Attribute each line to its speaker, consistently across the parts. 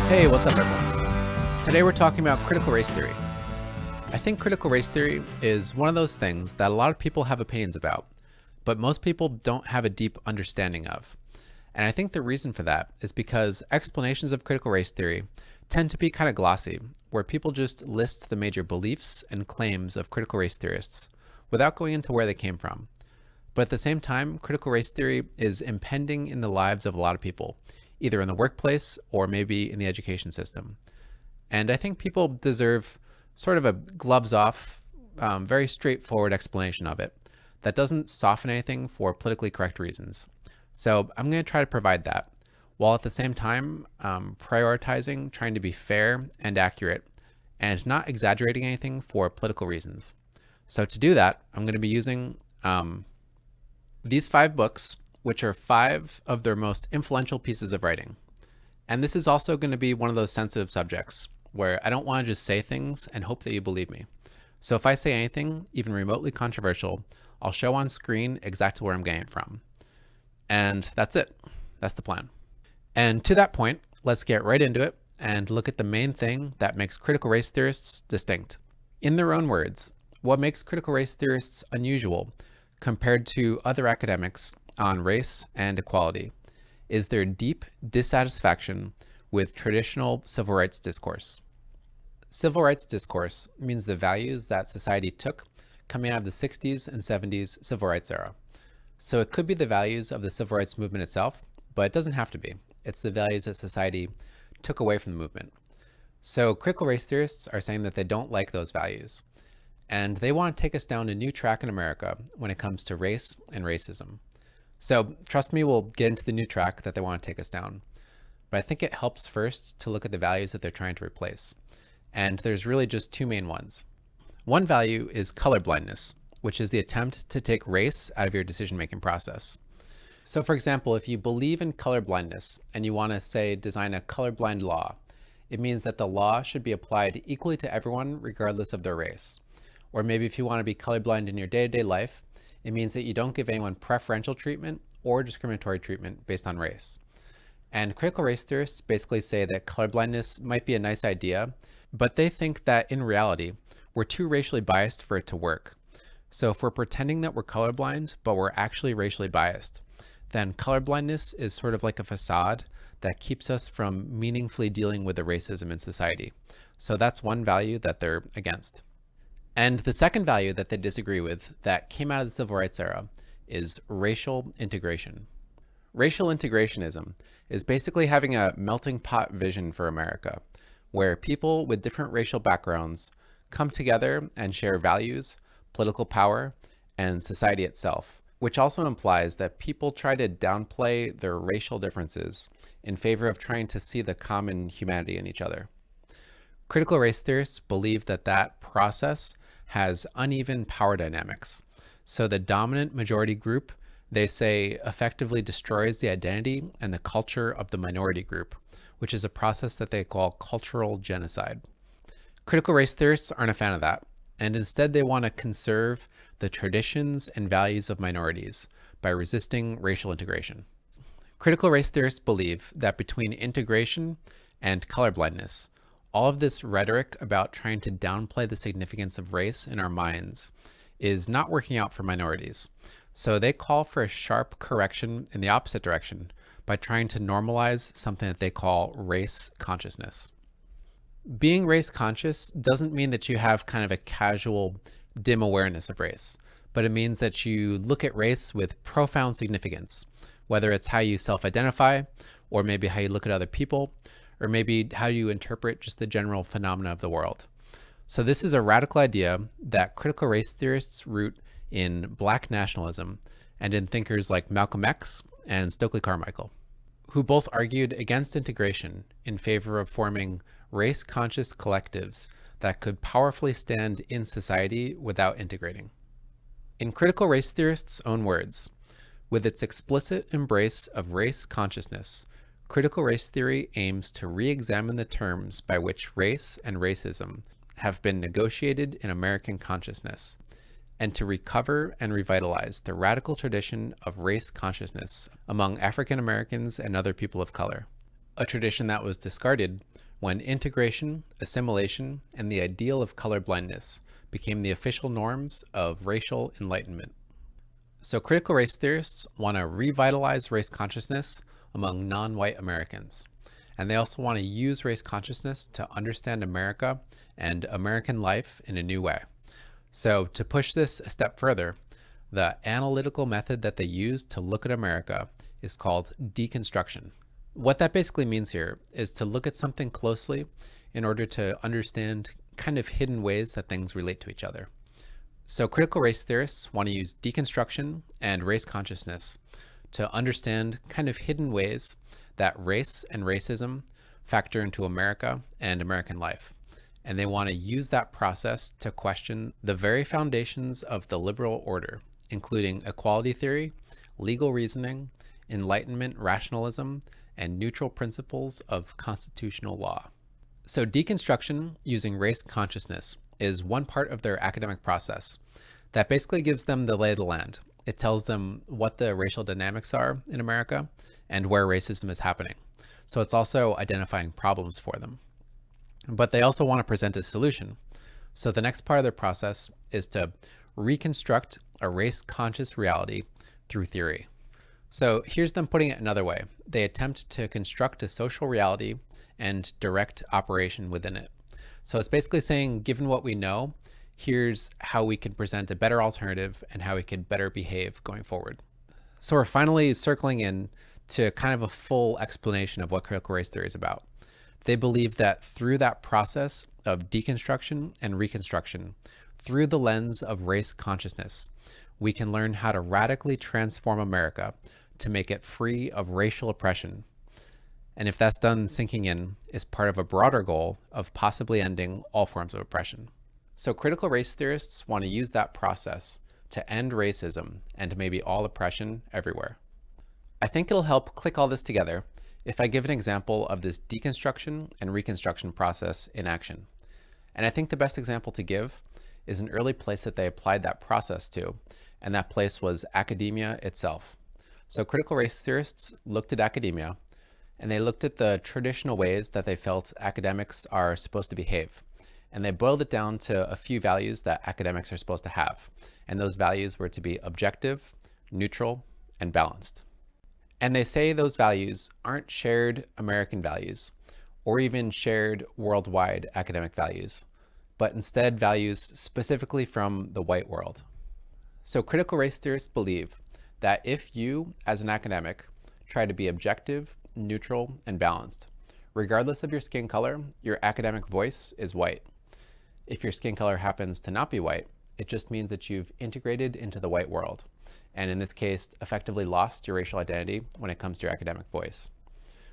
Speaker 1: Hey, what's up, everyone? Today we're talking about critical race theory. I think critical race theory is one of those things that a lot of people have opinions about, but most people don't have a deep understanding of. And I think the reason for that is because explanations of critical race theory tend to be kind of glossy, where people just list the major beliefs and claims of critical race theorists without going into where they came from. But at the same time, critical race theory is impending in the lives of a lot of people, either in the workplace or maybe in the education system. And I think people deserve sort of a gloves off, very straightforward explanation of it that doesn't soften anything for politically correct reasons. So I'm going to try to provide that, while at the same time prioritizing trying to be fair and accurate and not exaggerating anything for political reasons. So to do that, I'm going to be using these 5 books, which are 5 of their most influential pieces of writing. And this is also going to be one of those sensitive subjects where I don't want to just say things and hope that you believe me. So if I say anything, even remotely controversial, I'll show on screen exactly where I'm getting it from. And that's it. That's the plan. And to that point, let's get right into it and look at the main thing that makes critical race theorists distinct. In their own words, what makes critical race theorists unusual compared to other academics on race and equality is their deep dissatisfaction with traditional civil rights discourse. Civil rights discourse means the values that society took coming out of the 60s and 70s civil rights era. So it could be the values of the civil rights movement itself, but it doesn't have to be. It's the values that society took away from the movement. So critical race theorists are saying that they don't like those values, and they want to take us down a new track in America when it comes to race and racism. So trust me, we'll get into the new track that they want to take us down. But I think it helps first to look at the values that they're trying to replace. And there's really just 2 main ones. One value is colorblindness, which is the attempt to take race out of your decision-making process. So for example, if you believe in colorblindness and you want to, say, design a colorblind law, it means that the law should be applied equally to everyone regardless of their race. Or maybe if you want to be colorblind in your day-to-day life, it means that you don't give anyone preferential treatment or discriminatory treatment based on race. And critical race theorists basically say that colorblindness might be a nice idea, but they think that in reality, we're too racially biased for it to work. So if we're pretending that we're colorblind, but we're actually racially biased, then colorblindness is sort of like a facade that keeps us from meaningfully dealing with the racism in society. So that's one value that they're against. And the second value that they disagree with that came out of the civil rights era is racial integration. Racial integrationism is basically having a melting pot vision for America, where people with different racial backgrounds come together and share values, political power, and society itself, which also implies that people try to downplay their racial differences in favor of trying to see the common humanity in each other. Critical race theorists believe that that process has uneven power dynamics. So the dominant majority group, they say, effectively destroys the identity and the culture of the minority group, which is a process that they call cultural genocide. Critical race theorists aren't a fan of that, and instead they want to conserve the traditions and values of minorities by resisting racial integration. Critical race theorists believe that between integration and colorblindness, all of this rhetoric about trying to downplay the significance of race in our minds is not working out for minorities. So they call for a sharp correction in the opposite direction by trying to normalize something that they call race consciousness. Being race conscious doesn't mean that you have kind of a casual, dim awareness of race, but it means that you look at race with profound significance, whether it's how you self-identify, or maybe how you look at other people, or maybe how you interpret just the general phenomena of the world. So this is a radical idea that critical race theorists root in Black nationalism and in thinkers like Malcolm X and Stokely Carmichael, who both argued against integration in favor of forming race-conscious collectives that could powerfully stand in society without integrating. In critical race theorists' own words, with its explicit embrace of race consciousness, critical race theory aims to re-examine the terms by which race and racism have been negotiated in American consciousness, and to recover and revitalize the radical tradition of race consciousness among African Americans and other people of color. a tradition that was discarded when integration, assimilation, and the ideal of colorblindness became the official norms of racial enlightenment. So critical race theorists want to revitalize race consciousness among non-white Americans. And they also want to use race consciousness to understand America and American life in a new way. So to push this a step further, the analytical method that they use to look at America is called deconstruction. What that basically means here is to look at something closely in order to understand kind of hidden ways that things relate to each other. So critical race theorists want to use deconstruction and race consciousness to understand kind of hidden ways that race and racism factor into America and American life. And they want to use that process to question the very foundations of the liberal order, including equality theory, legal reasoning, Enlightenment rationalism, and neutral principles of constitutional law. So deconstruction using race consciousness is one part of their academic process that basically gives them the lay of the land. It tells them what the racial dynamics are in America and where racism is happening. So it's also identifying problems for them. But they also want to present a solution. So the next part of their process is to reconstruct a race-conscious reality through theory. So here's them putting it another way. They attempt to construct a social reality and direct operation within it. So it's basically saying, given what we know, here's how we can present a better alternative and how we could better behave going forward. So we're finally circling in to kind of a full explanation of what critical race theory is about. They believe that through that process of deconstruction and reconstruction, through the lens of race consciousness, we can learn how to radically transform America to make it free of racial oppression. And if that's done sinking in, is part of a broader goal of possibly ending all forms of oppression. So critical race theorists want to use that process to end racism and maybe all oppression everywhere. I think it'll help click all this together if I give an example of this deconstruction and reconstruction process in action. And I think the best example to give is an early place that they applied that process to, and that place was academia itself. So critical race theorists looked at academia, and they looked at the traditional ways that they felt academics are supposed to behave. And they boiled it down to a few values that academics are supposed to have. And those values were to be objective, neutral, and balanced. And they say those values aren't shared American values, or even shared worldwide academic values, but instead values specifically from the white world. So critical race theorists believe that if you, as an academic, try to be objective, neutral, and balanced, regardless of your skin color, your academic voice is white. If your skin color happens to not be white, it just means that you've integrated into the white world, and in this case, effectively lost your racial identity when it comes to your academic voice.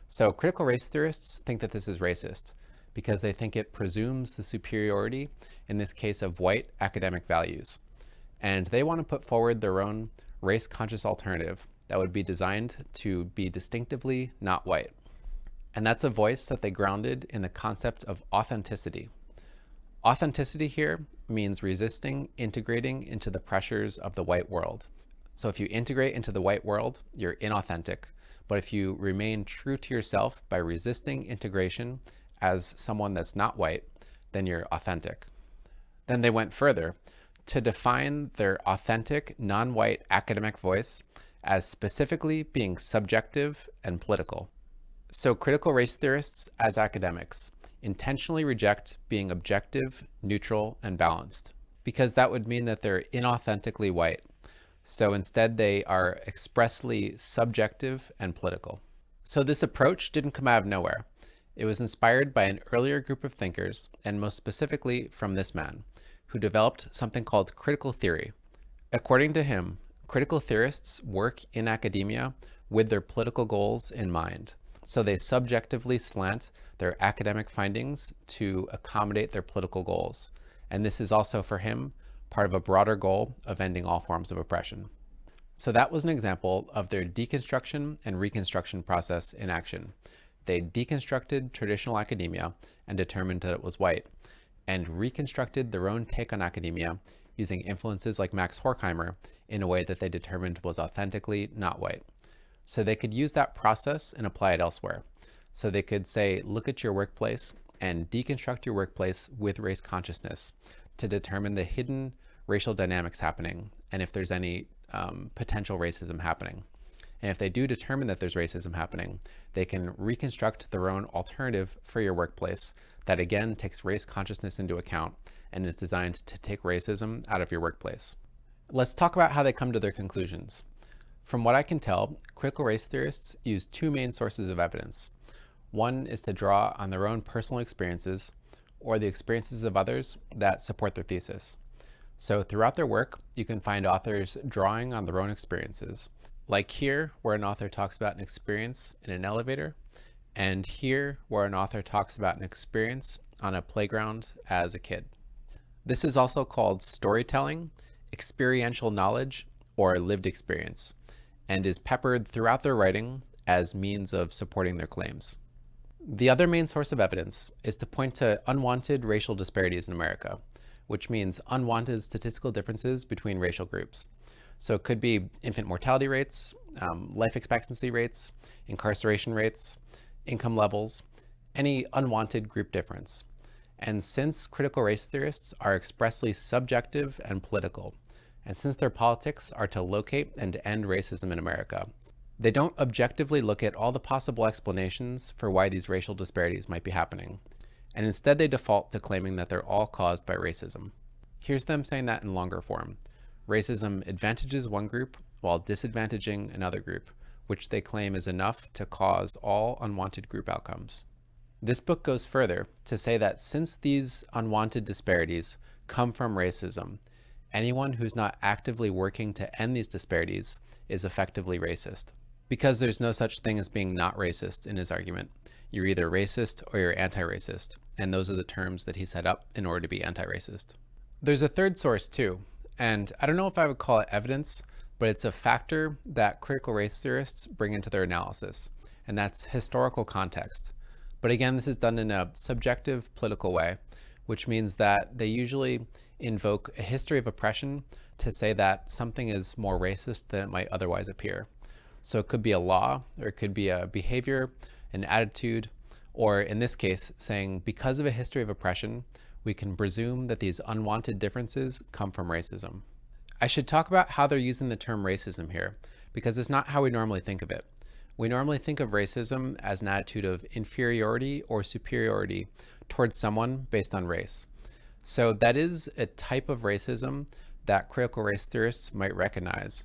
Speaker 1: So critical race theorists think that this is racist because they think it presumes the superiority, in this case, of white academic values. And they want to put forward their own race-conscious alternative that would be designed to be distinctively not white. And that's a voice that they grounded in the concept of authenticity. Authenticity here means resisting integrating into the pressures of the white world. So if you integrate into the white world, you're inauthentic. But if you remain true to yourself by resisting integration as someone that's not white, then you're authentic. Then they went further to define their authentic, non-white academic voice as specifically being subjective and political. So critical race theorists, as academics, intentionally reject being objective, neutral, and balanced, because that would mean that they're inauthentically white. So instead, they are expressly subjective and political. So this approach didn't come out of nowhere. It was inspired by an earlier group of thinkers, and most specifically from this man, who developed something called critical theory. According to him, critical theorists work in academia with their political goals in mind. So they subjectively slant their academic findings to accommodate their political goals. And this is also, for him, part of a broader goal of ending all forms of oppression. So that was an example of their deconstruction and reconstruction process in action. They deconstructed traditional academia and determined that it was white, and reconstructed their own take on academia using influences like Max Horkheimer in a way that they determined was authentically not white. So they could use that process and apply it elsewhere. So they could say, look at your workplace and deconstruct your workplace with race consciousness to determine the hidden racial dynamics happening and if there's any potential racism happening. And if they do determine that there's racism happening, they can reconstruct their own alternative for your workplace that again takes race consciousness into account and is designed to take racism out of your workplace. Let's talk about how they come to their conclusions. From what I can tell, critical race theorists use two main sources of evidence. One is to draw on their own personal experiences or the experiences of others that support their thesis. So throughout their work, you can find authors drawing on their own experiences. Like here, where an author talks about an experience in an elevator, and here, where an author talks about an experience on a playground as a kid. This is also called storytelling, experiential knowledge, or lived experience, and is peppered throughout their writing as means of supporting their claims. The other main source of evidence is to point to unwanted racial disparities in America, which means unwanted statistical differences between racial groups. So it could be infant mortality rates, life expectancy rates, incarceration rates, income levels, any unwanted group difference. And since critical race theorists are expressly subjective and political, and since their politics are to locate and to end racism in America, they don't objectively look at all the possible explanations for why these racial disparities might be happening, and instead they default to claiming that they're all caused by racism. Here's them saying that in longer form. Racism advantages one group while disadvantaging another group, which they claim is enough to cause all unwanted group outcomes. This book goes further to say that since these unwanted disparities come from racism, anyone who's not actively working to end these disparities is effectively racist. Because there's no such thing as being not racist in his argument. You're either racist or you're anti-racist, and those are the terms that he set up in order to be anti-racist. There's a third source too, and I don't know if I would call it evidence, but it's a factor that critical race theorists bring into their analysis, and that's historical context. But again, this is done in a subjective political way, which means that they usually invoke a history of oppression to say that something is more racist than it might otherwise appear. So it could be a law, or it could be a behavior, an attitude, or in this case, saying because of a history of oppression, we can presume that these unwanted differences come from racism. I should talk about how they're using the term racism here, because it's not how we normally think of it. We normally think of racism as an attitude of inferiority or superiority towards someone based on race. So that is a type of racism that critical race theorists might recognize.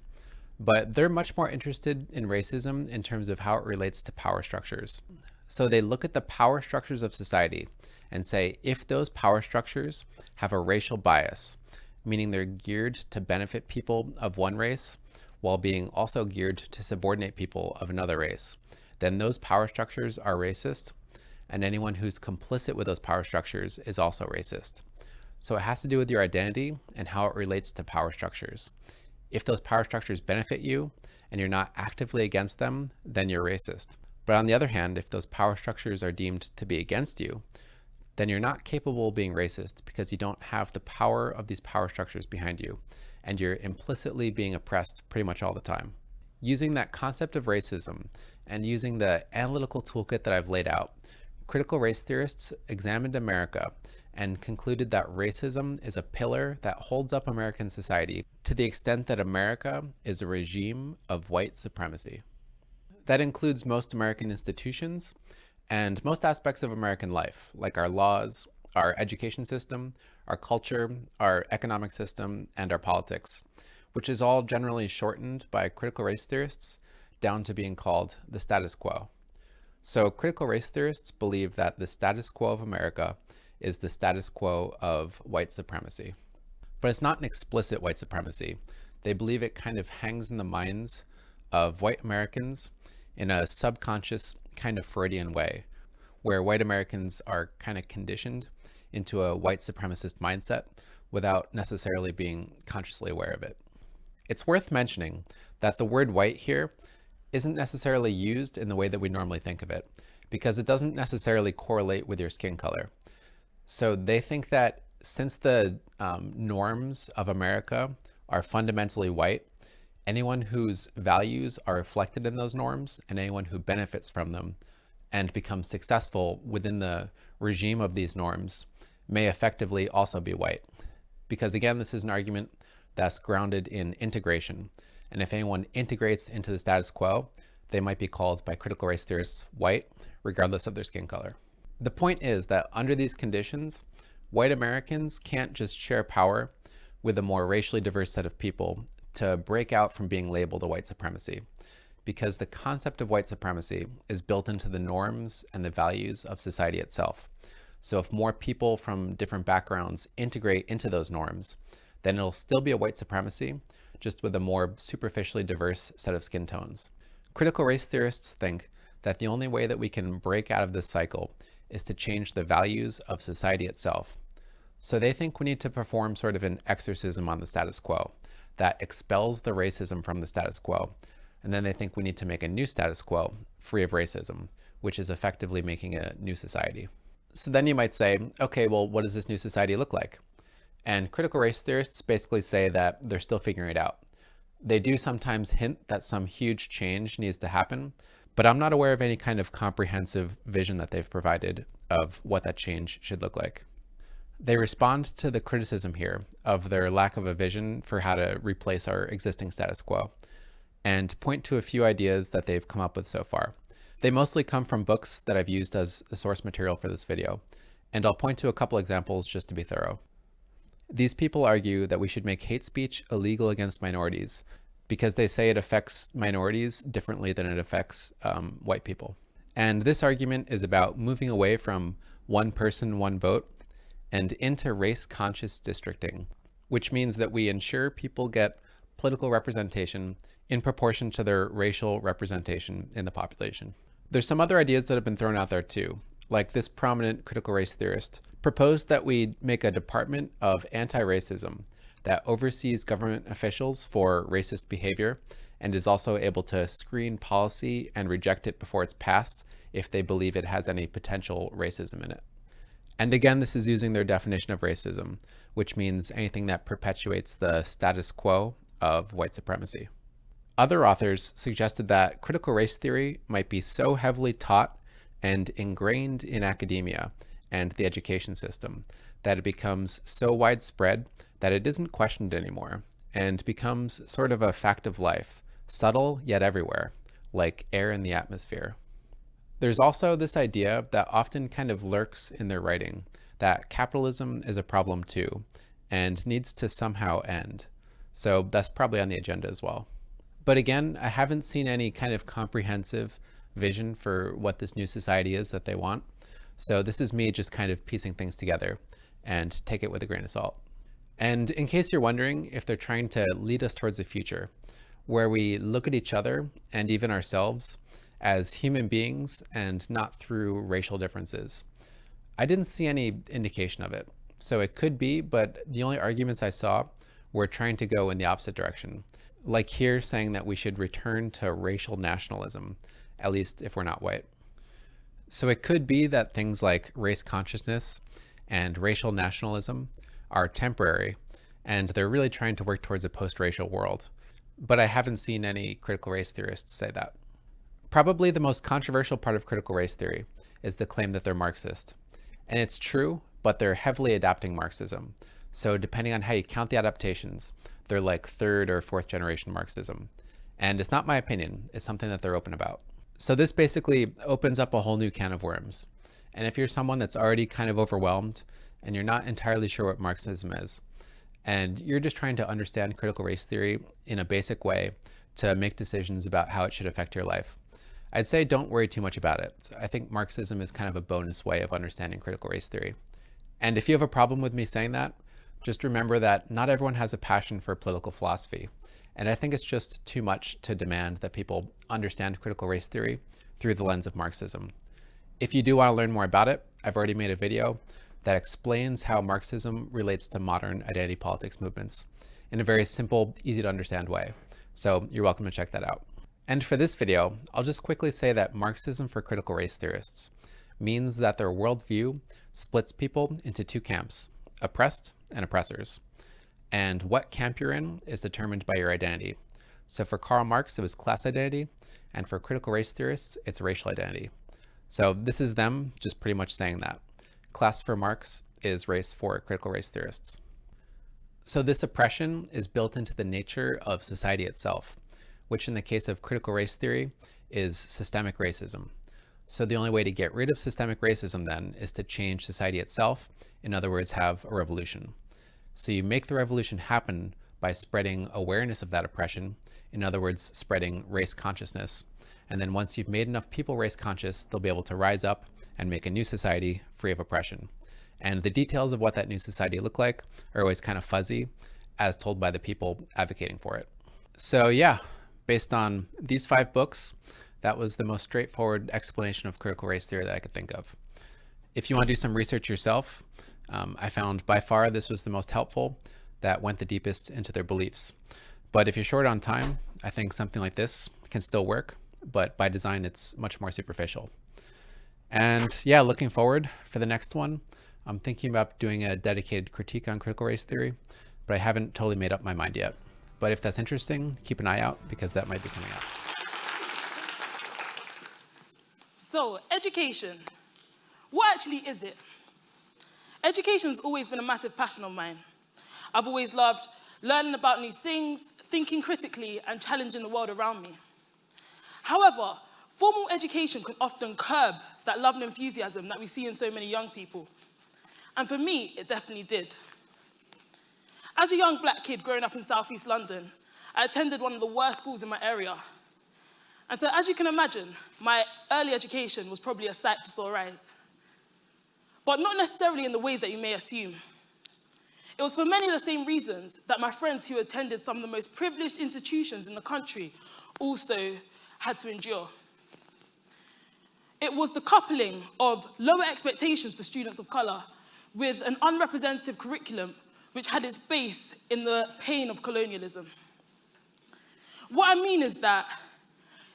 Speaker 1: But they're much more interested in racism in terms of how it relates to power structures. So they look at the power structures of society and say, if those power structures have a racial bias, meaning they're geared to benefit people of one race while being also geared to subordinate people of another race, then those power structures are racist, and anyone who's complicit with those power structures is also racist. So it has to do with your identity and how it relates to power structures. If those power structures benefit you and you're not actively against them, then you're racist. But on the other hand, if those power structures are deemed to be against you, then you're not capable of being racist because you don't have the power of these power structures behind you, and you're implicitly being oppressed pretty much all the time. Using that concept of racism and using the analytical toolkit that I've laid out, critical race theorists examined America and concluded that racism is a pillar that holds up American society to the extent that America is a regime of white supremacy. That includes most American institutions and most aspects of American life, like our laws, our education system, our culture, our economic system, and our politics, which is all generally shortened by critical race theorists down to being called the status quo. So critical race theorists believe that the status quo of America is the status quo of white supremacy. But it's not an explicit white supremacy. They believe it kind of hangs in the minds of white Americans in a subconscious kind of Freudian way, where white Americans are kind of conditioned into a white supremacist mindset without necessarily being consciously aware of it. It's worth mentioning that the word white here isn't necessarily used in the way that we normally think of it, because it doesn't necessarily correlate with your skin color. So they think that since the norms of America are fundamentally white, anyone whose values are reflected in those norms and anyone who benefits from them and become successful within the regime of these norms may effectively also be white. Because again, this is an argument that's grounded in integration. And if anyone integrates into the status quo, they might be called by critical race theorists white, regardless of their skin color. The point is that under these conditions, white Americans can't just share power with a more racially diverse set of people to break out from being labeled a white supremacy, because the concept of white supremacy is built into the norms and the values of society itself. So if more people from different backgrounds integrate into those norms, then it'll still be a white supremacy, just with a more superficially diverse set of skin tones. Critical race theorists think that the only way that we can break out of this cycle is to change the values of society itself. So they think we need to perform sort of an exorcism on the status quo that expels the racism from the status quo. And then they think we need to make a new status quo free of racism, which is effectively making a new society. So then you might say, okay, well, what does this new society look like? And critical race theorists basically say that they're still figuring it out. They do sometimes hint that some huge change needs to happen, but I'm not aware of any kind of comprehensive vision that they've provided of what that change should look like. They respond to the criticism here of their lack of a vision for how to replace our existing status quo, and point to a few ideas that they've come up with so far. They mostly come from books that I've used as the source material for this video, and I'll point to a couple examples just to be thorough. These people argue that we should make hate speech illegal against minorities because they say it affects minorities differently than it affects white people. And this argument is about moving away from one person, one vote and into race-conscious districting, which means that we ensure people get political representation in proportion to their racial representation in the population. There's some other ideas that have been thrown out there too, like this prominent critical race theorist proposed that we make a department of anti-racism that oversees government officials for racist behavior and is also able to screen policy and reject it before it's passed if they believe it has any potential racism in it. And again, this is using their definition of racism, which means anything that perpetuates the status quo of white supremacy. Other authors suggested that critical race theory might be so heavily taught and ingrained in academia and the education system that it becomes so widespread that it isn't questioned anymore and becomes sort of a fact of life, subtle yet everywhere, like air in the atmosphere. There's also this idea that often kind of lurks in their writing, that capitalism is a problem too and needs to somehow end. So that's probably on the agenda as well. But again, I haven't seen any kind of comprehensive vision for what this new society is that they want. So this is me just kind of piecing things together, and take it with a grain of salt. And in case you're wondering if they're trying to lead us towards a future where we look at each other and even ourselves as human beings and not through racial differences, I didn't see any indication of it. So it could be, but the only arguments I saw were trying to go in the opposite direction. Like here saying that we should return to racial nationalism, at least if we're not white. So it could be that things like race consciousness and racial nationalism are temporary, and they're really trying to work towards a post-racial world. But I haven't seen any critical race theorists say that. Probably the most controversial part of critical race theory is the claim that they're Marxist. And it's true, but they're heavily adapting Marxism. So depending on how you count the adaptations, they're like third or fourth generation Marxism. And it's not my opinion, it's something that they're open about. So this basically opens up a whole new can of worms. And if you're someone that's already kind of overwhelmed and you're not entirely sure what Marxism is, and you're just trying to understand critical race theory in a basic way to make decisions about how it should affect your life, I'd say don't worry too much about it. I think Marxism is kind of a bonus way of understanding critical race theory. And if you have a problem with me saying that, just remember that not everyone has a passion for political philosophy. And I think it's just too much to demand that people understand critical race theory through the lens of Marxism. If you do want to learn more about it, I've already made a video that explains how Marxism relates to modern identity politics movements in a very simple, easy to understand way. So you're welcome to check that out. And for this video, I'll just quickly say that Marxism for critical race theorists means that their worldview splits people into two camps, oppressed and oppressors. And what camp you're in is determined by your identity. So for Karl Marx, it was class identity, and for critical race theorists, it's racial identity. So this is them just pretty much saying that. Class for Marx is race for critical race theorists. So this oppression is built into the nature of society itself, which in the case of critical race theory is systemic racism. So the only way to get rid of systemic racism then is to change society itself. In other words, have a revolution. So you make the revolution happen by spreading awareness of that oppression. In other words, spreading race consciousness. And then once you've made enough people race conscious, they'll be able to rise up and make a new society free of oppression. And the details of what that new society look like are always kind of fuzzy, as told by the people advocating for it. So yeah, based on these 5 books, that was the most straightforward explanation of critical race theory that I could think of. If you want to do some research yourself, I found by far this was the most helpful, that went the deepest into their beliefs. But if you're short on time, I think something like this can still work, but by design, it's much more superficial. And yeah, looking forward for the next one, I'm thinking about doing a dedicated critique on critical race theory, but I haven't totally made up my mind yet. But if that's interesting, keep an eye out because that might be coming out.
Speaker 2: So, education. What actually is it? Education's always been a massive passion of mine. I've always loved learning about new things, thinking critically, and challenging the world around me. However, formal education can often curb that love and enthusiasm that we see in so many young people. And for me, it definitely did. As a young black kid growing up in Southeast London, I attended one of the worst schools in my area. And so, as you can imagine, my early education was probably a sight for sore eyes. But not necessarily in the ways that you may assume. It was for many of the same reasons that my friends who attended some of the most privileged institutions in the country also had to endure. It was the coupling of lower expectations for students of colour with an unrepresentative curriculum which had its base in the pain of colonialism. What I mean is that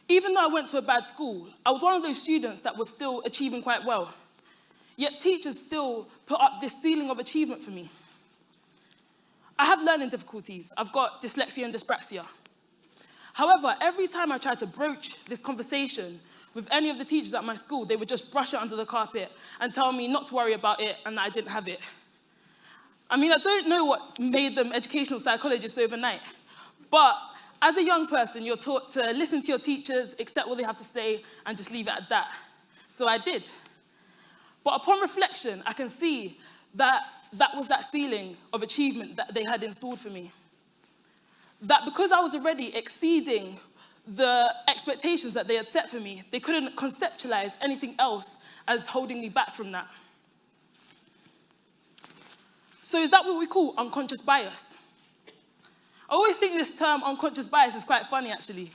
Speaker 2: even though I went to a bad school, I was one of those students that was still achieving quite well. Yet teachers still put up this ceiling of achievement for me. I have learning difficulties. I've got dyslexia and dyspraxia. However, every time I tried to broach this conversation with any of the teachers at my school, they would just brush it under the carpet and tell me not to worry about it and that I didn't have it. I mean, I don't know what made them educational psychologists overnight, but as a young person, you're taught to listen to your teachers, accept what they have to say, and just leave it at that. So I did. But upon reflection, I can see that that was that ceiling of achievement that they had installed for me. That because I was already exceeding the expectations that they had set for me, they couldn't conceptualize anything else as holding me back from that. So is that what we call unconscious bias? I always think this term unconscious bias is quite funny, actually.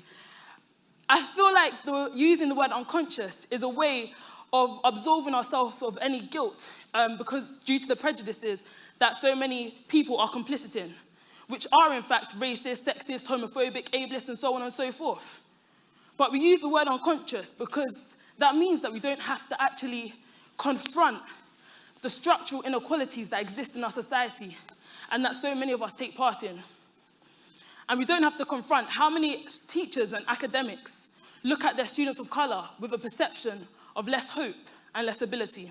Speaker 2: I feel like using the word unconscious is a way of absolving ourselves of any guilt because due to the prejudices that so many people are complicit in, which are in fact racist, sexist, homophobic, ableist, and so on and so forth. But we use the word unconscious because that means that we don't have to actually confront the structural inequalities that exist in our society and that so many of us take part in. And we don't have to confront how many teachers and academics look at their students of colour with a perception of less hope and less ability.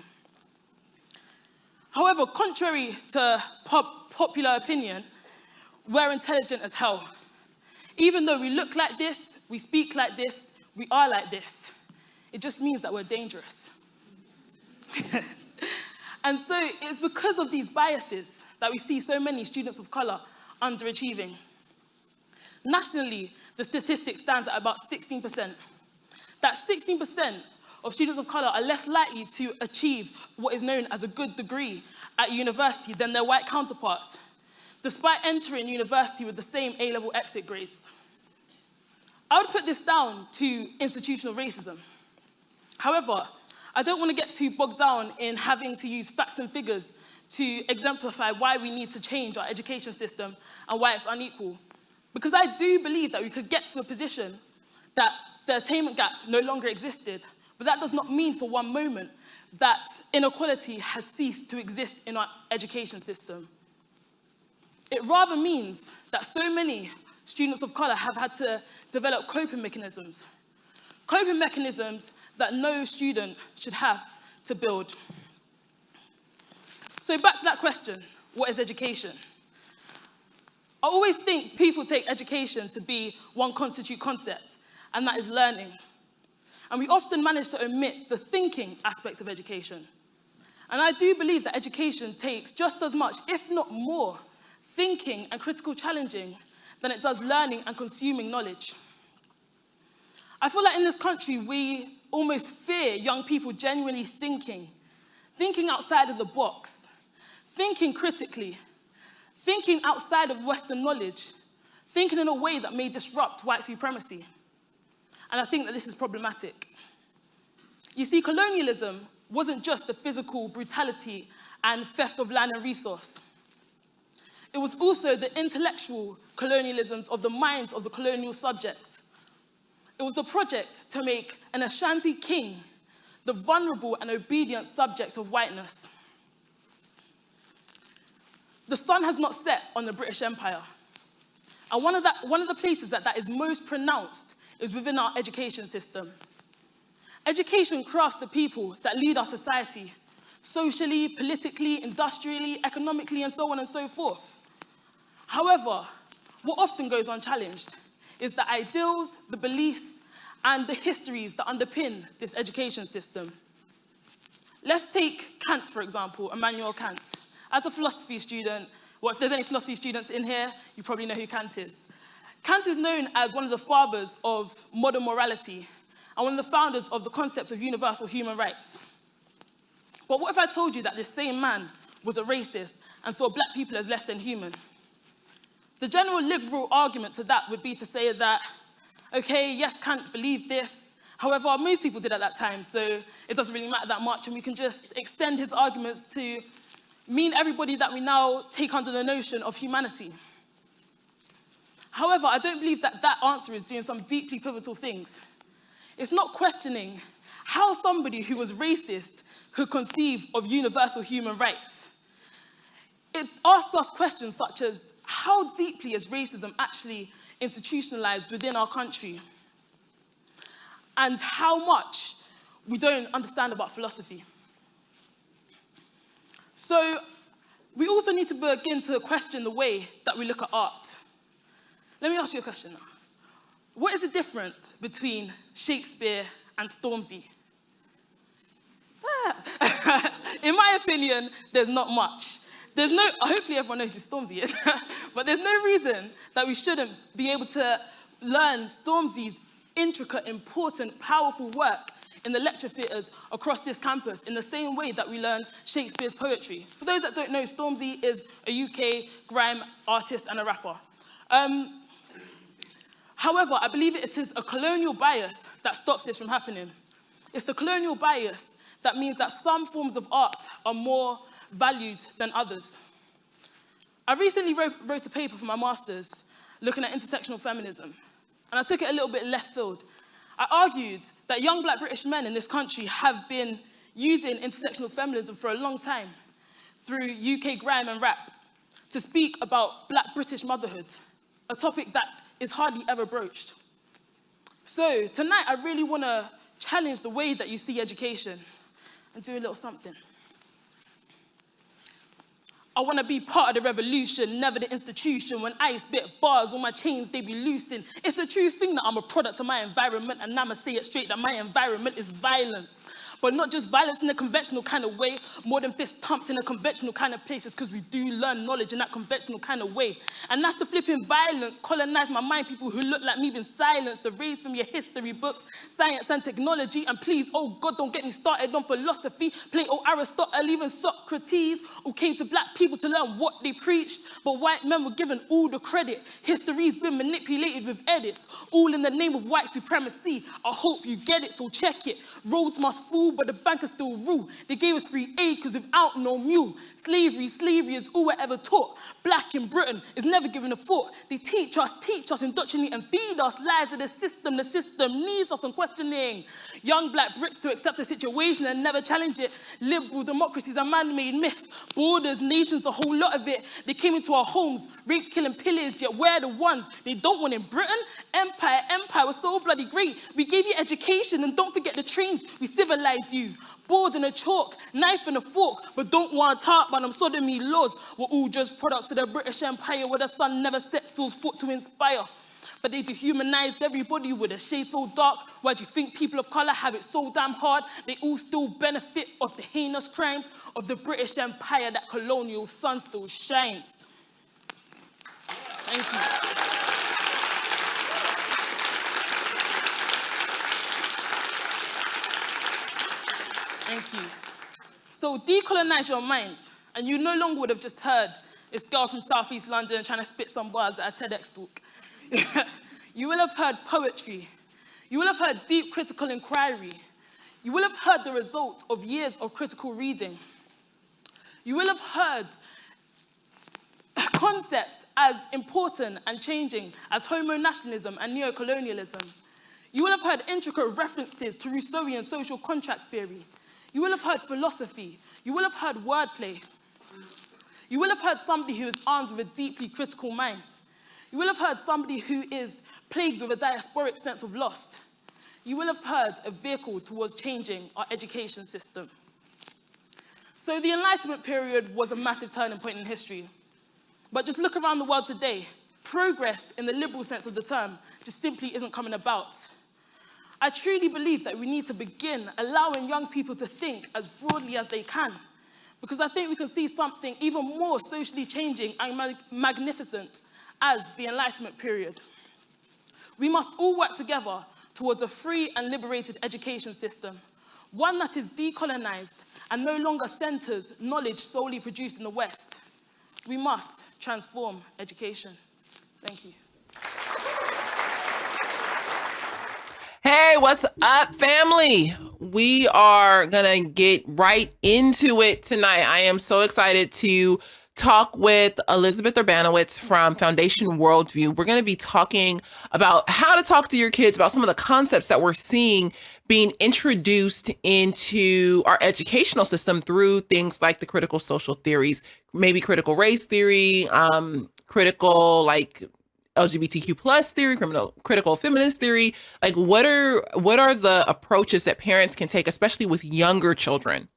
Speaker 2: However, contrary to popular opinion, we're intelligent as hell. Even though we look like this, we speak like this, we are like this. It just means that we're dangerous. And so it's because of these biases that we see so many students of colour underachieving. Nationally, the statistic stands at about 16%. That 16% of students of colour are less likely to achieve what is known as a good degree at university than their white counterparts, despite entering university with the same A-level exit grades. I would put this down to institutional racism. However, I don't want to get too bogged down in having to use facts and figures to exemplify why we need to change our education system and why it's unequal. Because I do believe that we could get to a position that the attainment gap no longer existed, but that does not mean for one moment that inequality has ceased to exist in our education system. It rather means that so many students of colour have had to develop coping mechanisms. Coping mechanisms that no student should have to build. So back to that question, what is education? I always think people take education to be one constitute concept, and that is learning. And we often manage to omit the thinking aspect of education. And I do believe that education takes just as much, if not more, thinking and critical challenging than it does learning and consuming knowledge. I feel like in this country, we almost fear young people genuinely thinking outside of the box, thinking critically, thinking outside of Western knowledge, thinking in a way that may disrupt white supremacy. And I think that this is problematic. You see, colonialism wasn't just the physical brutality and theft of land and resource. It was also the intellectual colonialisms of the minds of the colonial subjects. It was the project to make an Ashanti king the vulnerable and obedient subject of whiteness. The sun has not set on the British Empire. And one of the places that is most pronounced is within our education system. Education crafts the people that lead our society, socially, politically, industrially, economically, and so on and so forth. However, what often goes unchallenged is the ideals, the beliefs, and the histories that underpin this education system. Let's take Kant, for example, Immanuel Kant. As a philosophy student, well, if there's any philosophy students in here, you probably know who Kant is. Kant is known as one of the fathers of modern morality and one of the founders of the concept of universal human rights. But what if I told you that this same man was a racist and saw black people as less than human? The general liberal argument to that would be to say that, okay, yes, Kant believed this. However, most people did at that time, so it doesn't really matter that much, and we can just extend his arguments to mean everybody that we now take under the notion of humanity. However, I don't believe that that answer is doing some deeply pivotal things. It's not questioning how somebody who was racist could conceive of universal human rights. It asks us questions such as, how deeply is racism actually institutionalized within our country? And how much we don't understand about philosophy. So we also need to begin to question the way that we look at art. Let me ask you a question now. What is the difference between Shakespeare and Stormzy? In my opinion, there's not much. Hopefully everyone knows who Stormzy is, but there's no reason that we shouldn't be able to learn Stormzy's intricate, important, powerful work in the lecture theatres across this campus in the same way that we learn Shakespeare's poetry. For those that don't know, Stormzy is a UK grime artist and a rapper. However, I believe it is a colonial bias that stops this from happening. It's the colonial bias that means that some forms of art are more valued than others. I recently wrote a paper for my master's looking at intersectional feminism, and I took it a little bit left field. I argued that young black British men in this country have been using intersectional feminism for a long time through UK grime and rap to speak about black British motherhood, a topic that is hardly ever broached. So tonight, I really want to challenge the way that you see education and do a little something. I want to be part of the revolution, never the institution. When I spit bars on my chains, they be loosened. It's a true thing that I'm a product of my environment, and I'ma say it straight that my environment is violence. But not just violence in a conventional kind of way, more than fist thumps in a conventional kind of places, because we do learn knowledge in that conventional kind of way. And that's the flipping violence, colonize my mind, people who look like me been silenced, erased from your history books, science and technology, and please, oh God, don't get me started on philosophy, Plato, Aristotle, even Socrates, who came to black people to learn what they preached, but white men were given all the credit. History's been manipulated with edits, all in the name of white supremacy. I hope you get it, so check it. Roads must fall, but the bankers still rule. They gave us free acres without no mule. Slavery is all we're ever taught. Black in Britain is never given a thought. They teach us, indoctrinate and feed us lies of the system. The system needs us on questioning. Young black Brits to accept the situation and never challenge it. Liberal democracies a man-made myth. Borders, nations Haitians, the whole lot of it. They came into our homes, raped, killing, pillaged, yet we're the ones they don't want in Britain. Empire was so bloody great. We gave you education, and don't forget the trains. We civilized you. Board and a chalk, knife and a fork, but don't want to talk about them sodomy laws. We're all just products of the British Empire where the sun never sets soul's foot to inspire. But they dehumanized everybody with a shade so dark. Why do you think people of color have it so damn hard? They all still benefit of the heinous crimes of the British Empire. That colonial sun still shines. Thank you. Thank you. So decolonize your mind, and you no longer would have just heard this girl from Southeast London trying to spit some bars at a TEDx talk. You will have heard poetry. You will have heard deep critical inquiry. You will have heard the result of years of critical reading. You will have heard concepts as important and changing as homo-nationalism and neocolonialism. You will have heard intricate references to Rousseauian social contract theory. You will have heard philosophy. You will have heard wordplay. You will have heard somebody who is armed with a deeply critical mind. You will have heard somebody who is plagued with a diasporic sense of loss. You will have heard a vehicle towards changing our education system. So the Enlightenment period was a massive turning point in history. But just look around the world today. Progress, in the liberal sense of the term, just simply isn't coming about. I truly believe that we need to begin allowing young people to think as broadly as they can, because I think we can see something even more socially changing and magnificent as the Enlightenment period. We must all work together towards a free and liberated education system, one that is decolonized and no longer centers knowledge solely produced in the West. We must transform education. Thank you.
Speaker 3: Hey, what's up, family? We are gonna get right into it tonight. I am so excited to talk with Elizabeth Urbanowicz from Foundation Worldview. We're gonna be talking about how to talk to your kids about some of the concepts that we're seeing being introduced into our educational system through things like the critical social theories, maybe critical race theory, critical LGBTQ plus theory, critical feminist theory. Like, what are the approaches that parents can take, especially with younger children?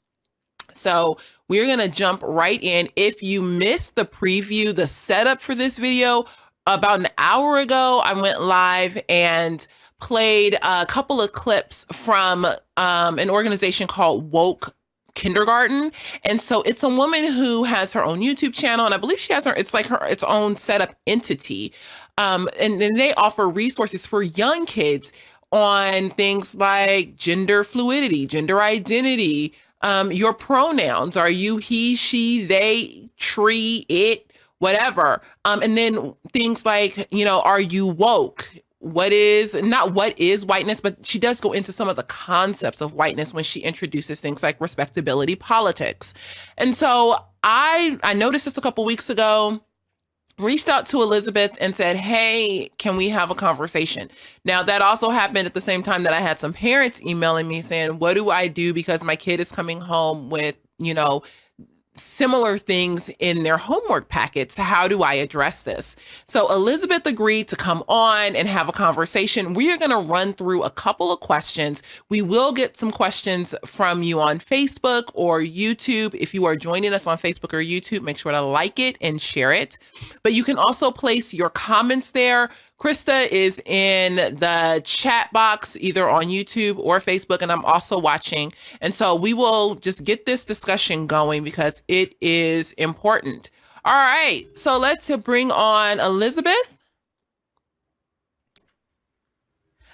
Speaker 3: So we're going to jump right in. If you missed the preview, the setup for this video, about an hour ago, I went live and played a couple of clips from an organization called Woke Kindergarten. And so it's a woman who has her own YouTube channel, and I believe she has its own setup entity. And then they offer resources for young kids on things like gender fluidity, gender identity, your pronouns. Are you he, she, they, tree, it, whatever. And then things like, are you woke? Not what is whiteness, but she does go into some of the concepts of whiteness when she introduces things like respectability politics. And so I noticed this a couple weeks ago, reached out to Elizabeth and said, hey, can we have a conversation? Now, that also happened at the same time that I had some parents emailing me saying, what do I do because my kid is coming home with, similar things in their homework packets? How do I address this? So Elizabeth agreed to come on and have a conversation. We are going to run through a couple of questions. We will get some questions from you on Facebook or YouTube. If you are joining us on Facebook or YouTube, make sure to like it and share it. But you can also place your comments there. Krista is in the chat box, either on YouTube or Facebook, and I'm also watching. And so we will just get this discussion going because it is important. All right, so let's bring on Elizabeth.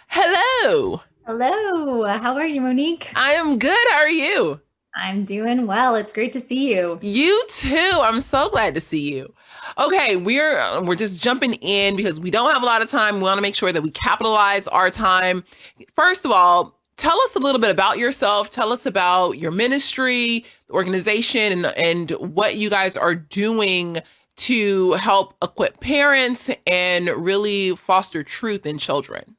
Speaker 3: Hello.
Speaker 4: Hello. How are you, Monique?
Speaker 3: I am good. How are you?
Speaker 4: I'm doing well. It's great to see you.
Speaker 3: You too. I'm so glad to see you. Okay, we're just jumping in because we don't have a lot of time. We want to make sure that we capitalize our time. First of all, tell us a little bit about yourself. Tell us about your ministry, organization, and what you guys are doing to help equip parents and really foster truth in children.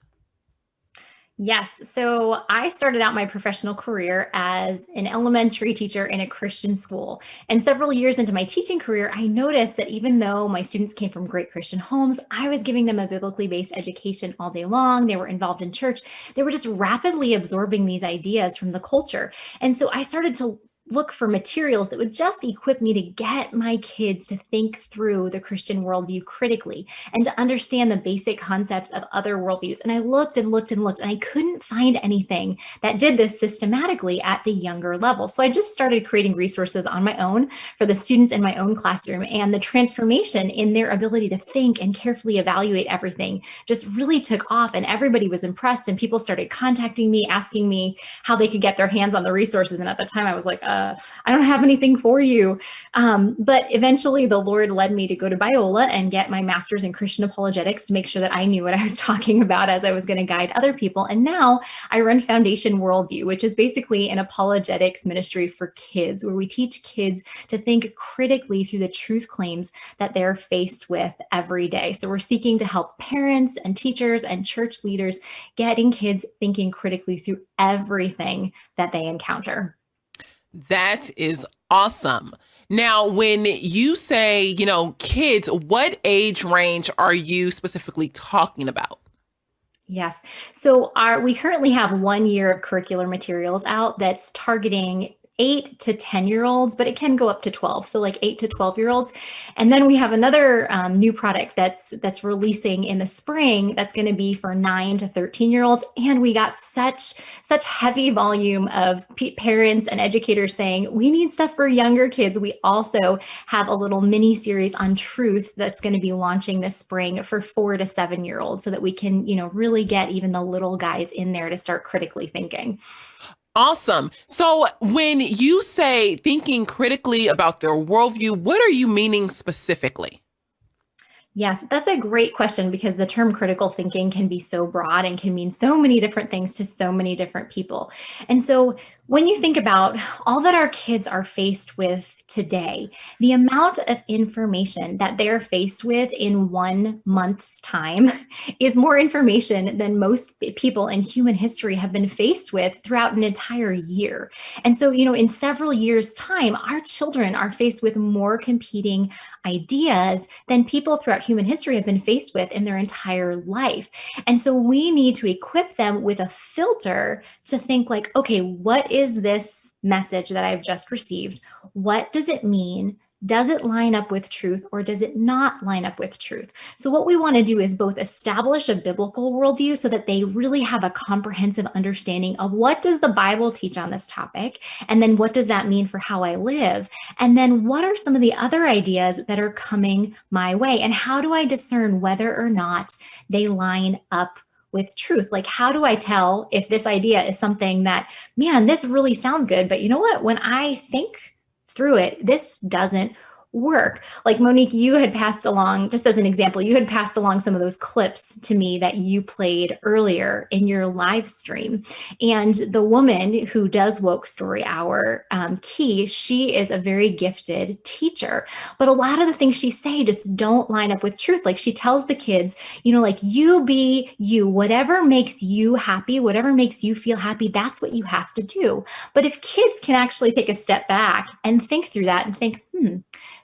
Speaker 4: Yes. So I started out my professional career as an elementary teacher in a Christian school. And several years into my teaching career, I noticed that even though my students came from great Christian homes, I was giving them a biblically based education all day long. They were involved in church. They were just rapidly absorbing these ideas from the culture. And so I started to look for materials that would just equip me to get my kids to think through the Christian worldview critically and to understand the basic concepts of other worldviews. And I looked and looked and looked, and I couldn't find anything that did this systematically at the younger level. So I just started creating resources on my own for the students in my own classroom, and the transformation in their ability to think and carefully evaluate everything just really took off, and everybody was impressed, and people started contacting me, asking me how they could get their hands on the resources. And at the time I was like, I don't have anything for you. But eventually the Lord led me to go to Biola and get my master's in Christian apologetics to make sure that I knew what I was talking about as I was going to guide other people. And now I run Foundation Worldview, which is basically an apologetics ministry for kids, where we teach kids to think critically through the truth claims that they're faced with every day. So we're seeking to help parents and teachers and church leaders getting kids thinking critically through everything that they encounter.
Speaker 3: That is awesome. Now, when you say, kids, what age range are you specifically talking about?
Speaker 4: Yes. So we currently have 1 year of curricular materials out that's targeting 8 to 10-year-olds, but it can go up to 12. So like 8 to 12-year-olds. And then we have another new product that's releasing in the spring that's going to be for 9 to 13-year-olds. And we got such heavy volume of parents and educators saying we need stuff for younger kids. We also have a little mini series on truth that's going to be launching this spring for 4 to 7-year-olds, so that we can, really get even the little guys in there to start critically thinking.
Speaker 3: Awesome. So when you say thinking critically about their worldview, what are you meaning specifically?
Speaker 4: Yes, that's a great question, because the term critical thinking can be so broad and can mean so many different things to so many different people. And so when you think about all that our kids are faced with today, the amount of information that they're faced with in 1 month's time is more information than most people in human history have been faced with throughout an entire year. And so, in several years' time, our children are faced with more competing ideas than people throughout human history have been faced with in their entire life. And so we need to equip them with a filter to think like, okay, what is this message that I've just received? What does it mean? Does it line up with truth, or does it not line up with truth? So what we want to do is both establish a biblical worldview so that they really have a comprehensive understanding of what does the Bible teach on this topic, and then what does that mean for how I live, and then what are some of the other ideas that are coming my way, and how do I discern whether or not they line up with truth? Like, how do I tell if this idea is something that, man, this really sounds good, but you know what, when I think through it, this doesn't work. Like, Monique, you had passed along, just as an example, you had passed along some of those clips to me that you played earlier in your live stream. And the woman who does Woke Story Hour, Key, she is a very gifted teacher. But a lot of the things she say just don't line up with truth. Like, she tells the kids, like, you be you, whatever makes you happy, whatever makes you feel happy, that's what you have to do. But if kids can actually take a step back and think through that and think,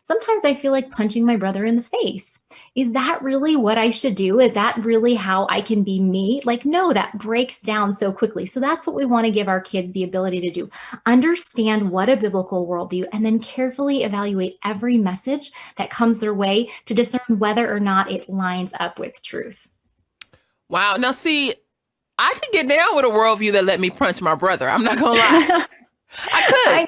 Speaker 4: sometimes I feel like punching my brother in the face. Is that really what I should do? Is that really how I can be me? Like, no, that breaks down so quickly. So that's what we want to give our kids the ability to do. Understand what a biblical worldview, and then carefully evaluate every message that comes their way to discern whether or not it lines up with truth.
Speaker 3: Wow. Now, see, I could get down with a worldview that let me punch my brother. I'm not going to lie. I could.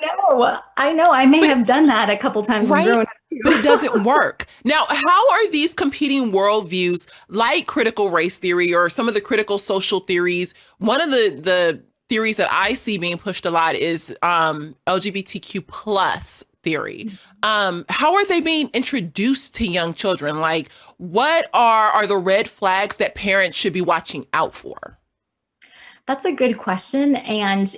Speaker 4: I know. I may have done that a couple times when growing up.
Speaker 3: But it doesn't work. Now, how are these competing worldviews, like critical race theory or some of the critical social theories? One of the theories that I see being pushed a lot is LGBTQ plus theory. How are they being introduced to young children? Like, what are the red flags that parents should be watching out for?
Speaker 4: That's a good question. And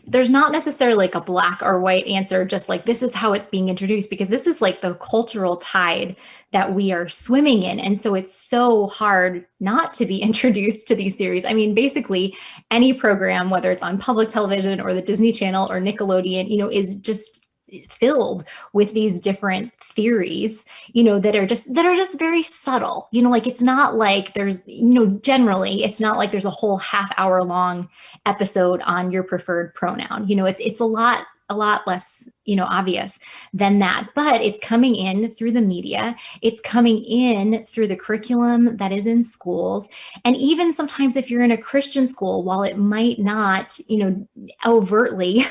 Speaker 4: there's not necessarily like a black or white answer, just like this is how it's being introduced, because this is like the cultural tide that we are swimming in. And so it's so hard not to be introduced to these theories. I mean, basically any program, whether it's on public television or the Disney Channel or Nickelodeon, is just filled with these different theories, that are just very subtle. Like it's not like there's, generally it's not like there's a whole half-hour long episode on your preferred pronoun. It's a lot less, obvious than that, but it's coming in through the media. It's coming in through the curriculum that is in schools. And even sometimes if you're in a Christian school, while it might not, overtly,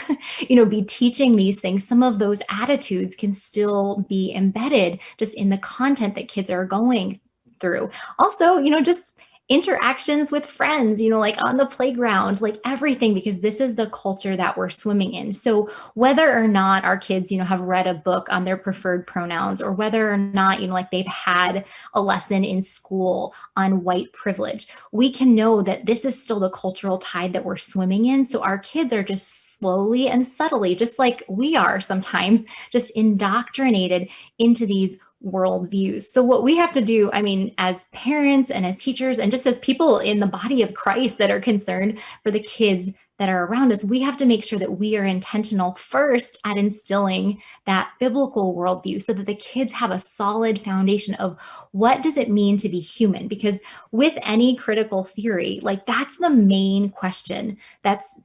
Speaker 4: be teaching these things, some of those attitudes can still be embedded just in the content that kids are going through. Also, just interactions with friends, like on the playground, like everything, because this is the culture that we're swimming in. So whether or not our kids, have read a book on their preferred pronouns, or whether or not, like they've had a lesson in school on white privilege, we can know that this is still the cultural tide that we're swimming in. So our kids are just slowly and subtly, just like we are sometimes, just indoctrinated into these worldviews. So what we have to do, I mean, as parents and as teachers and just as people in the body of Christ that are concerned for the kids that are around us, we have to make sure that we are intentional first at instilling that biblical worldview so that the kids have a solid foundation of what does it mean to be human? Because with any critical theory, like that's the main question that's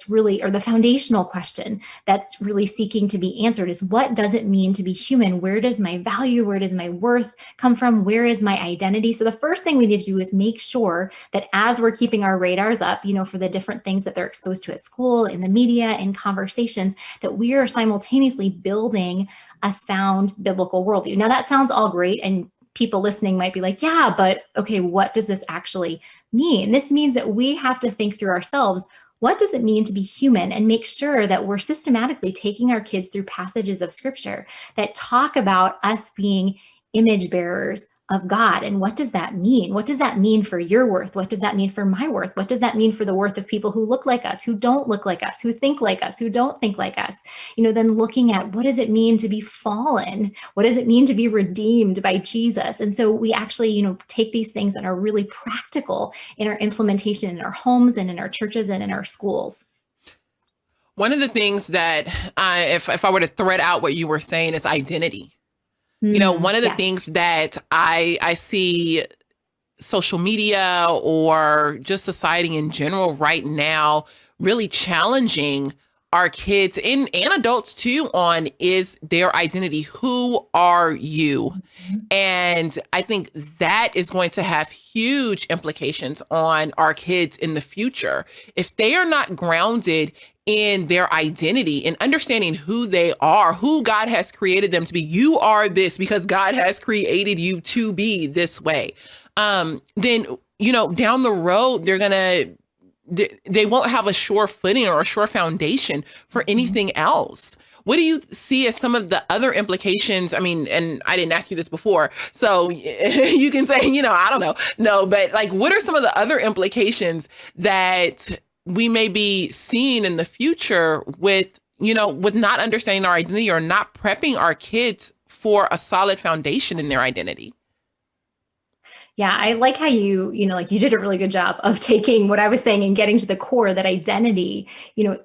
Speaker 4: really, or the foundational question that's really seeking to be answered is what does it mean to be human? Where does my value, where does my worth come from? Where is my identity? So the first thing we need to do is make sure that as we're keeping our radars up, for the different things that they're exposed to at school, in the media, in conversations, that we are simultaneously building a sound biblical worldview. Now that sounds all great, and people listening might be like, yeah, but okay, what does this actually mean? This means that we have to think through ourselves, what does it mean to be human, and make sure that we're systematically taking our kids through passages of scripture that talk about us being image bearers of God. And what does that mean? What does that mean for your worth? What does that mean for my worth? What does that mean for the worth of people who look like us, who don't look like us, who think like us, who don't think like us? Then looking at what does it mean to be fallen? What does it mean to be redeemed by Jesus? And so we actually, take these things that are really practical in our implementation in our homes and in our churches and in our schools.
Speaker 3: One of the things that if I were to thread out what you were saying is identity. One of the
Speaker 4: Yes.
Speaker 3: things that I see social media or just society in general right now really challenging our kids and adults too on is their identity. Who are you? And I think that is going to have huge implications on our kids in the future. If they are not grounded in their identity and understanding who they are, who God has created them to be. You are this because God has created you to be this way. Then, down the road, they won't have a sure footing or a sure foundation for anything else. What do you see as some of the other implications? I mean, and I didn't ask you this before, so you can say, I don't know. No, but like, what are some of the other implications that we may be seeing in the future with not understanding our identity or not prepping our kids for a solid foundation in their identity?
Speaker 4: Yeah, I like how you did a really good job of taking what I was saying and getting to the core that identity,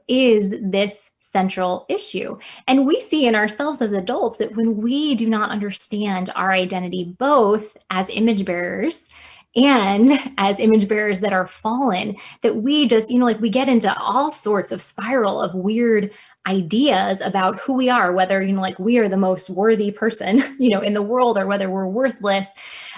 Speaker 4: is this central issue. And we see in ourselves as adults that when we do not understand our identity, both as image bearers and as image bearers that are fallen, that we just, we get into all sorts of spiral of weird ideas about who we are, whether, we are the most worthy person, in the world, or whether we're worthless.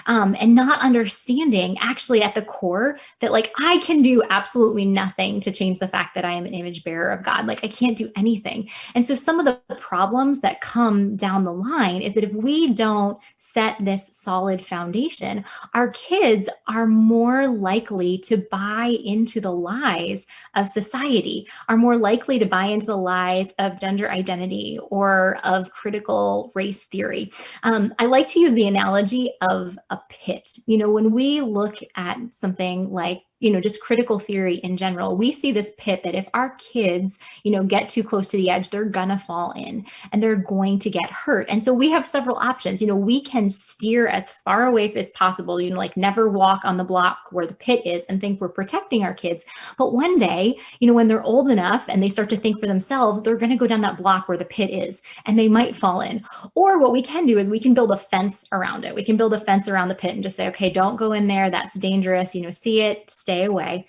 Speaker 4: And not understanding actually at the core that I can do absolutely nothing to change the fact that I am an image bearer of God. I can't do anything. And so some of the problems that come down the line is that if we don't set this solid foundation, our kids are more likely to buy into the lies of society, are more likely to buy into the lies of gender identity or of critical race theory. I like to use the analogy of a pit. When we look at something like just critical theory in general, we see this pit that if our kids, get too close to the edge, they're gonna fall in and they're going to get hurt. And so we have several options. We can steer as far away as possible, like never walk on the block where the pit is and think we're protecting our kids. But one day, when they're old enough and they start to think for themselves, they're gonna go down that block where the pit is and they might fall in. Or what we can do is we can build a fence around it. We can build a fence around the pit and just say, okay, don't go in there. That's dangerous. See it, stay away.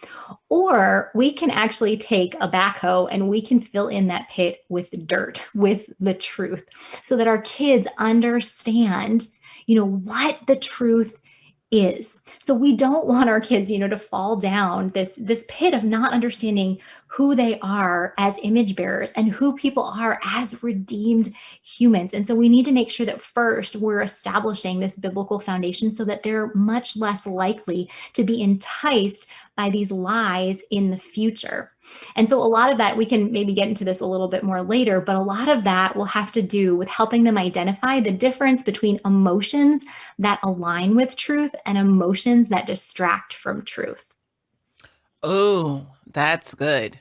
Speaker 4: Or we can actually take a backhoe and we can fill in that pit with dirt, with the truth, so that our kids understand, what the truth is. So we don't want our kids, to fall down this pit of not understanding who they are as image bearers and who people are as redeemed humans. And so we need to make sure that first we're establishing this biblical foundation so that they're much less likely to be enticed by these lies in the future. And so a lot of that, we can maybe get into this a little bit more later, but a lot of that will have to do with helping them identify the difference between emotions that align with truth and emotions that distract from truth.
Speaker 3: Oh, that's good.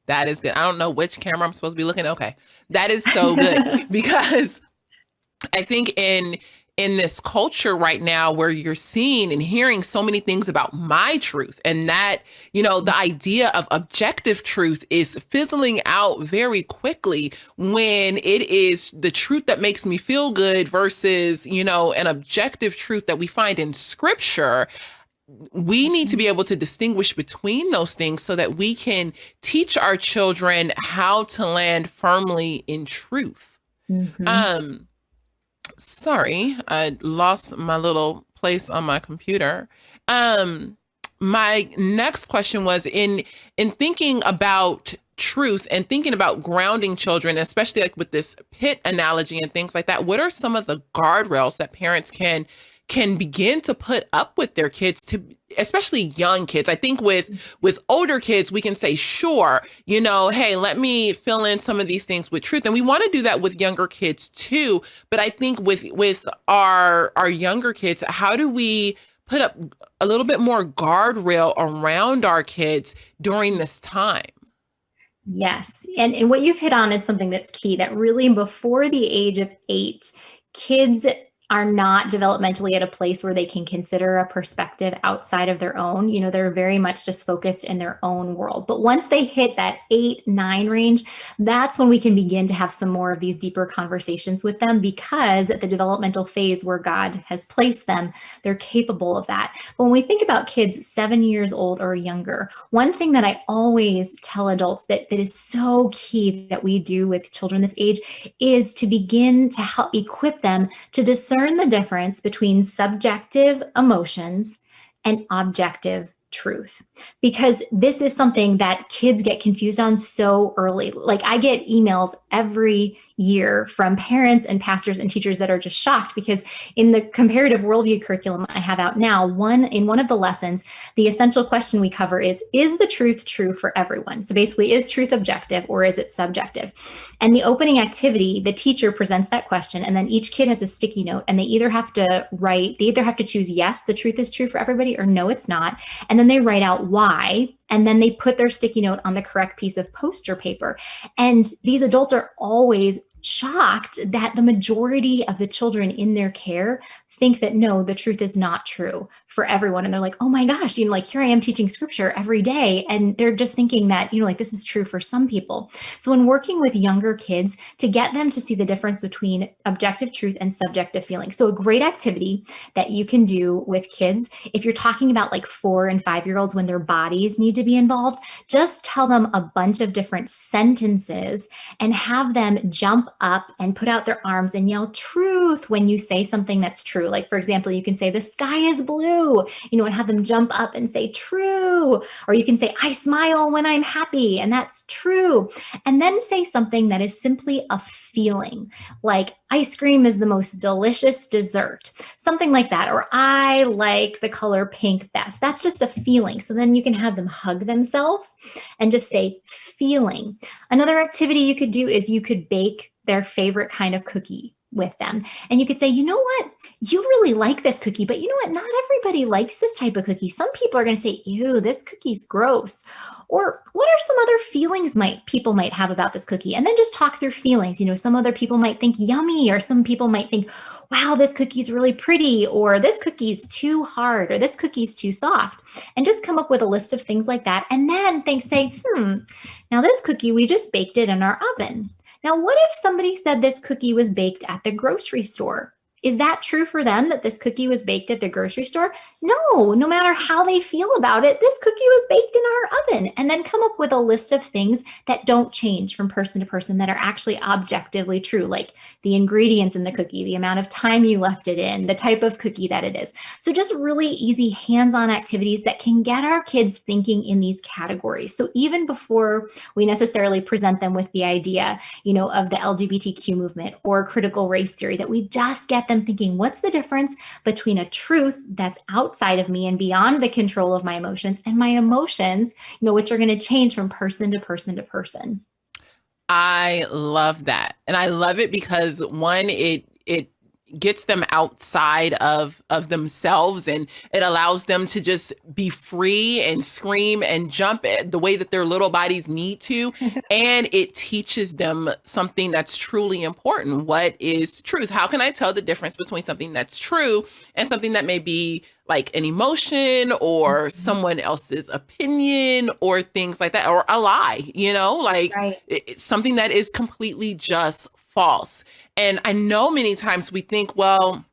Speaker 3: That is good. I don't know which camera I'm supposed to be looking at. Okay. That is so good because I think in this culture right now where you're seeing and hearing so many things about my truth and that, the idea of objective truth is fizzling out very quickly when it is the truth that makes me feel good versus, an objective truth that we find in scripture. We need to be able to distinguish between those things so that we can teach our children how to land firmly in truth.
Speaker 4: Mm-hmm.
Speaker 3: Sorry, I lost my little place on my computer. My next question was in thinking about truth and thinking about grounding children, especially like with this pit analogy and things like that. What are some of the guardrails that parents can begin to put up with their kids, to especially young kids? I think with older kids, we can say, sure, hey, let me fill in some of these things with truth. And we want to do that with younger kids too. But I think with our younger kids, how do we put up a little bit more guardrail around our kids during this time?
Speaker 4: Yes. And what you've hit on is something that's key, that really before the age of 8, kids are not developmentally at a place where they can consider a perspective outside of their own. They're very much just focused in their own world. But once they hit that 8, 9 range, that's when we can begin to have some more of these deeper conversations with them, because at the developmental phase where God has placed them, they're capable of that. But when we think about kids 7 years old or younger, one thing that I always tell adults that is so key that we do with children this age is to begin to help equip them to discern the difference between subjective emotions and objective truth, because this is something that kids get confused on so early. Like, I get emails every year from parents and pastors and teachers that are just shocked, because in the comparative worldview curriculum I have out now, in one of the lessons, the essential question we cover is the truth true for everyone? So basically, is truth objective or is it subjective? And the opening activity, the teacher presents that question, and then each kid has a sticky note, and they either have to choose yes, the truth is true for everybody, or no, it's not. And then they write out why, and then they put their sticky note on the correct piece of poster paper. And these adults are always shocked that the majority of the children in their care think that no, the truth is not true for everyone. And they're like, oh my gosh, here I am teaching scripture every day. And they're just thinking that, this is true for some people. So when working with younger kids, to get them to see the difference between objective truth and subjective feeling. So a great activity that you can do with kids, if you're talking about like 4 and 5-year-olds when their bodies need to be involved, just tell them a bunch of different sentences and have them jump up and put out their arms and yell truth when you say something that's true. Like, for example, you can say the sky is blue, and have them jump up and say true. Or you can say, I smile when I'm happy, and that's true. And then say something that is simply a feeling, like ice cream is the most delicious dessert, something like that. Or I like the color pink best. That's just a feeling. So then you can have them hug themselves and just say feeling. Another activity you could do is you could bake their favorite kind of cookie with them. And you could say, you know what, you really like this cookie, but you know what, not everybody likes this type of cookie. Some people are going to say, ew, this cookie's gross. Or what are some other feelings people might have about this cookie? And then just talk through feelings. Some other people might think yummy, or some people might think, wow, this cookie's really pretty, or this cookie's too hard, or this cookie's too soft. And just come up with a list of things like that. And then say, now this cookie, we just baked it in our oven. Now, what if somebody said this cookie was baked at the grocery store? Is that true for them, that this cookie was baked at the grocery store? No matter how they feel about it, this cookie was baked in our oven. And then come up with a list of things that don't change from person to person, that are actually objectively true, like the ingredients in the cookie, the amount of time you left it in, the type of cookie that it is. So just really easy hands-on activities that can get our kids thinking in these categories. So even before we necessarily present them with the idea, of the LGBTQ movement or critical race theory, that we just get them thinking, what's the difference between a truth that's outside of me and beyond the control of my emotions, and my emotions, which are going to change from person to person to person.
Speaker 3: I love that. And I love it because one, it gets them outside of themselves, and it allows them to just be free and scream and jump at the way that their little bodies need to. And it teaches them something that's truly important. What is truth? How can I tell the difference between something that's true and something that may be like an emotion or someone else's opinion or things like that, or a lie,
Speaker 4: Right.
Speaker 3: It's something that is completely just false. And I know many times we think, well,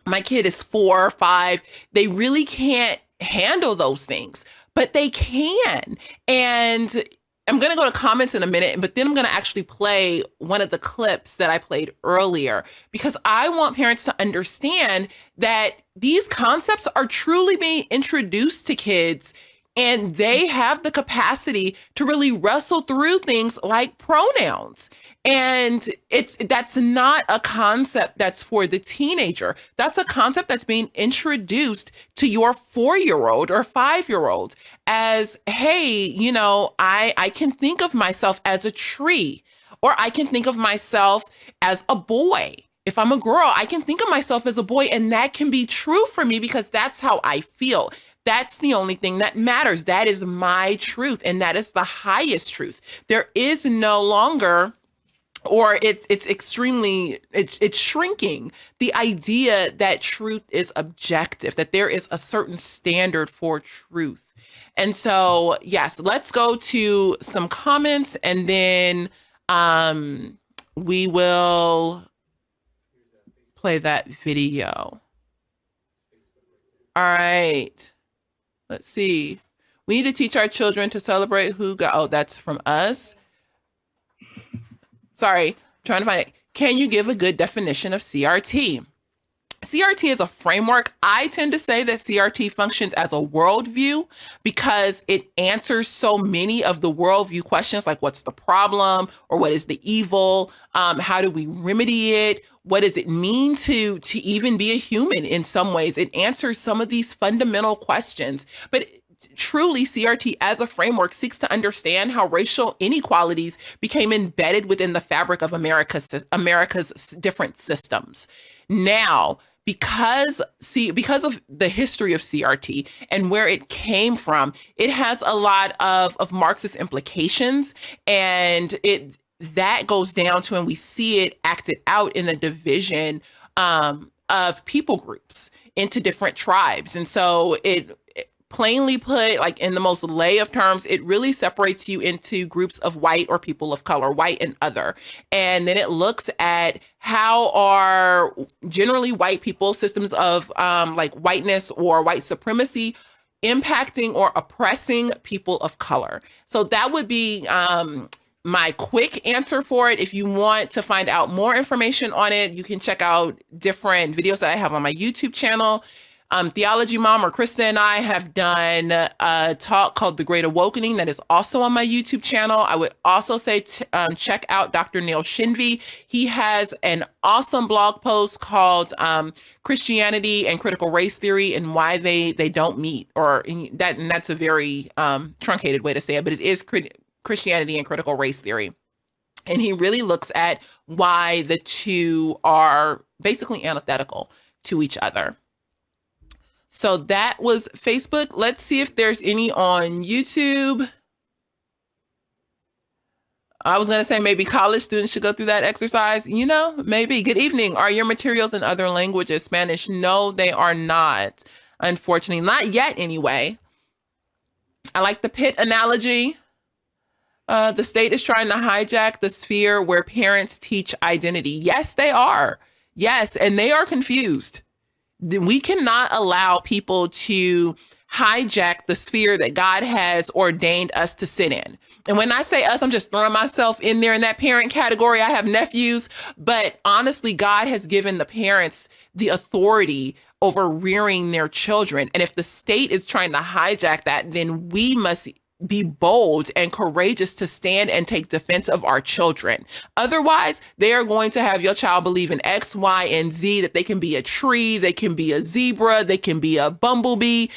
Speaker 3: my kid is 4 or 5. They really can't handle those things, but they can. And I'm going to go to comments in a minute, but then I'm going to actually play one of the clips that I played earlier, because I want parents to understand that these concepts are truly being introduced to kids, and they have the capacity to really wrestle through things like pronouns. And that's not a concept that's for the teenager. That's a concept that's being introduced to your 4-year-old or 5-year-old as, hey, I can think of myself as a tree, or I can think of myself as a boy. If I'm a girl, I can think of myself as a boy, and that can be true for me because that's how I feel. That's the only thing that matters. That is my truth, and that is the highest truth. There is no longer, or it's shrinking the idea that truth is objective, that there is a certain standard for truth. And so, yes, let's go to some comments, and then we will play that video. All right. Let's see. We need to teach our children to celebrate who God. Oh, that's from us. Sorry, I'm trying to find it. Can you give a good definition of CRT? CRT is a framework. I tend to say that CRT functions as a worldview because it answers so many of the worldview questions, like what's the problem, or what is the evil? How do we remedy it? What does it mean to even be a human in some ways? It answers some of these fundamental questions. But truly, CRT as a framework seeks to understand how racial inequalities became embedded within the fabric of America's different systems. Now, because of the history of CRT and where it came from, it has a lot of Marxist implications, and that goes down to, and we see it acted out in the division of people groups into different tribes. And so it plainly put, like in the most lay of terms, it really separates you into groups of white or people of color, white and other. And then it looks at how are generally white people, systems of like whiteness or white supremacy, impacting or oppressing people of color. So that would be my quick answer for it. If you want to find out more information on it, you can check out different videos that I have on my YouTube channel. Theology Mom, or Krista, and I have done a talk called The Great Awakening that is also on my YouTube channel. I would also say check out Dr. Neil Shinvey. He has an awesome blog post called Christianity and Critical Race Theory and Why They Don't Meet, and that's a very truncated way to say it, but it is Christianity and Critical Race Theory. And he really looks at why the two are basically antithetical to each other. So that was Facebook. Let's see if there's any on YouTube. I was going to say maybe college students should go through that exercise. You know, maybe. Good evening. Are your materials in other languages? Spanish? No, they are not. Unfortunately, not yet anyway. I like the pit analogy. The state is trying to hijack the sphere where parents teach identity. Yes, they are. Yes, and they are confused. We cannot allow people to hijack the sphere that God has ordained us to sit in. And when I say us, I'm just throwing myself in there in that parent category. I have nephews, but honestly, God has given the parents the authority over rearing their children. And if the state is trying to hijack that, then we must be bold and courageous to stand and take defense of our children. Otherwise, they are going to have your child believe in X, Y, and Z, that they can be a tree, they can be a zebra, they can be a bumblebee.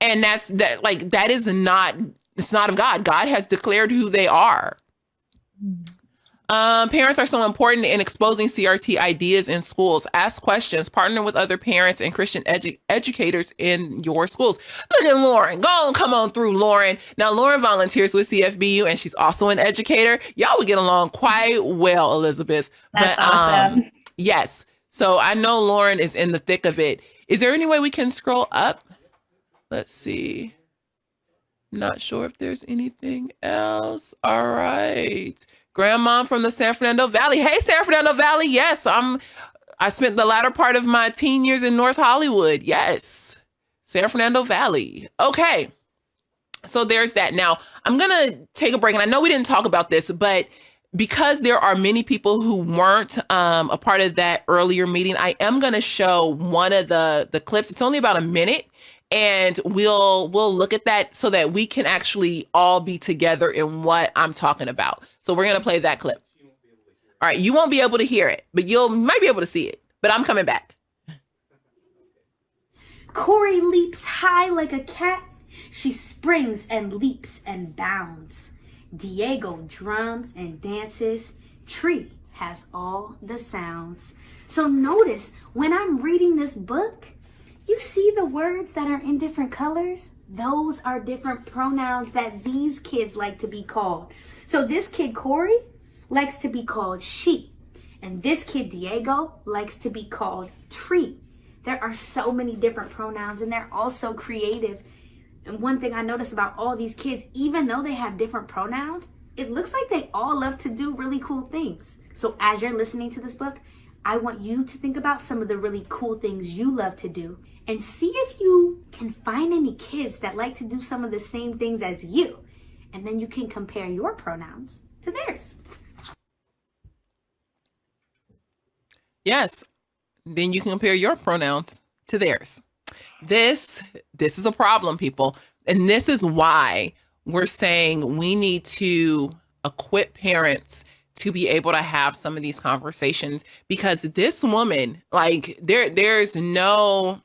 Speaker 3: And that is not, it's not of God. God has declared who they are. Parents are so important in exposing CRT ideas in schools. Ask questions, partner with other parents and Christian educators in your schools. Look at Lauren. Go on, come on through, Lauren. Now, Lauren volunteers with CFBU, and she's also an educator. Y'all would get along quite well, Elizabeth.
Speaker 4: That's awesome.
Speaker 3: Yes. So I know Lauren is in the thick of it. Is there any way we can scroll up? Let's see. Not sure if there's anything else. All right. Grandma from the San Fernando Valley. Hey, San Fernando Valley. Yes, I spent the latter part of my teen years in North Hollywood. Yes, San Fernando Valley. Okay, so there's that. Now, I'm going to take a break. And I know we didn't talk about this, but because there are many people who weren't a part of that earlier meeting, I am going to show one of the clips. It's only about a minute. And we'll look at that so that we can actually all be together in what I'm talking about. So we're going to play that clip. All right. You won't be able to hear it, but you might be able to see it. But I'm coming back.
Speaker 5: Corey leaps high like a cat. She springs and leaps and bounds. Diego drums and dances. Tree has all the sounds. So notice when I'm reading this book, you see the words that are in different colors? Those are different pronouns that these kids like to be called. So this kid, Corey, likes to be called she. And this kid, Diego, likes to be called tree. There are so many different pronouns and they're all so creative. And one thing I notice about all these kids, even though they have different pronouns, it looks like they all love to do really cool things. So as you're listening to this book, I want you to think about some of the really cool things you love to do and see if you can find any kids that like to do some of the same things as you. And then you can compare your pronouns to theirs.
Speaker 3: Yes. Then you can compare your pronouns to theirs. This is a problem, people. And this is why we're saying we need to equip parents to be able to have some of these conversations, because this woman, like there's no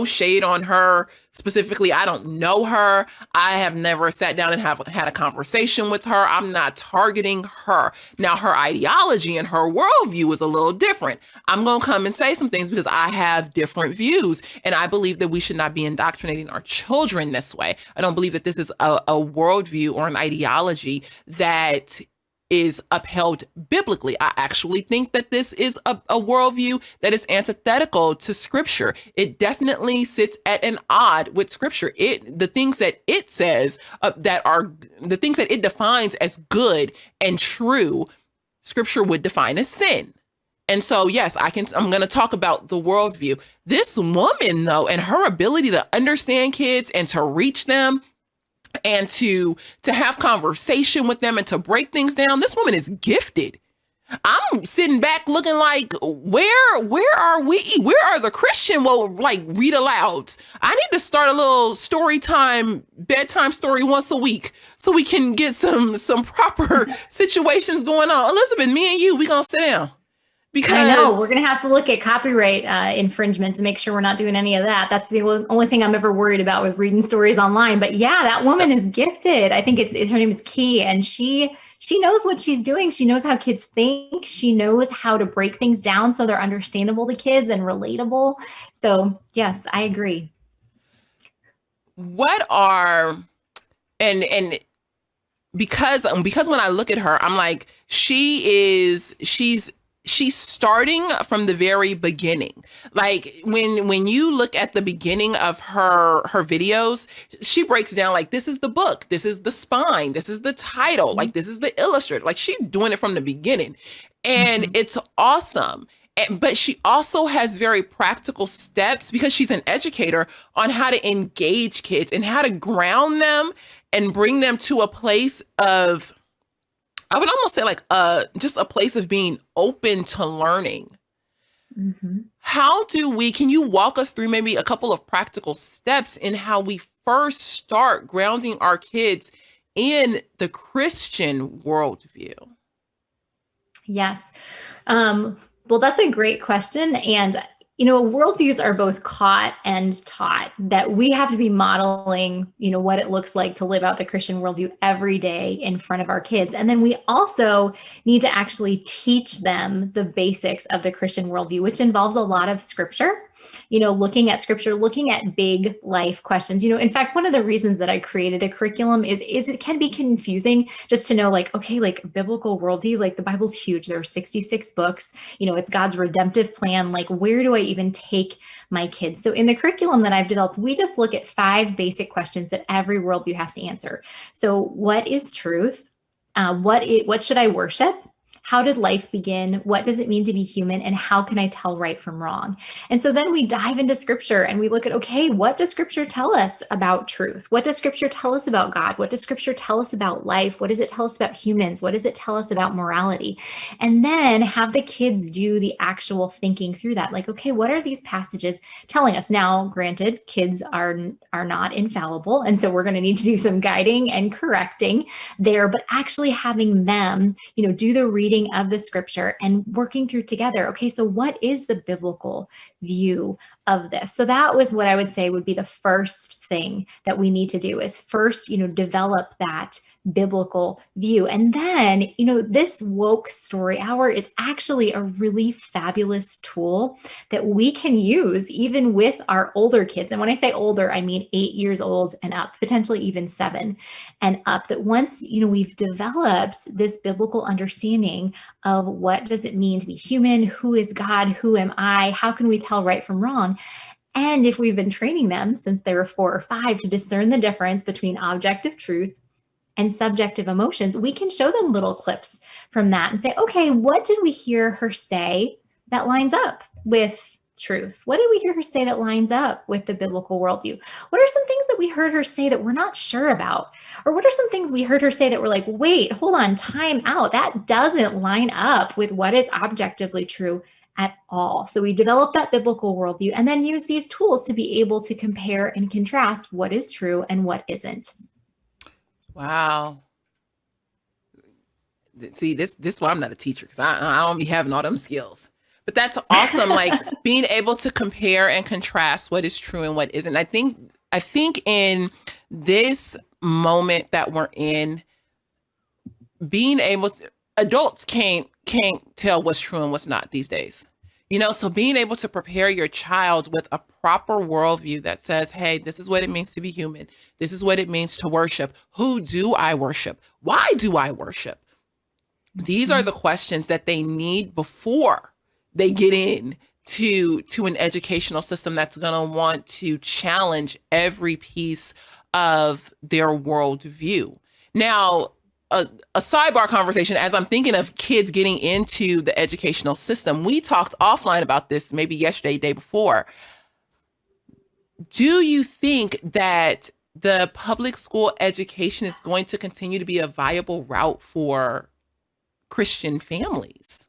Speaker 3: shade on her specifically. I don't know her. I have never sat down and had a conversation with her. I'm not targeting her. Now, her ideology and her worldview is a little different. I'm going to come and say some things because I have different views. And I believe that we should not be indoctrinating our children this way. I don't believe that this is a worldview or an ideology that is upheld biblically. I actually think that this is a worldview that is antithetical to scripture. It definitely sits at an odd with scripture. The things that it says that are the things that it defines as good and true, scripture would define as sin. And so, yes, I'm going to talk about the worldview. This woman, though, and her ability to understand kids and to reach them and to have conversation with them and to break things down. This woman is gifted. I'm sitting back looking like, where are we? Where are the Christian, read aloud? I need to start a little bedtime story once a week so we can get some proper situations going on. Elizabeth, me and you, we gonna sit down. Because
Speaker 4: I know we're going to have to look at copyright infringements and make sure we're not doing any of that. That's the only thing I'm ever worried about with reading stories online. But yeah, that woman is gifted. I think her name is Key, and she she knows what she's doing. She knows how kids think. She knows how to break things down so they're understandable to kids and relatable. So yes, I agree.
Speaker 3: What are and because when I look at her, I'm like, she's starting from the very beginning. Like when you look at the beginning of her videos, she breaks down like, this is the book, this is the spine, this is the title, like this is the illustrator. Like she's doing it from the beginning, and it's awesome. But she also has very practical steps, because she's an educator, on how to engage kids and how to ground them and bring them to a place of, I would almost say like just a place of being open to learning. Can you walk us through maybe a couple of practical steps in how we first start grounding our kids in the Christian worldview?
Speaker 4: Yes. Well, that's a great question. And, worldviews are both caught and taught, that we have to be modeling, what it looks like to live out the Christian worldview every day in front of our kids. And then we also need to actually teach them the basics of the Christian worldview, which involves a lot of scripture. Looking at scripture, looking at big life questions. In fact, one of the reasons that I created a curriculum is it can be confusing just to know, like, okay, like biblical worldview, like the Bible's huge. There are 66 books, it's God's redemptive plan. Like, where do I even take my kids? So in the curriculum that I've developed, we just look at 5 basic questions that every worldview has to answer. So what is truth? What should I worship? How did life begin? What does it mean to be human? And how can I tell right from wrong? And so then we dive into scripture and we look at, okay, what does scripture tell us about truth? What does scripture tell us about God? What does scripture tell us about life? What does it tell us about humans? What does it tell us about morality? And then have the kids do the actual thinking through that. Like, okay, what are these passages telling us? Now, granted, kids are not infallible. And so we're going to need to do some guiding and correcting there, but actually having them, do the reading of the scripture and working through together. Okay, so what is the biblical view of this? So that was what I would say would be the first thing that we need to do, is first, develop that biblical view. And then, this woke story hour is actually a really fabulous tool that we can use even with our older kids. And when I say older, I mean 8 years old and up, potentially even 7 and up, that once, we've developed this biblical understanding of what does it mean to be human, who is God, who am I, how can we tell right from wrong? And if we've been training them since they were 4 or 5 to discern the difference between objective truth and subjective emotions, we can show them little clips from that and say, okay, what did we hear her say that lines up with truth? What did we hear her say that lines up with the biblical worldview? What are some things that we heard her say that we're not sure about? Or what are some things we heard her say that we're like, wait, hold on, time out. That doesn't line up with what is objectively true at all. So we develop that biblical worldview and then use these tools to be able to compare and contrast what is true and what isn't.
Speaker 3: Wow. See, this is why I'm not a teacher, because I don't be having all them skills. But that's awesome. Like being able to compare and contrast what is true and what isn't. I think in this moment that we're in, being able to, adults can't tell what's true and what's not these days. So being able to prepare your child with a proper worldview that says, hey, this is what it means to be human. This is what it means to worship. Who do I worship? Why do I worship? These are the questions that they need before they get in to an educational system that's going to want to challenge every piece of their worldview. Now, a sidebar conversation, as I'm thinking of kids getting into the educational system, we talked offline about this maybe yesterday, day before. Do you think that the public school education is going to continue to be a viable route for Christian families?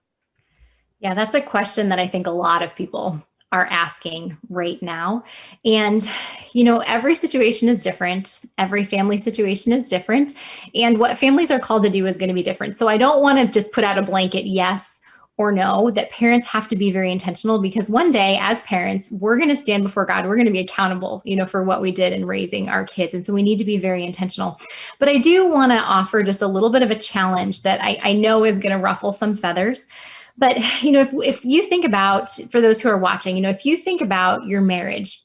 Speaker 4: Yeah, that's a question that I think a lot of people are asking right now. And, every situation is different. Every family situation is different. And what families are called to do is going to be different. So I don't want to just put out a blanket yes or know that parents have to be very intentional, because one day as parents, we're going to stand before God. We're going to be accountable, for what we did in raising our kids. And so we need to be very intentional. But I do want to offer just a little bit of a challenge that I know is going to ruffle some feathers. But, if you think about, for those who are watching, if you think about your marriage,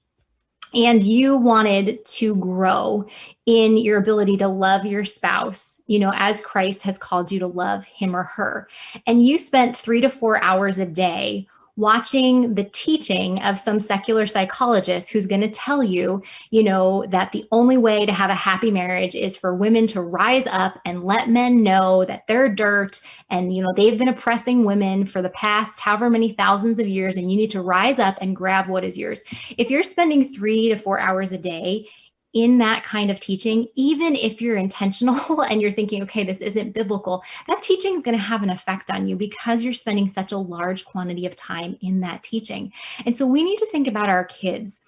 Speaker 4: and you wanted to grow in your ability to love your spouse, as Christ has called you to love him or her, and you spent 3 to 4 hours a day watching the teaching of some secular psychologist who's going to tell you, that the only way to have a happy marriage is for women to rise up and let men know that they're dirt and, they've been oppressing women for the past however many thousands of years, and you need to rise up and grab what is yours. If you're spending 3 to 4 hours a day in that kind of teaching, even if you're intentional and you're thinking, okay, this isn't biblical, that teaching is going to have an effect on you because you're spending such a large quantity of time in that teaching. And so we need to think about our kids,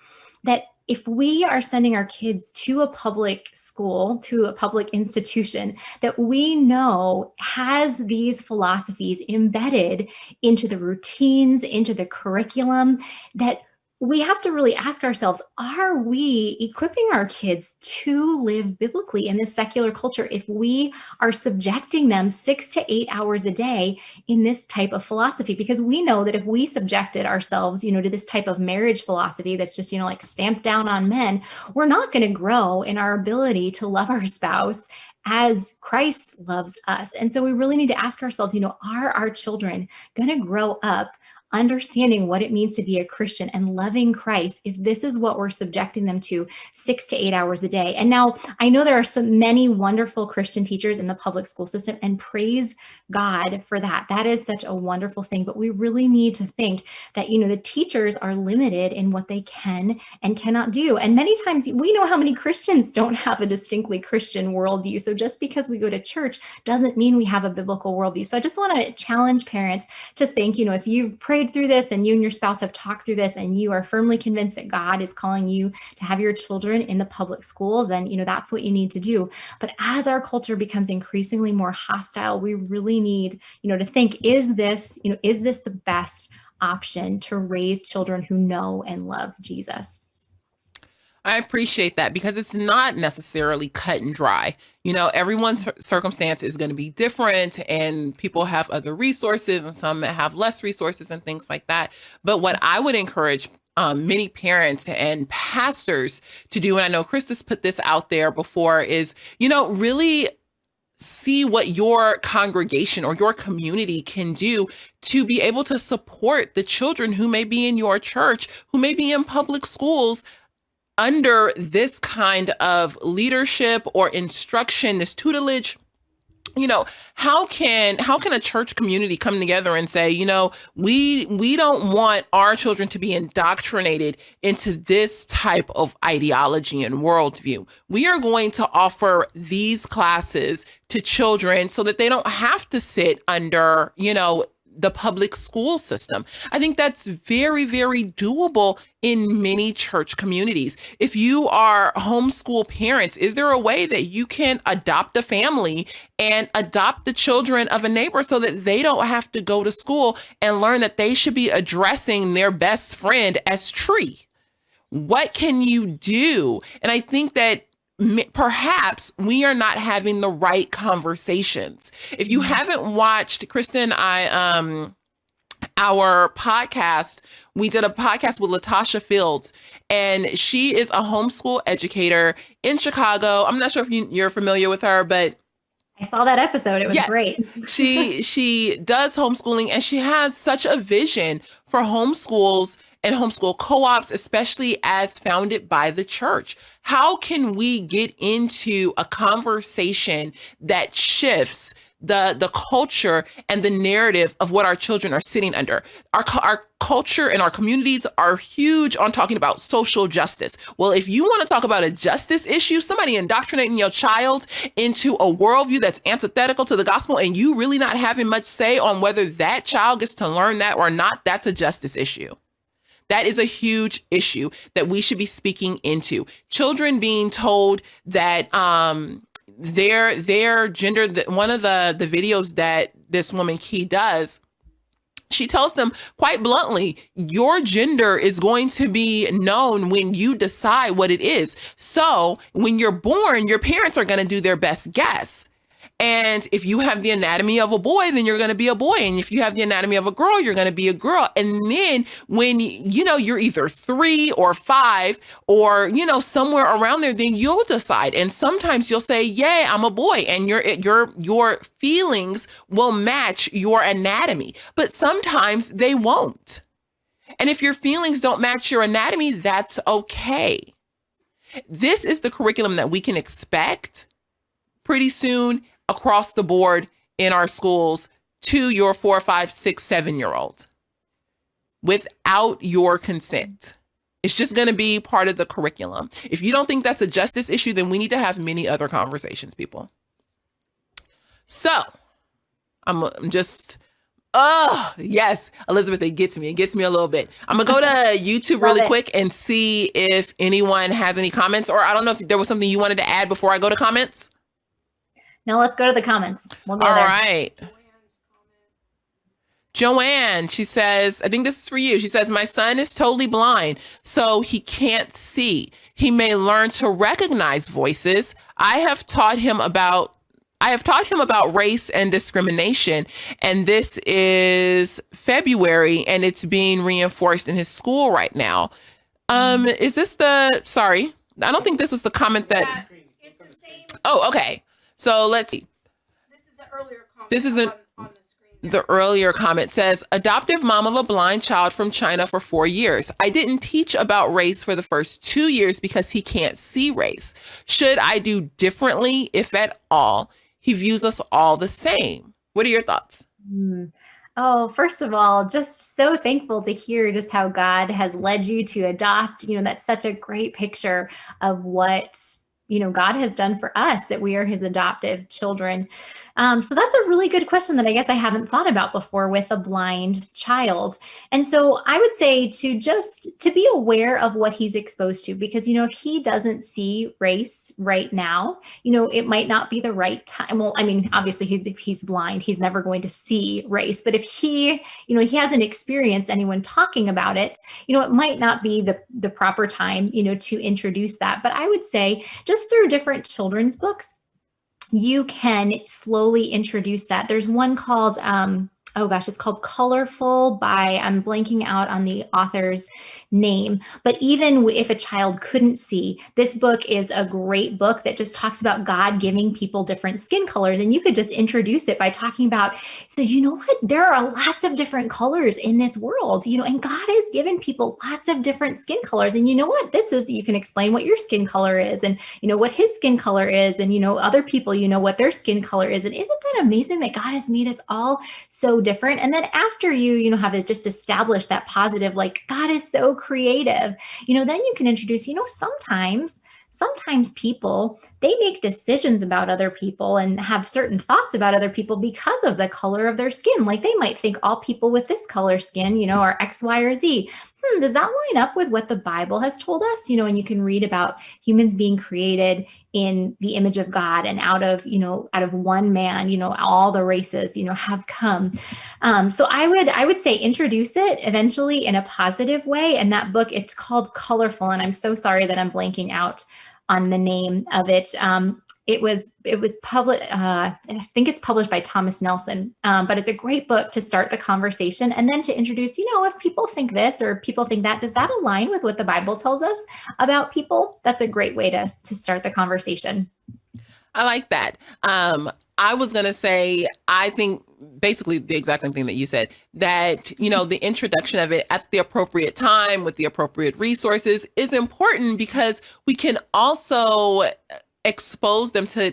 Speaker 4: that if we are sending our kids to a public school, to a public institution that we know has these philosophies embedded into the routines, into the curriculum, that we have to really ask ourselves, are we equipping our kids to live biblically in this secular culture if we are subjecting them 6 to 8 hours a day in this type of philosophy? Because we know that if we subjected ourselves, to this type of marriage philosophy that's just, like stamped down on men, we're not going to grow in our ability to love our spouse as Christ loves us. And so we really need to ask ourselves, are our children going to grow up understanding what it means to be a Christian and loving Christ if this is what we're subjecting them to 6 to 8 hours a day? And now I know there are so many wonderful Christian teachers in the public school system, and praise God for that. That is such a wonderful thing. But we really need to think that, the teachers are limited in what they can and cannot do. And many times we know how many Christians don't have a distinctly Christian worldview. So just because we go to church doesn't mean we have a biblical worldview. So I just want to challenge parents to think, if you've prayed through this and you and your spouse have talked through this and you are firmly convinced that God is calling you to have your children in the public school, then, that's what you need to do. But as our culture becomes increasingly more hostile, we really need, to think, is this the best option to raise children who know and love Jesus?
Speaker 3: I appreciate that, because it's not necessarily cut and dry. Everyone's circumstance is going to be different, and people have other resources and some have less resources and things like that. But what I would encourage many parents and pastors to do, and I know Krista's put this out there before, is, really see what your congregation or your community can do to be able to support the children who may be in your church, who may be in public schools, under this kind of leadership or instruction, this tutelage. How can a church community come together and say, we don't want our children to be indoctrinated into this type of ideology and worldview. We are going to offer these classes to children so that they don't have to sit under, the public school system. I think that's very, very doable in many church communities. If you are homeschool parents, is there a way that you can adopt a family and adopt the children of a neighbor so that they don't have to go to school and learn that they should be addressing their best friend as tree? What can you do? And I think that perhaps we are not having the right conversations. If you haven't watched, Kristen and I, our podcast, we did a podcast with Latasha Fields, and she is a homeschool educator in Chicago. I'm not sure if you're familiar with her, but
Speaker 4: I saw that episode. It was great.
Speaker 3: she does homeschooling, and she has such a vision for homeschools and homeschool co-ops, especially as founded by the church. How can we get into a conversation that shifts the culture and the narrative of what our children are sitting under? Our culture and our communities are huge on talking about social justice. Well, if you want to talk about a justice issue, somebody indoctrinating your child into a worldview that's antithetical to the gospel, and you really not having much say on whether that child gets to learn that or not, that's a justice issue. That is a huge issue that we should be speaking into. Children being told that their gender, one of the videos that this woman Key does She tells them quite bluntly, your gender is going to be known when you decide what it is. So when you're born, your parents are going to do their best guess. And if you have the anatomy of a boy, then you're going to be a boy. And if you have the anatomy of a girl, you're going to be a girl. And then when, you're either 3 or 5 or, somewhere around there, then you'll decide. And sometimes you'll say, yeah, I'm a boy. And your feelings will match your anatomy. But sometimes they won't. And if your feelings don't match your anatomy, that's okay. This is the curriculum that we can expect pretty soon across the board in our schools to your 4, 5, 6, 7-year-old without your consent. It's just going to be part of the curriculum. If you don't think that's a justice issue, then we need to have many other conversations, people. So I'm just, oh, yes, Elizabeth, it gets me. It gets me a little bit. I'm going to go to YouTube really quick and see if anyone has any comments, or I don't know if there was something you wanted to add before I go to comments.
Speaker 4: No, let's go to the comments. We'll go
Speaker 3: All
Speaker 4: there.
Speaker 3: right. Joanne, she says, I think this is for you. She says, my son is totally blind, so he can't see. He may learn to recognize voices. I have taught him about race and discrimination, and this is February, and it's being reinforced in his school right now. Is this sorry, I don't think this was the comment that,
Speaker 5: It's the same.
Speaker 3: oh, okay. So let's see.
Speaker 5: This is an earlier comment.
Speaker 3: This isn't
Speaker 5: on the screen.
Speaker 3: the earlier comment. Says, adoptive mom of a blind child from China for 4 years. I didn't teach about race for the first 2 years because he can't see race. Should I do differently, if at all? He views us all the same. What are your thoughts?
Speaker 4: Oh, first of all, just so thankful to hear just how God has led you to adopt. That's such a great picture of what God has done for us, that we are his adoptive children. So that's a really good question that I guess I haven't thought about before with a blind child. And so I would say to be aware of what he's exposed to, because, if he doesn't see race right now, it might not be the right time. Well, I mean, obviously if he's blind, he's never going to see race. But if he hasn't experienced anyone talking about it, it might not be the proper time, to introduce that. But I would say just through different children's books, you can slowly introduce that. There's one called, it's called Colorful by, I'm blanking out on the author's name, but even if a child couldn't see, this book is a great book that just talks about God giving people different skin colors. And you could just introduce it by talking about, so what, there are lots of different colors in this world, and God has given people lots of different skin colors. And what, you can explain what your skin color is, and what his skin color is, and other people, what their skin color is. And isn't that amazing that God has made us all so different? And then after you have just established that positive, like God is so creative, then you can introduce, sometimes people, they make decisions about other people and have certain thoughts about other people because of the color of their skin. Like they might think all people with this color skin, are X, Y, or Z. Does that line up with what the Bible has told us? And you can read about humans being created in the image of God, and out of one man, all the races, have come. So I would say introduce it eventually in a positive way. And that book, it's called Colorful. And I'm so sorry that I'm blanking out on the name of it. It was published, I think it's published by Thomas Nelson, but it's a great book to start the conversation, and then to introduce, if people think this or people think that, does that align with what the Bible tells us about people? That's a great way to start the conversation.
Speaker 3: I like that. I was going to say, I think basically the exact same thing that you said, that, the introduction of it at the appropriate time with the appropriate resources is important, because we can also expose them to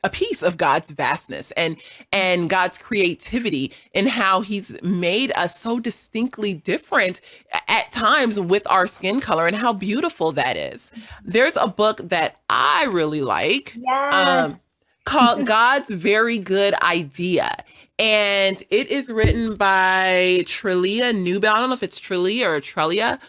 Speaker 3: a piece of God's vastness and God's creativity, and how he's made us so distinctly different at times with our skin color, and how beautiful that is. There's a book that I really like,
Speaker 4: Yes.
Speaker 3: called God's Very Good Idea. And it is written by Trelia Newbell. I don't know if it's Trelia or Trelia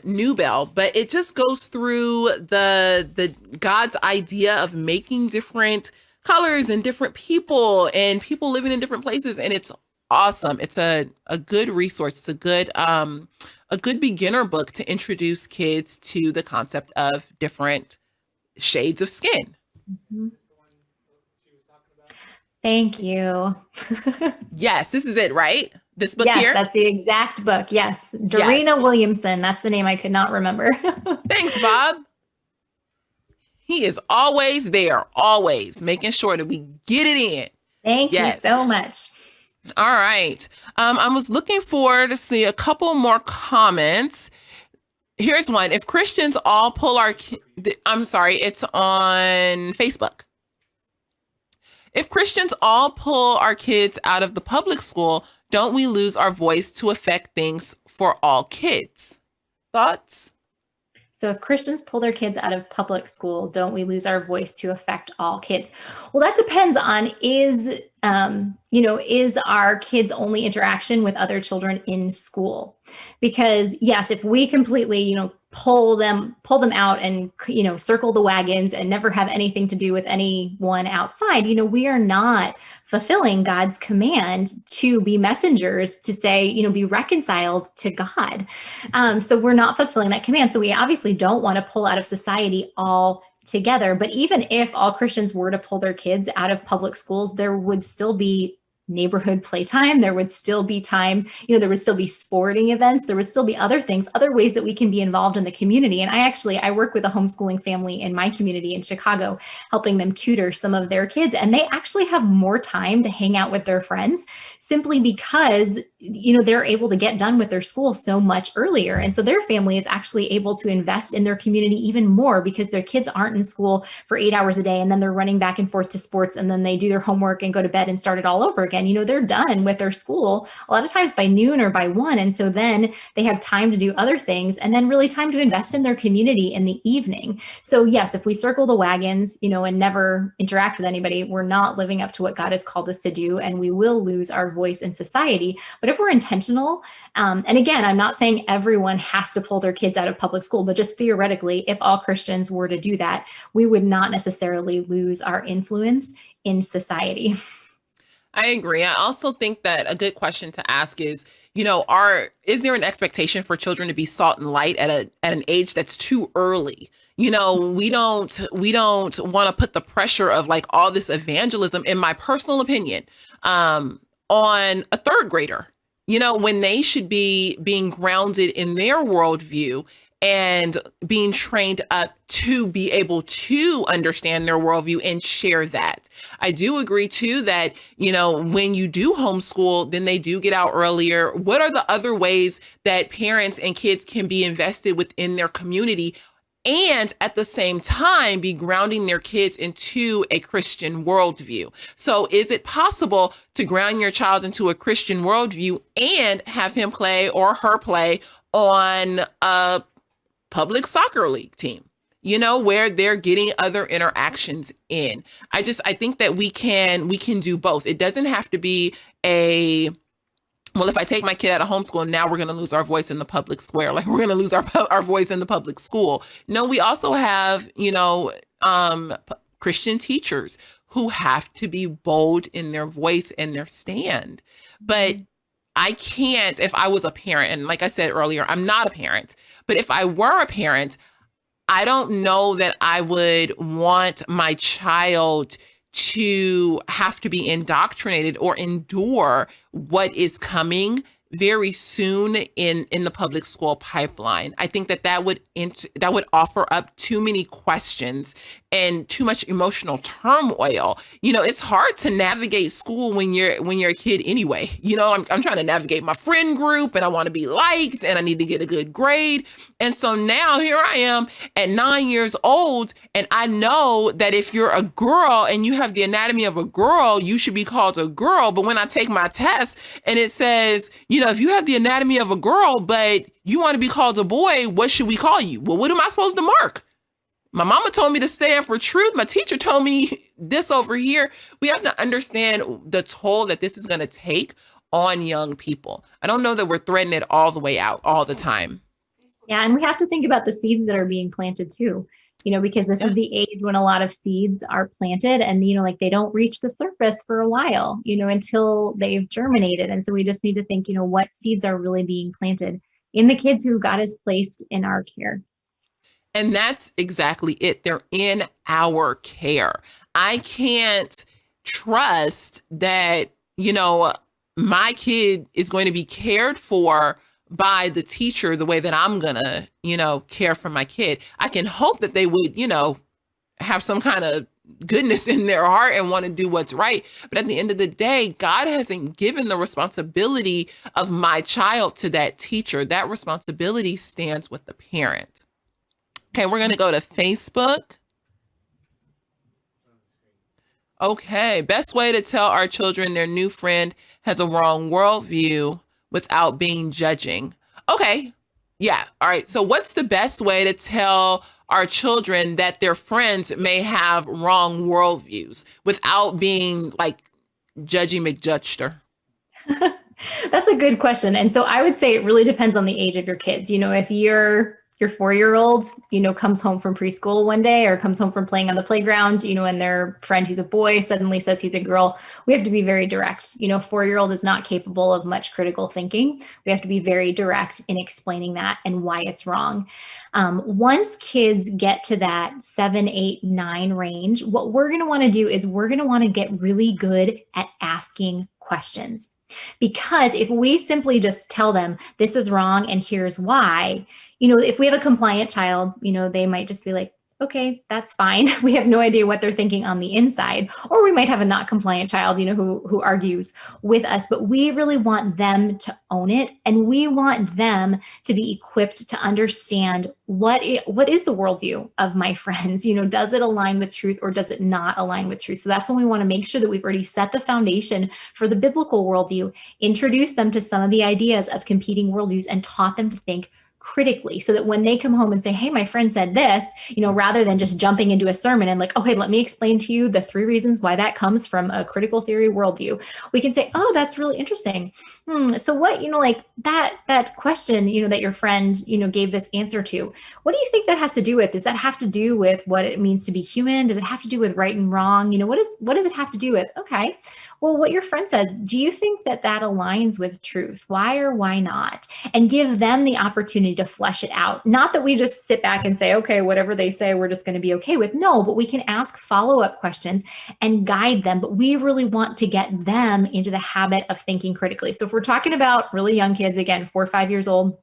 Speaker 3: Newbell, but it just goes through the God's idea of making different colors and different people and people living in different places. And it's awesome. It's a good resource. It's a good beginner book to introduce kids to the concept of different shades of skin.
Speaker 4: Mhm. Thank you.
Speaker 3: Yes, this is it, right? This book
Speaker 4: Yes,
Speaker 3: here?
Speaker 4: that's the exact book. Yes.
Speaker 3: Yes.
Speaker 4: Dorena Williamson. That's the name I could not remember.
Speaker 3: Thanks, Bob. He is always there, always making sure that we get it in.
Speaker 4: Thank you
Speaker 3: Yes.
Speaker 4: so much.
Speaker 3: All right. I was looking for to see a couple more comments. Here's one. If Christians all pull our, I'm sorry, it's on Facebook. If Christians all pull our kids out of the public school, don't we lose our voice to affect things for all kids? Thoughts?
Speaker 4: So if Christians pull their kids out of public school, don't we lose our voice to affect all kids? Well, that depends on is our kids' only interaction with other children in school? Because yes, if we completely, pull them out and, circle the wagons and never have anything to do with anyone outside, we are not fulfilling God's command to be messengers, to say, be reconciled to God. So we're not fulfilling that command. So we obviously don't want to pull out of society all together. But even if all Christians were to pull their kids out of public schools, there would still be neighborhood playtime. There would still be time, there would still be sporting events. There would still be other things, other ways that we can be involved in the community. And I work with a homeschooling family in my community in Chicago, helping them tutor some of their kids. And they actually have more time to hang out with their friends simply because, they're able to get done with their school so much earlier. And so their family is actually able to invest in their community even more because their kids aren't in school for 8 hours a day. And then they're running back and forth to sports, and then they do their homework and go to bed and start it all over again. They're done with their school a lot of times by noon or by 1. And so then they have time to do other things and then really time to invest in their community in the evening. So yes, if we circle the wagons, and never interact with anybody, we're not living up to what God has called us to do, and we will lose our voice in society. But if we're intentional, and again, I'm not saying everyone has to pull their kids out of public school, but just theoretically, if all Christians were to do that, we would not necessarily lose our influence in society.
Speaker 3: I agree. I also think that a good question to ask is, is there an expectation for children to be salt and light at an age that's too early? We don't want to put the pressure of like all this evangelism, in my personal opinion, on a third grader, when they should be being grounded in their worldview and being trained up to be able to understand their worldview and share that. I do agree too that, when you do homeschool, then they do get out earlier. What are the other ways that parents and kids can be invested within their community and at the same time be grounding their kids into a Christian worldview? So is it possible to ground your child into a Christian worldview and have him play or her play on a public soccer league team, where they're getting other interactions in? I think that we can do both. It doesn't have to be well, if I take my kid out of homeschool, now we're going to lose our voice in the public square. Like we're going to lose our voice in the public school. No, we also have, Christian teachers who have to be bold in their voice and their stand. But I can't, if I was a parent, and like I said earlier, I'm not a parent, but if I were a parent, I don't know that I would want my child to have to be indoctrinated or endure what is coming very soon in the public school pipeline. I think that would offer up too many questions and too much emotional turmoil. It's hard to navigate school when you're a kid anyway. I'm trying to navigate my friend group, and I want to be liked, and I need to get a good grade. And so now here I am at 9 years old, and I know that if you're a girl and you have the anatomy of a girl, you should be called a girl. But when I take my test and it says, if you have the anatomy of a girl, but you want to be called a boy, what should we call you? Well, what am I supposed to mark? My mama told me to stand for truth. My teacher told me this over here. We have to understand the toll that this is going to take on young people. I don't know that we're threading it all the way out all the time.
Speaker 4: Yeah, and we have to think about the seeds that are being planted too. because this is the age when a lot of seeds are planted and, like they don't reach the surface for a while, until they've germinated. And so we just need to think, what seeds are really being planted in the kids who God has placed in our care.
Speaker 3: And that's exactly it. They're in our care. I can't trust that, my kid is going to be cared for by the teacher the way that I'm going to, care for my kid. I can hope that they would, have some kind of goodness in their heart and want to do what's right. But at the end of the day, God hasn't given the responsibility of my child to that teacher. That responsibility stands with the parent. Okay, we're going to go to Facebook. Okay, best way to tell our children their new friend has a wrong worldview without being judging. Okay, yeah, all right. So what's the best way to tell our children that their friends may have wrong worldviews without being like judgy McJudgester?
Speaker 4: That's a good question. And so I would say it really depends on the age of your kids. If your 4-year-old, comes home from preschool one day or comes home from playing on the playground, and their friend who's a boy suddenly says he's a girl, we have to be very direct. 4-year-old is not capable of much critical thinking. We have to be very direct in explaining that and why it's wrong. Once kids get to that 7, 8, 9 range, what we're going to want to do is we're going to want to get really good at asking questions. Because if we simply just tell them this is wrong and here's why, if we have a compliant child, they might just be like, okay, that's fine. We have no idea what they're thinking on the inside. Or we might have a not compliant child, who argues with us, but we really want them to own it. And we want them to be equipped to understand what is the worldview of my friends? Does it align with truth or does it not align with truth? So that's when we want to make sure that we've already set the foundation for the biblical worldview, introduce them to some of the ideas of competing worldviews and taught them to think critically, so that when they come home and say, hey, my friend said this, rather than just jumping into a sermon and like, okay, let me explain to you the 3 reasons why that comes from a critical theory worldview, we can say, oh, that's really interesting. So what, like that question, that your friend, gave this answer to, what do you think that has to do with? Does that have to do with what it means to be human? Does it have to do with right and wrong? What does it have to do with? Okay, well, what your friend says, do you think that aligns with truth? Why or why not? And give them the opportunity to flesh it out. Not that we just sit back and say, okay, whatever they say, we're just going to be okay with. No, but we can ask follow-up questions and guide them. But we really want to get them into the habit of thinking critically. So if we're talking about really young kids, again, 4 or 5 years old,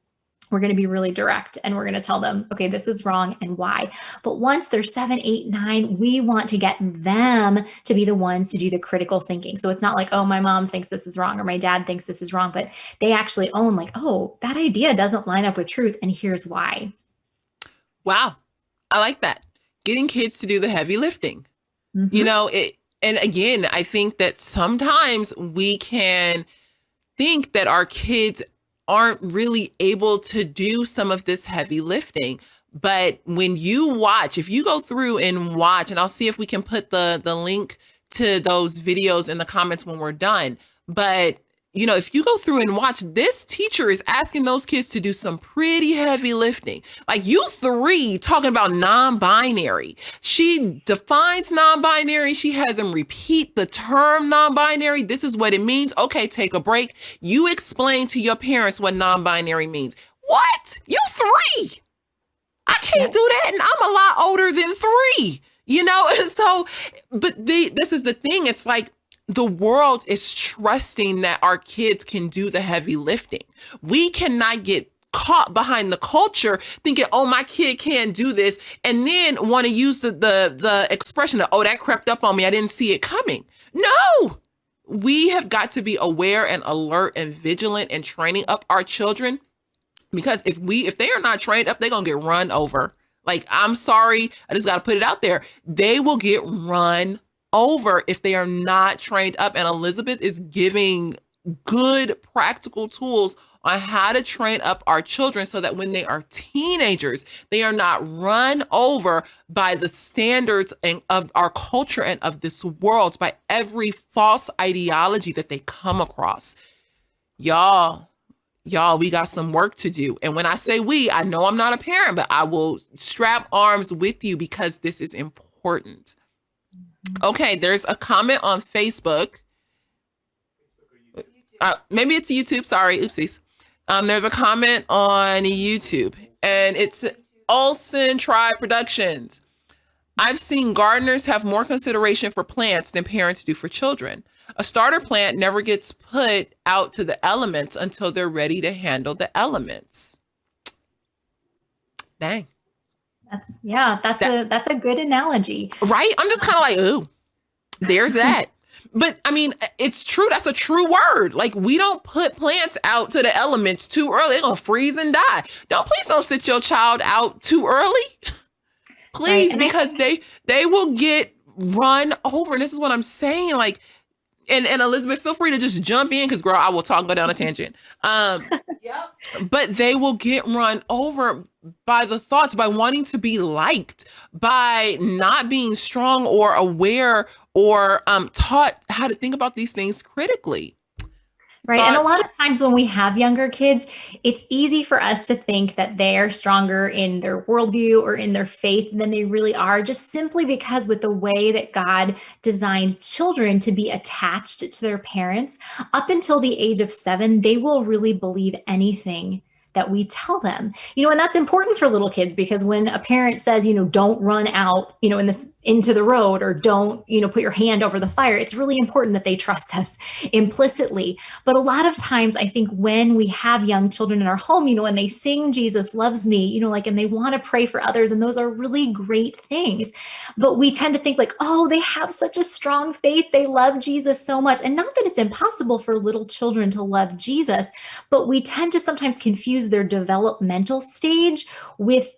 Speaker 4: we're going to be really direct and we're going to tell them, okay, this is wrong and why. But once they're 7, 8, 9, we want to get them to be the ones to do the critical thinking. So it's not like, oh, my mom thinks this is wrong or my dad thinks this is wrong, but they actually own like, oh, that idea doesn't line up with truth and here's why.
Speaker 3: Wow. I like that. Getting kids to do the heavy lifting. Mm-hmm. And again, I think that sometimes we can think that our kids aren't really able to do some of this heavy lifting. But when you watch, if you go through and watch, and I'll see if we can put the link to those videos in the comments when we're done. But, if you go through and watch, this teacher is asking those kids to do some pretty heavy lifting. Like you 3 talking about non-binary. She defines non-binary. She has them repeat the term non-binary. This is what it means. Okay, take a break. You explain to your parents what non-binary means. What? You 3? I can't do that. And I'm a lot older than 3, And so, but this is the thing. It's like, the world is trusting that our kids can do the heavy lifting. We cannot get caught behind the culture thinking, oh, my kid can't do this, and then want to use the expression of, oh, that crept up on me, I didn't see it coming. No, we have got to be aware and alert and vigilant and training up our children, because if they are not trained up, they're going to get run over. Like, I'm sorry, I just got to put it out there. They will get run over if they are not trained up. And Elizabeth is giving good practical tools on how to train up our children so that when they are teenagers, they are not run over by the standards of our culture and of this world, by every false ideology that they come across. Y'all, y'all, we got some work to do. And when I say we, I know I'm not a parent, but I will strap arms with you because this is important. Okay, there's a comment on Facebook. Maybe it's YouTube. Sorry, oopsies. There's a comment on YouTube, and it's Olsen Tribe Productions. I've seen gardeners have more consideration for plants than parents do for children. A starter plant never gets put out to the elements until they're ready to handle the elements. Dang.
Speaker 4: That's a good analogy.
Speaker 3: Right? I'm just kind of like, ooh, there's that. But I mean, it's true. That's a true word. Like, we don't put plants out to the elements too early. They're going to freeze and die. Please don't sit your child out too early. Please, right. Because they will get run over. And this is what I'm saying. Like, and Elizabeth, feel free to just jump in because, girl, I will talk and go down a tangent. Yep. But they will get run over by the thoughts, by wanting to be liked, by not being strong or aware or taught how to think about these things critically.
Speaker 4: Right. And a lot of times when we have younger kids, it's easy for us to think that they are stronger in their worldview or in their faith than they really are, just simply because with the way that God designed children to be attached to their parents, up until the age of 7, they will really believe anything that we tell them, and that's important for little kids, because when a parent says, don't run out, into the road, or don't, put your hand over the fire, it's really important that they trust us implicitly. But a lot of times, I think when we have young children in our home, when they sing Jesus loves me, and they want to pray for others, and those are really great things. But we tend to think like, oh, they have such a strong faith. They love Jesus so much. And not that it's impossible for little children to love Jesus, but we tend to sometimes confuse their developmental stage with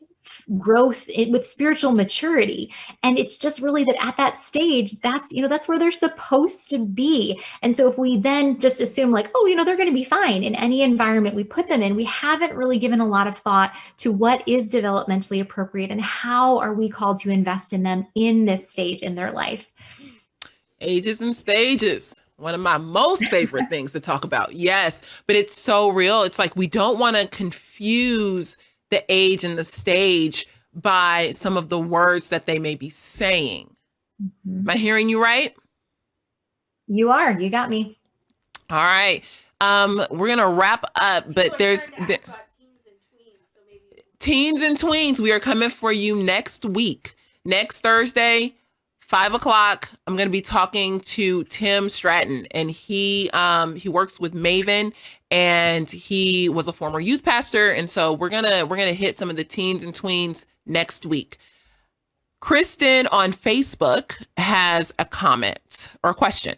Speaker 4: growth, with spiritual maturity. And it's just really that at that stage, that's where they're supposed to be. And so if we then just assume like, oh, they're going to be fine in any environment we put them in, we haven't really given a lot of thought to what is developmentally appropriate and how are we called to invest in them in this stage in their life.
Speaker 3: Ages and stages. One of my most favorite things to talk about. Yes, but it's so real. It's like we don't want to confuse the age and the stage by some of the words that they may be saying. Mm-hmm. Am I hearing you right?
Speaker 4: You are. You got me.
Speaker 3: All right. We're going to wrap up, but there's teens and tweens. We are coming for you next week. Next Thursday, 5:00, I'm going to be talking to Tim Stratton, and he works with Maven, and he was a former youth pastor. And so we're going to hit some of the teens and tweens next week. Kristen on Facebook has a comment or a question.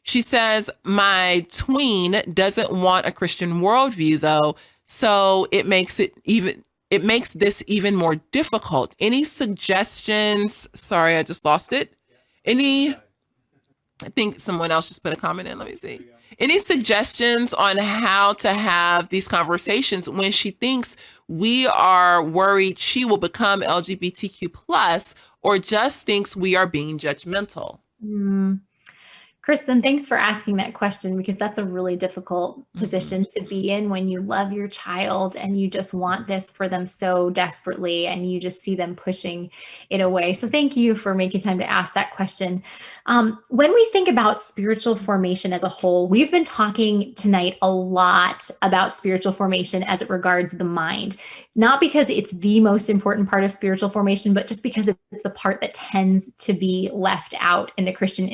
Speaker 3: She says, my tween doesn't want a Christian worldview though. So it makes this even more difficult. Any suggestions? Sorry, I just lost it. I think someone else just put a comment in. Let me see. Any suggestions on how to have these conversations when she thinks we are worried she will become LGBTQ plus, or just thinks we are being judgmental?
Speaker 4: Kristen, thanks for asking that question, because that's a really difficult position to be in when you love your child and you just want this for them so desperately and you just see them pushing it away. So thank you for making time to ask that question. When we think about spiritual formation as a whole, we've been talking tonight a lot about spiritual formation as it regards the mind, not because it's the most important part of spiritual formation, but just because it's the part that tends to be left out in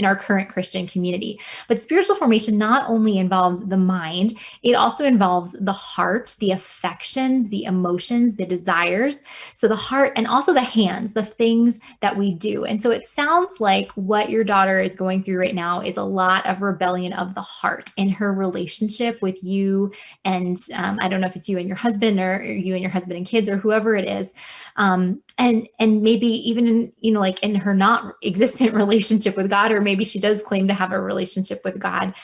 Speaker 4: our current Christian community. But spiritual formation not only involves the mind, it also involves the heart, the affections, the emotions, the desires. So the heart, and also the hands, the things that we do. And so it sounds like what your daughter is going through right now is a lot of rebellion of the heart in her relationship with you. And I don't know if it's you and your husband, or you and your husband and kids, or whoever it is. And maybe even in her not existent relationship with God, or maybe she does claim to have a relationship with God.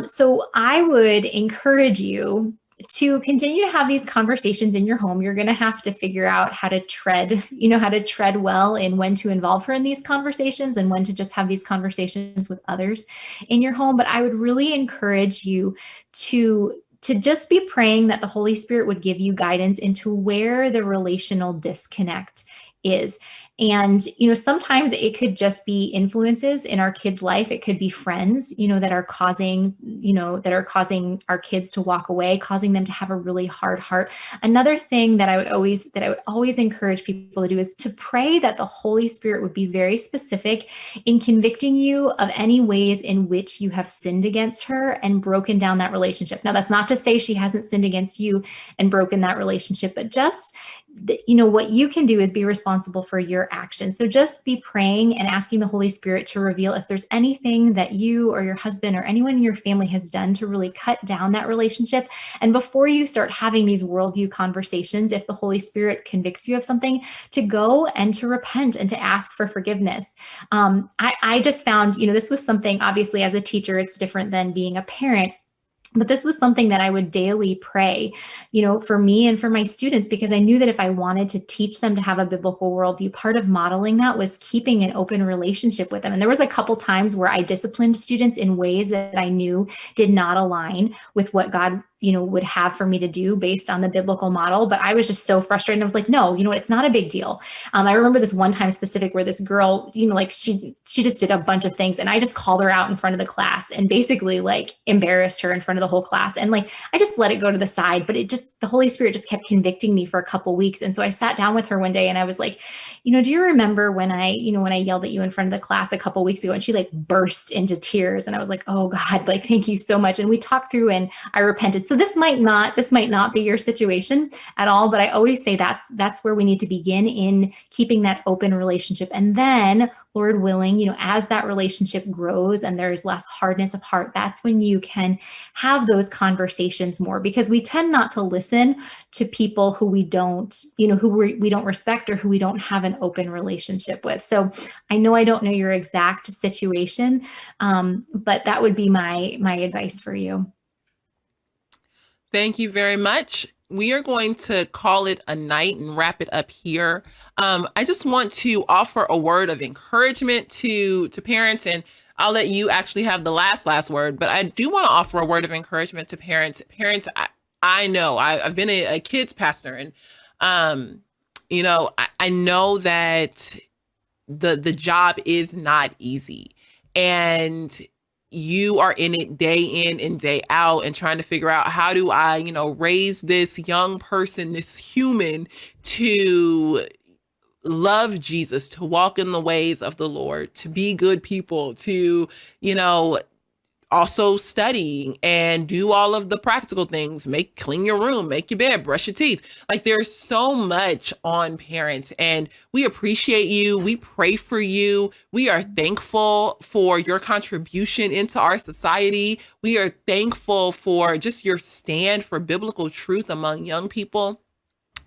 Speaker 4: So I would encourage you to continue to have these conversations in your home. You're going to have to figure out how to tread well in when to involve her in these conversations and when to just have these conversations with others in your home. But I would really encourage you to to just be praying that the Holy Spirit would give you guidance into where the relational disconnect is. And, sometimes it could just be influences in our kids' life. It could be friends, that are causing our kids to walk away, causing them to have a really hard heart. Another thing that I would always encourage people to do is to pray that the Holy Spirit would be very specific in convicting you of any ways in which you have sinned against her and broken down that relationship. Now, that's not to say she hasn't sinned against you and broken that relationship, but just what you can do is be responsible for your actions. So just be praying and asking the Holy Spirit to reveal if there's anything that you or your husband or anyone in your family has done to really cut down that relationship. And before you start having these worldview conversations, if the Holy Spirit convicts you of something, to go and to repent and to ask for forgiveness. I just found, this was something, obviously as a teacher, it's different than being a parent. But this was something that I would daily pray, for me and for my students, because I knew that if I wanted to teach them to have a biblical worldview, part of modeling that was keeping an open relationship with them. And there was a couple times where I disciplined students in ways that I knew did not align with what God would have for me to do based on the biblical model. But I was just so frustrated. I was like, no, it's not a big deal. I remember this one time specific where this girl, she just did a bunch of things. And I just called her out in front of the class and basically embarrassed her in front of the whole class. And I just let it go to the side, but the Holy Spirit just kept convicting me for a couple weeks. And so I sat down with her one day and I was like, do you remember when I yelled at you in front of the class a couple weeks ago? And she burst into tears. And I was like, oh God, thank you so much. And we talked through and I repented. So this might not be your situation at all, but I always say that's where we need to begin in keeping that open relationship. And then, Lord willing, as that relationship grows and there's less hardness of heart, that's when you can have those conversations more, because we tend not to listen to people who we don't respect or who we don't have an open relationship with. So I know I don't know your exact situation, but that would be my advice for you.
Speaker 3: Thank you very much. We are going to call it a night and wrap it up here. I just want to offer a word of encouragement to parents, and I'll let you actually have the last word, but I do want to offer a word of encouragement to parents. Parents, I know I've been a kids pastor, and I know that the job is not easy, and you are in it day in and day out and trying to figure out, how do I, raise this young person, this human, to love Jesus, to walk in the ways of the Lord, to be good people, to, also study and do all of the practical things, clean your room, make your bed, brush your teeth. There's so much on parents, and we appreciate you. We pray for you. We are thankful for your contribution into our society. We are thankful for just your stand for biblical truth among young people.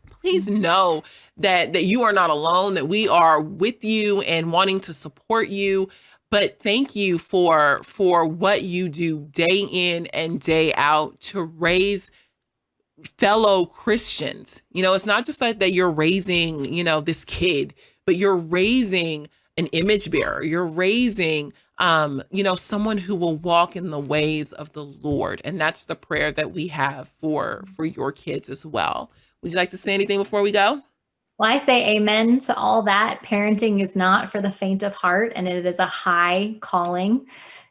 Speaker 3: Please know that you are not alone, that we are with you and wanting to support you. But thank you for what you do day in and day out to raise fellow Christians. It's not just that you're raising, this kid, but you're raising an image bearer. You're raising, someone who will walk in the ways of the Lord. And that's the prayer that we have for your kids as well. Would you like to say anything before we go?
Speaker 4: Well, I say amen to all that. Parenting is not for the faint of heart, and it is a high calling.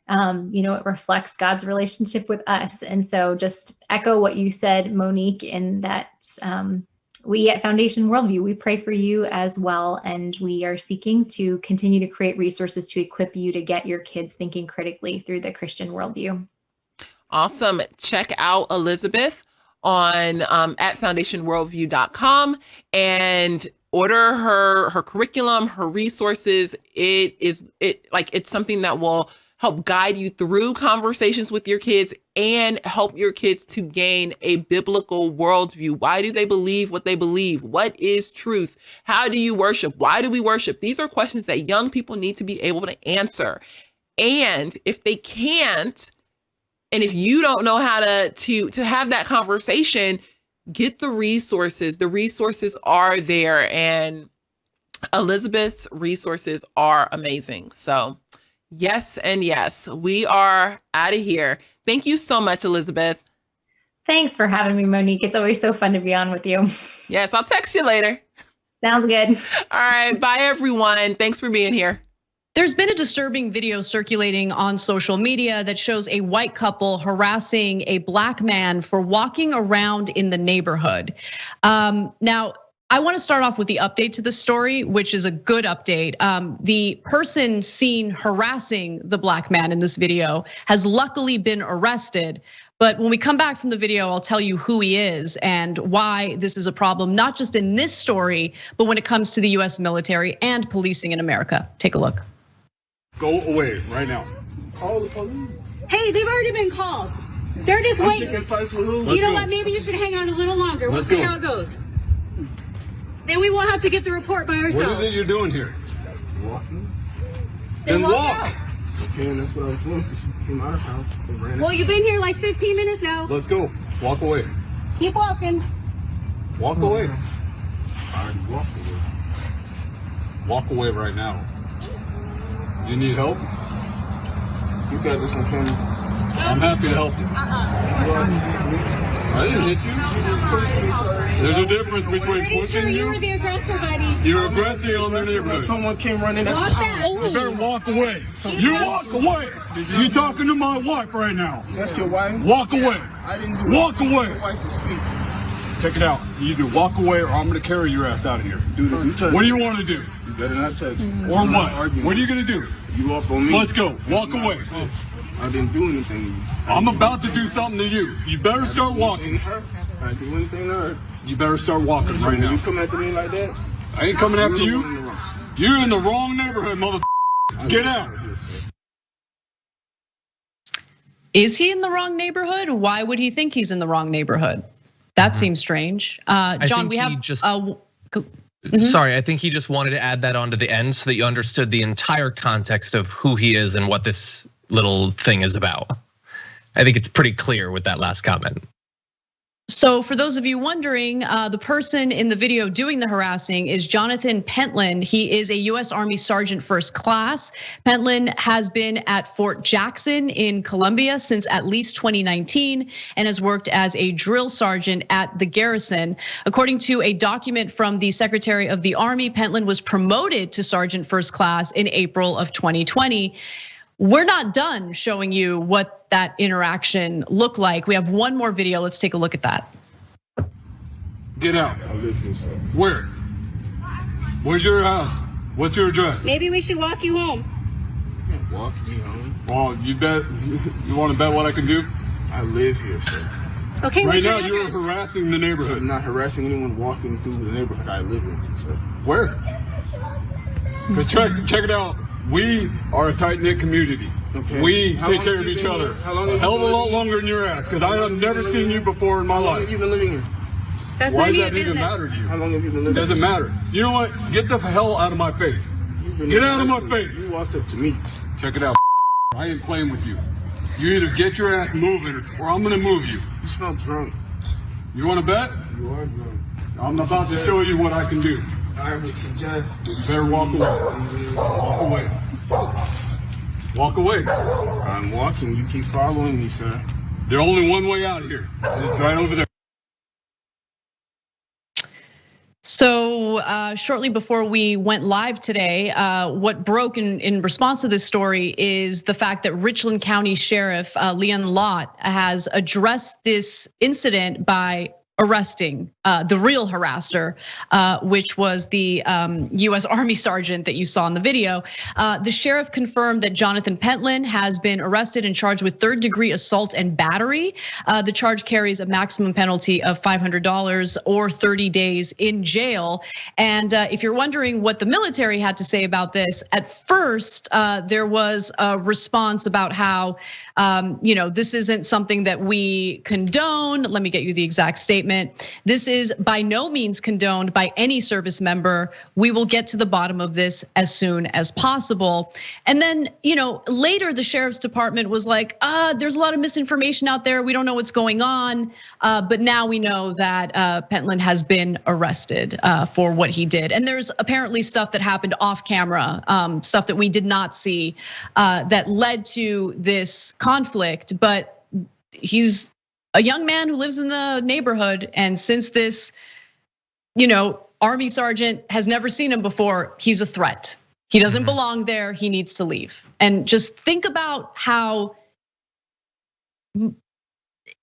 Speaker 4: It reflects God's relationship with us. And so just echo what you said, Monique, in that we at Foundation Worldview, we pray for you as well. And we are seeking to continue to create resources to equip you to get your kids thinking critically through the Christian worldview.
Speaker 3: Awesome. Check out Elizabeth on at foundationworldview.com and order her curriculum, her resources. It's something that will help guide you through conversations with your kids and help your kids to gain a biblical worldview. Why do they believe what they believe? What is truth? How do you worship? Why do we worship? These are questions that young people need to be able to answer. And if they can't, and if you don't know how to have that conversation, get the resources. The resources are there, and Elizabeth's resources are amazing. So yes and yes, we are out of here. Thank you so much, Elizabeth.
Speaker 4: Thanks for having me, Monique. It's always so fun to be on with you.
Speaker 3: Yes, I'll text you later.
Speaker 4: Sounds good.
Speaker 3: All right. Bye, everyone. Thanks for being here.
Speaker 6: There's been a disturbing video circulating on social media that shows a white couple harassing a black man for walking around in the neighborhood. Now, I want to start off with the update to the story, which is a good update. The person seen harassing the black man in this video has luckily been arrested. But when we come back from the video, I'll tell you who he is and why this is a problem, not just in this story, but when it comes to the US military and policing in America. Take a look.
Speaker 7: Go away right now.
Speaker 8: Call the police.
Speaker 9: Hey, they've already been called. They're just waiting.
Speaker 8: Picking fights with who?
Speaker 9: You know what? Maybe you should hang on a little longer. We'll see how it goes. Then we won't have to get the report by ourselves.
Speaker 7: What is it you're doing here?
Speaker 8: Walking.
Speaker 7: Then walk.
Speaker 9: out.
Speaker 8: Okay, and that's what I was doing. So she came out of the house and ran.
Speaker 9: Well, you've been here like 15 minutes now.
Speaker 7: Let's go. Walk away.
Speaker 9: Keep walking.
Speaker 7: Walk away.
Speaker 8: I already walked away.
Speaker 7: Walk away right now. You need help?
Speaker 8: You got this on camera.
Speaker 7: I'm happy to help you. I didn't hit you. There's a difference between
Speaker 9: Pretty
Speaker 7: pushing
Speaker 9: sure you
Speaker 7: you.
Speaker 9: were the aggressor, buddy.
Speaker 7: You're aggressing on the neighborhood.
Speaker 8: Someone came running.
Speaker 9: Walk back.
Speaker 7: You better walk away. You walk away. You're talking to my wife right now.
Speaker 8: That's your wife?
Speaker 7: Walk away.
Speaker 8: I didn't do it.
Speaker 7: Walk away.
Speaker 8: Your wife to speak.
Speaker 7: Check it out. You either walk away or I'm going to carry your ass out of here.
Speaker 8: Dude, if you touch
Speaker 7: What do you
Speaker 8: me,
Speaker 7: want to do?
Speaker 8: You better not touch me.
Speaker 7: Or
Speaker 8: I'm not
Speaker 7: what?
Speaker 8: arguing.
Speaker 7: What are you going to do?
Speaker 8: You up on me?
Speaker 7: Let's go. Walk away.
Speaker 8: I didn't do anything to you.
Speaker 7: I'm about to do something to you. You better start walking.
Speaker 8: I didn't do anything to her.
Speaker 7: You better start walking
Speaker 8: So
Speaker 7: right
Speaker 8: when you
Speaker 7: now.
Speaker 8: come after me like that,
Speaker 7: I ain't coming after
Speaker 8: you're the one in
Speaker 7: you.
Speaker 8: the wrong.
Speaker 7: You're in the wrong neighborhood, mother. Get out.
Speaker 6: Is he in the wrong neighborhood? Why would he think he's in the wrong neighborhood? That seems strange. John, we have.
Speaker 10: Sorry, I think he just wanted to add that onto the end so that you understood the entire context of who he is and what this little thing is about. I think it's pretty clear with that last comment.
Speaker 6: So for those of you wondering, the person in the video doing the harassing is Jonathan Pentland. He is a US Army Sergeant First Class. Pentland has been at Fort Jackson in Colombia since at least 2019 and has worked as a drill sergeant at the garrison. According to a document from the Secretary of the Army, Pentland was promoted to Sergeant First Class in April of 2020. We're not done showing you what that interaction looked like. We have one more video. Let's take a look at that.
Speaker 7: Get out.
Speaker 8: I live here, sir.
Speaker 7: Where? Where's your house? What's your address?
Speaker 9: Maybe we should walk you home.
Speaker 8: You can't walk me home.
Speaker 7: Well, you bet. You want to bet what I can do?
Speaker 8: I live here, sir.
Speaker 9: Okay,
Speaker 7: Right
Speaker 9: what's
Speaker 7: now,
Speaker 9: your
Speaker 7: you're
Speaker 9: address?
Speaker 7: harassing the
Speaker 8: I'm
Speaker 7: neighborhood.
Speaker 8: not harassing anyone walking through the neighborhood I live in, sir.
Speaker 7: Where? 'Cause check it out. We are a tight knit community.
Speaker 8: Okay.
Speaker 7: We
Speaker 8: How
Speaker 7: take
Speaker 8: long
Speaker 7: care
Speaker 8: have
Speaker 7: of
Speaker 8: you
Speaker 7: each
Speaker 8: been
Speaker 7: other.
Speaker 8: here? How long
Speaker 7: A
Speaker 8: have
Speaker 7: hell
Speaker 8: you
Speaker 7: of a
Speaker 8: been
Speaker 7: lot
Speaker 8: living
Speaker 7: longer than your ass, because I have never seen you before in my
Speaker 8: How long
Speaker 7: life.
Speaker 8: have you been living here?
Speaker 9: That's
Speaker 7: Why
Speaker 9: none of
Speaker 7: does
Speaker 9: your
Speaker 7: that even
Speaker 9: business.
Speaker 7: matter to you?
Speaker 8: How long have you been living
Speaker 7: Doesn't
Speaker 8: here?
Speaker 7: matter. You know what? Get the hell out of my face.
Speaker 8: You've been
Speaker 7: Get out of my
Speaker 8: arrested.
Speaker 7: face.
Speaker 8: You walked up to me.
Speaker 7: Check it out. I ain't playing with you. You either get your ass moving or I'm gonna move you.
Speaker 8: You smell drunk.
Speaker 7: You wanna bet?
Speaker 8: You are drunk.
Speaker 7: I'm about to show you what I can do.
Speaker 8: I would suggest
Speaker 7: You better walk away. Walk away. Walk away.
Speaker 8: I'm walking. You keep following me, sir.
Speaker 7: There's only one way out of here. And it's right over there.
Speaker 6: So shortly before we went live today, what broke in response to this story is the fact that Richland County Sheriff Leon Lott has addressed this incident by arresting the real harasser, which was the US Army sergeant that you saw in the video. The sheriff confirmed that Jonathan Pentland has been arrested and charged with third-degree assault and battery. The charge carries a maximum penalty of $500 or 30 days in jail. And if you're wondering what the military had to say about this, at first there was a response about how this isn't something that we condone. Let me get you the exact statement. This is by no means condoned by any service member. We will get to the bottom of this as soon as possible. And then, later the sheriff's department was like, there's a lot of misinformation out there. We don't know what's going on. But now we know that Pentland has been arrested for what he did. And there's apparently stuff that happened off camera, stuff that we did not see that led to this conflict, but he's a young man who lives in the neighborhood, and since this, Army sergeant has never seen him before, he's a threat. He doesn't belong there, he needs to leave. And just think about how,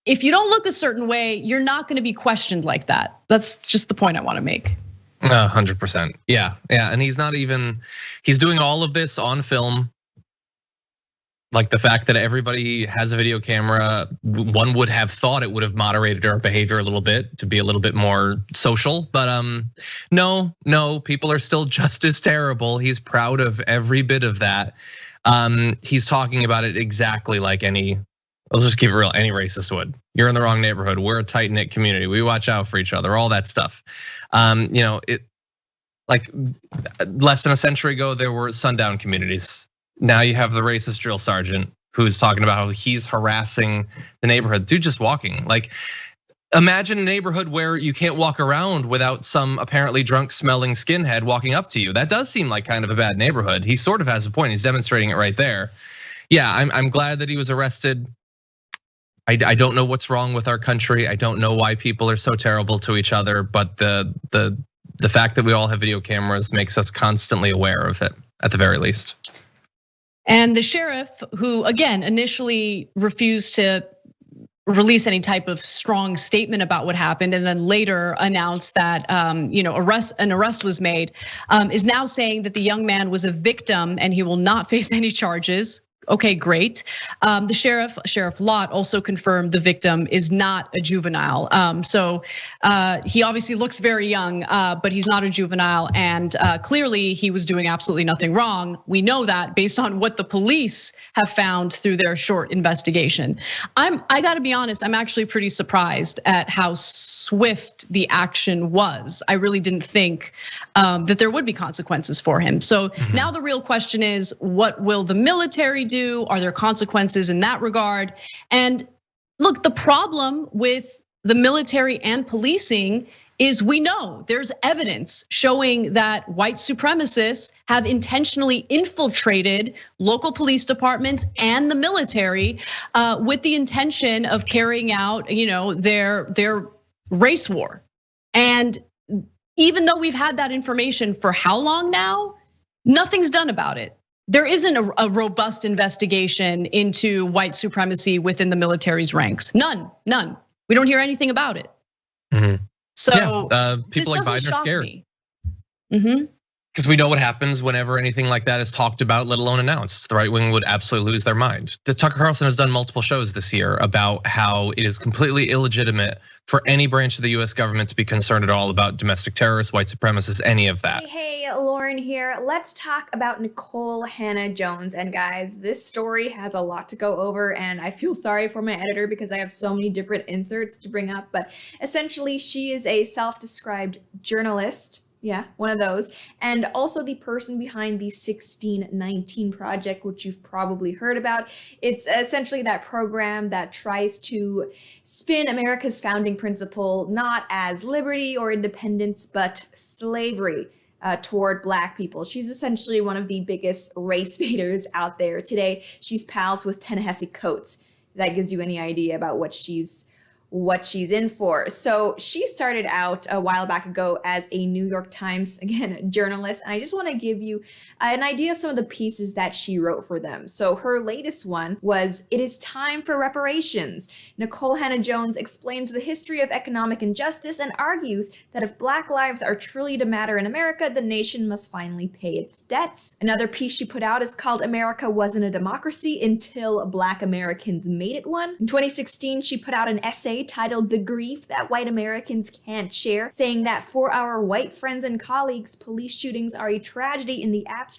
Speaker 6: if you don't look a certain way, you're not gonna be questioned like that. That's just the point I wanna make.
Speaker 10: 100%, yeah. And he's doing all of this on film. Like the fact that everybody has a video camera, one would have thought it would have moderated our behavior a little bit to be a little bit more social, but no, people are still just as terrible. He's proud of every bit of that. He's talking about it exactly like let's just keep it real, any racist would. You're in the wrong neighborhood. We're a tight-knit community. We watch out for each other, all that stuff. Like less than a century ago, there were sundown communities. Now you have the racist drill sergeant who's talking about how he's harassing the neighborhood. Dude, just walking. Like, imagine a neighborhood where you can't walk around without some apparently drunk smelling skinhead walking up to you. That does seem like kind of a bad neighborhood. He sort of has a point. He's demonstrating it right there. Yeah, I'm glad that he was arrested. I don't know what's wrong with our country. I don't know why people are so terrible to each other, but the fact that we all have video cameras makes us constantly aware of it, at the very least.
Speaker 6: And the sheriff, who again initially refused to release any type of strong statement about what happened, and then later announced that an arrest was made, is now saying that the young man was a victim and he will not face any charges. Okay, great. The Sheriff Lott, also confirmed the victim is not a juvenile. So he obviously looks very young, but he's not a juvenile, and clearly he was doing absolutely nothing wrong. We know that based on what the police have found through their short investigation. I gotta be honest, I'm actually pretty surprised at how swift the action was. I really didn't think that there would be consequences for him. So now the real question is, what will the military do? Are there consequences in that regard? And look, the problem with the military and policing is we know there's evidence showing that white supremacists have intentionally infiltrated local police departments and the military with the intention of carrying out, their race war. And even though we've had that information for how long now, nothing's done about it. There isn't a robust investigation into white supremacy within the military's ranks. None. We don't hear anything about it. So
Speaker 10: people like Biden are scared.
Speaker 6: Me.
Speaker 10: Because we know what happens whenever anything like that is talked about, let alone announced. The right wing would absolutely lose their mind. Tucker Carlson has done multiple shows this year about how it is completely illegitimate for any branch of the US government to be concerned at all about domestic terrorists, white supremacists, any of that.
Speaker 11: Hey, Lauren here. Let's talk about Nikole Hannah-Jones. And guys, this story has a lot to go over, and I feel sorry for my editor because I have so many different inserts to bring up. But essentially, she is a self-described journalist. Yeah, one of those. And also the person behind the 1619 Project, which you've probably heard about. It's essentially that program that tries to spin America's founding principle not as liberty or independence, but slavery toward Black people. She's essentially one of the biggest race baiters out there today. She's pals with Ta-Nehisi Coates. That gives you any idea about what she's in for. So she started out a while back ago as a New York Times, again, journalist. And I just want to give you an idea of some of the pieces that she wrote for them. So her latest one was, "It is time for reparations." Nikole Hannah-Jones explains the history of economic injustice and argues that if Black lives are truly to matter in America, the nation must finally pay its debts. Another piece she put out is called "America Wasn't a Democracy Until Black Americans Made It One." In 2016, she put out an essay titled "The Grief That White Americans Can't Share," saying that for our white friends and colleagues, police shootings are a tragedy in the abstract.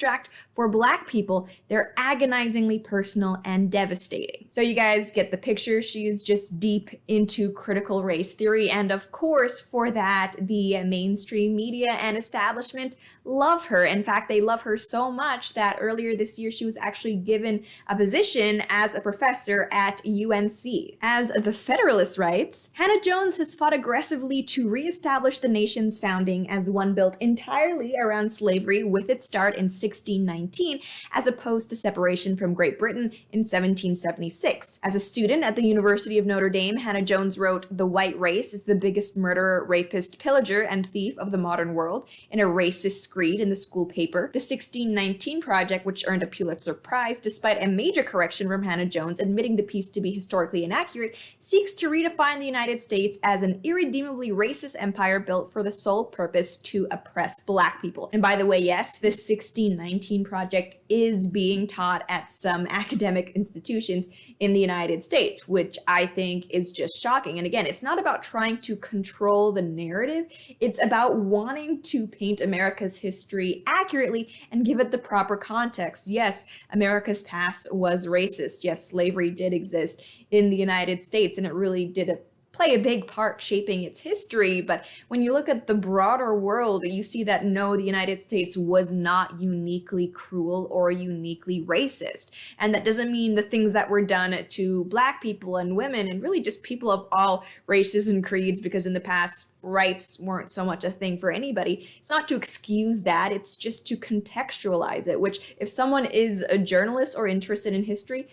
Speaker 11: For Black people, they're agonizingly personal and devastating. So you guys get the picture. She is just deep into critical race theory. And of course, for that, the mainstream media and establishment love her. In fact, they love her so much that earlier this year, she was actually given a position as a professor at UNC. As the Federalist writes, writes, Hannah Jones has fought aggressively to reestablish the nation's founding as one built entirely around slavery with its start in 1619, as opposed to separation from Great Britain in 1776. As a student at the University of Notre Dame, Hannah Jones wrote, "The white race is the biggest murderer, rapist, pillager, and thief of the modern world," in a racist screed in the school paper. The 1619 Project, which earned a Pulitzer Prize despite a major correction from Hannah Jones admitting the piece to be historically inaccurate, seeks to redefine the United States as an irredeemably racist empire built for the sole purpose to oppress Black people. And by the way, yes, this 1619 Project is being taught at some academic institutions in the United States, which I think is just shocking. And again, it's not about trying to control the narrative. It's about wanting to paint America's history accurately and give it the proper context. Yes, America's past was racist. Yes, slavery did exist in the United States, and it really did play a big part shaping its history. But when you look at the broader world, you see that no, the United States was not uniquely cruel or uniquely racist. And that doesn't mean the things that were done to Black people and women and really just people of all races and creeds, because in the past, rights weren't so much a thing for anybody. It's not to excuse that, it's just to contextualize it, which if someone is a journalist or interested in history,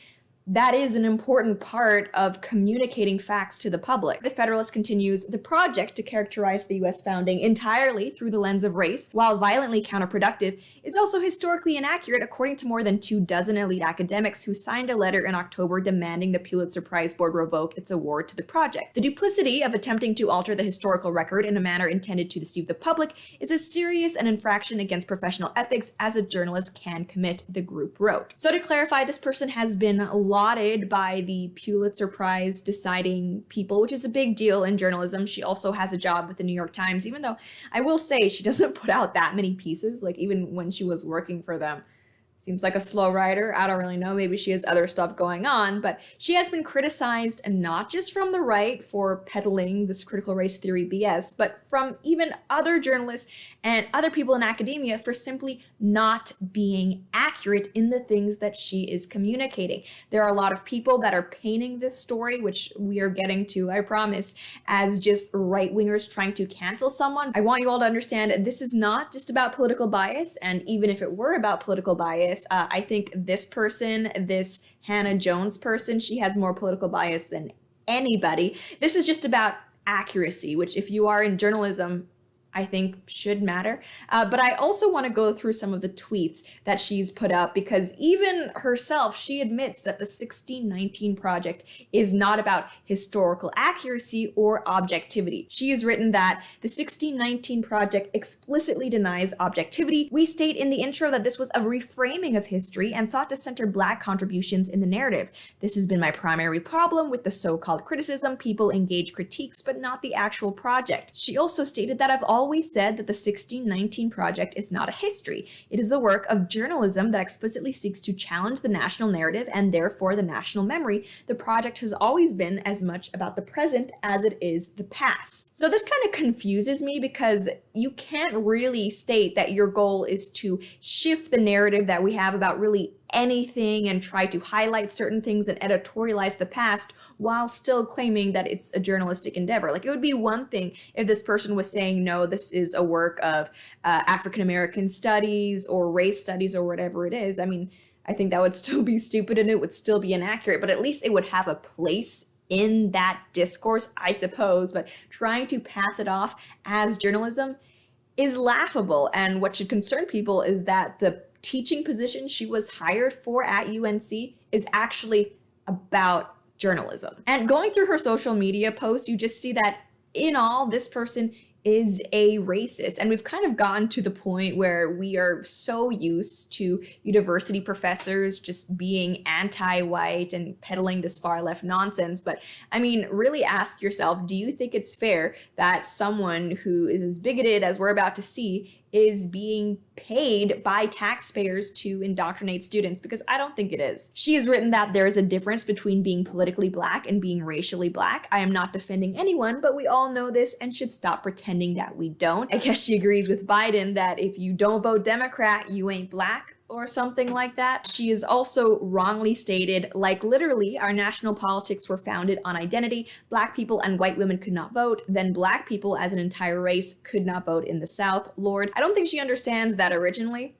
Speaker 11: that is an important part of communicating facts to the public. The Federalist continues, "The project to characterize the US founding entirely through the lens of race, while violently counterproductive, is also historically inaccurate according to more than 24 elite academics who signed a letter in October demanding the Pulitzer Prize Board revoke its award to the project. The duplicity of attempting to alter the historical record in a manner intended to deceive the public is as serious an infraction against professional ethics as a journalist can commit," the group wrote. So to clarify, this person has been lauded by the Pulitzer Prize deciding people, which is a big deal in journalism. She also has a job with the New York Times, even though I will say she doesn't put out that many pieces, like even when she was working for them. Seems like a slow writer. I don't really know. Maybe she has other stuff going on, but she has been criticized not just from the right for peddling this critical race theory BS, but from even other journalists and other people in academia for simply not being accurate in the things that she is communicating. There are a lot of people that are painting this story, which we are getting to, I promise, as just right-wingers trying to cancel someone. I want you all to understand this is not just about political bias, and even if it were about political bias, I think this person, this Hannah Jones person, she has more political bias than anybody. This is just about accuracy, which if you are in journalism, I think should matter. But I also want to go through some of the tweets that she's put up, because even herself, she admits that the 1619 Project is not about historical accuracy or objectivity. She has written that the 1619 Project explicitly denies objectivity. We state in the intro that this was a reframing of history and sought to center Black contributions in the narrative. This has been my primary problem with the so-called criticism. People engage critiques, but not the actual project. She also stated that I've always said that the 1619 Project is not a history. It is a work of journalism that explicitly seeks to challenge the national narrative and therefore the national memory. The project has always been as much about the present as it is the past. So this kind of confuses me, because you can't really state that your goal is to shift the narrative that we have about really anything and try to highlight certain things and editorialize the past while still claiming that it's a journalistic endeavor. Like, it would be one thing if this person was saying, no, this is a work of African-American studies or race studies or whatever it is. I mean, I think that would still be stupid and it would still be inaccurate, but at least it would have a place in that discourse, I suppose. But trying to pass it off as journalism is laughable. And what should concern people is that the teaching position she was hired for at UNC is actually about journalism. And going through her social media posts, you just see that in all, this person is a racist. And we've kind of gotten to the point where we are so used to university professors just being anti-white and peddling this far left nonsense. But I mean, really ask yourself, do you think it's fair that someone who is as bigoted as we're about to see is being paid by taxpayers to indoctrinate students? Because I don't think it is. She has written that there is a difference between being politically Black and being racially Black. I am not defending anyone, but we all know this and should stop pretending that we don't. I guess she agrees with Biden that if you don't vote Democrat, you ain't Black. or something like that. She is also wrongly stated, like literally, our national politics were founded on identity. Black people and white women could not vote. Then Black people as an entire race could not vote in the South. Lord, I don't think she understands that originally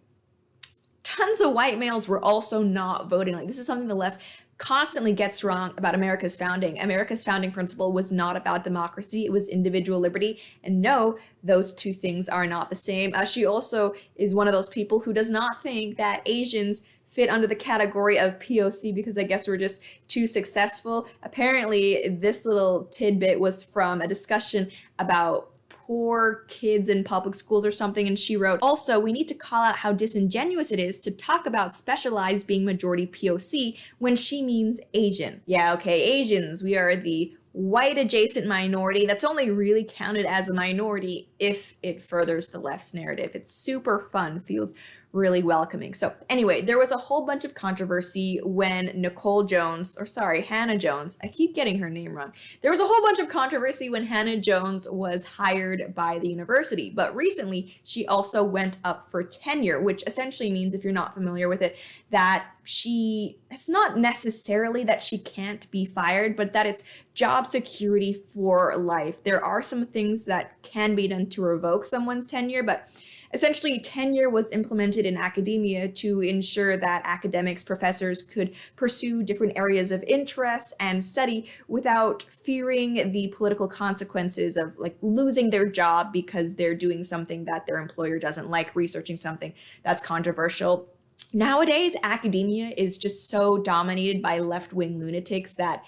Speaker 11: tons of white males were also not voting. Like, this is something the left constantly gets wrong about America's founding. America's founding principle was not about democracy, it was individual liberty. And no, those two things are not the same. She also is one of those people who does not think that Asians fit under the category of POC because I guess we're just too successful. Apparently, this little tidbit was from a discussion about poor kids in public schools or something, and she wrote, also, we need to call out how disingenuous it is to talk about specialized being majority POC when she means Asian. Yeah, okay, Asians, we are the white adjacent minority that's only really counted as a minority if it furthers the left's narrative. It's super fun, feels really welcoming. So anyway, there was a whole bunch of controversy when Hannah Jones, I keep getting her name wrong. There was a whole bunch of controversy when Hannah Jones was hired by the university, but recently she also went up for tenure, which essentially means, if you're not familiar with it, that it's not necessarily that she can't be fired, but that it's job security for life. There are some things that can be done to revoke someone's tenure, but essentially, tenure was implemented in academia to ensure that academics, professors could pursue different areas of interest and study without fearing the political consequences of like losing their job because they're doing something that their employer doesn't like, researching something that's controversial. Nowadays, academia is just so dominated by left-wing lunatics that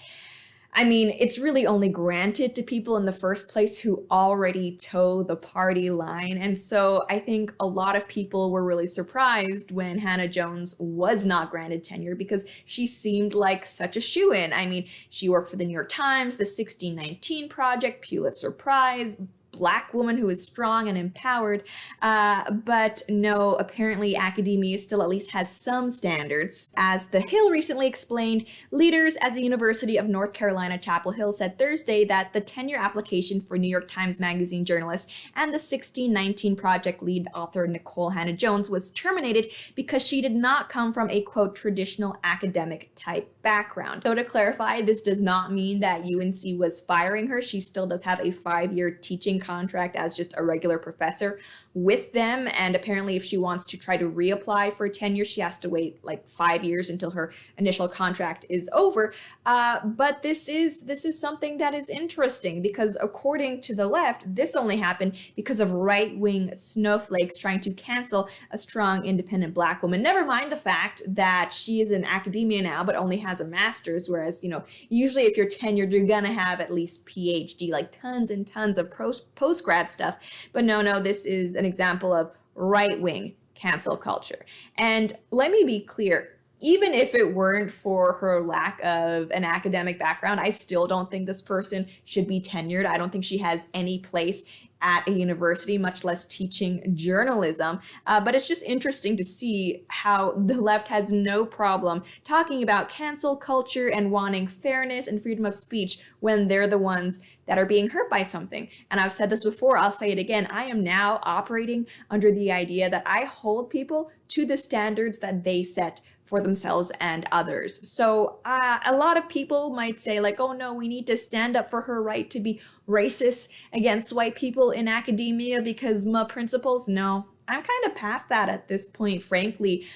Speaker 11: I mean, it's really only granted to people in the first place who already toe the party line. And so I think a lot of people were really surprised when Hannah Jones was not granted tenure because she seemed like such a shoo-in. I mean, she worked for the New York Times, the 1619 Project, Pulitzer Prize, Black woman who is strong and empowered. But no, apparently academia still at least has some standards. As The Hill recently explained, leaders at the University of North Carolina, Chapel Hill said Thursday that the tenure application for New York Times Magazine journalist and the 1619 Project lead author Nicole Hannah Jones was terminated because she did not come from a, quote, traditional academic type background. So to clarify, this does not mean that UNC was firing her. She still does have a 5-year teaching contract as just a regular professor with them, and apparently if she wants to try to reapply for tenure, she has to wait like 5 years until her initial contract is over. But this is something that is interesting because according to the left, this only happened because of right-wing snowflakes trying to cancel a strong, independent Black woman. Never mind the fact that she is in academia now but only has a master's, whereas, you know, usually if you're tenured, you're gonna have at least PhD, like tons and tons of post-grad stuff. But no, this is an example of right-wing cancel culture. And let me be clear, even if it weren't for her lack of an academic background, I still don't think this person should be tenured. I don't think she has any place at a university, much less teaching journalism. But it's just interesting to see how the left has no problem talking about cancel culture and wanting fairness and freedom of speech when they're the ones that are being hurt by something. And I've said this before, I'll say it again. I am now operating under the idea that I hold people to the standards that they set for themselves and others. So a lot of people might say like, oh no, we need to stand up for her right to be racist against white people in academia because my principles. No, I'm kind of past that at this point, frankly.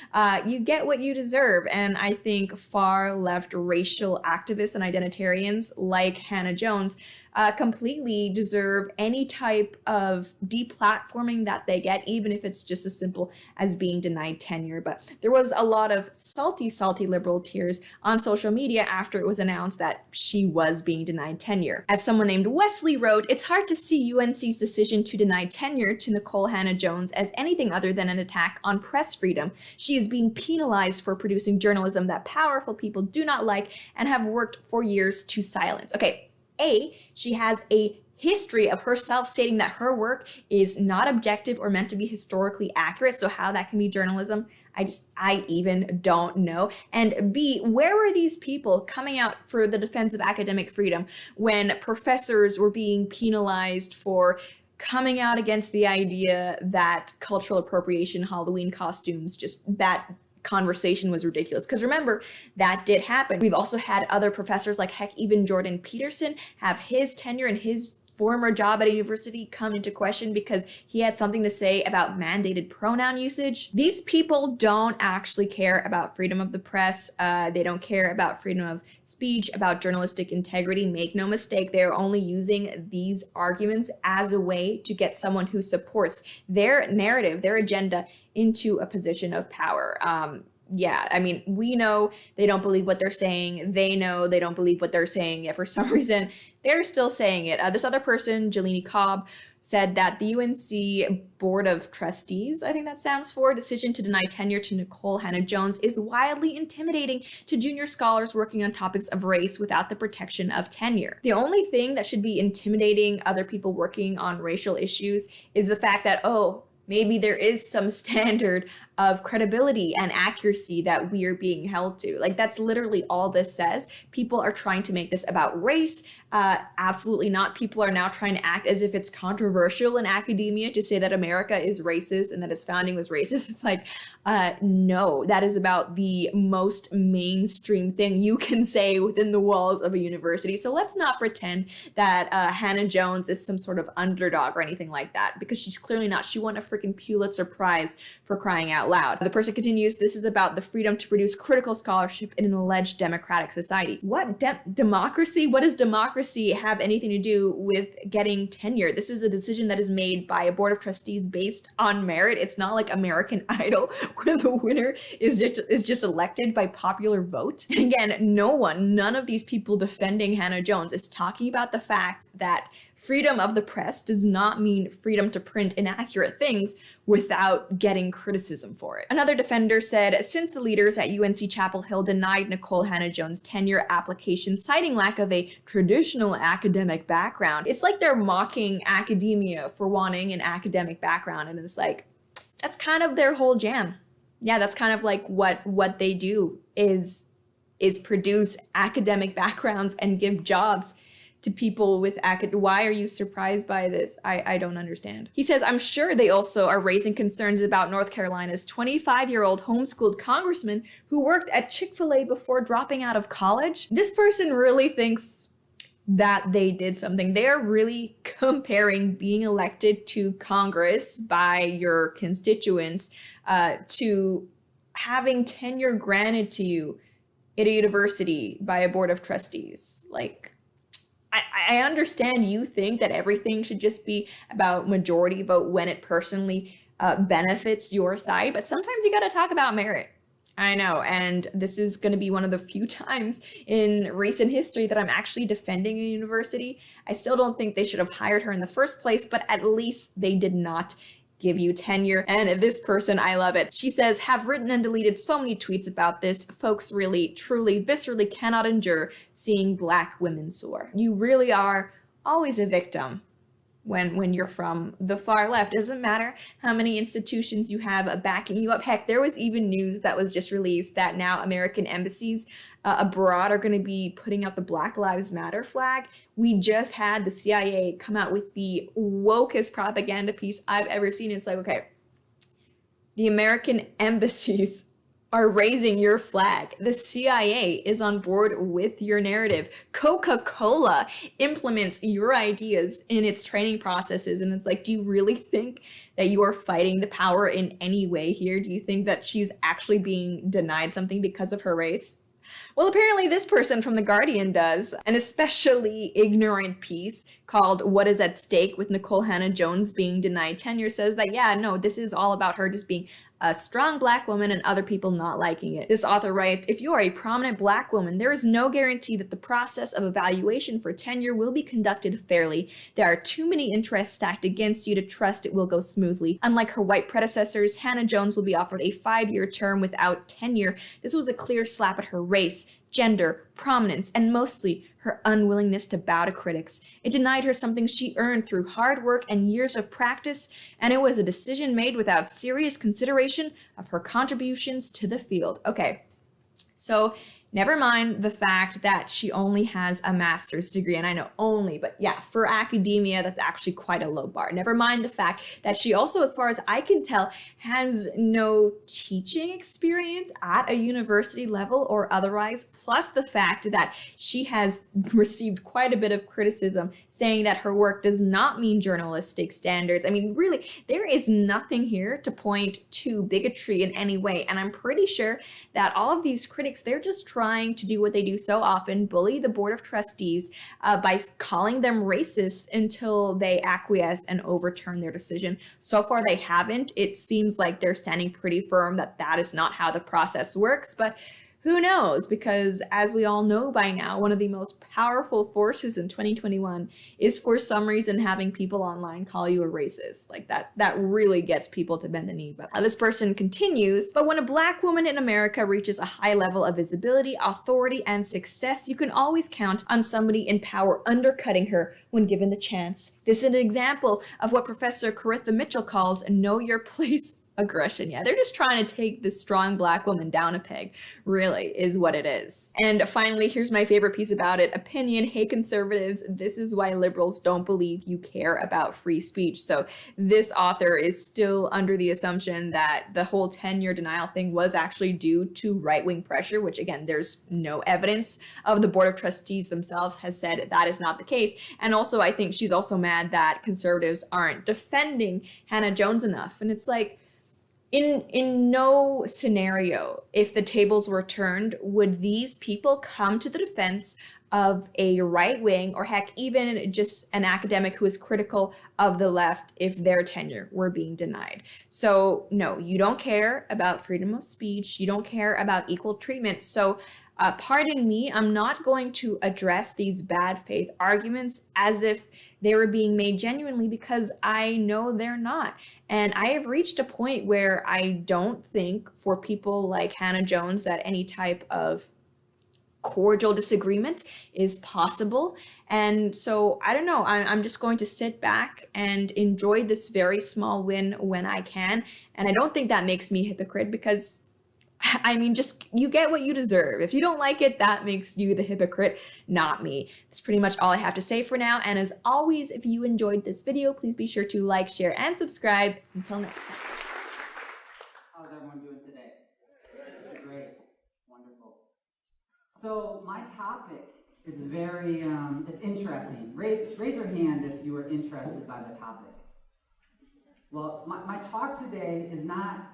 Speaker 11: You get what you deserve. And I think far left racial activists and identitarians like Hannah Jones completely deserve any type of deplatforming that they get, even if it's just as simple as being denied tenure. But there was a lot of salty liberal tears on social media after it was announced that she was being denied tenure. As someone named Wesley wrote, it's hard to see UNC's decision to deny tenure to Nicole Hannah Jones as anything other than an attack on press freedom. She is being penalized for producing journalism that powerful people do not like and have worked for years to silence. Okay. She has a history of herself stating that her work is not objective or meant to be historically accurate. So how that can be journalism, I even don't know. And B, where were these people coming out for the defense of academic freedom when professors were being penalized for coming out against the idea that cultural appropriation, Halloween costumes, just that conversation was ridiculous. Because remember, that did happen. We've also had other professors, like heck, even Jordan Peterson, have his tenure and his former job at a university come into question because he had something to say about mandated pronoun usage. These people don't actually care about freedom of the press. They don't care about freedom of speech, about journalistic integrity. Make no mistake, they're only using these arguments as a way to get someone who supports their narrative, their agenda, into a position of power. Yeah, I mean, we know they don't believe what they're saying. They know they don't believe what they're saying. Yet for some reason, they're still saying it. This other person, Jelini Cobb, said that the UNC Board of Trustees, I think that stands for, decision to deny tenure to Nicole Hannah-Jones is wildly intimidating to junior scholars working on topics of race without the protection of tenure. The only thing that should be intimidating other people working on racial issues is the fact that, oh, maybe there is some standard of credibility and accuracy that we are being held to. Like, that's literally all this says. People are trying to make this about race. Absolutely not. People are now trying to act as if it's controversial in academia to say that America is racist and that its founding was racist. It's like, no, that is about the most mainstream thing you can say within the walls of a university. So let's not pretend that Hannah-Jones is some sort of underdog or anything like that, because she's clearly not. She won a freaking Pulitzer Prize for crying out loud. The person continues, this is about the freedom to produce critical scholarship in an alleged democratic society. What democracy? What does democracy have anything to do with getting tenure? This is a decision that is made by a board of trustees based on merit. It's not like American Idol where the winner is just elected by popular vote. Again, none of these people defending Hannah-Jones is talking about the fact that freedom of the press does not mean freedom to print inaccurate things without getting criticism for it. Another defender said, since the leaders at UNC Chapel Hill denied Nicole Hannah-Jones' tenure application, citing lack of a traditional academic background, it's like they're mocking academia for wanting an academic background. And it's like, that's kind of their whole jam. Yeah, that's kind of like what they do is produce academic backgrounds and give jobs to people with why are you surprised by this? I don't understand. He says, I'm sure they also are raising concerns about North Carolina's 25-year-old homeschooled congressman who worked at Chick-fil-A before dropping out of college. This person really thinks that they did something. They're really comparing being elected to Congress by your constituents to having tenure granted to you at a university by a board of trustees. Like, I understand you think that everything should just be about majority vote when it personally benefits your side, but sometimes you got to talk about merit. I know, and this is going to be one of the few times in recent history that I'm actually defending a university. I still don't think they should have hired her in the first place, but at least they did not give you tenure. And this person, I love it. She says, have written and deleted so many tweets about this. Folks really, truly, viscerally cannot endure seeing Black women soar. You really are always a victim when you're from the far left. It doesn't matter how many institutions you have backing you up. Heck, there was even news that was just released that now American embassies abroad are going to be putting out the Black Lives Matter flag. We just had the CIA come out with the wokest propaganda piece I've ever seen. It's like, okay, the American embassies are raising your flag. The CIA is on board with your narrative. Coca-Cola implements your ideas in its training processes. And it's like, do you really think that you are fighting the power in any way here? Do you think that she's actually being denied something because of her race? Well, apparently this person from The Guardian does. An especially ignorant piece called What is at Stake with Nicole Hannah-Jones being denied tenure says that, yeah, no, this is all about her just being a strong Black woman and other people not liking it. This author writes, if you are a prominent Black woman, there is no guarantee that the process of evaluation for tenure will be conducted fairly. There are too many interests stacked against you to trust it will go smoothly. Unlike her white predecessors, Hannah-Jones will be offered a 5-year term without tenure. This was a clear slap at her race, gender, prominence, and mostly her unwillingness to bow to critics. It denied her something she earned through hard work and years of practice, and it was a decision made without serious consideration of her contributions to the field. Okay, so Never mind the fact that she only has a master's degree, and I know only, but yeah, for academia, that's actually quite a low bar. Never mind the fact that she also, as far as I can tell, has no teaching experience at a university level or otherwise, plus the fact that she has received quite a bit of criticism saying that her work does not meet journalistic standards. I mean, really, there is nothing here to point to bigotry in any way, and I'm pretty sure that all of these critics, they're just trying to do what they do so often, bully the board of trustees by calling them racist until they acquiesce and overturn their decision. So far they haven't. It seems like they're standing pretty firm that that is not how the process works, but who knows? Because as we all know by now, one of the most powerful forces in 2021 is for some reason having people online call you a racist. Like that really gets people to bend the knee. But this person continues, but when a Black woman in America reaches a high level of visibility, authority, and success, you can always count on somebody in power undercutting her when given the chance. This is an example of what Professor Caritha Mitchell calls know your place aggression. Yeah, they're just trying to take this strong Black woman down a peg, really, is what it is. And finally, here's my favorite piece about it. Opinion, hey conservatives, this is why liberals don't believe you care about free speech. So this author is still under the assumption that the whole tenure denial thing was actually due to right-wing pressure, which again, there's no evidence of. The Board of Trustees themselves has said that is not the case. And also, I think she's also mad that conservatives aren't defending Hannah Jones enough. And it's like, in no scenario, if the tables were turned, would these people come to the defense of a right wing, or heck, even just an academic who is critical of the left if their tenure were being denied? So no, you don't care about freedom of speech. You don't care about equal treatment. So pardon me, I'm not going to address these bad faith arguments as if they were being made genuinely, because I know they're not. And I have reached a point where I don't think for people like Hannah Jones that any type of cordial disagreement is possible. And so I don't know, I'm just going to sit back and enjoy this very small win when I can. And I don't think that makes me a hypocrite, because I mean, just you get what you deserve. If you don't like it, that makes you the hypocrite, not me. That's pretty much all I have to say for now. And as always, if you enjoyed this video, please be sure to like, share, and subscribe. Until next time.
Speaker 12: How's everyone doing today? Great. Wonderful. So my topic is very, it's interesting. Raise your hand if you are interested by the topic. Well, my talk today is not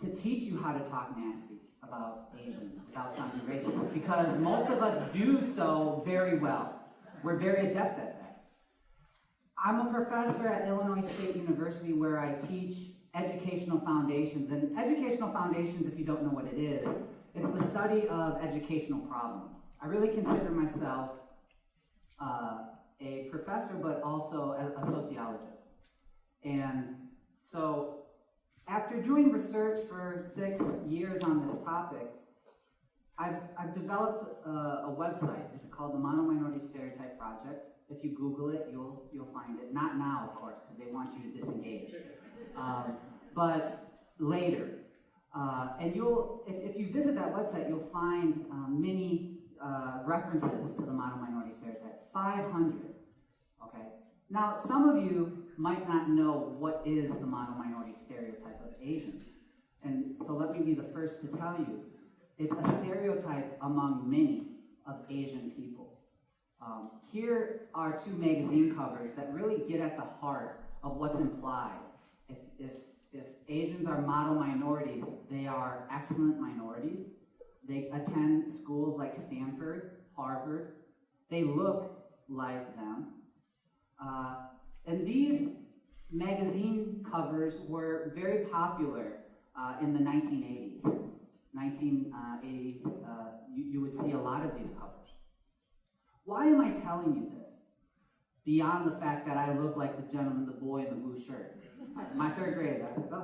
Speaker 12: to teach you how to talk nasty about Asians without sounding racist, because most of us do so very well. We're very adept at that. I'm a professor at Illinois State University where I teach educational foundations. And educational foundations, if you don't know what it is, it's the study of educational problems. I really consider myself a professor, but also a sociologist. And so after doing research for 6 years on this topic, I've developed a website. It's called the Mono-Minority Stereotype Project. If you Google it, you'll find it. Not now, of course, because they want you to disengage. But later. And if you visit that website, you'll find many references to the mono-minority stereotype. 500. Okay. Now, some of you might not know what is the mono-minority stereotype of Asians. And so let me be the first to tell you. It's a stereotype among many of Asian people. Here are two magazine covers that really get at the heart of what's implied. If Asians are model minorities, they are excellent minorities. They attend schools like Stanford, Harvard. They look like them. And these magazine covers were very popular in the 1980s. 1980s, you would see a lot of these covers. Why am I telling you this? Beyond the fact that I look like the gentleman, the boy in the blue shirt. My third grade, I was like,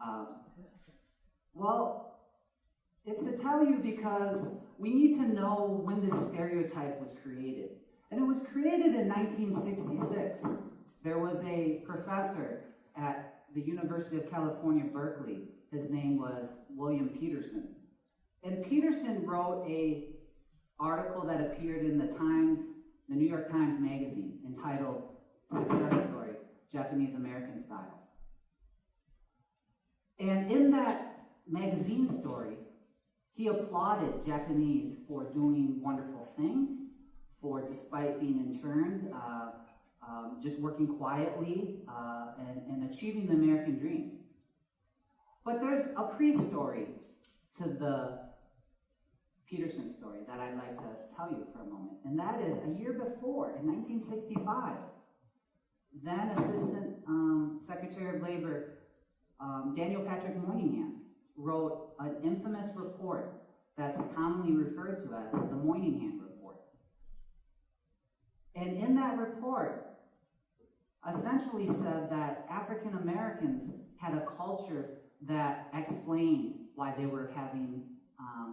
Speaker 12: oh. Well, it's to tell you because we need to know when this stereotype was created. And it was created in 1966. There was a professor at the University of California, Berkeley. His name was William Peterson. And Peterson wrote a article that appeared in the New York Times magazine, entitled Success Story, Japanese American Style. And in that magazine story, he applauded Japanese for doing wonderful things, for, despite being interned, just working quietly and achieving the American dream. But there's a pre-story to the Peterson story that I'd like to tell you for a moment. And that is, a year before, in 1965, then Assistant Secretary of Labor Daniel Patrick Moynihan wrote an infamous report that's commonly referred to as the Moynihan Report. And in that report, essentially said that African Americans had a culture that explained why they were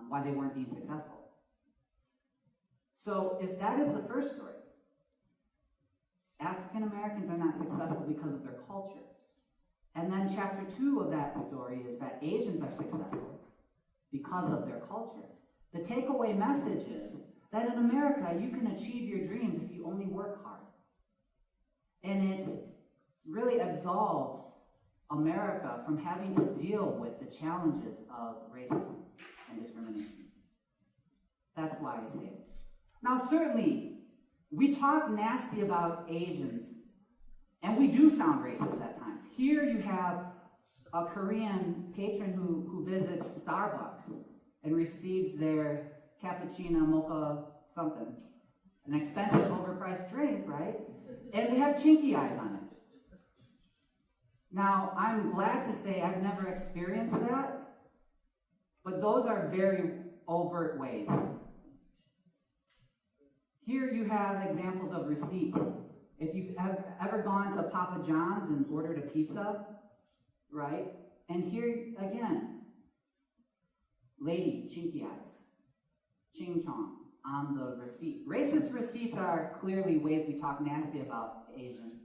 Speaker 12: why they weren't being successful. So if that is the first story, African Americans are not successful because of their culture. And then chapter 2 of that story is that Asians are successful because of their culture. The takeaway message is that in America, you can achieve your dreams if you only work hard. And it really absolves America from having to deal with the challenges of racism and discrimination. That's why I say it. Now, certainly, we talk nasty about Asians, and we do sound racist at times. Here you have a Korean patron who visits Starbucks and receives their cappuccino, mocha, something, an expensive, overpriced drink, right? And they have chinky eyes on it. Now, I'm glad to say I've never experienced that, but those are very overt ways. Here you have examples of receipts. If you have ever gone to Papa John's and ordered a pizza, right? And here again, lady, chinky eyes, ching chong on the receipt. Racist receipts are clearly ways we talk nasty about Asians,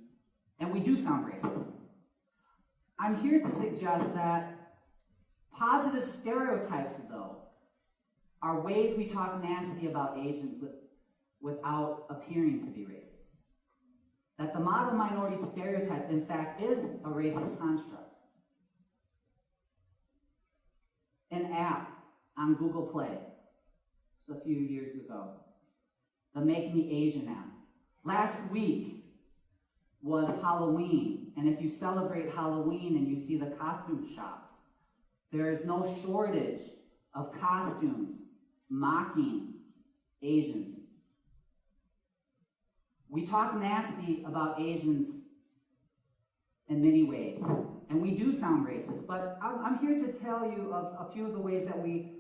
Speaker 12: and we do sound racist. I'm here to suggest that positive stereotypes, though, are ways we talk nasty about Asians without appearing to be racist. That the model minority stereotype, in fact, is a racist construct. An app on Google Play, so a few years ago, the Make Me Asian app. Last week was Halloween, and if you celebrate Halloween and you see the costume shops, there is no shortage of costumes mocking Asians. We talk nasty about Asians in many ways, and we do sound racist, but I'm here to tell you of a few of the ways that we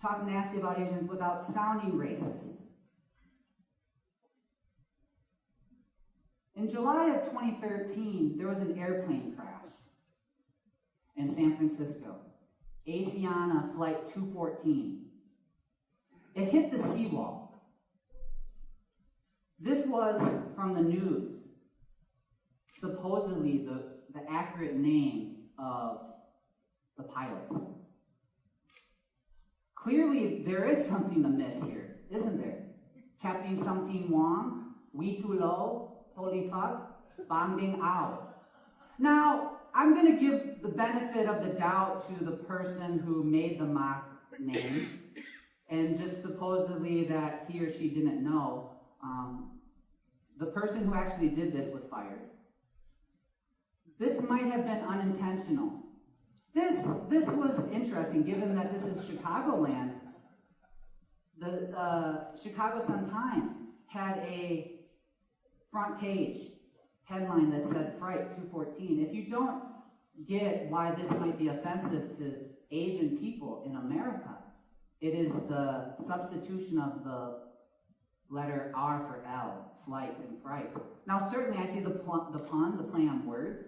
Speaker 12: talk nasty about Asians without sounding racist. In July of 2013, there was an airplane crash in San Francisco, Asiana Flight 214. It hit the seawall. This was from the news, supposedly the accurate names of the pilots. Clearly, there is something amiss here, isn't there? Captain Something Wong, We Too Low, Holy Fuck, Bang Ding Ao. Now, I'm going to give the benefit of the doubt to the person who made the mock names, and just supposedly that he or she didn't know. The person who actually did this was fired. This might have been unintentional. This was interesting, given that this is Chicagoland. The Chicago Sun-Times had a front page headline that said Fright 214. If you don't get why this might be offensive to Asian people in America, it is the substitution of the letter R for L, flight and fright. Now, certainly I see the play on words,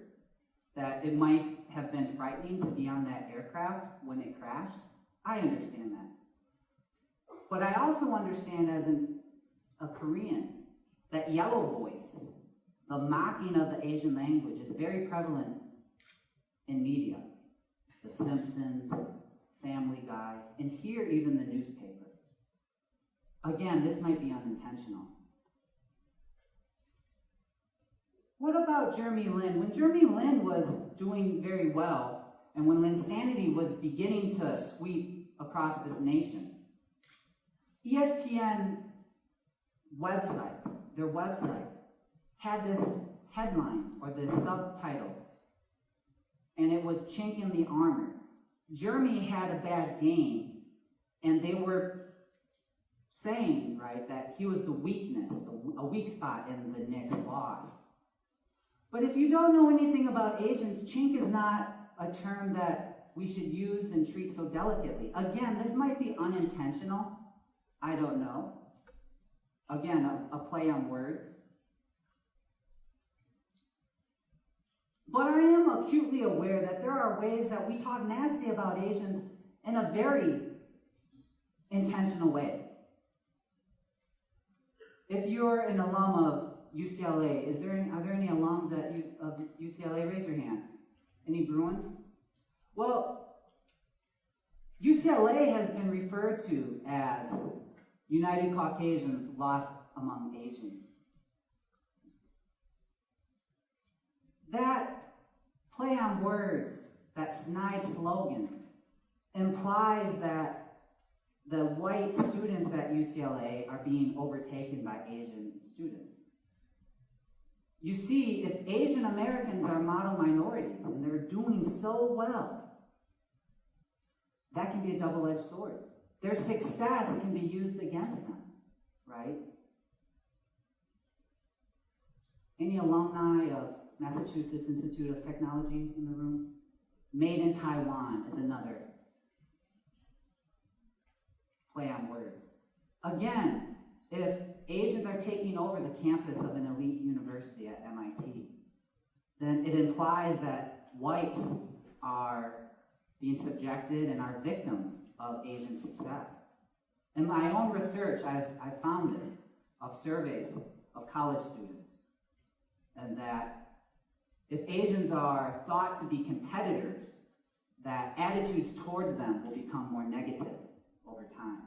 Speaker 12: that it might have been frightening to be on that aircraft when it crashed. I understand that. But I also understand as a Korean that yellow voice, the mocking of the Asian language, is very prevalent in media. The Simpsons, Family Guy, and here even the newspaper. Again, this might be unintentional. What about Jeremy Lin? When Jeremy Lin was doing very well, and when Linsanity was beginning to sweep across this nation, ESPN website, their website, had this headline or this subtitle, and it was "Chink in the Armor." Jeremy had a bad game, and they were saying, right, that he was the weakness, a weak spot in the Knicks' loss. But if you don't know anything about Asians, chink is not a term that we should use and treat so delicately. Again, this might be unintentional. I don't know. Again, a play on words. But I am acutely aware that there are ways that we talk nasty about Asians in a very intentional way. If you're an alum of UCLA, are there any alums of UCLA? Raise your hand. Any Bruins? Well, UCLA has been referred to as United Caucasians lost among Asians. That play on words, that snide slogan, implies that the white students at UCLA are being overtaken by Asian students. You see, if Asian Americans are model minorities and they're doing so well, that can be a double-edged sword. Their success can be used against them, right? Any alumni of Massachusetts Institute of Technology in the room? Made in Taiwan is another play on words. Again, if Asians are taking over the campus of an elite university at MIT, then it implies that whites are being subjected and are victims of Asian success. In my own research, I've found this of surveys of college students, and that if Asians are thought to be competitors, that attitudes towards them will become more negative over time.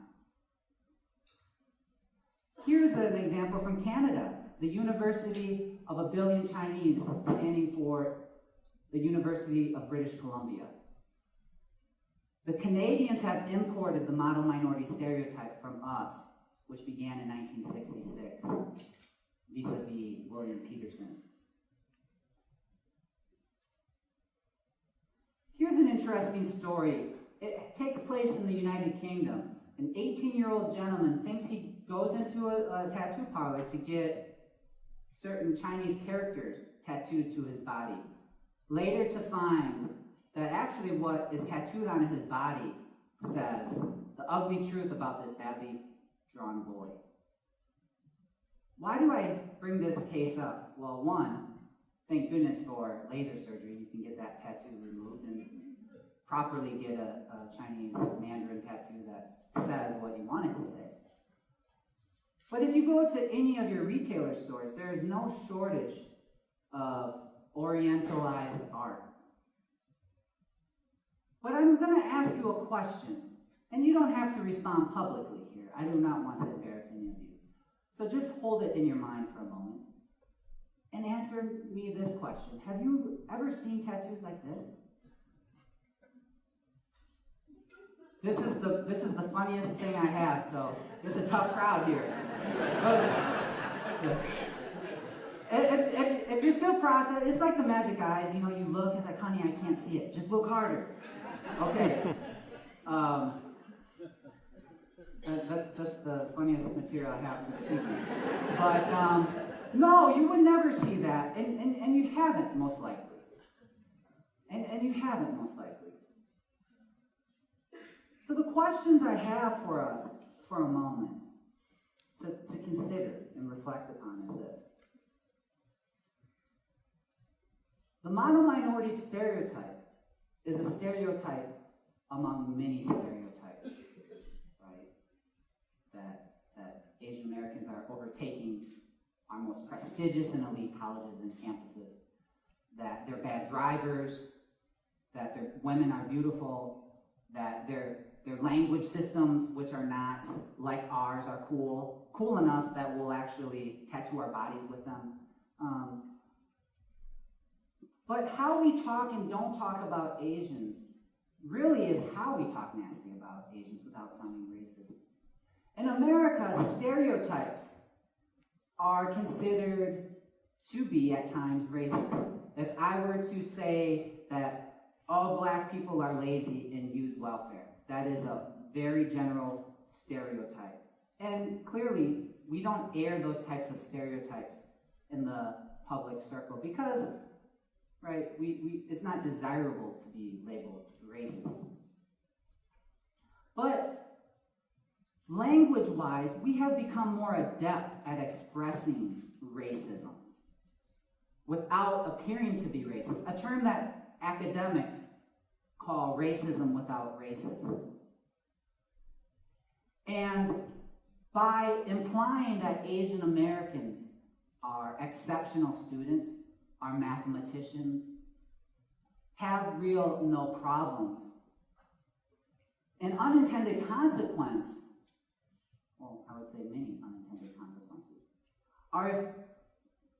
Speaker 12: Here's an example from Canada, the University of a Billion Chinese, standing for the University of British Columbia. The Canadians have imported the model minority stereotype from us, which began in 1966, vis-a-vis William Peterson. Here's an interesting story. It takes place in the United Kingdom. An 18-year-old gentleman thinks he goes into a tattoo parlor to get certain Chinese characters tattooed to his body. Later to find that actually what is tattooed on his body says the ugly truth about this badly drawn boy. Why do I bring this case up? Well, one, thank goodness for laser surgery. You can get that tattoo removed and properly get a Chinese Mandarin tattoo that says what you want it to say. But if you go to any of your retailer stores, there is no shortage of orientalized art. But I'm going to ask you a question, and you don't have to respond publicly here. I do not want to embarrass any of you. So just hold it in your mind for a moment and answer me this question. Have you ever seen tattoos like this? This is the funniest thing I have, so it's a tough crowd here. If you're still processing, it's like the magic eyes, you know, you look, it's like, honey, I can't see it. Just look harder. Okay. That's the funniest material I have for this evening. But no, you would never see that, and you haven't, most likely. And you haven't, most likely. So the questions I have for us for a moment to consider and reflect upon is this. The model minority stereotype is a stereotype among many stereotypes, right? That Asian Americans are overtaking our most prestigious and elite colleges and campuses, that they're bad drivers, that their women are beautiful, that their language systems, which are not like ours, are cool enough that we'll actually tattoo our bodies with them. But how we talk and don't talk about Asians really is how we talk nasty about Asians without sounding racist. In America, stereotypes are considered to be at times racist. If I were to say that all black people are lazy and use welfare, that is a very general stereotype. And clearly, we don't air those types of stereotypes in the public circle because, right, it's not desirable to be labeled racist. But language-wise, we have become more adept at expressing racism without appearing to be racist, a term that academics call racism without racists. And by implying that Asian Americans are exceptional students, are mathematicians, have no problems, an unintended consequence, well, I would say many unintended consequences, are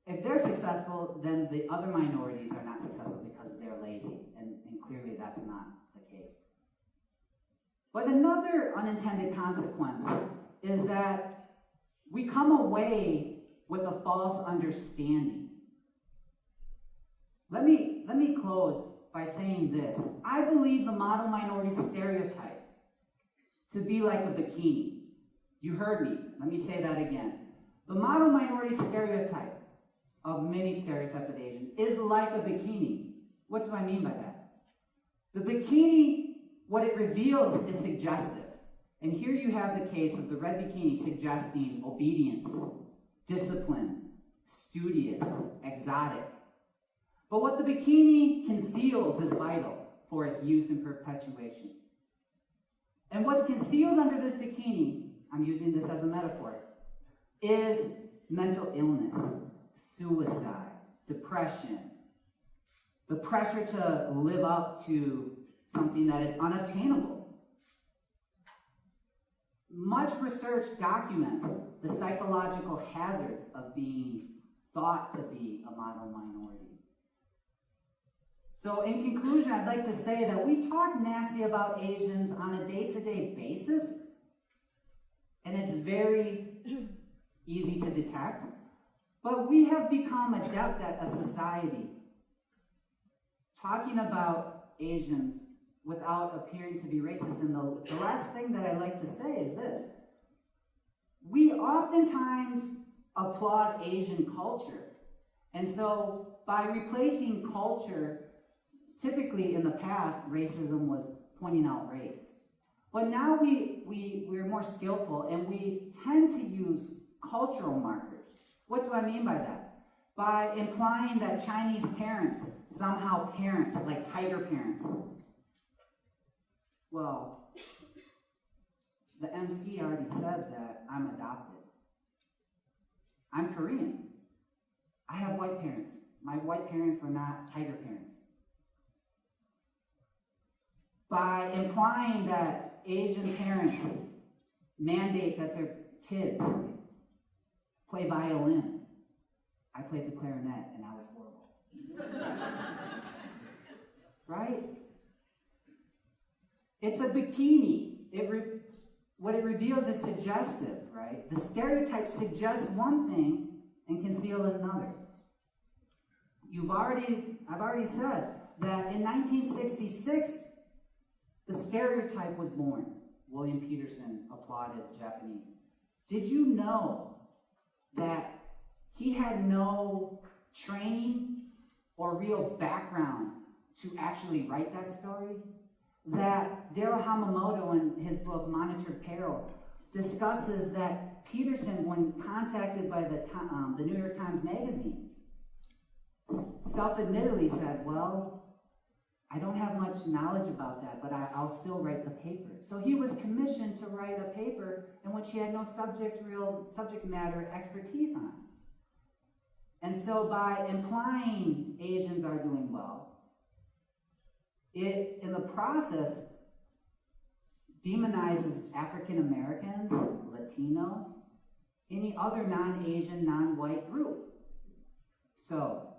Speaker 12: if they're successful, then the other minorities are not successful because they're lazy, and clearly that's not the case. But another unintended consequence is that we come away with a false understanding. Let me close by saying this. I believe the model minority stereotype to be like a bikini. You heard me. Let me say that again. The model minority stereotype of many stereotypes of Asian is like a bikini. What do I mean by that? The bikini, what it reveals is suggestive. And here you have the case of the red bikini suggesting obedience, discipline, studious, exotic. But what the bikini conceals is vital for its use and perpetuation. And what's concealed under this bikini, I'm using this as a metaphor, is mental illness, suicide, depression, the pressure to live up to something that is unobtainable. Much research documents the psychological hazards of being thought to be a model minority. So in conclusion, I'd like to say that we talk nasty about Asians on a day-to-day basis, and it's very easy to detect. But we have become adept at a society talking about Asians without appearing to be racist. And the last thing that I like to say is this. We oftentimes applaud Asian culture. And so by replacing culture, typically in the past, racism was pointing out race. But now we're more skillful and we tend to use cultural markers. What do I mean by that? By implying that Chinese parents somehow parent like tiger parents. Well, the MC already said that I'm adopted. I'm Korean. I have white parents. My white parents were not tiger parents. By implying that Asian parents mandate that their kids play violin. I played the clarinet and I was horrible. Right? It's a bikini. What it reveals is suggestive, right? The stereotype suggests one thing and conceal another. I've already said that in 1966, the stereotype was born. William Peterson applauded Japanese. Did you know that he had no training or real background to actually write that story? That Daryl Hamamoto in his book Monitored Peril discusses that Peterson, when contacted by the New York Times Magazine, self-admittedly said, well, I don't have much knowledge about that, but I'll still write the paper. So he was commissioned to write a paper in which he had no real subject matter expertise on. And so by implying Asians are doing well, in the process, demonizes African Americans, Latinos, any other non-Asian, non-white group. So,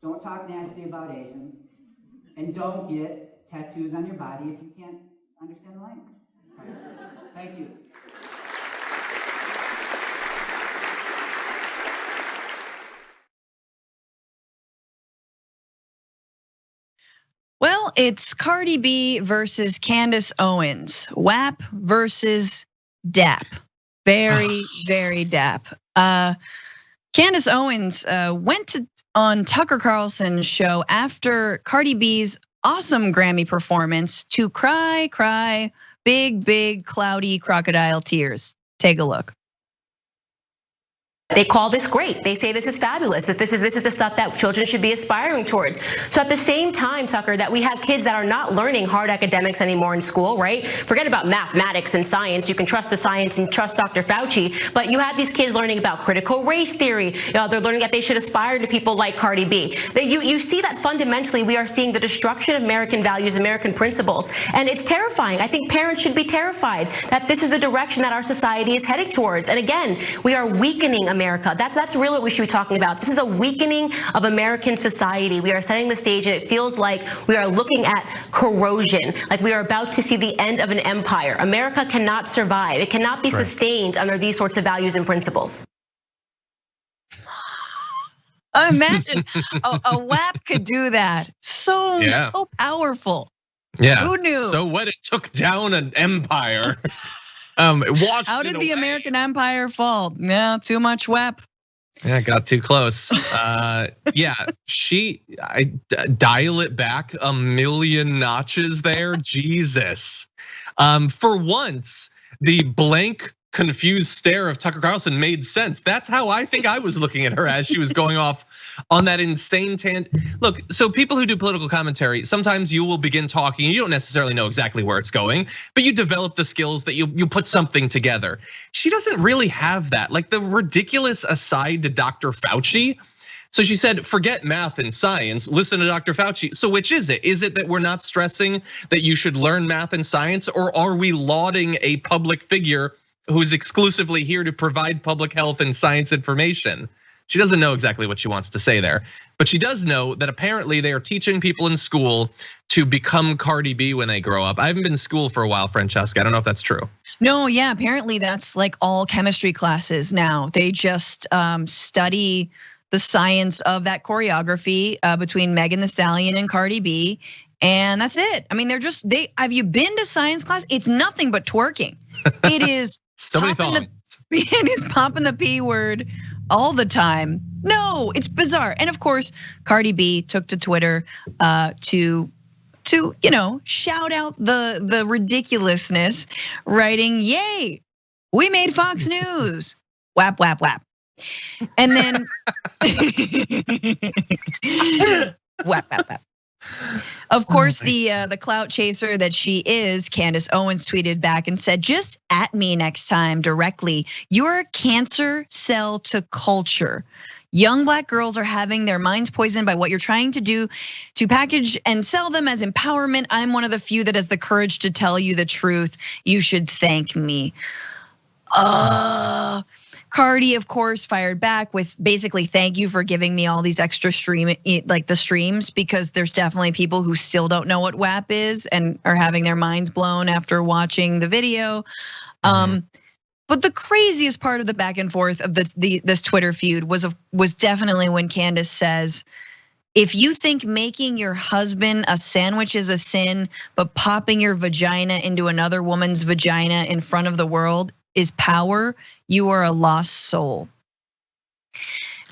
Speaker 12: don't talk nasty about Asians, and don't get tattoos on your body if you can't understand the language. Thank you.
Speaker 6: Well, it's Cardi B versus Candace Owens. WAP versus DAP. Very, very DAP. Candace Owens went on Tucker Carlson's show after Cardi B's awesome Grammy performance to cry, big, cloudy crocodile tears. Take a look.
Speaker 13: They call this great. They say this is fabulous, that this is the stuff that children should be aspiring towards. So at the same time, Tucker, that we have kids that are not learning hard academics anymore in school, right? Forget about mathematics and science. You can trust the science and trust Dr. Fauci, but you have these kids learning about critical race theory. They're learning that they should aspire to people like Cardi B. You see that fundamentally we are seeing the destruction of American values, American principles, and it's terrifying. I think parents should be terrified that this is the direction that our society is heading towards. And again, we are weakening America. That's really what we should be talking about. This is a weakening of American society. We are setting the stage, and it feels like we are looking at corrosion, like we are about to see the end of an empire. America cannot survive. It cannot be sustained under these sorts of values and principles.
Speaker 6: Imagine a WAP could do that. So powerful.
Speaker 10: Yeah.
Speaker 6: Who knew?
Speaker 10: So what? It took down an empire.
Speaker 6: How did the American Empire fall? No, too much WAP.
Speaker 10: Yeah, got too close. Yeah, I dial it back a million notches there. Jesus. For once, the blank, confused stare of Tucker Carlson made sense. That's how I think I was looking at her as she was going off on that insane tangent. Look, so people who do political commentary, sometimes you will begin talking, you don't necessarily know exactly where it's going, but you develop the skills that you put something together. She doesn't really have that. Like the ridiculous aside to Dr. Fauci. So she said, forget math and science, listen to Dr. Fauci. So which is it? Is it that we're not stressing that you should learn math and science, or are we lauding a public figure who's exclusively here to provide public health and science information? She doesn't know exactly what she wants to say there, but she does know that apparently they are teaching people in school to become Cardi B when they grow up. I haven't been in school for a while, Francesca. I don't know if that's true.
Speaker 6: No, yeah, apparently that's like all chemistry classes now. They just study the science of that choreography between Megan Thee Stallion and Cardi B. And that's it. I mean, have you been to science class? It's nothing but twerking. It is
Speaker 10: so many thoughts.
Speaker 6: It is popping the P word all the time. No, it's bizarre. And of course, Cardi B took to Twitter to shout out the ridiculousness, writing, "Yay, we made Fox News." Whap, whap, whap. And then whap, whap, whap. Of course, the clout chaser that she is, Candace Owens tweeted back and said, "Just at me next time directly. You're a cancer cell to culture. Young Black girls are having their minds poisoned by what you're trying to do to package and sell them as empowerment. I'm one of the few that has the courage to tell you the truth. You should thank me." Cardi, of course, fired back with basically, "Thank you for giving me all these extra streams, because there's definitely people who still don't know what WAP is and are having their minds blown after watching the video." But the craziest part of the back and forth of this Twitter feud was definitely when Candace says, "If you think making your husband a sandwich is a sin, but popping your vagina into another woman's vagina in front of the world is power, you are a lost soul."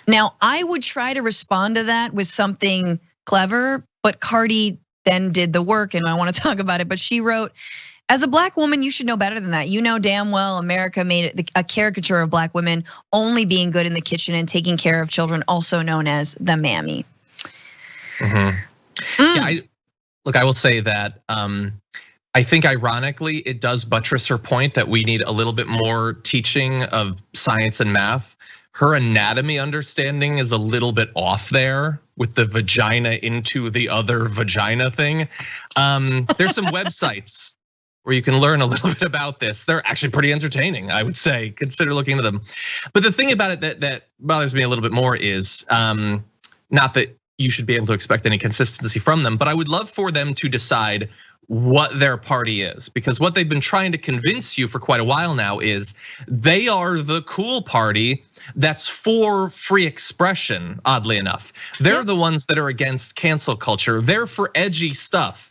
Speaker 6: Now, I would try to respond to that with something clever, but Cardi then did the work, and I want to talk about it. But she wrote, "As a Black woman, you should know better than that. You know damn well America made it a caricature of Black women only being good in the kitchen and taking care of children, also known as the mammy."
Speaker 10: Yeah, I will say that I think ironically, it does buttress her point that we need a little bit more teaching of science and math. Her anatomy understanding is a little bit off there with the vagina into the other vagina thing. There's some websites where you can learn a little bit about this. They're actually pretty entertaining, I would say. Consider looking into them. But the thing about it that bothers me a little bit more is not that you should be able to expect any consistency from them, but I would love for them to decide what their party is, because what they've been trying to convince you for quite a while now is they are the cool party that's for free expression, oddly enough. They're the ones that are against cancel culture. They're for edgy stuff,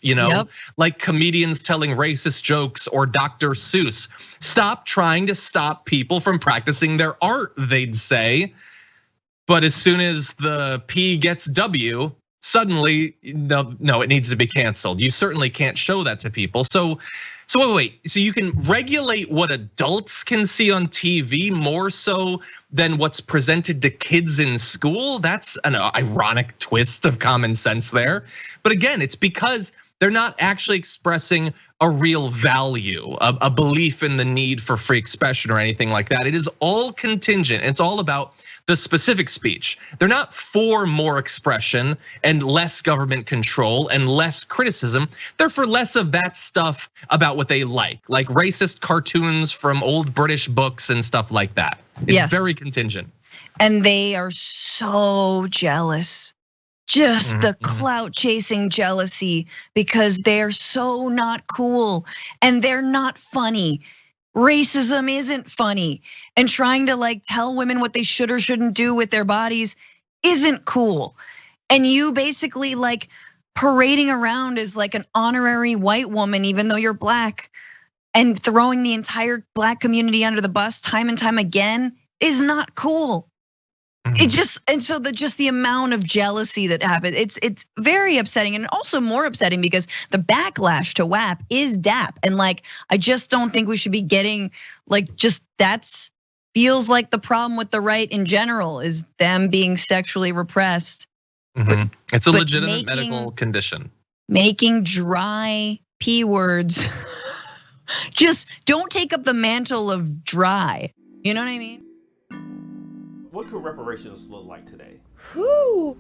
Speaker 10: like comedians telling racist jokes or Dr. Seuss. Stop trying to stop people from practicing their art, they'd say. But as soon as the P gets W, suddenly, no, it needs to be canceled. You certainly can't show that to people. So wait, so you can regulate what adults can see on TV more so than what's presented to kids in school? That's an ironic twist of common sense there. But again, it's because they're not actually expressing a real value, a belief in the need for free expression or anything like that. It is all contingent. It's all about the specific speech. They're not for more expression and less government control and less criticism. They're for less of that stuff about what they like racist cartoons from old British books and stuff like that. It's very contingent.
Speaker 14: And they are so jealous. Just the clout chasing jealousy, because they're so not cool and they're not funny. Racism isn't funny, and trying to tell women what they should or shouldn't do with their bodies isn't cool. And you basically parading around as an honorary white woman, even though you're black, and throwing the entire black community under the bus time and time again is not cool. It's just, and so the amount of jealousy that happened, it's very upsetting, and also more upsetting because the backlash to WAP is DAP, and I just don't think we should be getting that's feels like the problem with the right in general is them being sexually repressed.
Speaker 10: It's a legitimate medical condition.
Speaker 14: Making dry P words, just don't take up the mantle of dry. You know what I mean?
Speaker 15: What could reparations look like today?
Speaker 8: Whew.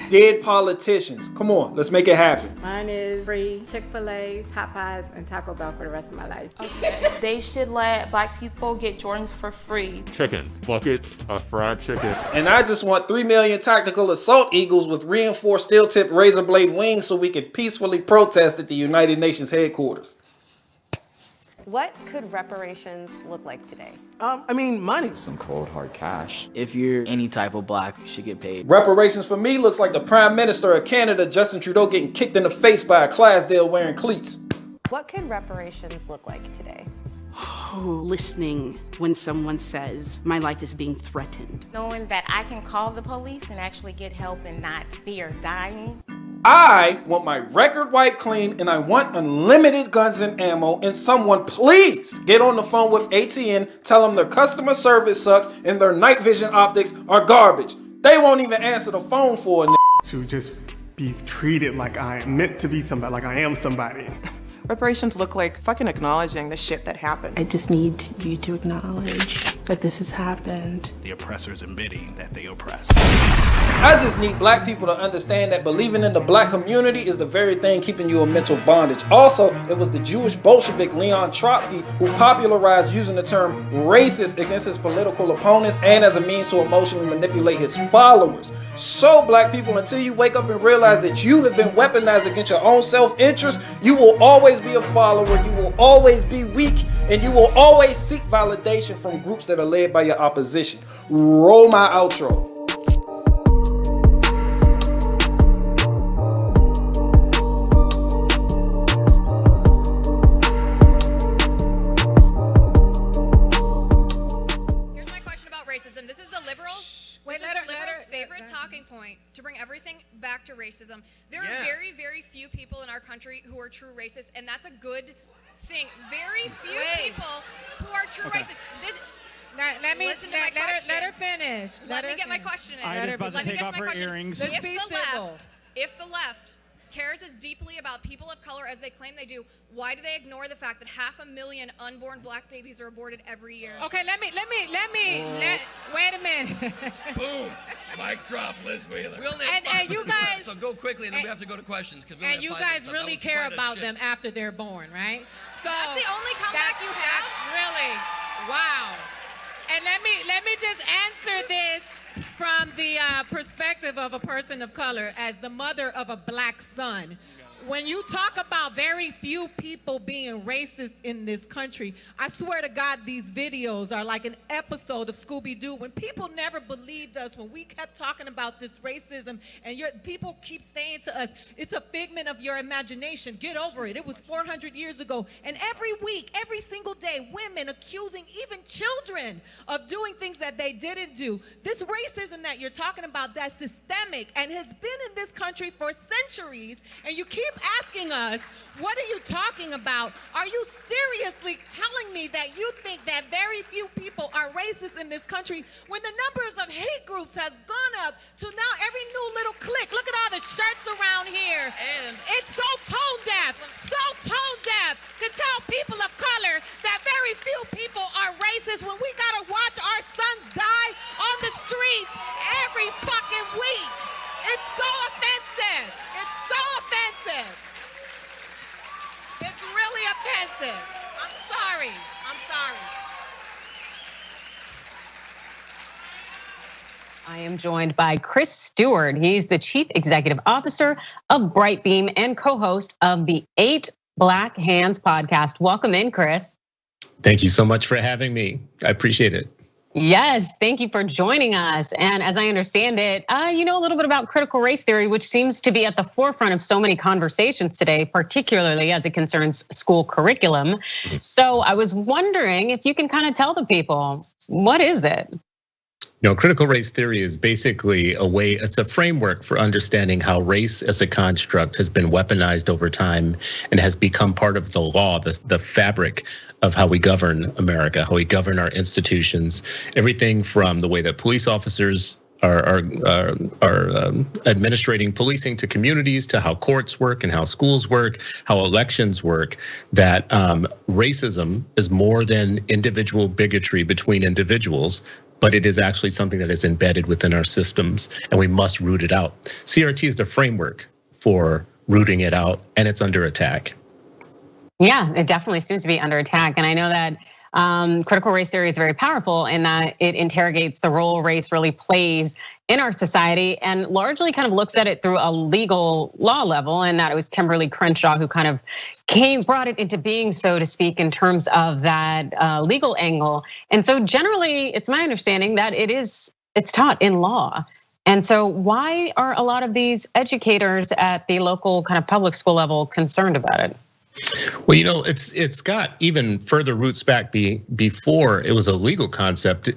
Speaker 8: Dead politicians. Come on, let's make it happen.
Speaker 16: Mine is free Chick-fil-A, Popeyes, and Taco Bell for the rest of my life.
Speaker 17: Okay. They should let black people get Jordans for free.
Speaker 18: Chicken, buckets of fried chicken.
Speaker 8: And I just want 3 million tactical assault eagles with reinforced steel-tipped razor blade wings so we could peacefully protest at the United Nations headquarters.
Speaker 19: What could reparations look like today?
Speaker 20: I mean, money.
Speaker 21: Some cold hard cash. If you're any type of black, you should get paid.
Speaker 8: Reparations for me looks like the Prime Minister of Canada, Justin Trudeau, getting kicked in the face by a Clydesdale wearing cleats.
Speaker 19: What could reparations look like today?
Speaker 22: Listening when someone says, my life is being threatened.
Speaker 23: Knowing that I can call the police and actually get help and not fear dying.
Speaker 8: I want my record wiped clean, and I want unlimited guns and ammo, and someone please get on the phone with ATN, tell them their customer service sucks and their night vision optics are garbage. They won't even answer the phone for a
Speaker 24: to just be treated like I am meant to be somebody, like I am somebody.
Speaker 25: Reparations look like fucking acknowledging the shit that happened.
Speaker 22: I just need you to acknowledge that this has happened.
Speaker 26: The oppressors admitting that they oppress.
Speaker 8: I just need black people to understand that believing in the black community is the very thing keeping you in mental bondage. Also, it was the Jewish Bolshevik Leon Trotsky who popularized using the term racist against his political opponents and as a means to emotionally manipulate his followers. So black people, until you wake up and realize that you have been weaponized against your own self-interest, you will always be a follower, you will always be weak, and you will always seek validation from groups that are led by your opposition. Roll my outro.
Speaker 27: Here's my question about racism. This is the liberals' favorite talking point to bring everything back to racism. There are very, very few people in our country who are true racists, and that's a good thing. Very few people who are true racists. Listen to my question.
Speaker 28: Let her finish.
Speaker 27: Let me get my question in.
Speaker 28: I was about to take off her earrings.
Speaker 27: If the left cares as deeply about people of color as they claim they do, why do they ignore the fact that 500,000 unborn black babies are aborted every year?
Speaker 1: Okay, let me, wait a minute.
Speaker 2: Boom, mic drop, Liz Wheeler.
Speaker 1: We only have and you guys,
Speaker 2: so go quickly, and then we have to go to questions.
Speaker 1: And you guys really care about them after they're born, right? So
Speaker 27: that's the only comeback you have?
Speaker 1: That's really, wow. And let me just answer this from the perspective of a person of color as the mother of a black son. When you talk about very few people being racist in this country, I swear to God, these videos are like an episode of Scooby-Doo. When people never believed us, when we kept talking about this racism, and people keep saying to us, it's a figment of your imagination, get over it. It was 400 years ago. And every week, every single day, women accusing even children of doing things that they didn't do. This racism that you're talking about, that's systemic and has been in this country for centuries, and you keep asking us, what are you talking about? Are you seriously telling me that you think that very few people are racist in this country when the numbers of hate groups has gone up to now every new little clique? Look at all the shirts around here. And it's so tone deaf to tell people of color that very few people are racist when we gotta watch our sons die on the streets every fucking week. It's so offensive. It's so offensive. It's really offensive. I'm sorry.
Speaker 3: I am joined by Chris Stewart. He's the Chief Executive Officer of Brightbeam and co-host of the 8 Black Hands podcast. Welcome in, Chris.
Speaker 4: Thank you so much for having me. I appreciate it.
Speaker 3: Yes, thank you for joining us. And as I understand it, you know a little bit about critical race theory, which seems to be at the forefront of so many conversations today, particularly as it concerns school curriculum. So I was wondering if you can kind of tell the people, what is it?
Speaker 4: You know, critical race theory is basically it's a framework for understanding how race as a construct has been weaponized over time and has become part of the law, the fabric of how we govern America, how we govern our institutions, everything from the way that police officers are administrating policing to communities, to how courts work and how schools work, how elections work, that racism is more than individual bigotry between individuals, but it is actually something that is embedded within our systems, and we must root it out. CRT is the framework for rooting it out, and it's under attack.
Speaker 3: Yeah, it definitely seems to be under attack. And I know that critical race theory is very powerful in that it interrogates the role race really plays in our society and largely kind of looks at it through a legal law level, and that it was Kimberly Crenshaw who kind of brought it into being, so to speak, in terms of that legal angle. And so generally, it's my understanding that it's taught in law. And so why are a lot of these educators at the local kind of public school level concerned about it?
Speaker 4: Well, you know, it's got even further roots back before it was a legal concept.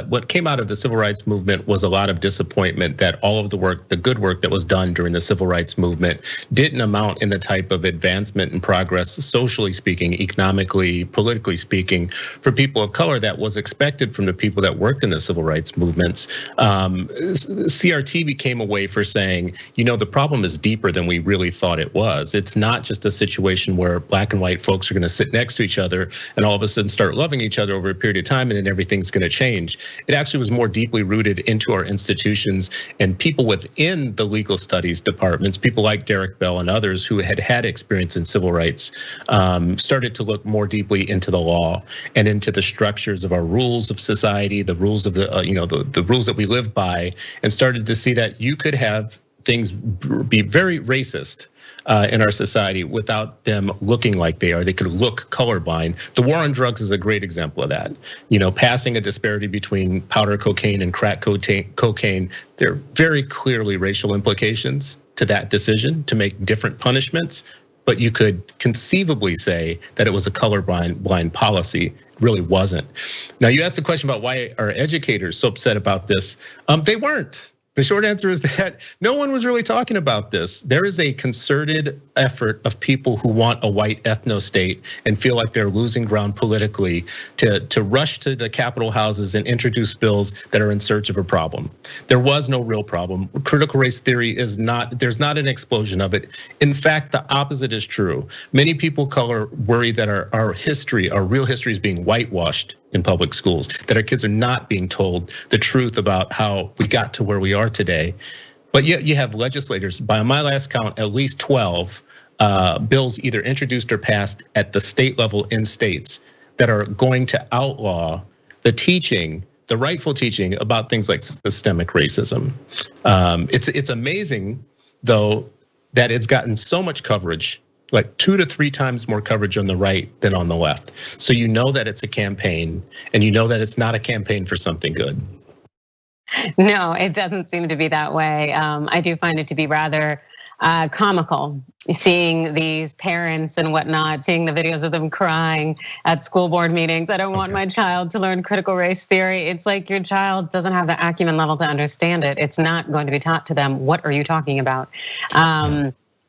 Speaker 4: What came out of the civil rights movement was a lot of disappointment that all of the good work that was done during the civil rights movement didn't amount in the type of advancement and progress, socially speaking, economically, politically speaking, for people of color that was expected from the people that worked in the civil rights movements. CRT became a way for saying, you know, the problem is deeper than we really thought it was. It's not just a situation where black and white folks are going to sit next to each other and all of a sudden start loving each other over a period of time, and then everything's going to change. It actually was more deeply rooted into our institutions, and people within the legal studies departments, people like Derek Bell and others who had experience in civil rights, started to look more deeply into the law and into the structures of our rules of society, the rules of the rules that we live by, and started to see that you could have things be very racist in our society without them looking like they are. They could look colorblind. The war on drugs is a great example of that. You know, passing a disparity between powder cocaine and crack cocaine, there are very clearly racial implications to that decision to make different punishments. But you could conceivably say that it was a colorblind policy. It really wasn't. Now, you asked the question about why are educators so upset about this? They weren't. The short answer is that no one was really talking about this. There is a concerted effort of people who want a white ethno-state and feel like they're losing ground politically to rush to the Capitol houses and introduce bills that are in search of a problem. There was no real problem. Critical race theory is not, there's not an explosion of it. In fact, the opposite is true. Many people of color worry that our history, our real history is being whitewashed in public schools, that our kids are not being told the truth about how we got to where we are today. But yet you have legislators, by my last count, at least 12 bills either introduced or passed at the state level in states that are going to outlaw the teaching, the rightful teaching about things like systemic racism. It's amazing, though, that it's gotten so much coverage, like 2 to 3 times more coverage on the right than on the left. So you know that it's a campaign, and you know that it's not a campaign for something good.
Speaker 3: No, it doesn't seem to be that way. I do find it to be rather comical, seeing these parents and whatnot, seeing the videos of them crying at school board meetings. I don't want my child to learn critical race theory. It's like your child doesn't have the acumen level to understand it. It's not going to be taught to them. What are you talking about?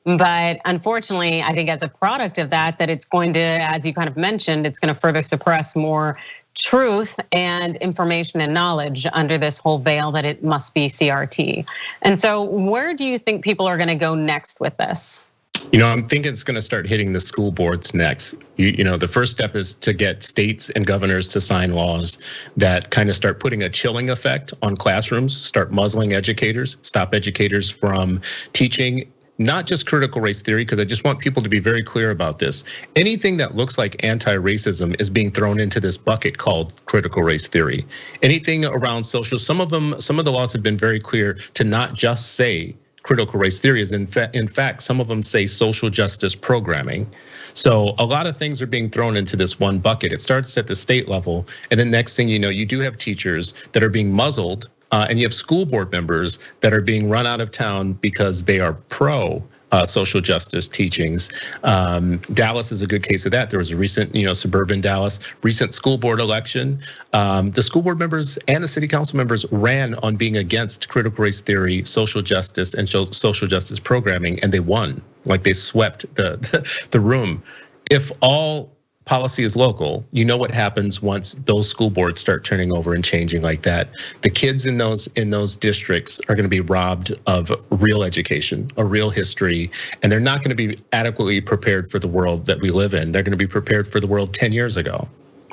Speaker 3: But unfortunately, I think as a product of that it's going to, as you kind of mentioned, it's going to further suppress more truth and information and knowledge under this whole veil that it must be CRT. And so where do you think people are going to go next with this?
Speaker 4: You know, I'm thinking it's going to start hitting the school boards next. You know, the first step is to get states and governors to sign laws that kind of start putting a chilling effect on classrooms, start muzzling educators, stop educators from teaching not just critical race theory, because I just want people to be very clear about this. Anything that looks like anti-racism is being thrown into this bucket called critical race theory. Anything around social, some of the laws have been very clear to not just say critical race theory, is in fact, some of them say social justice programming. So a lot of things are being thrown into this one bucket. It starts at the state level, and then next thing you know, you do have teachers that are being muzzled. And you have school board members that are being run out of town because they are pro social justice teachings. Dallas is a good case of that. There was a recent, suburban Dallas, recent school board election. The school board members and the city council members ran on being against critical race theory, social justice, and social justice programming, and they won. Like they swept the room. If all policy is local, you know what happens once those school boards start turning over and changing like that. The kids in those districts are going to be robbed of real education, a real history, and they're not going to be adequately prepared for the world that we live in. They're going to be prepared for the world 10 years ago,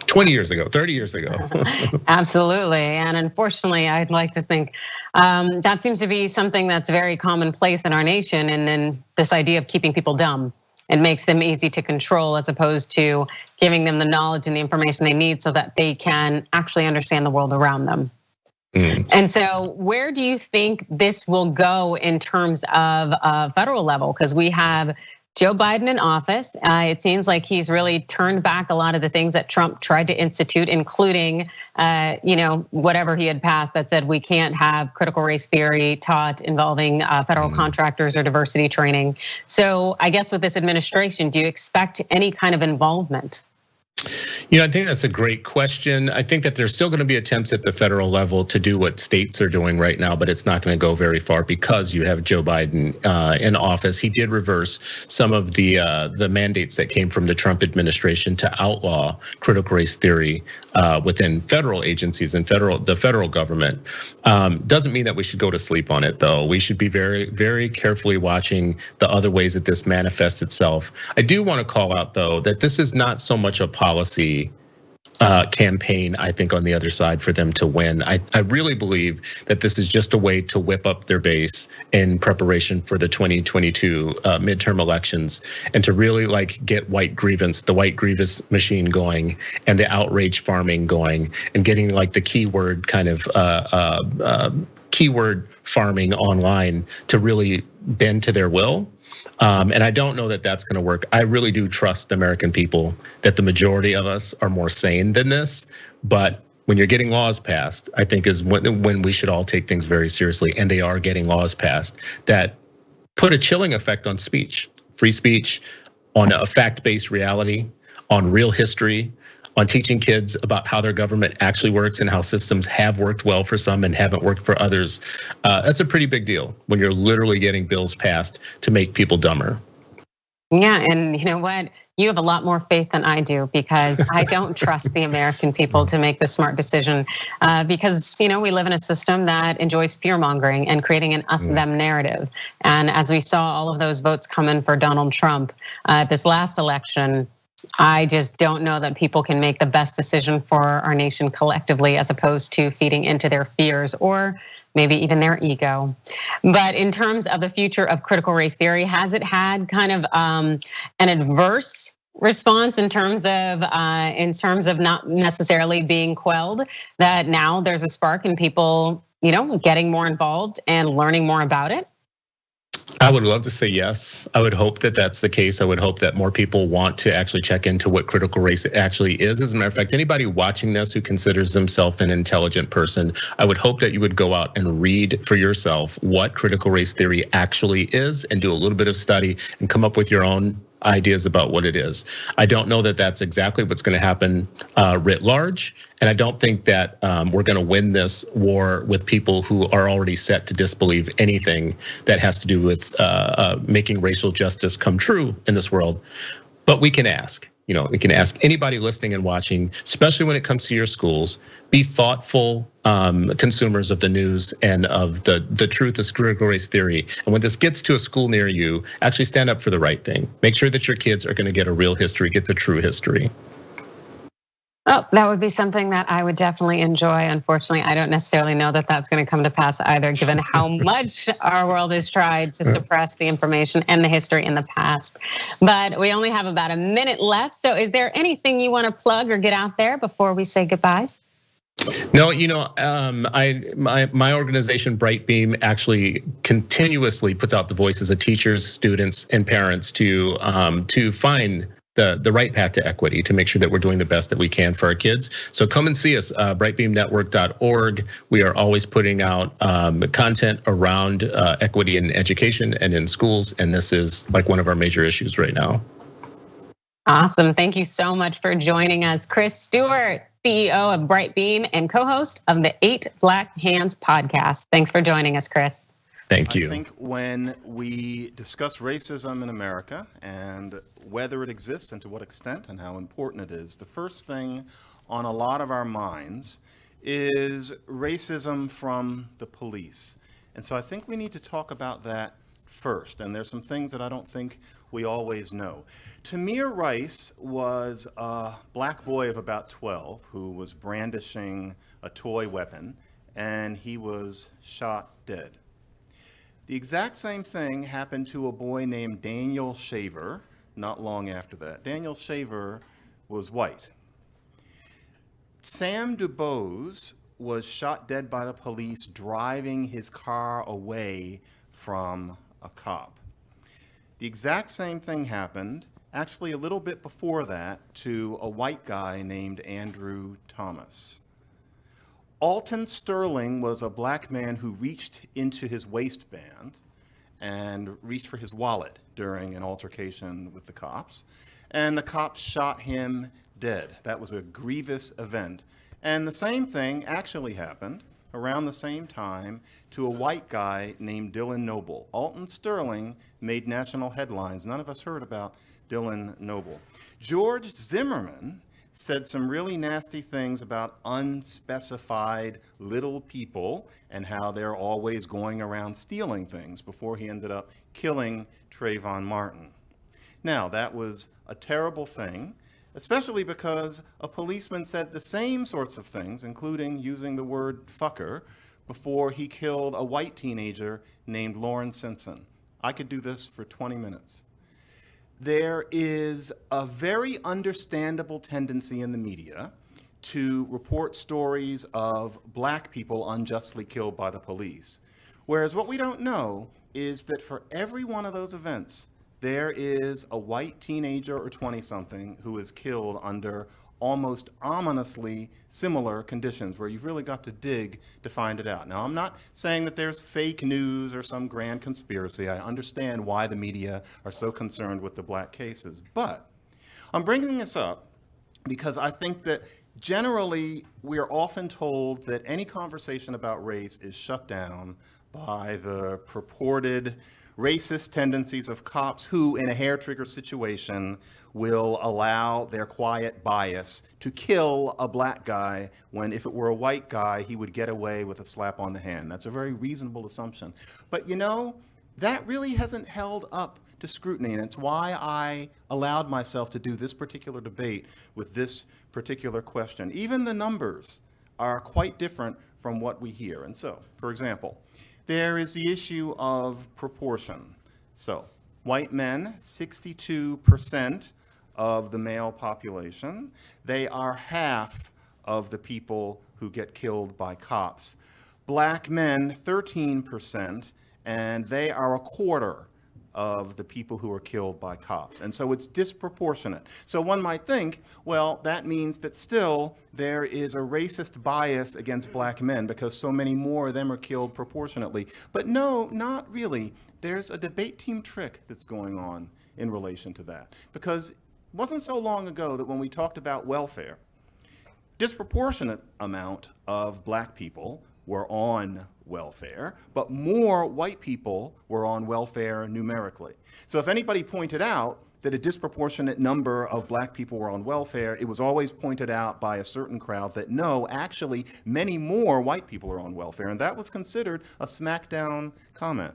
Speaker 4: 20 years ago, 30 years ago.
Speaker 3: Absolutely, and unfortunately, I'd like to think that seems to be something that's very commonplace in our nation, and then this idea of keeping people dumb. It makes them easy to control as opposed to giving them the knowledge and the information they need so that they can actually understand the world around them. And so where do you think this will go in terms of a federal level? Because we have Joe Biden in office. It seems like he's really turned back a lot of the things that Trump tried to institute, including whatever he had passed that said we can't have critical race theory taught involving federal contractors or diversity training. So I guess with this administration, do you expect any kind of involvement?
Speaker 4: I think that's a great question. I think that there's still going to be attempts at the federal level to do what states are doing right now, but it's not going to go very far because you have Joe Biden in office. He did reverse some of the mandates that came from the Trump administration to outlaw critical race theory within federal agencies and the federal government. Doesn't mean that we should go to sleep on it, though. We should be very, very carefully watching the other ways that this manifests itself. I do want to call out, though, that this is not so much a policy campaign, I think, on the other side for them to win. I really believe that this is just a way to whip up their base in preparation for the 2022 midterm elections, and to really get the white grievance machine going, and the outrage farming going, and getting the keyword kind of keyword farming online to really bend to their will. And I don't know that that's going to work. I really do trust the American people that the majority of us are more sane than this. But when you're getting laws passed, I think is when we should all take things very seriously. And they are getting laws passed that put a chilling effect on speech, free speech, on a fact-based reality, on real history, on teaching kids about how their government actually works and how systems have worked well for some and haven't worked for others. That's a pretty big deal when you're literally getting bills passed to make people dumber.
Speaker 3: Yeah, and you know what? You have a lot more faith than I do because I don't trust the American people to make the smart decision because we live in a system that enjoys fear mongering and creating an us-them narrative. And as we saw all of those votes come in for Donald Trump this last election, I just don't know that people can make the best decision for our nation collectively as opposed to feeding into their fears or maybe even their ego. But in terms of the future of critical race theory, has it had kind of an adverse response in terms of not necessarily being quelled? That now there's a spark in people, getting more involved and learning more about it?
Speaker 4: I would love to say yes. I would hope that that's the case. I would hope that more people want to actually check into what critical race actually is. As a matter of fact, anybody watching this who considers themselves an intelligent person, I would hope that you would go out and read for yourself what critical race theory actually is and do a little bit of study and come up with your own ideas about what it is. I don't know that that's exactly what's going to happen writ large. And I don't think that we're going to win this war with people who are already set to disbelieve anything that has to do with making racial justice come true in this world. But we can ask. We can ask anybody listening and watching, especially when it comes to your schools, be thoughtful consumers of the news and of the truth of critical race theory. And when this gets to a school near you, actually stand up for the right thing. Make sure that your kids are going to get a real history, get the true history.
Speaker 3: Oh, that would be something that I would definitely enjoy. Unfortunately, I don't necessarily know that that's going to come to pass either, given how much our world has tried to suppress the information and the history in the past. But we only have about a minute left. So is there anything you want to plug or get out there before we say goodbye?
Speaker 4: No, my organization Brightbeam actually continuously puts out the voices of teachers, students, and parents to find the right path to equity, to make sure that we're doing the best that we can for our kids. So come and see us, brightbeamnetwork.org. We are always putting out content around equity in education and in schools, and this is like one of our major issues right now.
Speaker 3: Awesome, thank you so much for joining us. Chris Stewart, CEO of Brightbeam and co-host of the 8 Black Hands podcast. Thanks for joining us, Chris.
Speaker 4: Thank you.
Speaker 15: I think when we discuss racism in America and whether it exists and to what extent and how important it is, the first thing on a lot of our minds is racism from the police. And so I think we need to talk about that first. And there's some things that I don't think we always know. Tamir Rice was a black boy of about 12 who was brandishing a toy weapon, and he was shot dead. The exact same thing happened to a boy named Daniel Shaver not long after that. Daniel Shaver was white. Sam DuBose was shot dead by the police driving his car away from a cop. The exact same thing happened, actually a little bit before that, to a white guy named Andrew Thomas. Alton Sterling was a black man who reached into his waistband and reached for his wallet during an altercation with the cops, and the cops shot him dead. That was a grievous event. And the same thing actually happened around the same time to a white guy named Dylan Noble. Alton Sterling made national headlines. None of us heard about Dylan Noble. George Zimmerman said some really nasty things about unspecified little people and how they're always going around stealing things before he ended up killing Trayvon Martin. Now, that was a terrible thing, especially because a policeman said the same sorts of things, including using the word fucker, before he killed a white teenager named Lauren Simpson. I could do this for 20 minutes. There is a very understandable tendency in the media to report stories of black people unjustly killed by the police. Whereas what we don't know is that for every one of those events, there is a white teenager or 20-something who is killed under almost ominously similar conditions where you've really got to dig to find it out. Now, I'm not saying that there's fake news or some grand conspiracy. I understand why the media are so concerned with the black cases. But I'm bringing this up because I think that generally we are often told that any conversation about race is shut down by the purported racist tendencies of cops who, in a hair-trigger situation, will allow their quiet bias to kill a black guy when, if it were a white guy, he would get away with a slap on the hand. That's a very reasonable assumption. But you know, that really hasn't held up to scrutiny, and it's why I allowed myself to do this particular debate with this particular question. Even the numbers are quite different from what we hear. And so, for example, there is the issue of proportion. So, white men, 62% of the male population. They are half of the people who get killed by cops. Black men, 13%, and they are a quarter of the people who are killed by cops. And so it's disproportionate. So one might think, well, that means that still there is a racist bias against black men because so many more of them are killed proportionately. But no, not really. There's a debate team trick that's going on in relation to that. Because it wasn't so long ago that when we talked about welfare, disproportionate amount of black people were on welfare, but more white people were on welfare numerically. So if anybody pointed out that a disproportionate number of black people were on welfare, it was always pointed out by a certain crowd that no, actually, many more white people are on welfare, and that was considered a smackdown comment.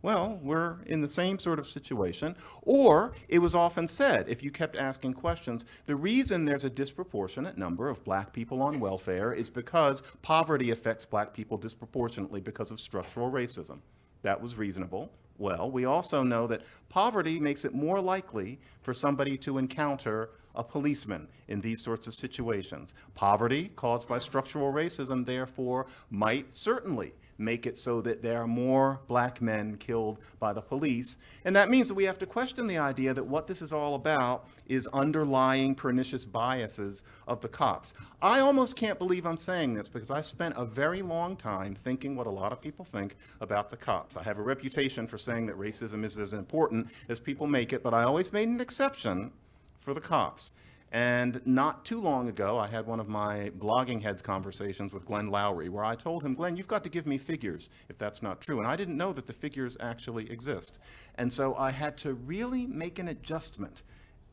Speaker 15: Well, we're in the same sort of situation. Or it was often said, if you kept asking questions, the reason there's a disproportionate number of black people on welfare is because poverty affects black people disproportionately because of structural racism. That was reasonable. Well, we also know that poverty makes it more likely for somebody to encounter a policeman in these sorts of situations. Poverty caused by structural racism, therefore, might certainly make it so that there are more black men killed by the police. And that means that we have to question the idea that what this is all about is underlying pernicious biases of the cops. I almost can't believe I'm saying this because I spent a very long time thinking what a lot of people think about the cops. I have a reputation for saying that racism is as important as people make it, but I always made an exception for the cops. And not too long ago, I had one of my blogging heads conversations with Glenn Lowry, where I told him, Glenn, you've got to give me figures if that's not true. And I didn't know that the figures actually exist. And so I had to really make an adjustment,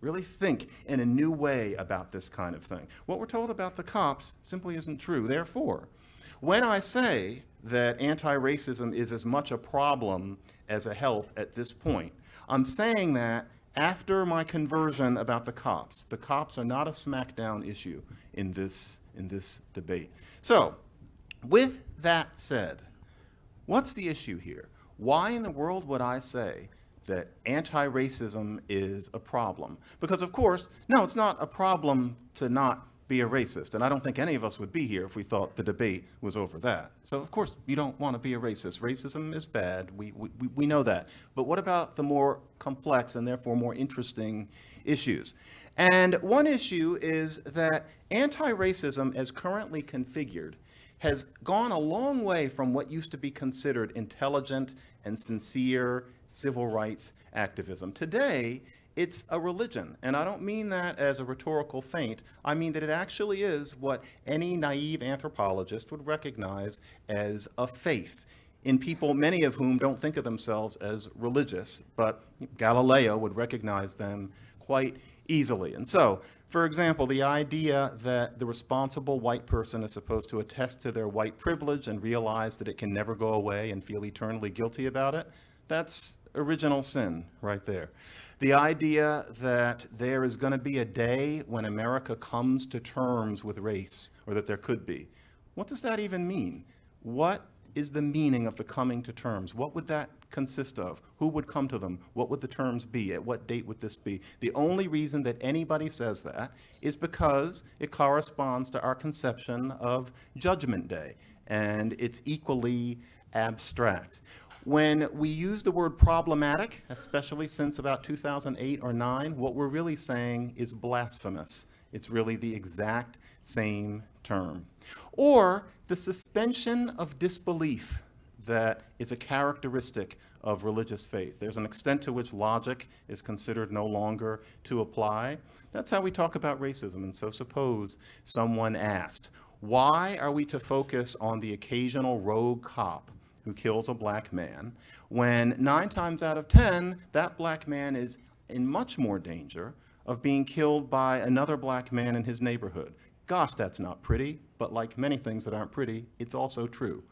Speaker 15: really think in a new way about this kind of thing. What we're told about the cops simply isn't true. Therefore, when I say that anti-racism is as much a problem as a help at this point, I'm saying that after my conversion about the cops are not a smackdown issue in this debate. So, with that said, what's the issue here? Why in the world would I say that anti-racism is a problem? Because of course, no, it's not a problem to not be a racist. And I don't think any of us would be here if we thought the debate was over that. So of course, you don't want to be a racist. Racism is bad. We know that. But what about the more complex and therefore more interesting issues? And one issue is that anti-racism, as currently configured, has gone a long way from what used to be considered intelligent and sincere civil rights activism. Today, it's a religion, and I don't mean that as a rhetorical feint. I mean that it actually is what any naive anthropologist would recognize as a faith in people, many of whom don't think of themselves as religious, but Galileo would recognize them quite easily. And so, for example, the idea that the responsible white person is supposed to attest to their white privilege and realize that it can never go away and feel eternally guilty about it, that's original sin right there. The idea that there is going to be a day when America comes to terms with race, or that there could be. What does that even mean? What is the meaning of the coming to terms? What would that consist of? Who would come to them? What would the terms be? At what date would this be? The only reason that anybody says that is because it corresponds to our conception of Judgment Day, and it's equally abstract. When we use the word problematic, especially since about 2008 or 9, what we're really saying is blasphemous. It's really the exact same term. Or the suspension of disbelief that is a characteristic of religious faith. There's an extent to which logic is considered no longer to apply. That's how we talk about racism. And so suppose someone asked, why are we to focus on the occasional rogue cop who kills a black man when 9 times out of 10, that black man is in much more danger of being killed by another black man in his neighborhood? Gosh, that's not pretty, but like many things that aren't pretty, it's also true.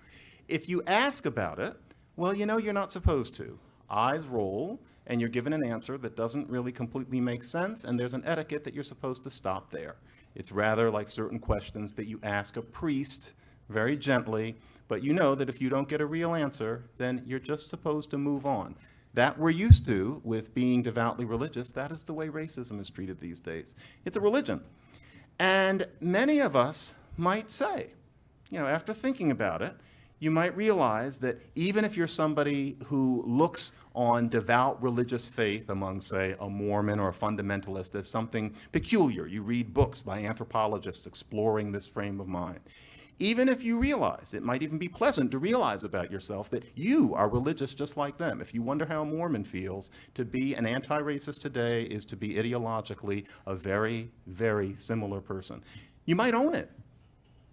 Speaker 15: If you ask about it, well, you know you're not supposed to. Eyes roll, and you're given an answer that doesn't really completely make sense, and there's an etiquette that you're supposed to stop there. It's rather like certain questions that you ask a priest very gently, but you know that if you don't get a real answer, then you're just supposed to move on. That we're used to with being devoutly religious. That is the way racism is treated these days. It's a religion. And many of us might say, you know, after thinking about it, you might realize that even if you're somebody who looks on devout religious faith among, say, a Mormon or a fundamentalist as something peculiar, you read books by anthropologists exploring this frame of mind, even if you realize, it might even be pleasant to realize about yourself that you are religious just like them. If you wonder how a Mormon feels, to be an anti-racist today is to be ideologically a very, very similar person. You might own it.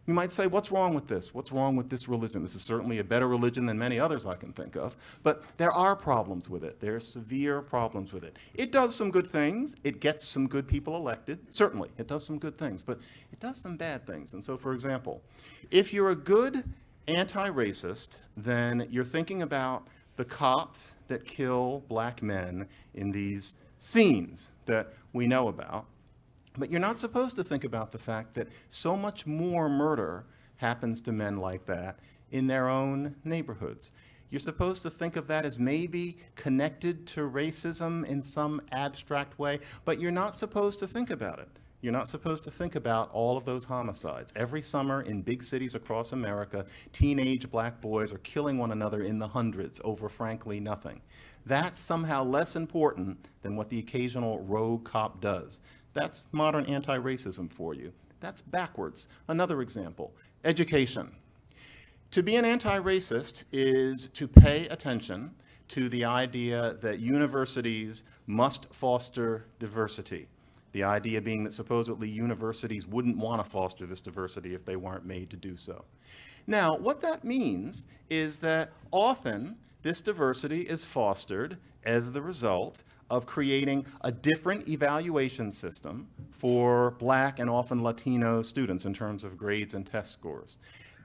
Speaker 15: You might say, what's wrong with this? What's wrong with this religion? This is certainly a better religion than many others I can think of, but there are problems with it. There are severe problems with it. It does some good things. It gets some good people elected. Certainly, it does some good things, but it does some bad things. And so, for example, if you're a good anti-racist, then you're thinking about the cops that kill black men in these scenes that we know about. But you're not supposed to think about the fact that so much more murder happens to men like that in their own neighborhoods. You're supposed to think of that as maybe connected to racism in some abstract way, but you're not supposed to think about it. You're not supposed to think about all of those homicides. Every summer in big cities across America, teenage black boys are killing one another in the hundreds over, frankly, nothing. That's somehow less important than what the occasional rogue cop does. That's modern anti-racism for you. That's backwards. Another example, education. To be an anti-racist is to pay attention to the idea that universities must foster diversity. The idea being that supposedly universities wouldn't want to foster this diversity if they weren't made to do so. Now, what that means is that often this diversity is fostered as the result of creating a different evaluation system for black and often Latino students in terms of grades and test scores.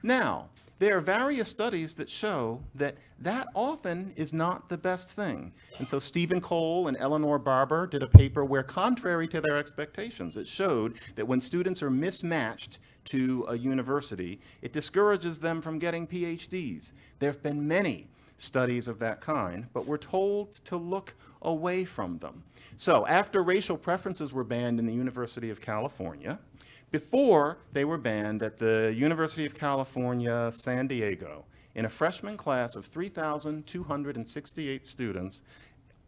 Speaker 15: Now, there are various studies that show that that often is not the best thing. And so Stephen Cole and Eleanor Barber did a paper where, contrary to their expectations, it showed that when students are mismatched to a university, it discourages them from getting PhDs. There have been many studies of that kind, but we're told to look away from them. So after racial preferences were banned in the University of California, before they were banned at the University of California, San Diego, in a freshman class of 3,268 students,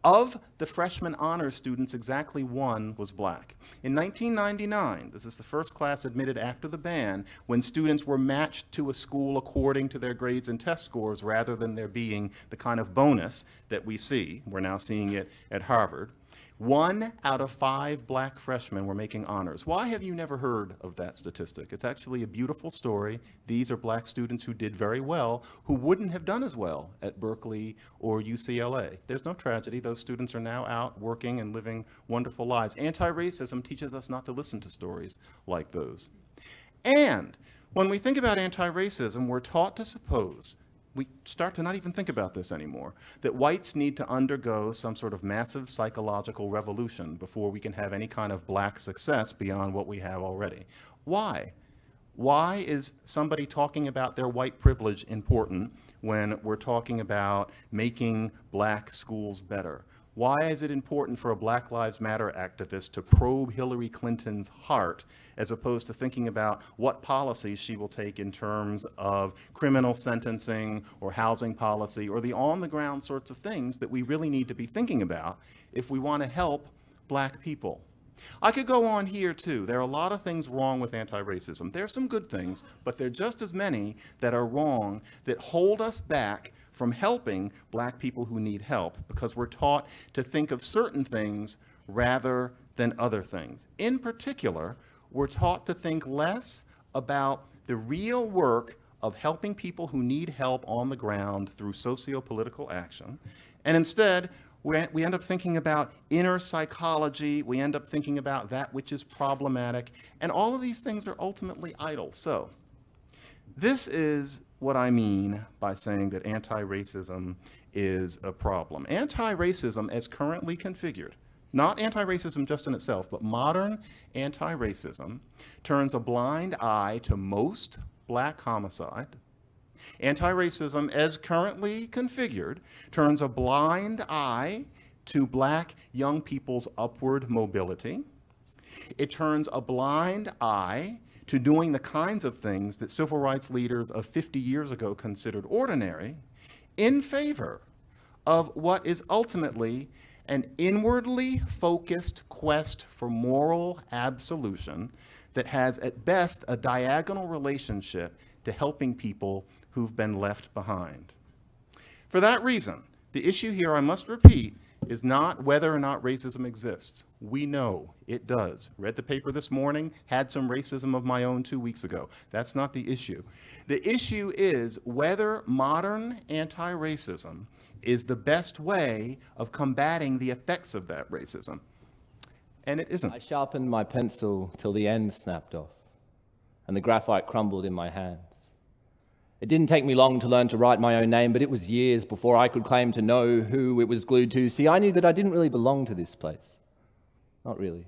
Speaker 15: of the freshman honors students, exactly 1 was black. In 1999, this is the first class admitted after the ban, when students were matched to a school according to their grades and test scores rather than there being the kind of bonus that we see. We're now seeing it at Harvard. 1 out of 5 black freshmen were making honors. Why have you never heard of that statistic? It's actually a beautiful story. These are black students who did very well, who wouldn't have done as well at Berkeley or UCLA. There's no tragedy. Those students are now out working and living wonderful lives. Anti-racism teaches us not to listen to stories like those. And when we think about anti-racism, we're taught to suppose, we start to not even think about this anymore, that whites need to undergo some sort of massive psychological revolution before we can have any kind of black success beyond what we have already. Why? Why is somebody talking about their white privilege important when we're talking about making black schools better? Why is it important for a Black Lives Matter activist to probe Hillary Clinton's heart as opposed to thinking about what policies she will take in terms of criminal sentencing or housing policy or the on-the-ground sorts of things that we really need to be thinking about if we want to help black people? I could go on here too. There are a lot of things wrong with anti-racism. There are some good things, but there are just as many that are wrong that hold us back from helping black people who need help because we're taught to think of certain things rather than other things. In particular, we're taught to think less about the real work of helping people who need help on the ground through socio-political action, and instead, we end up thinking about inner psychology, we end up thinking about that which is problematic, and all of these things are ultimately idle. So, this is what I mean by saying that anti-racism is a problem. Anti-racism as currently configured, not anti-racism just in itself, but modern anti-racism turns a blind eye to most black homicide. Anti-racism, as currently configured, turns a blind eye to black young people's upward mobility. It turns a blind eye to doing the kinds of things that civil rights leaders of 50 years ago considered ordinary in favor of what is ultimately an inwardly focused quest for moral absolution that has at best a diagonal relationship to helping people who've been left behind. For that reason, the issue here, I must repeat, is not whether or not racism exists. We know it does. Read the paper this morning, had some racism of my own 2 weeks ago. That's not the issue. The issue is whether modern anti-racism is the best way of combating the effects of that racism. And it isn't.
Speaker 5: I sharpened my pencil till the end snapped off, and the graphite crumbled in my hands. It didn't take me long to learn to write my own name, but it was years before I could claim to know who it was glued to. See, I knew that I didn't really belong to this place. Not really.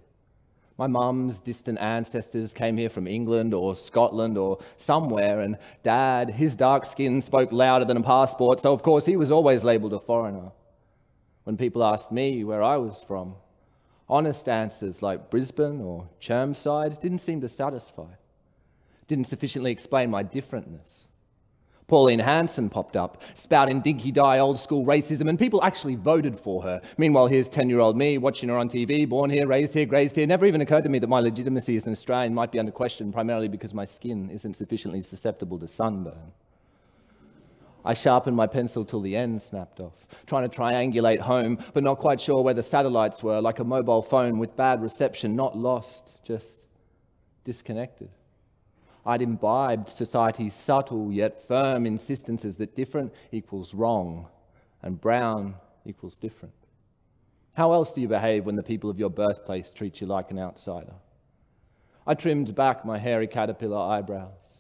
Speaker 5: My mum's distant ancestors came here from England or Scotland or somewhere, and Dad, his dark skin spoke louder than a passport, so of course he was always labelled a foreigner. When people asked me where I was from, honest answers like Brisbane or Chermside didn't seem to satisfy, didn't sufficiently explain my differentness. Pauline Hanson popped up, spouting dinky-die old-school racism, and people actually voted for her. Meanwhile, here's 10-year-old me watching her on TV, born here, raised here, grazed here. Never even occurred to me that my legitimacy as an Australian might be under question primarily because my skin isn't sufficiently susceptible to sunburn. I sharpened my pencil till the end snapped off, trying to triangulate home, but not quite sure where the satellites were, like a mobile phone with bad reception, not lost, just disconnected. I'd imbibed society's subtle yet firm insistences that different equals wrong and brown equals different. How else do you behave when the people of your birthplace treat you like an outsider? I trimmed back my hairy caterpillar eyebrows,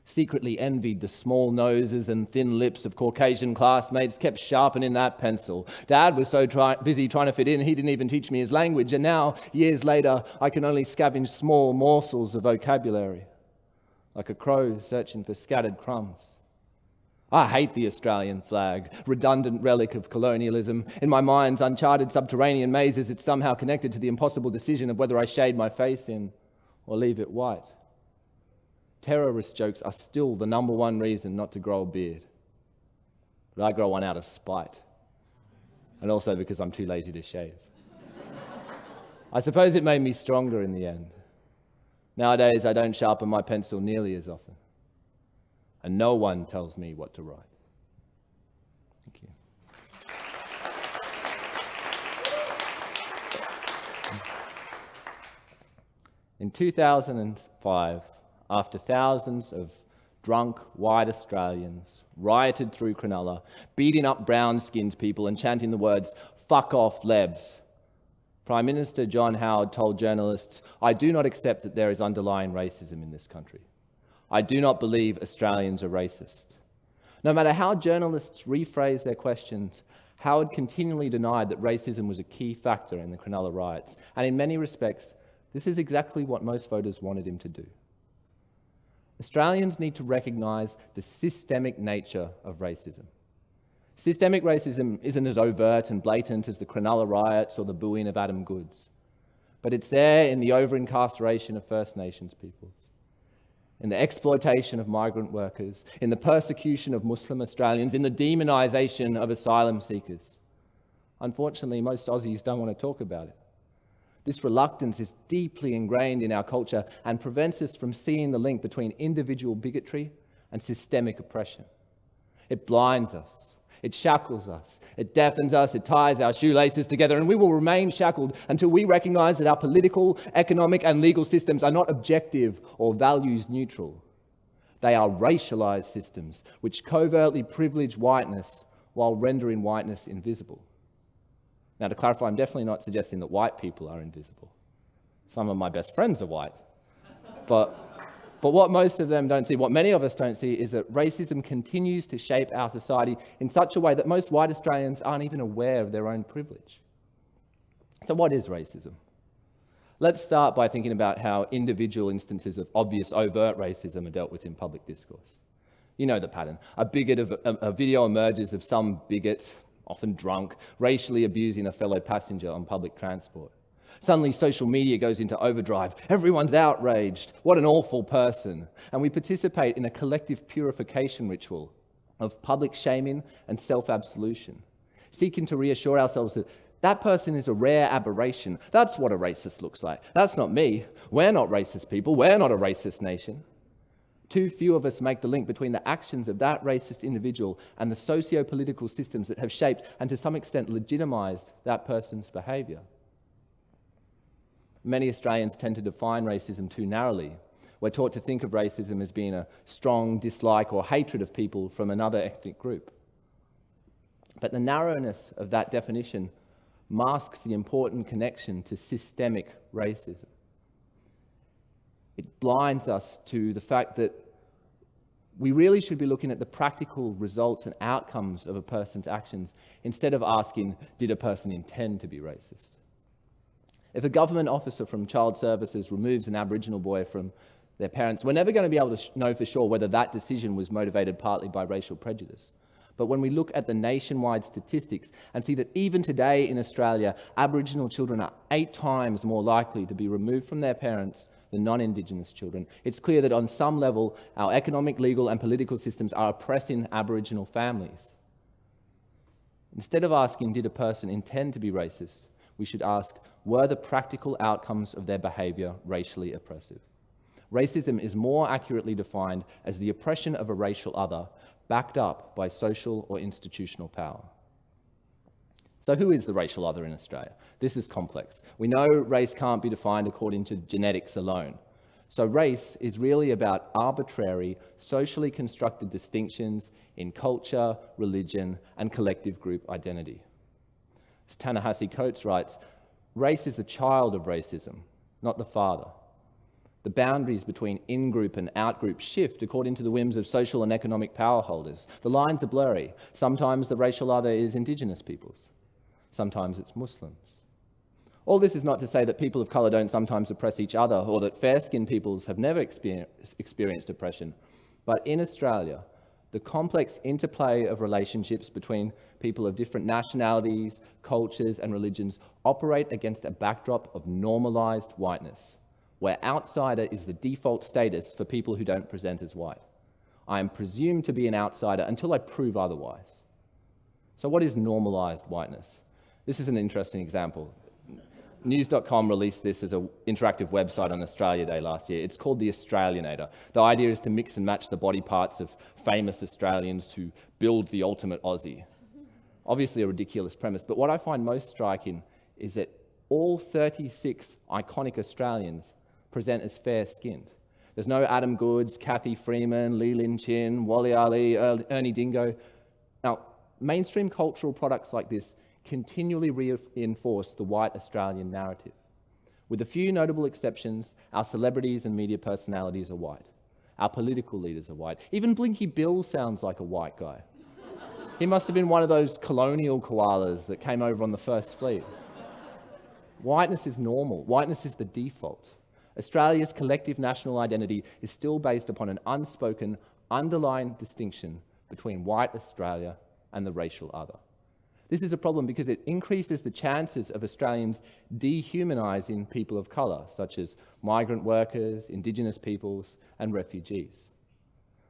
Speaker 5: secretly envied the small noses and thin lips of Caucasian classmates, kept sharpening that pencil. Dad was so busy trying to fit in, he didn't even teach me his language, and now, years later, I can only scavenge small morsels of vocabulary, like a crow searching for scattered crumbs. I hate the Australian flag, redundant relic of colonialism. In my mind's uncharted subterranean mazes, it's somehow connected to the impossible decision of whether I shade my face in or leave it white. Terrorist jokes are still the #1 reason not to grow a beard. But I grow one out of spite, and also because I'm too lazy to shave. I suppose it made me stronger in the end. Nowadays, I don't sharpen my pencil nearly as often, and no one tells me what to write. Thank you. In 2005, after thousands of drunk white Australians rioted through Cronulla, beating up brown-skinned people and chanting the words, "Fuck off, Lebs," Prime Minister John Howard told journalists, "I do not accept that there is underlying racism in this country. I do not believe Australians are racist." No matter how journalists rephrase their questions, Howard continually denied that racism was a key factor in the Cronulla riots. And in many respects, this is exactly what most voters wanted him to do. Australians need to recognise the systemic nature of racism. Systemic racism isn't as overt and blatant as the Cronulla riots or the booing of Adam Goodes, but it's there in the over-incarceration of First Nations peoples, in the exploitation of migrant workers, in the persecution of Muslim Australians, in the demonisation of asylum seekers. Unfortunately, most Aussies don't want to talk about it. This reluctance is deeply ingrained in our culture and prevents us from seeing the link between individual bigotry and systemic oppression. It blinds us It shackles us, it deafens us, it ties our shoelaces together, and we will remain shackled until we recognize that our political, economic, and legal systems are not objective or values neutral. They are racialized systems which covertly privilege whiteness while rendering whiteness invisible. Now, to clarify, I'm definitely not suggesting that white people are invisible. Some of my best friends are white. But what most of them don't see, what many of us don't see, is that racism continues to shape our society in such a way that most white Australians aren't even aware of their own privilege. So what is racism? Let's start by thinking about how individual instances of obvious overt racism are dealt with in public discourse. You know the pattern. A video emerges of some bigot, often drunk, racially abusing a fellow passenger on public transport. Suddenly, social media goes into overdrive. Everyone's outraged. What an awful person. And we participate in a collective purification ritual of public shaming and self-absolution, seeking to reassure ourselves that that person is a rare aberration. That's what a racist looks like. That's not me. We're not racist people. We're not a racist nation. Too few of us make the link between the actions of that racist individual and the socio-political systems that have shaped and to some extent legitimized that person's behavior. Many Australians tend to define racism too narrowly. We're taught to think of racism as being a strong dislike or hatred of people from another ethnic group. But the narrowness of that definition masks the important connection to systemic racism. It blinds us to the fact that we really should be looking at the practical results and outcomes of a person's actions instead of asking, did a person intend to be racist? If a government officer from Child Services removes an Aboriginal boy from their parents, we're never going to be able to know for sure whether that decision was motivated partly by racial prejudice. But when we look at the nationwide statistics and see that even today in Australia, Aboriginal children are 8 times more likely to be removed from their parents than non-Indigenous children, it's clear that on some level, our economic, legal and political systems are oppressing Aboriginal families. Instead of asking, did a person intend to be racist, we should ask, were the practical outcomes of their behaviour racially oppressive? Racism is more accurately defined as the oppression of a racial other backed up by social or institutional power. So who is the racial other in Australia? This is complex. We know race can't be defined according to genetics alone. So race is really about arbitrary, socially constructed distinctions in culture, religion, and collective group identity. As Ta-Nehisi Coates writes, race is the child of racism, not the father. The boundaries between in-group and out-group shift according to the whims of social and economic power holders. The lines are blurry. Sometimes the racial other is Indigenous peoples. Sometimes it's Muslims. All this is not to say that people of colour don't sometimes oppress each other or that fair-skinned peoples have never experienced oppression. But in Australia, the complex interplay of relationships between people of different nationalities, cultures and religions operate against a backdrop of normalised whiteness, where outsider is the default status for people who don't present as white. I am presumed to be an outsider until I prove otherwise. So what is normalised whiteness? This is an interesting example. News.com released this as an interactive website on Australia Day last year. It's called the Australianator. The idea is to mix and match the body parts of famous Australians to build the ultimate Aussie. Obviously a ridiculous premise, but what I find most striking is that all 36 iconic Australians present as fair-skinned. There's no Adam Goodes, Kathy Freeman, Lee Lin Chin, Wally Ali, Ernie Dingo. Now, mainstream cultural products like this continually reinforce the white Australian narrative. With a few notable exceptions, our celebrities and media personalities are white. Our political leaders are white. Even Blinky Bill sounds like a white guy. He must have been one of those colonial koalas that came over on the first fleet. Whiteness is normal. Whiteness is the default. Australia's collective national identity is still based upon an unspoken, underlying distinction between white Australia and the racial other. This is a problem because it increases the chances of Australians dehumanising people of colour, such as migrant workers, Indigenous peoples, and refugees.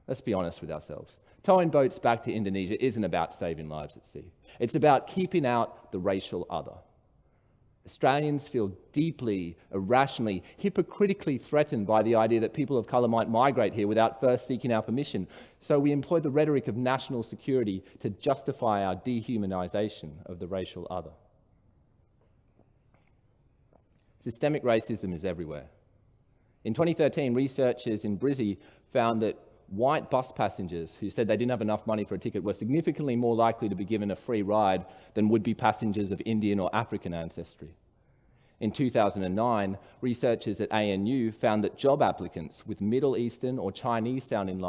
Speaker 5: Let's be honest with ourselves. Towing boats back to Indonesia isn't about saving lives at sea. It's about keeping out the racial other. Australians feel deeply, irrationally, hypocritically threatened by the idea that people of colour might migrate here without first seeking our permission. So we employ the rhetoric of national security to justify our dehumanisation of the racial other. Systemic racism is everywhere. In 2013, researchers in Brizzy found that white bus passengers who said they didn't have enough money for a ticket were significantly more likely to be given a free ride than would-be passengers of Indian or African ancestry. In 2009, researchers at ANU found that job applicants with Middle Eastern or Chinese-sounding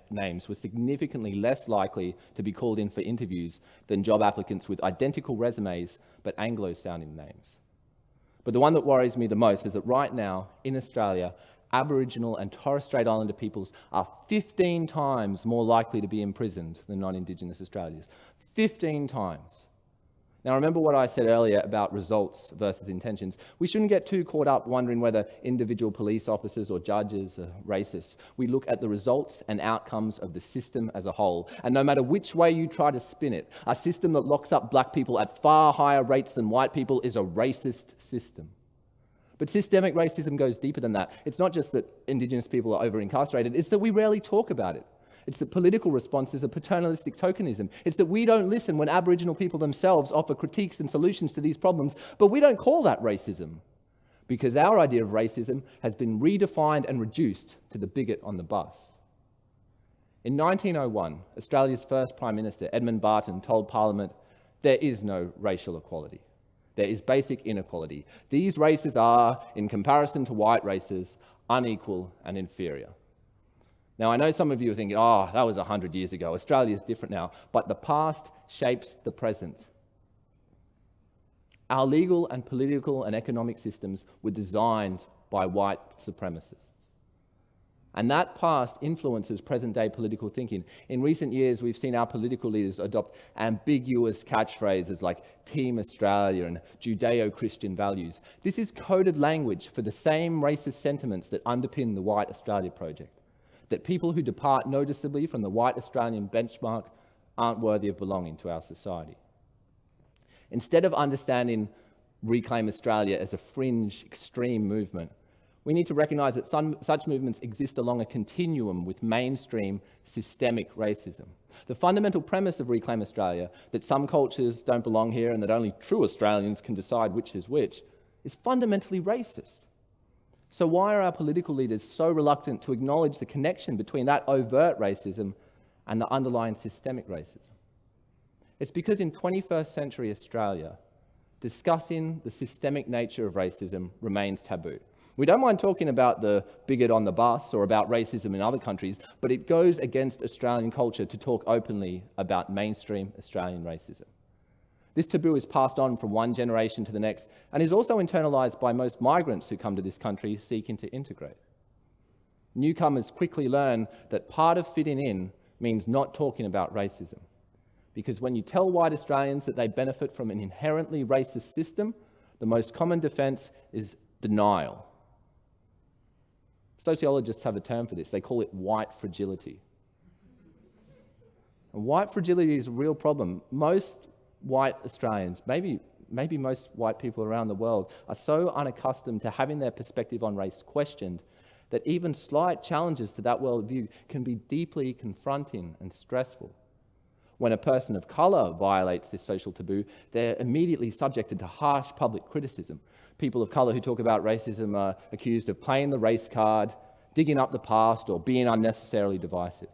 Speaker 5: names were significantly less likely to be called in for interviews than job applicants with identical resumes but Anglo-sounding names. But the one that worries me the most is that right now, in Australia, Aboriginal and Torres Strait Islander peoples are 15 times more likely to be imprisoned than non-Indigenous Australians. 15 times. Now, remember what I said earlier about results versus intentions. We shouldn't get too caught up wondering whether individual police officers or judges are racist. We look at the results and outcomes of the system as a whole. And no matter which way you try to spin it, a system that locks up black people at far higher rates than white people is a racist system. But systemic racism goes deeper than that. It's not just that Indigenous people are over-incarcerated, it's that we rarely talk about it. It's that political responses are paternalistic tokenism. It's that we don't listen when Aboriginal people themselves offer critiques and solutions to these problems, but we don't call that racism, because our idea of racism has been redefined and reduced to the bigot on the bus. In 1901, Australia's first Prime Minister, Edmund Barton, told Parliament, "There is no racial equality. There is basic inequality. These races are, in comparison to white races, unequal and inferior." Now, I know some of you are thinking, oh, that was 100 years ago. Australia is different now. But the past shapes the present. Our legal and political and economic systems were designed by white supremacists. And that past influences present-day political thinking. In recent years, we've seen our political leaders adopt ambiguous catchphrases like Team Australia and Judeo-Christian values. This is coded language for the same racist sentiments that underpin the White Australia project. That people who depart noticeably from the white Australian benchmark aren't worthy of belonging to our society. Instead of understanding Reclaim Australia as a fringe, extreme movement, we need to recognise that such movements exist along a continuum with mainstream systemic racism. The fundamental premise of Reclaim Australia, that some cultures don't belong here and that only true Australians can decide which is which, is fundamentally racist. So why are our political leaders so reluctant to acknowledge the connection between that overt racism and the underlying systemic racism? It's because in 21st century Australia, discussing the systemic nature of racism remains taboo. We don't mind talking about the bigot on the bus or about racism in other countries, but it goes against Australian culture to talk openly about mainstream Australian racism. This taboo is passed on from one generation to the next and is also internalised by most migrants who come to this country seeking to integrate. Newcomers quickly learn that part of fitting in means not talking about racism. Because when you tell white Australians that they benefit from an inherently racist system, the most common defence is denial. Sociologists have a term for this. They call it white fragility. And white fragility is a real problem. Most white Australians, maybe most white people around the world, are so unaccustomed to having their perspective on race questioned that even slight challenges to that worldview can be deeply confronting and stressful. When a person of colour violates this social taboo, they're immediately subjected to harsh public criticism. People of colour who talk about racism are accused of playing the race card, digging up the past, or being unnecessarily divisive.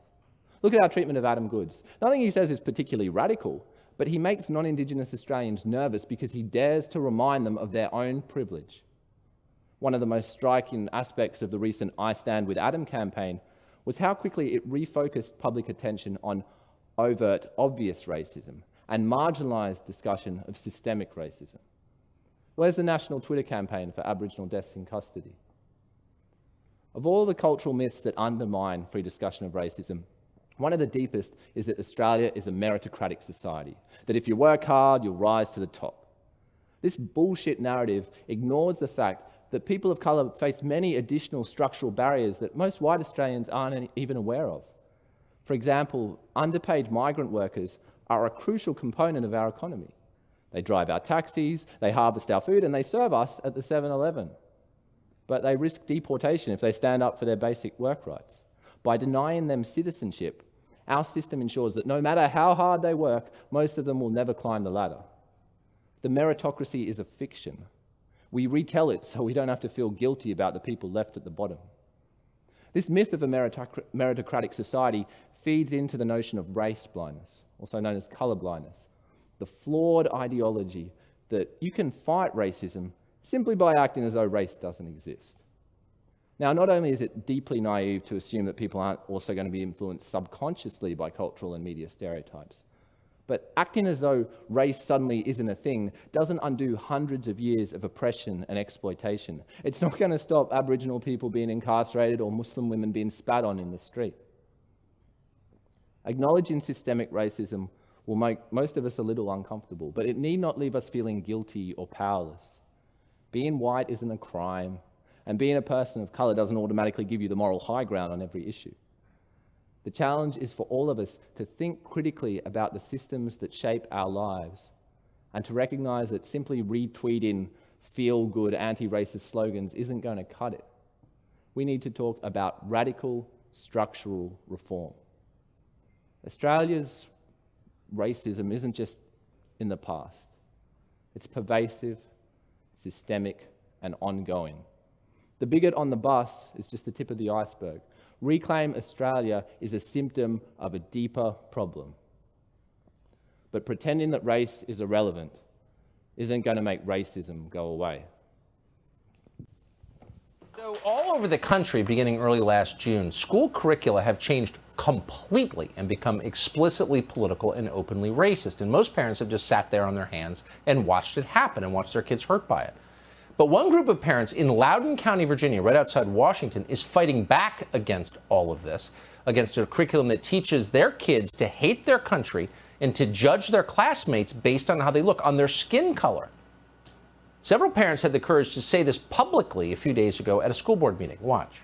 Speaker 5: Look at our treatment of Adam Goodes. Nothing he says is particularly radical, but he makes non-Indigenous Australians nervous because he dares to remind them of their own privilege. One of the most striking aspects of the recent I Stand With Adam campaign was how quickly it refocused public attention on overt, obvious racism and marginalised discussion of systemic racism. Where's the national Twitter campaign for Aboriginal deaths in custody? Of all the cultural myths that undermine free discussion of racism, one of the deepest is that Australia is a meritocratic society, that if you work hard, you'll rise to the top. This bullshit narrative ignores the fact that people of colour face many additional structural barriers that most white Australians aren't even aware of. For example, underpaid migrant workers are a crucial component of our economy. They drive our taxis, they harvest our food, and they serve us at the 7-Eleven. But they risk deportation if they stand up for their basic work rights. By denying them citizenship, our system ensures that no matter how hard they work, most of them will never climb the ladder. The meritocracy is a fiction. We retell it so we don't have to feel guilty about the people left at the bottom. This myth of a meritocratic society feeds into the notion of race blindness, also known as color blindness, the flawed ideology that you can fight racism simply by acting as though race doesn't exist. Now, not only is it deeply naive to assume that people aren't also going to be influenced subconsciously by cultural and media stereotypes, but acting as though race suddenly isn't a thing doesn't undo hundreds of years of oppression and exploitation. It's not going to stop Aboriginal people being incarcerated or Muslim women being spat on in the street. Acknowledging systemic racism will make most of us a little uncomfortable, but it need not leave us feeling guilty or powerless. Being white isn't a crime, and being a person of color doesn't automatically give you the moral high ground on every issue. The challenge is for all of us to think critically about the systems that shape our lives and to recognize that simply retweeting feel-good anti-racist slogans isn't going to cut it. We need to talk about radical structural reform. Australia's racism isn't just in the past. It's pervasive, systemic, and ongoing. The bigot on the bus is just the tip of the iceberg. Reclaim Australia is a symptom of a deeper problem. But pretending that race is irrelevant isn't going to make racism go away.
Speaker 6: So all over the country, beginning early last June, school curricula have changed completely and become explicitly political and openly racist. And most parents have just sat there on their hands and watched it happen and watched their kids hurt by it. But one group of parents in Loudoun County, Virginia, right outside Washington, is fighting back against all of this, against a curriculum that teaches their kids to hate their country and to judge their classmates based on how they look, on their skin color. Several parents had the courage to say this publicly a few days ago at a school board meeting. Watch.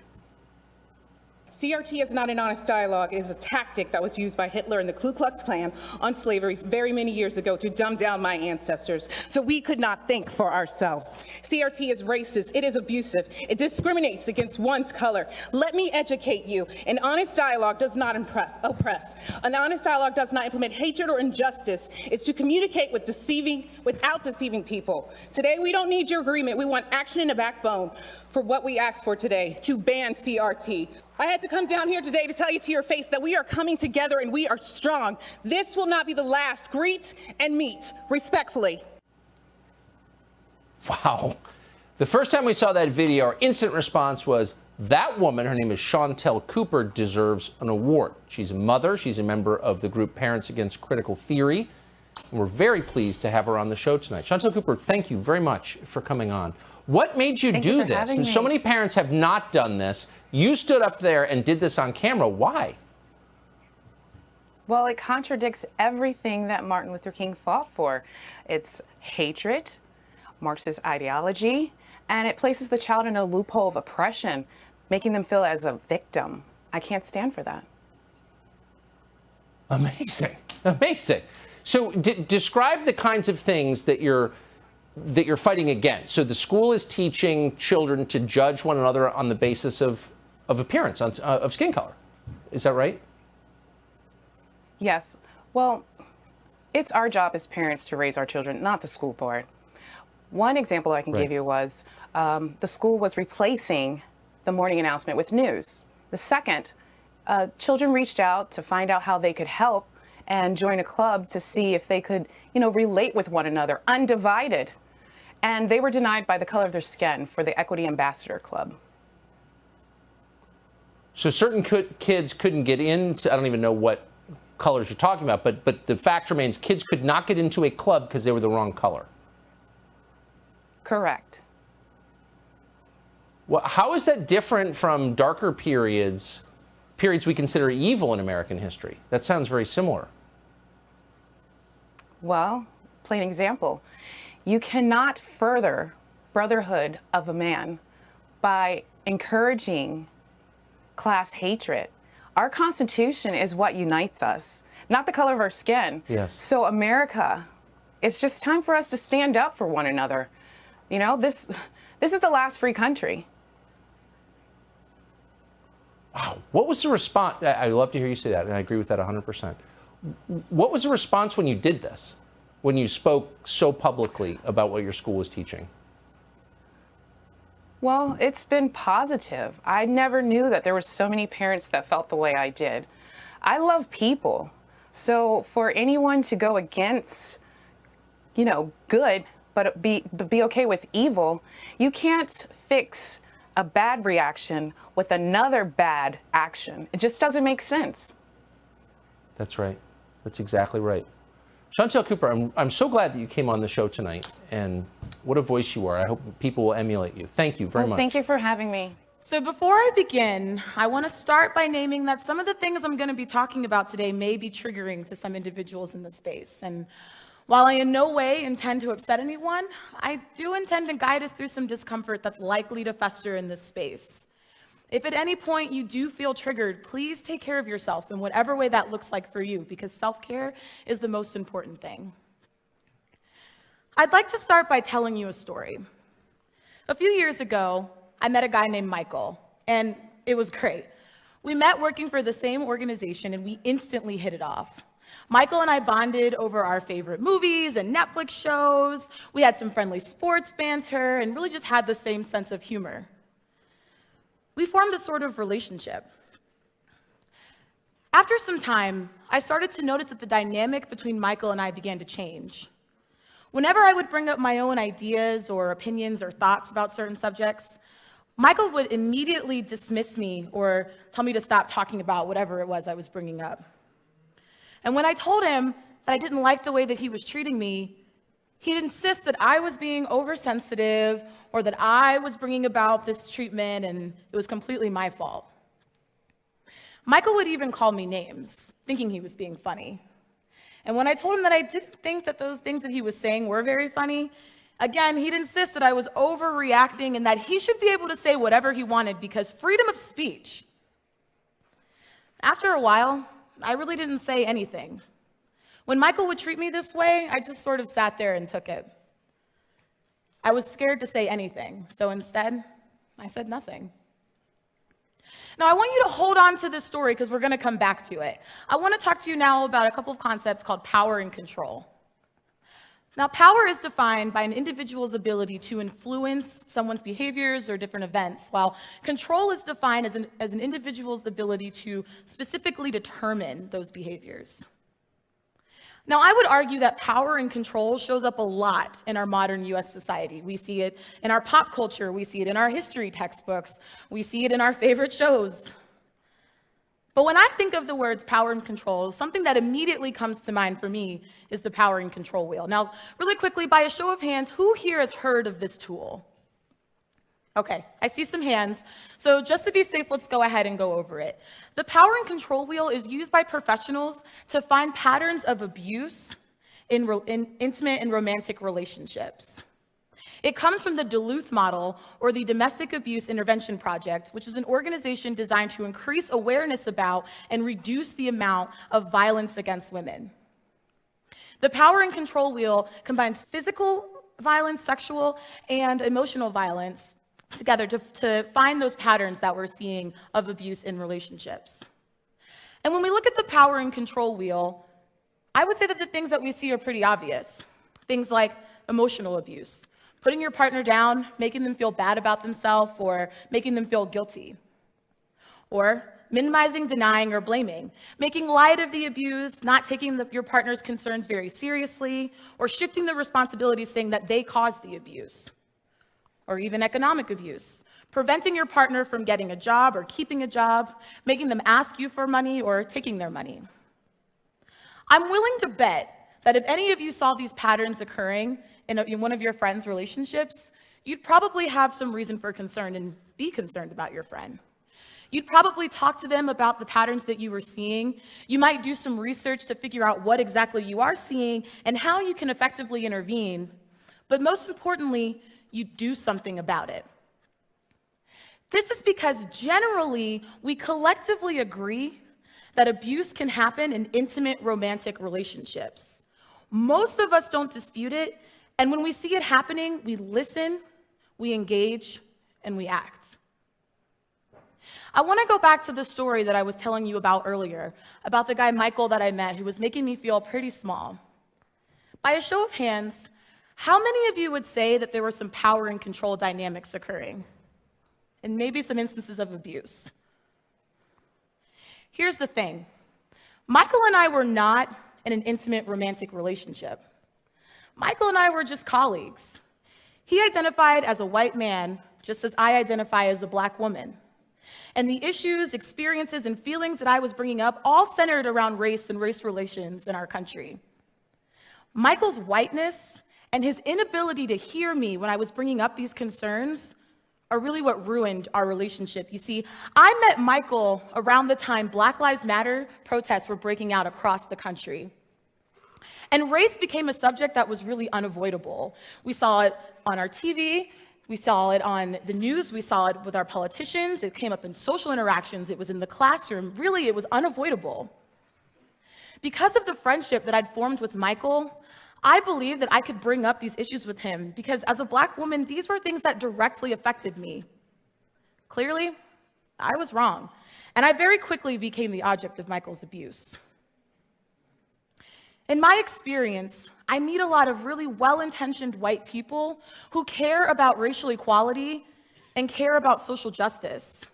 Speaker 7: CRT is not an honest dialogue. It is a tactic that was used by Hitler and the Ku Klux Klan on slavery very many years ago to dumb down my ancestors so we could not think for ourselves. CRT is racist. It is abusive. It discriminates against one's color. Let me educate you. An honest dialogue does not oppress. An honest dialogue does not implement hatred or injustice. It's to communicate without deceiving people. Today, we don't need your agreement. We want action and a backbone for what we asked for today, to ban CRT. I had to come down here today to tell you to your face that we are coming together and we are strong. This will not be the last. Greet and meet respectfully.
Speaker 6: Wow. The first time we saw that video, our instant response was, that woman, her name is Chantel Cooper, deserves an award. She's a mother. She's a member of the group Parents Against Critical Theory. And we're very pleased to have her on the show tonight. Chantel Cooper, thank you very much for coming on. What made you do this? So many parents have not done this. You stood up there and did this on camera. Why?
Speaker 9: Well, it contradicts everything that Martin Luther King fought for. It's hatred, Marxist ideology, and it places the child in a loophole of oppression, making them feel as a victim. I can't stand for that.
Speaker 6: Amazing. Amazing. So describe the kinds of things that you're fighting against. So the school is teaching children to judge one another on the basis of appearance, of skin color. Is that right?
Speaker 9: Yes. Well, it's our job as parents to raise our children, not the school board. One example I can give you was the school was replacing the morning announcement with news. The second, children reached out to find out how they could help and join a club to see if they could, relate with one another, undivided. And they were denied by the color of their skin for the Equity Ambassador Club.
Speaker 6: So certain kids couldn't get into, I don't even know what colors you're talking about, but the fact remains kids could not get into a club because they were the wrong color.
Speaker 9: Correct.
Speaker 6: Well, how is that different from darker periods we consider evil in American history? That sounds very similar.
Speaker 9: Well, plain example. You cannot further brotherhood of a man by encouraging class hatred. Our Constitution is what unites us, not the color of our skin.
Speaker 6: Yes.
Speaker 9: So America It's just time for us to stand up for one another. You know, this is the last free country.
Speaker 6: Wow. What was the response? I love to hear you say that, and I agree with that 100%. What was the response when you did this? When you spoke so publicly about what your school was teaching?
Speaker 9: Well, it's been positive. I never knew that there were so many parents that felt the way I did. I love people. So for anyone to go against, you know, good, but be okay with evil, you can't fix a bad reaction with another bad action. It just doesn't make sense.
Speaker 6: That's right. That's exactly right. Chantel Cooper, I'm so glad that you came on the show tonight, and what a voice you are. I hope people will emulate you. Thank you very much.
Speaker 9: Thank you for having me.
Speaker 10: So before I begin, I want to start by naming that some of the things I'm going to be talking about today may be triggering to some individuals in the space. And while I in no way intend to upset anyone, I do intend to guide us through some discomfort that's likely to fester in this space. If at any point you do feel triggered, please take care of yourself in whatever way that looks like for you, because self-care is the most important thing. I'd like to start by telling you a story. A few years ago, I met a guy named Michael, and it was great. We met working for the same organization, and we instantly hit it off. Michael and I bonded over our favorite movies and Netflix shows. We had some friendly sports banter, and really just had the same sense of humor. We formed a sort of relationship. After some time, I started to notice that the dynamic between Michael and I began to change. Whenever I would bring up my own ideas or opinions or thoughts about certain subjects, Michael would immediately dismiss me or tell me to stop talking about whatever it was I was bringing up. And when I told him that I didn't like the way that he was treating me, he'd insist that I was being oversensitive or that I was bringing about this treatment and it was completely my fault. Michael would even call me names, thinking he was being funny. And when I told him that I didn't think that those things that he was saying were very funny, again, he'd insist that I was overreacting and that he should be able to say whatever he wanted because freedom of speech. After a while, I really didn't say anything. When Michael would treat me this way, I just sort of sat there and took it. I was scared to say anything, so instead, I said nothing. Now, I want you to hold on to this story because we're going to come back to it. I want to talk to you now about a couple of concepts called power and control. Now, power is defined by an individual's ability to influence someone's behaviors or different events, while control is defined as an individual's ability to specifically determine those behaviors. Now, I would argue that power and control shows up a lot in our modern US society. We see it in our pop culture, we see it in our history textbooks, we see it in our favorite shows. But when I think of the words power and control, something that immediately comes to mind for me is the power and control wheel. Now, really quickly, by a show of hands, who here has heard of this tool? Okay, I see some hands. So just to be safe, let's go ahead and go over it. The power and control wheel is used by professionals to find patterns of abuse in intimate and romantic relationships. It comes from the Duluth model, or the Domestic Abuse Intervention Project, which is an organization designed to increase awareness about and reduce the amount of violence against women. The power and control wheel combines physical violence, sexual, and emotional violence together to find those patterns that we're seeing of abuse in relationships. And when we look at the power and control wheel, I would say that the things that we see are pretty obvious. Things like emotional abuse, putting your partner down, making them feel bad about themselves, or making them feel guilty. Or minimizing, denying, or blaming, making light of the abuse, not taking your partner's concerns very seriously, or shifting the responsibility, saying that they caused the abuse. Or even economic abuse, preventing your partner from getting a job or keeping a job, making them ask you for money or taking their money. I'm willing to bet that if any of you saw these patterns occurring in one of your friends' relationships, you'd probably have some reason for concern and be concerned about your friend. You'd probably talk to them about the patterns that you were seeing. You might do some research to figure out what exactly you are seeing and how you can effectively intervene. But most importantly, you do something about it. This is because generally, we collectively agree that abuse can happen in intimate romantic relationships. Most of us don't dispute it, and when we see it happening, we listen, we engage, and we act. I want to go back to the story that I was telling you about earlier, about the guy Michael that I met who was making me feel pretty small. By a show of hands, how many of you would say that there were some power and control dynamics occurring? And maybe some instances of abuse. Here's the thing. Michael and I were not in an intimate romantic relationship. Michael and I were just colleagues. He identified as a white man, just as I identify as a black woman. And the issues, experiences, and feelings that I was bringing up all centered around race and race relations in our country. Michael's whiteness and his inability to hear me when I was bringing up these concerns are really what ruined our relationship. You see, I met Michael around the time Black Lives Matter protests were breaking out across the country. And race became a subject that was really unavoidable. We saw it on our TV, we saw it on the news, we saw it with our politicians, it came up in social interactions, it was in the classroom. Really, it was unavoidable. Because of the friendship that I'd formed with Michael, I believed that I could bring up these issues with him because as a black woman, these were things that directly affected me. Clearly, I was wrong, and I very quickly became the object of Michael's abuse. In my experience, I meet a lot of really well-intentioned white people who care about racial equality and care about social justice.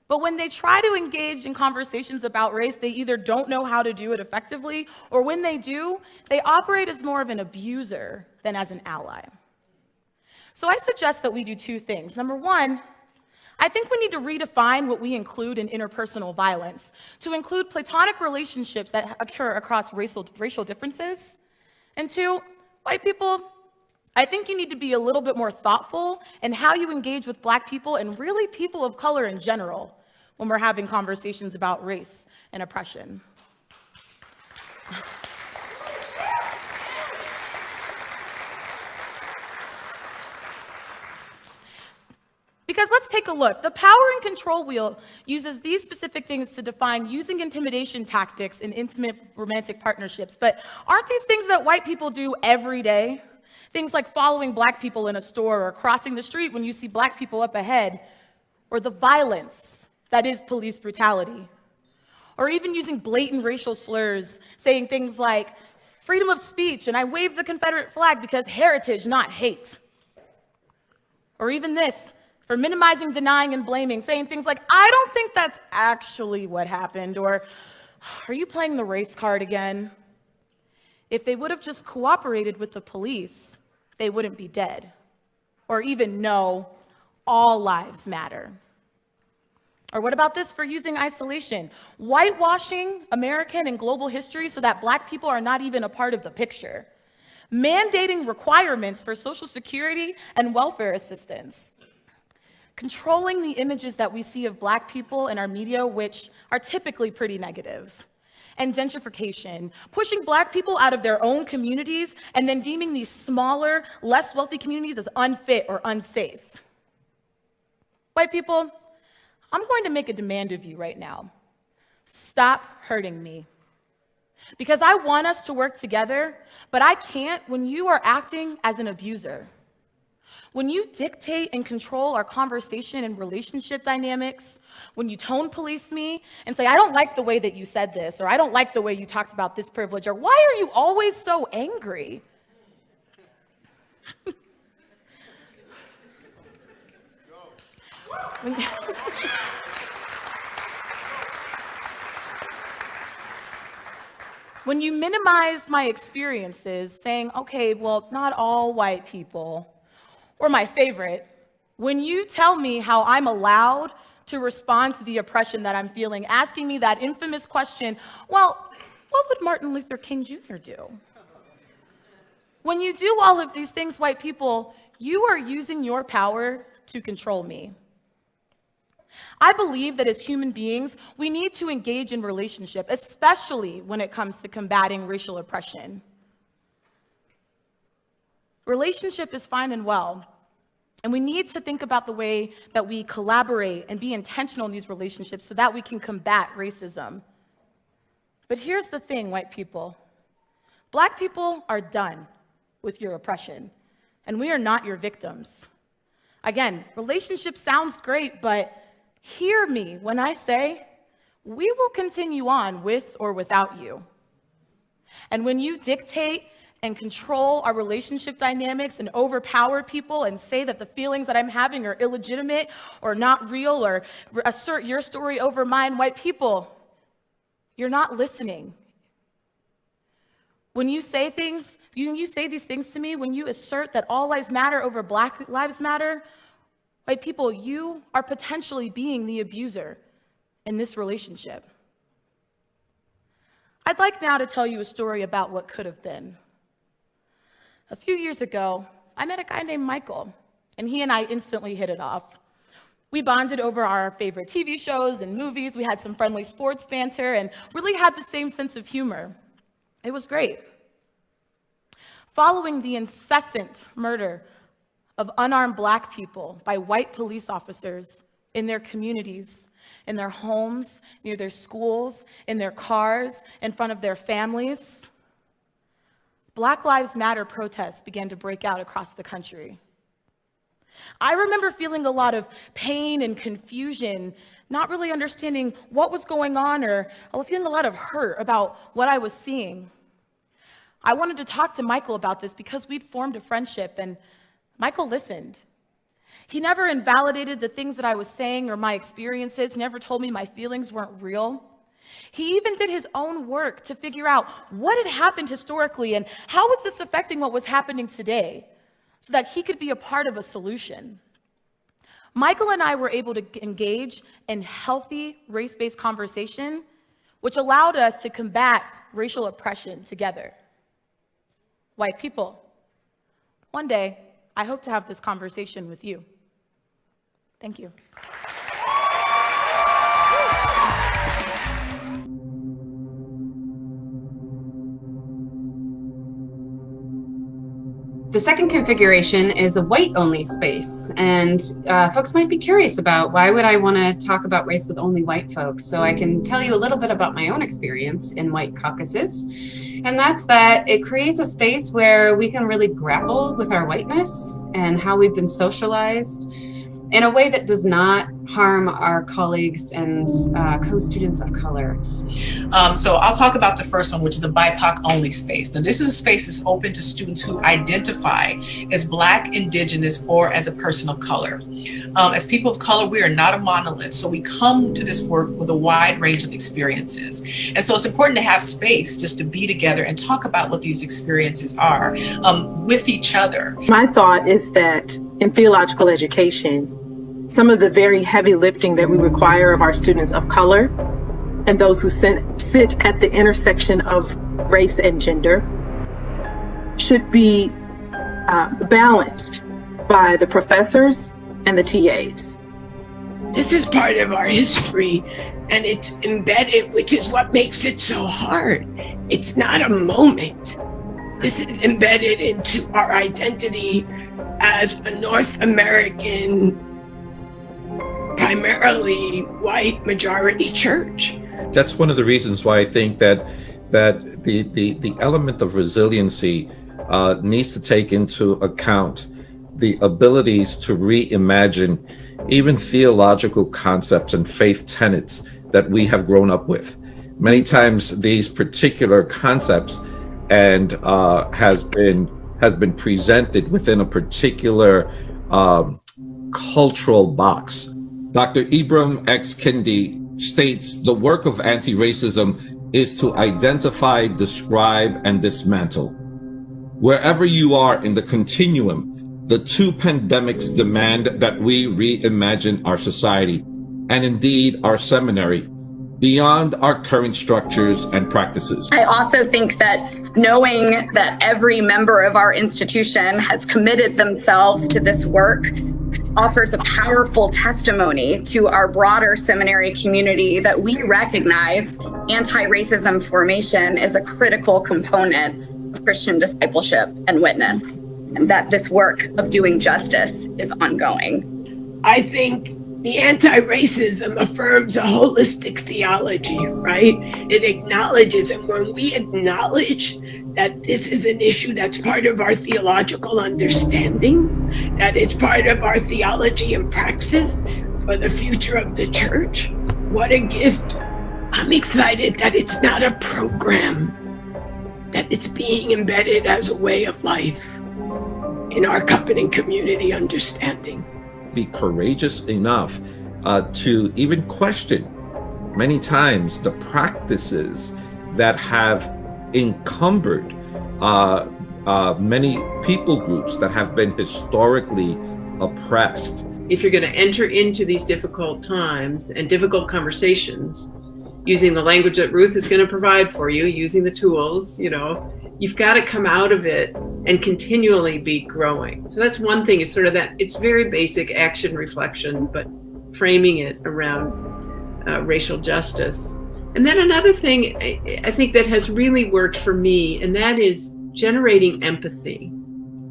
Speaker 10: But when they try to engage in conversations about race, they either don't know how to do it effectively, or when they do, they operate as more of an abuser than as an ally. So I suggest that we do two things. Number one, I think we need to redefine what we include in interpersonal violence to include platonic relationships that occur across racial differences. And two, white people, I think you need to be a little bit more thoughtful in how you engage with black people and really people of color in general when we're having conversations about race and oppression. Because let's take a look. The power and control wheel uses these specific things to define using intimidation tactics in intimate romantic partnerships. But aren't these things that white people do every day? Things like following black people in a store or crossing the street when you see black people up ahead, or the violence that is police brutality, or even using blatant racial slurs, saying things like freedom of speech and I wave the Confederate flag because heritage, not hate. Or even this, for minimizing, denying, and blaming, saying things like, I don't think that's actually what happened, or are you playing the race card again? If they would have just cooperated with the police, they wouldn't be dead, or even know all lives matter. Or what about this for using isolation? Whitewashing American and global history so that black people are not even a part of the picture. Mandating requirements for Social Security and welfare assistance. Controlling the images that we see of black people in our media, which are typically pretty negative. And gentrification, pushing black people out of their own communities and then deeming these smaller, less wealthy communities as unfit or unsafe. White people, I'm going to make a demand of you right now. Stop hurting me. Because I want us to work together, but I can't when you are acting as an abuser. When you dictate and control our conversation and relationship dynamics, when you tone police me and say, I don't like the way that you said this, or I don't like the way you talked about this privilege, or why are you always so angry? When you minimize my experiences, saying, okay, well, not all white people, or my favorite, when you tell me how I'm allowed to respond to the oppression that I'm feeling, asking me that infamous question, well, what would Martin Luther King Jr. do? When you do all of these things, white people, you are using your power to control me. I believe that as human beings, we need to engage in relationship, especially when it comes to combating racial oppression. Relationship is fine and well, and we need to think about the way that we collaborate and be intentional in these relationships so that we can combat racism. But here's the thing, white people. Black people are done with your oppression, and we are not your victims. Again, relationship sounds great, but hear me when I say we will continue on with or without you. And when you dictate and control our relationship dynamics and overpower people and say that the feelings that I'm having are illegitimate or not real or assert your story over mine, white people, you're not listening. When you say things, you say these things to me, when you assert that all lives matter over Black lives matter, white people, you are potentially being the abuser in this relationship. I'd like now to tell you a story about what could have been. A few years ago, I met a guy named Michael, and he and I instantly hit it off. We bonded over our favorite TV shows and movies. We had some friendly sports banter and really had the same sense of humor. It was great. Following the incessant murder of unarmed Black people by white police officers in their communities, in their homes, near their schools, in their cars, in front of their families, Black Lives Matter protests began to break out across the country. I remember feeling a lot of pain and confusion, not really understanding what was going on, or feeling a lot of hurt about what I was seeing. I wanted to talk to Michael about this because we'd formed a friendship, and Michael listened. He never invalidated the things that I was saying or my experiences. He never told me my feelings weren't real. He even did his own work to figure out what had happened historically and how was this affecting what was happening today so that he could be a part of a solution. Michael and I were able to engage in healthy race-based conversation, which allowed us to combat racial oppression together. White people, one day, I hope to have this conversation with you. Thank you.
Speaker 3: The second configuration is a white-only space, and folks might be curious about why would I want to talk about race with only white folks. So I can tell you a little bit about my own experience in white caucuses, and that's that it creates a space where we can really grapple with our whiteness and how we've been socialized in a way that does not harm our colleagues and co-students of color.
Speaker 11: So I'll talk about the first one, which is a BIPOC only space. Now this is a space that's open to students who identify as Black, Indigenous, or as a person of color. As people of color, we are not a monolith, so we come to this work with a wide range of experiences. And so it's important to have space just to be together and talk about what these experiences are with each other.
Speaker 12: My thought is that in theological education, some of the very heavy lifting that we require of our students of color and those who sit at the intersection of race and gender should be balanced by the professors and the TAs.
Speaker 13: This is part of our history and it's embedded, which is what makes it so hard. It's not a moment. This is embedded into our identity as a North American, primarily white majority church.
Speaker 14: That's one of the reasons why I think that the element of resiliency needs to take into account the abilities to reimagine even theological concepts and faith tenets that we have grown up with. Many times these particular concepts and has been presented within a particular cultural box. Dr. Ibram X. Kendi states the work of anti-racism is to identify, describe, and dismantle. Wherever you are in the continuum, the two pandemics demand that we reimagine our society, and indeed our seminary, beyond our current structures and practices.
Speaker 16: I also think that knowing that every member of our institution has committed themselves to this work offers a powerful testimony to our broader seminary community that we recognize anti-racism formation is a critical component of Christian discipleship and witness, and that this work of doing justice is ongoing.
Speaker 13: I think the anti-racism affirms a holistic theology, right? It acknowledges, and when we acknowledge that this is an issue that's part of our theological understanding, that it's part of our theology and praxis for the future of the church. What a gift. I'm excited that it's not a program, that it's being embedded as a way of life in our covenant community understanding.
Speaker 14: Be courageous enough to even question many times the practices that have encumbered many people groups that have been historically oppressed.
Speaker 17: If you're going to enter into these difficult times and difficult conversations using the language that Ruth is going to provide for you, using the tools, you've got to come out of it and continually be growing. So that's one thing, is sort of that, it's very basic action reflection, but framing it around racial justice. And then another thing I think that has really worked for me, and that is generating empathy.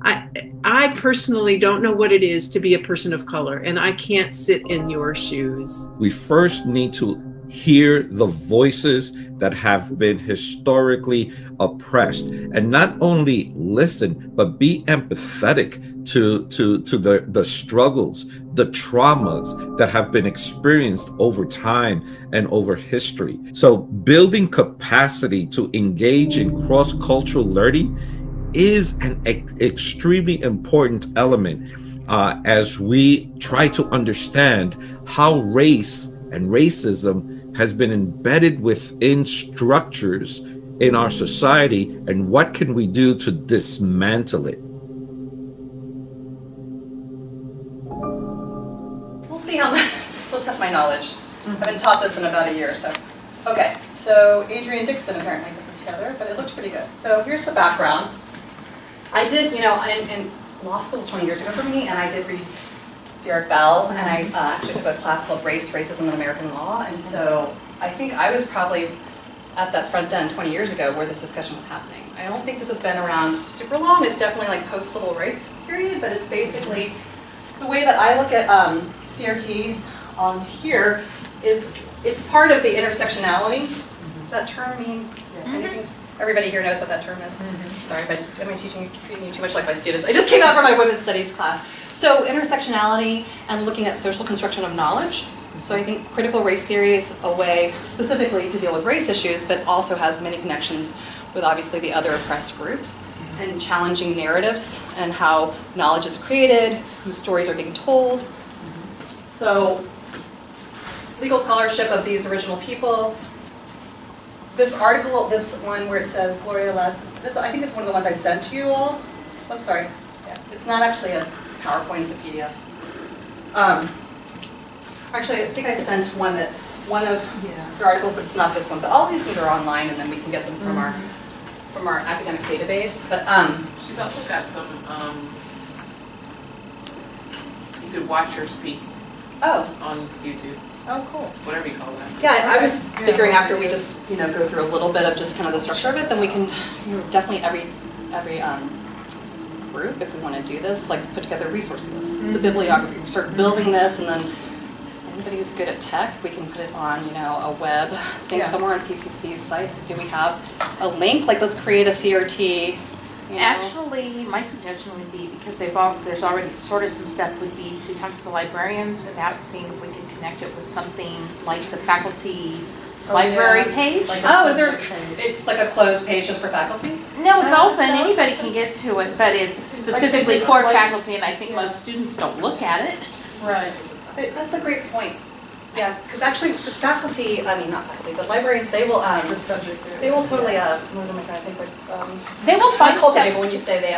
Speaker 17: I personally don't know what it is to be a person of color, and I can't sit in your shoes.
Speaker 14: We first need to hear the voices that have been historically oppressed, and not only listen, but be empathetic to the struggles, the traumas that have been experienced over time and over history. So building capacity to engage in cross-cultural learning is an extremely important element as we try to understand how race and racism has been embedded within structures in our society, and what can we do to dismantle it.
Speaker 18: We'll see how we'll test my knowledge. I've been taught this in about a year or so. Okay, so Adrian Dixon apparently put this together, but it looked pretty good. So here's the background. I did, in law school was 20 years ago for me, and I did read Derek Bell, and I actually took a class called Race, Racism, and American Law, and so I think I was probably at that front end 20 years ago where this discussion was happening. I don't think this has been around super long. It's definitely like post-civil rights period, but it's basically the way that I look at CRT on here is it's part of the intersectionality. Does that term mean anything? Everybody here knows what that term is. Sorry, but am I treating you too much like my students? I just came out from my women's studies class. So intersectionality and looking at social construction of knowledge. So I think critical race theory is a way specifically to deal with race issues, but also has many connections with obviously the other oppressed groups and challenging narratives and how knowledge is created, whose stories are being told. So legal scholarship of these original people. This article, this one where it says Gloria Ladson, this I think it's one of the ones I sent to you all. I'm sorry. Yeah. It's not actually a PowerPoint, it's a PDF. Actually, I think I sent one that's one of the articles, but it's not this one. But all these things are online, and then we can get them from our academic database. But
Speaker 19: she's also got some. You could watch her speak. On YouTube.
Speaker 18: Oh, cool.
Speaker 19: Whatever you call that.
Speaker 18: Yeah, I was figuring after we just go through a little bit of just kind of the structure of it, then we can definitely every group, if we want to do this, like put together a resource list, the bibliography. We start building this, and then anybody who's good at tech, we can put it on a web thing somewhere on PCC's site. Do we have a link? Like, let's create a CRT.
Speaker 20: Actually, my suggestion would be, because there's already sort of some stuff, would be to talk to the librarians about seeing if we can connect it with something like the faculty library page.
Speaker 18: Like is there? It's like a closed page just for faculty?
Speaker 20: No, it's open. Anybody can get to it, but it's specifically for faculty, and I think most students don't look at it.
Speaker 18: Right. That's a great point. Yeah, because actually, the faculty, not faculty, but librarians, they will, they will totally, what am I trying to think,
Speaker 20: they will find
Speaker 18: cultivate when you say they,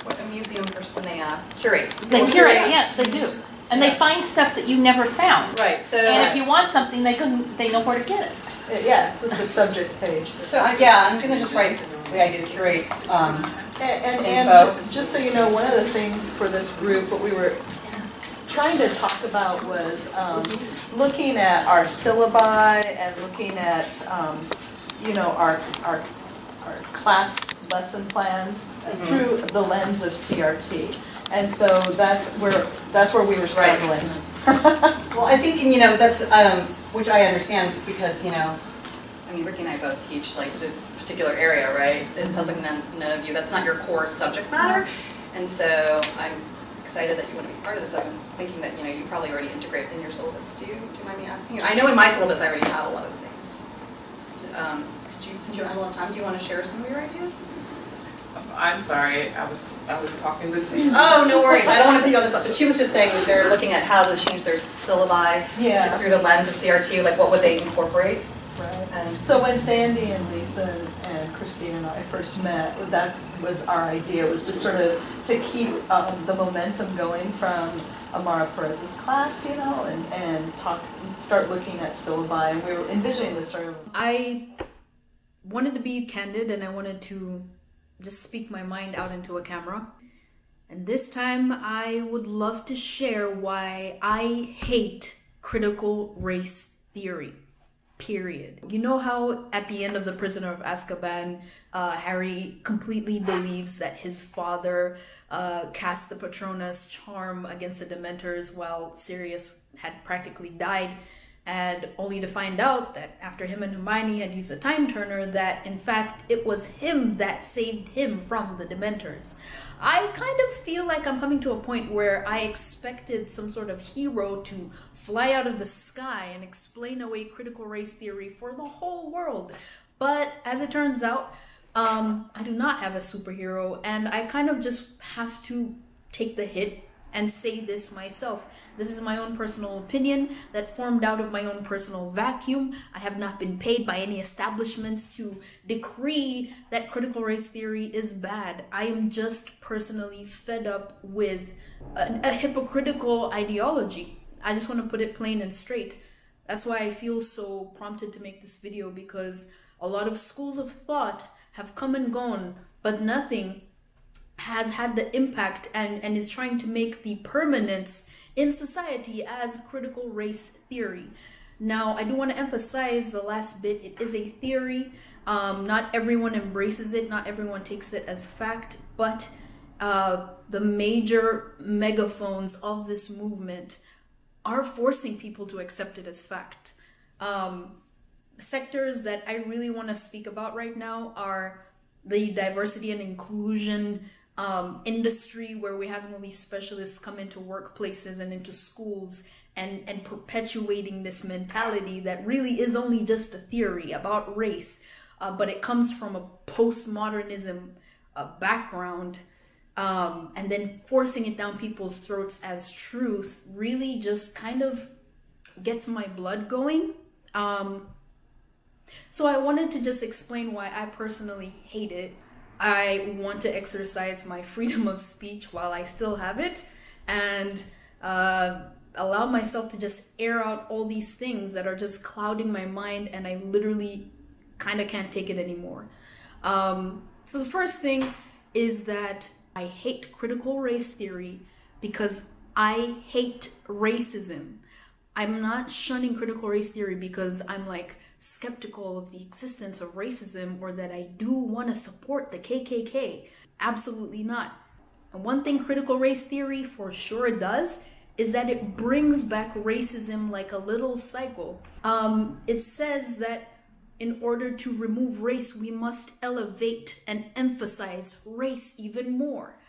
Speaker 18: what a museum person, when they curate.
Speaker 20: They curate, yes, they do. And they find stuff that you never found.
Speaker 18: Right, so.
Speaker 20: And if you want something, they know where to get it.
Speaker 18: Yeah, it's just a subject page. So, I'm going to just write the idea to curate.
Speaker 21: And just so you know, one of the things for this group, what we were trying to talk about was looking at our syllabi and looking at our class lesson plans through the lens of CRT, and so that's where we were struggling.
Speaker 18: Well, I think that's which I understand, because I mean, Ricky and I both teach like this particular area, right? It sounds like none of you, that's not your core subject matter. And so I'm excited that you want to be part of this. I was thinking that, you probably already integrate in your syllabus. Do you mind me asking you? I know in my syllabus I already had a lot of things. Since you have a lot of time, do you want to share some of your ideas?
Speaker 19: I'm sorry, I was talking to Sam.
Speaker 18: Oh, no worries. I don't want to put you on the spot. But she was just saying that they're looking at how to change their syllabi through the lens of CRT, like what would they incorporate?
Speaker 2: Right.
Speaker 18: And
Speaker 2: so when Sandy and Lisa and Christine and I first met, that was our idea, was just sort of to keep the momentum going from Amara Perez's class, and start looking at syllabi, and we were envisioning this sort of.
Speaker 8: I wanted to be candid, and I wanted to just speak my mind out into a camera. And this time I would love to share why I hate critical race theory, period. You know how at the end of The Prisoner of Azkaban, Harry completely believes that his father cast the Patronus charm against the Dementors while Sirius had practically died, and only to find out that after him and Hermione had used a time turner, that in fact it was him that saved him from the Dementors. I kind of feel like I'm coming to a point where I expected some sort of hero to fly out of the sky and explain away critical race theory for the whole world. But as it turns out, I do not have a superhero, and I kind of just have to take the hit and say this myself. This is my own personal opinion that formed out of my own personal vacuum. I have not been paid by any establishments to decree that critical race theory is bad. I am just personally fed up with a hypocritical ideology. I just want to put it plain and straight. That's why I feel so prompted to make this video, because a lot of schools of thought have come and gone, but nothing has had the impact and is trying to make the permanence in society as critical race theory. Now, I do want to emphasize the last bit. It is a theory. Not everyone embraces it. Not everyone takes it as fact, but the major megaphones of this movement are forcing people to accept it as fact. Sectors that I really want to speak about right now are the diversity and inclusion industry, where we're having all these specialists come into workplaces and into schools and perpetuating this mentality that really is only just a theory about race, but it comes from a postmodernism background, and then forcing it down people's throats as truth really just kind of gets my blood going. So I wanted to just explain why I personally hate it. I want to exercise my freedom of speech while I still have it, and allow myself to just air out all these things that are just clouding my mind, and I literally kind of can't take it anymore. So the first thing is that I hate critical race theory because I hate racism. I'm not shunning critical race theory because I'm like skeptical of the existence of racism, or that I do want to support the KKK. Absolutely not. And one thing critical race theory for sure does is that it brings back racism like a little cycle. It says that in order to remove race, we must elevate and emphasize race even more.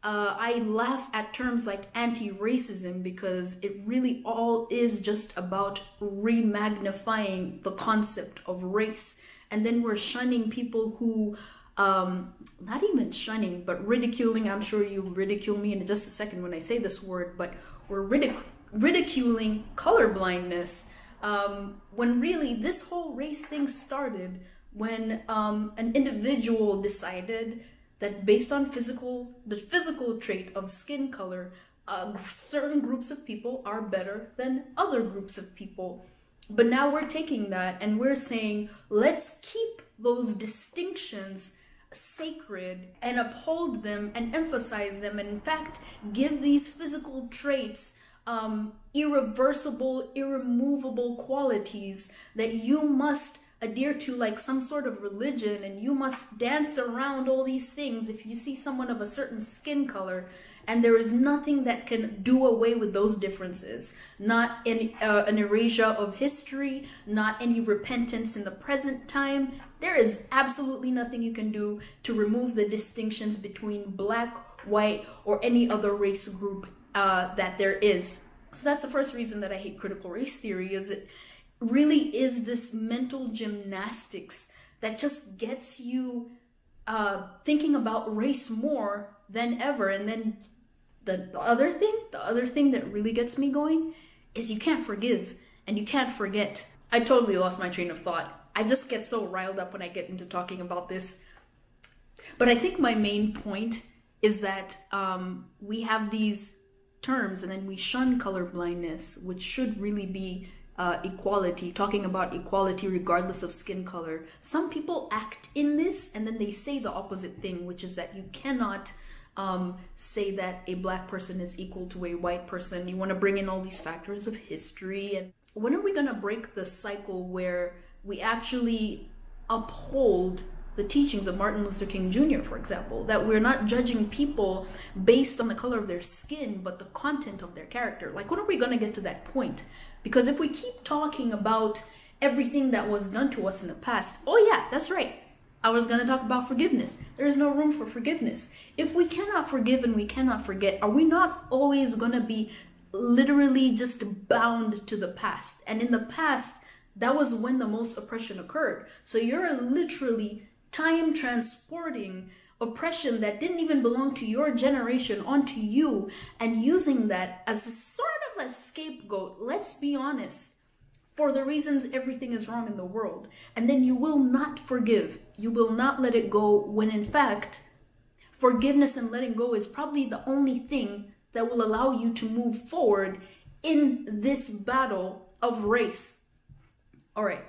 Speaker 8: I laugh at terms like anti-racism because it really all is just about remagnifying the concept of race. And then we're shunning people who, not even shunning, but ridiculing. I'm sure you'll ridicule me in just a second when I say this word, but we're ridiculing colorblindness, when really this whole race thing started when an individual decided that based on the physical trait of skin color, certain groups of people are better than other groups of people. But now we're taking that and we're saying, let's keep those distinctions sacred and uphold them and emphasize them, and in fact, give these physical traits irreversible, irremovable qualities that you must adhere to like some sort of religion and you must dance around all these things if you see someone of a certain skin color, and there is nothing that can do away with those differences. Not an erasure of history, not any repentance in the present time. There is absolutely nothing you can do to remove the distinctions between black, white, or any other race group that there is. So that's the first reason that I hate critical race theory, is it really is this mental gymnastics that just gets you thinking about race more than ever. And then the other thing that really gets me going is you can't forgive and you can't forget. I totally lost my train of thought. I just get so riled up when I get into talking about this. But I think my main point is that we have these terms and then we shun colorblindness, which should really be equality, talking about equality regardless of skin color. Some people act in this and then they say the opposite thing, which is that you cannot say that a black person is equal to a white person. You want to bring in all these factors of history. And when are we going to break the cycle where we actually uphold the teachings of Martin Luther King Jr., for example, that we're not judging people based on the color of their skin, but the content of their character? Like, when are we going to get to that point? Because if we keep talking about everything that was done to us in the past, oh yeah, that's right, I was going to talk about forgiveness. There is no room for forgiveness. If we cannot forgive and we cannot forget, are we not always going to be literally just bound to the past? And in the past, that was when the most oppression occurred. So you're literally time transporting oppression that didn't even belong to your generation onto you and using that as a sort of a scapegoat, let's be honest, for the reasons everything is wrong in the world. And then you will not forgive. You will not let it go, when in fact, forgiveness and letting go is probably the only thing that will allow you to move forward in this battle of race. All right,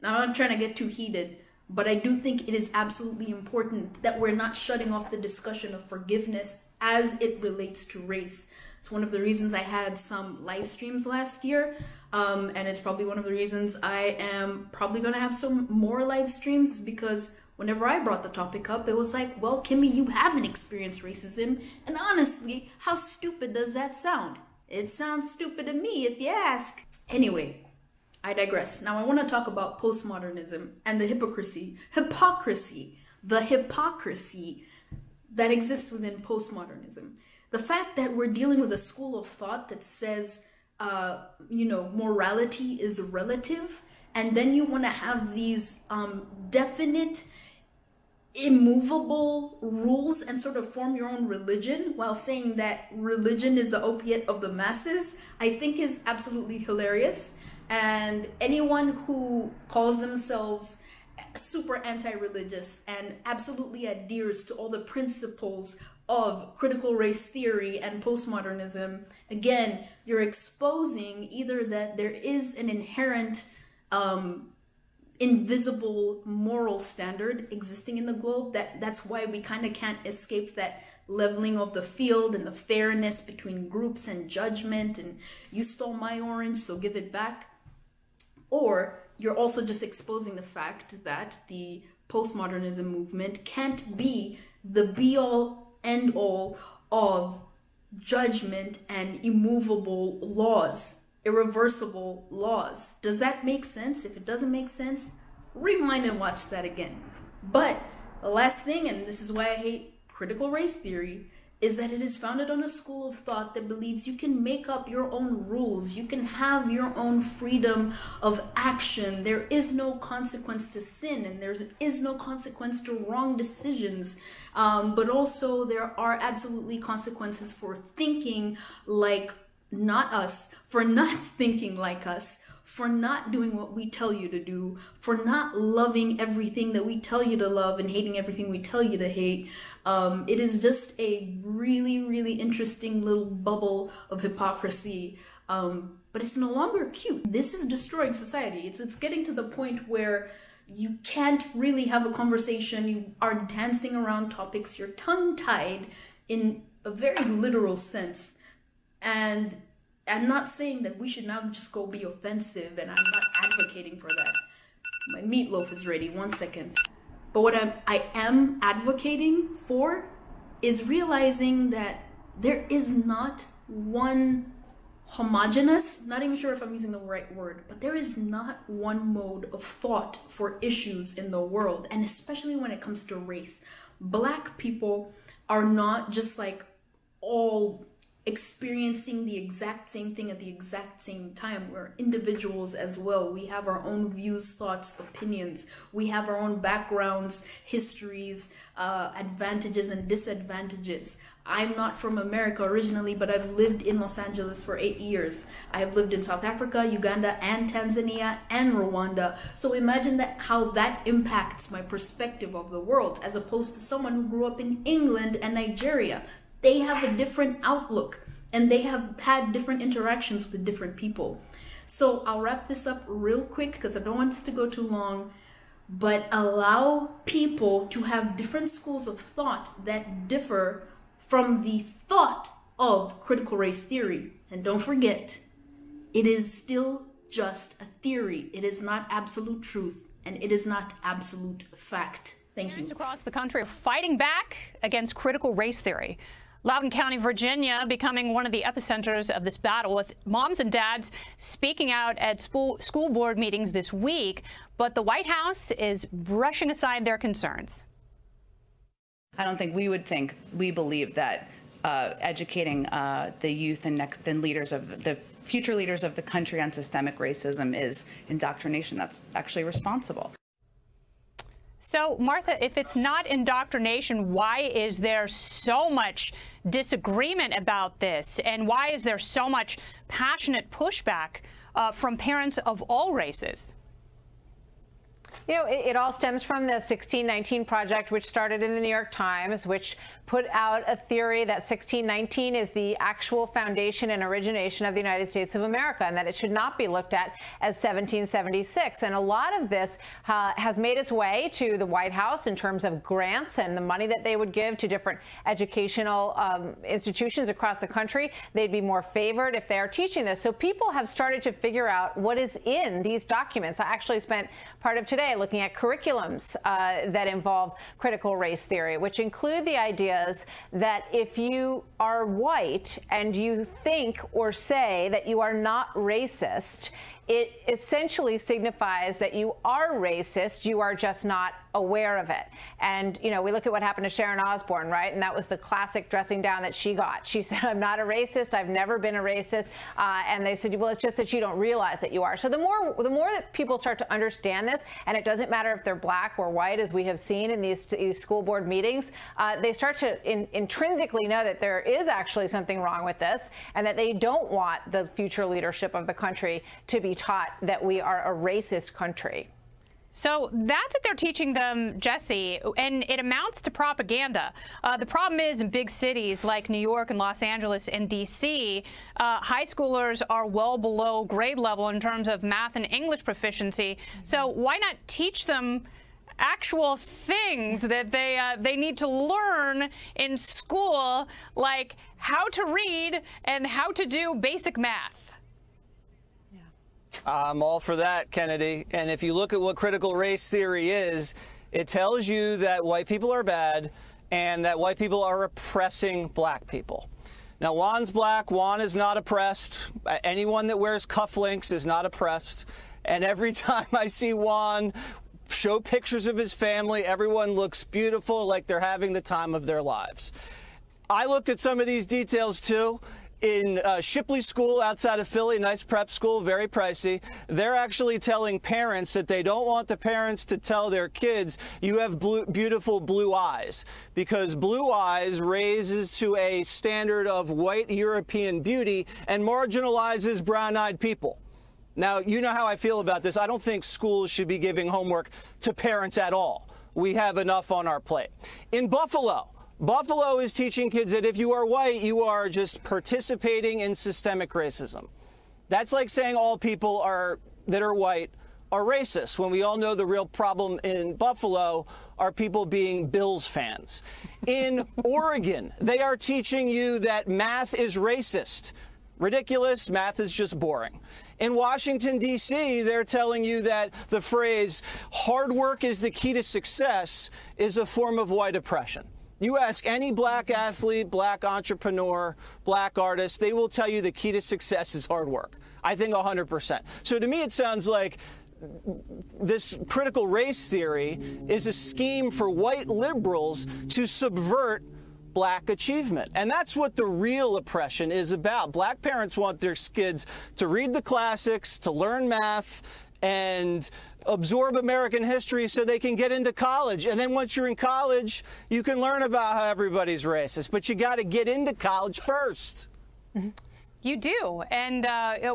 Speaker 8: now I'm not trying to get too heated, but I do think it is absolutely important that we're not shutting off the discussion of forgiveness as it relates to race. It's one of the reasons I had some live streams last year, and it's probably one of the reasons I am probably going to have some more live streams, because whenever I brought the topic up, it was like, well, Kimmy, you haven't experienced racism, and honestly, how stupid does that sound? It sounds stupid to me, if you ask. Anyway, I digress. Now I want to talk about postmodernism and the hypocrisy that exists within postmodernism. The fact that we're dealing with a school of thought that says, morality is relative, and then you want to have these definite, immovable rules and sort of form your own religion while saying that religion is the opiate of the masses, I think is absolutely hilarious. And anyone who calls themselves super anti-religious and absolutely adheres to all the principles of critical race theory and postmodernism, again, you're exposing either that there is an inherent invisible moral standard existing in the globe, that's why we kind of can't escape that leveling of the field and the fairness between groups and judgment, and you stole my orange, so give it back. Or you're also just exposing the fact that the postmodernism movement can't be the be-all, end-all of judgment and immovable laws, irreversible laws. Does that make sense? If it doesn't make sense, rewind and watch that again. But the last thing, and this is why I hate critical race theory, is that it is founded on a school of thought that believes you can make up your own rules, you can have your own freedom of action, there is no consequence to sin, and there is no consequence to wrong decisions, but also there are absolutely consequences for thinking like not us, for not thinking like us, for not doing what we tell you to do, for not loving everything that we tell you to love and hating everything we tell you to hate. It is just a really, really interesting little bubble of hypocrisy, but it's no longer cute. This is destroying society. It's getting to the point where you can't really have a conversation. You are dancing around topics. You're tongue-tied in a very literal sense. And I'm not saying that we should now just go be offensive, and I'm not advocating for that. My meatloaf is ready, 1 second. But what I am advocating for is realizing that there is not one homogeneous, not even sure if I'm using the right word, but there is not one mode of thought for issues in the world, and especially when it comes to race. Black people are not just like all experiencing the exact same thing at the exact same time. We're individuals as well. We have our own views, thoughts, opinions. We have our own backgrounds, histories, advantages and disadvantages. I'm not from America originally, but I've lived in Los Angeles for 8 years. I have lived in South Africa, Uganda, and Tanzania, and Rwanda. So imagine that how that impacts my perspective of the world, as opposed to someone who grew up in England and Nigeria. They have a different outlook, and they have had different interactions with different people. So I'll wrap this up real quick because I don't want this to go too long, but allow people to have different schools of thought that differ from the thought of critical race theory. And don't forget, it is still just a theory. It is not absolute truth, and it is not absolute fact. Thank you.
Speaker 1: Parents across the country are fighting back against critical race theory. Loudoun County, Virginia, becoming one of the epicenters of this battle, with moms and dads speaking out at school board meetings this week. But the White House is brushing aside their concerns.
Speaker 22: I don't think we believe that educating the youth and leaders of the future leaders of the country on systemic racism is indoctrination. That's actually responsible.
Speaker 1: So, Martha, if it's not indoctrination, why is there so much disagreement about this? And why is there so much passionate pushback from parents of all races?
Speaker 23: You know, it all stems from the 1619 Project, which started in the New York Times, which put out a theory that 1619 is the actual foundation and origination of the United States of America, and that it should not be looked at as 1776. And a lot of this has made its way to the White House in terms of grants and the money that they would give to different educational institutions across the country. They'd be more favored if they are teaching this. So people have started to figure out what is in these documents. I actually spent part of today looking at curriculums that involve critical race theory, which include the ideas that if you are white and you think or say that you are not racist, it essentially signifies that you are racist, you are just not aware of it. And, you know, we look at what happened to Sharon Osbourne, right? And that was the classic dressing down that she got. She said, I'm not a racist, I've never been a racist. And they said, well, it's just that you don't realize that you are. So the more that people start to understand this, and it doesn't matter if they're black or white, as we have seen in these school board meetings, they start to intrinsically know that there is actually something wrong with this, and that they don't want the future leadership of the country to be taught that we are a racist country.
Speaker 1: So that's what they're teaching them, Jesse, and it amounts to propaganda. The problem is in big cities like New York and Los Angeles and D.C., high schoolers are well below grade level in terms of math and English proficiency. So why not teach them actual things that they need to learn in school, like how to read and how to do basic math?
Speaker 24: I'm all for that, Kennedy. And if you look at what critical race theory is, it tells you that white people are bad and that white people are oppressing black people. Now, Juan's black. Juan is not oppressed. Anyone that wears cufflinks is not oppressed. And every time I see Juan show pictures of his family, everyone looks beautiful, like they're having the time of their lives. I looked at some of these details, too. In Shipley School outside of Philly, nice prep school, very pricey, they're actually telling parents that they don't want the parents to tell their kids, you have beautiful blue eyes, because blue eyes raises to a standard of white European beauty and marginalizes brown-eyed people. Now, you know how I feel about this. I don't think schools should be giving homework to parents at all. We have enough on our plate. In Buffalo is teaching kids that if you are white, you are just participating in systemic racism. That's like saying all people that are white are racist, when we all know the real problem in Buffalo are people being Bills fans. In Oregon, they are teaching you that math is racist. ridiculous. Math is just boring. In Washington, D.C., they're telling you that the phrase, hard work is the key to success, is a form of white oppression. You ask any black athlete, black entrepreneur, black artist, they will tell you the key to success is hard work. I think 100%. So to me, it sounds like this critical race theory is a scheme for white liberals to subvert black achievement. And that's what the real oppression is about. Black parents want their kids to read the classics, to learn math, and absorb American history so they can get into college. And then once you're in college, you can learn about how everybody's racist. But you got to get into college first.
Speaker 1: Mm-hmm. You do, and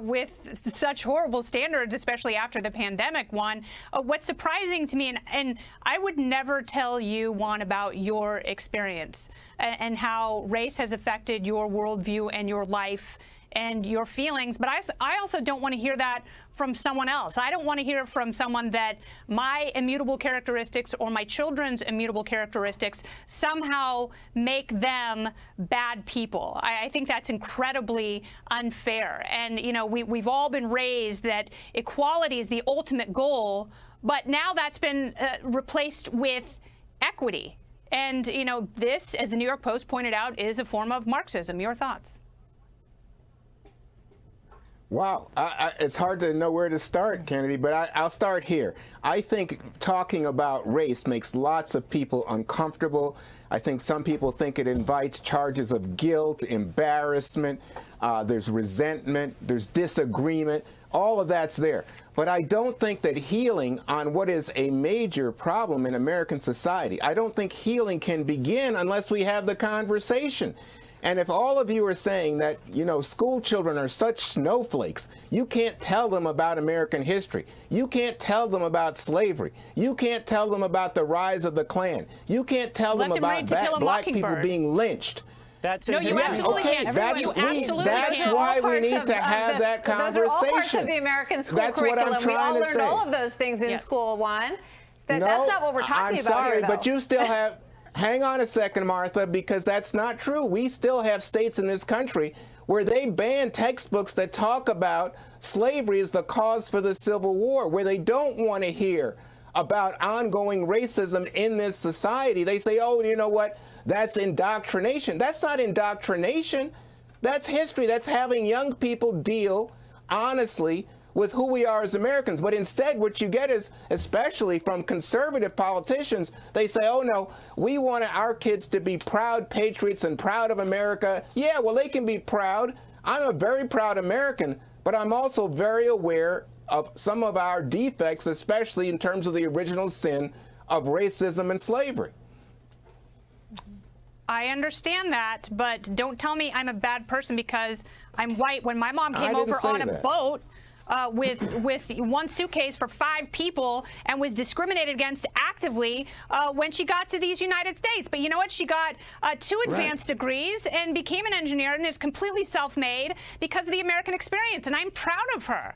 Speaker 1: with such horrible standards, especially after the pandemic one, what's surprising to me, and I would never tell you, Juan, about your experience and how race has affected your worldview and your life and your feelings, but I also don't want to hear that from someone else. I don't want to hear from someone that my immutable characteristics or my children's immutable characteristics somehow make them bad people. I think that's incredibly unfair. And, you know, we've all been raised that equality is the ultimate goal, but now that's been replaced with equity. And, you know, this, as the New York Post pointed out, is a form of Marxism. Your thoughts?
Speaker 4: Wow, it's hard to know where to start, Kennedy, but I'll start here. I think talking about race makes lots of people uncomfortable. I think some people think it invites charges of guilt, embarrassment, there's resentment, there's disagreement. All of that's there. But I don't think that healing on what is a major problem in American society, I don't think healing can begin unless we have the conversation. And if all of you are saying that, you know, school children are such snowflakes, you can't tell them about American history. You can't tell them about slavery. You can't tell them about the rise of the Klan. You can't tell them about black people being lynched.
Speaker 24: That's
Speaker 1: no, you absolutely can't.
Speaker 4: That's why we need to have that conversation.
Speaker 23: Those are all parts of the American school curriculum.
Speaker 4: What I'm trying
Speaker 23: we all
Speaker 4: to
Speaker 23: learned
Speaker 4: say.
Speaker 23: all of those things in school, Juan. That's not what we're talking about
Speaker 4: sorry,
Speaker 23: here, though.
Speaker 4: but you still have... Hang on a second, Martha, because that's not true. We still have states in this country where they ban textbooks that talk about slavery as the cause for the Civil War, where they don't want to hear about ongoing racism in this society. They say, oh, you know what? That's indoctrination. That's not indoctrination. That's history. That's having young people deal honestly with who we are as Americans. But instead, what you get is, especially from conservative politicians, they say, oh no, we want our kids to be proud patriots and proud of America. Yeah, well, they can be proud. I'm a very proud American, but I'm also very aware of some of our defects, especially in terms of the original sin of racism and slavery.
Speaker 1: I understand that, but don't tell me I'm a bad person because I'm white. When my mom came over on a boat, with one suitcase for 5 people and was discriminated against actively when she got to these United States. But you know what? She got 2 advanced degrees and became an engineer and is completely self-made because of the American experience. And I'm proud of her.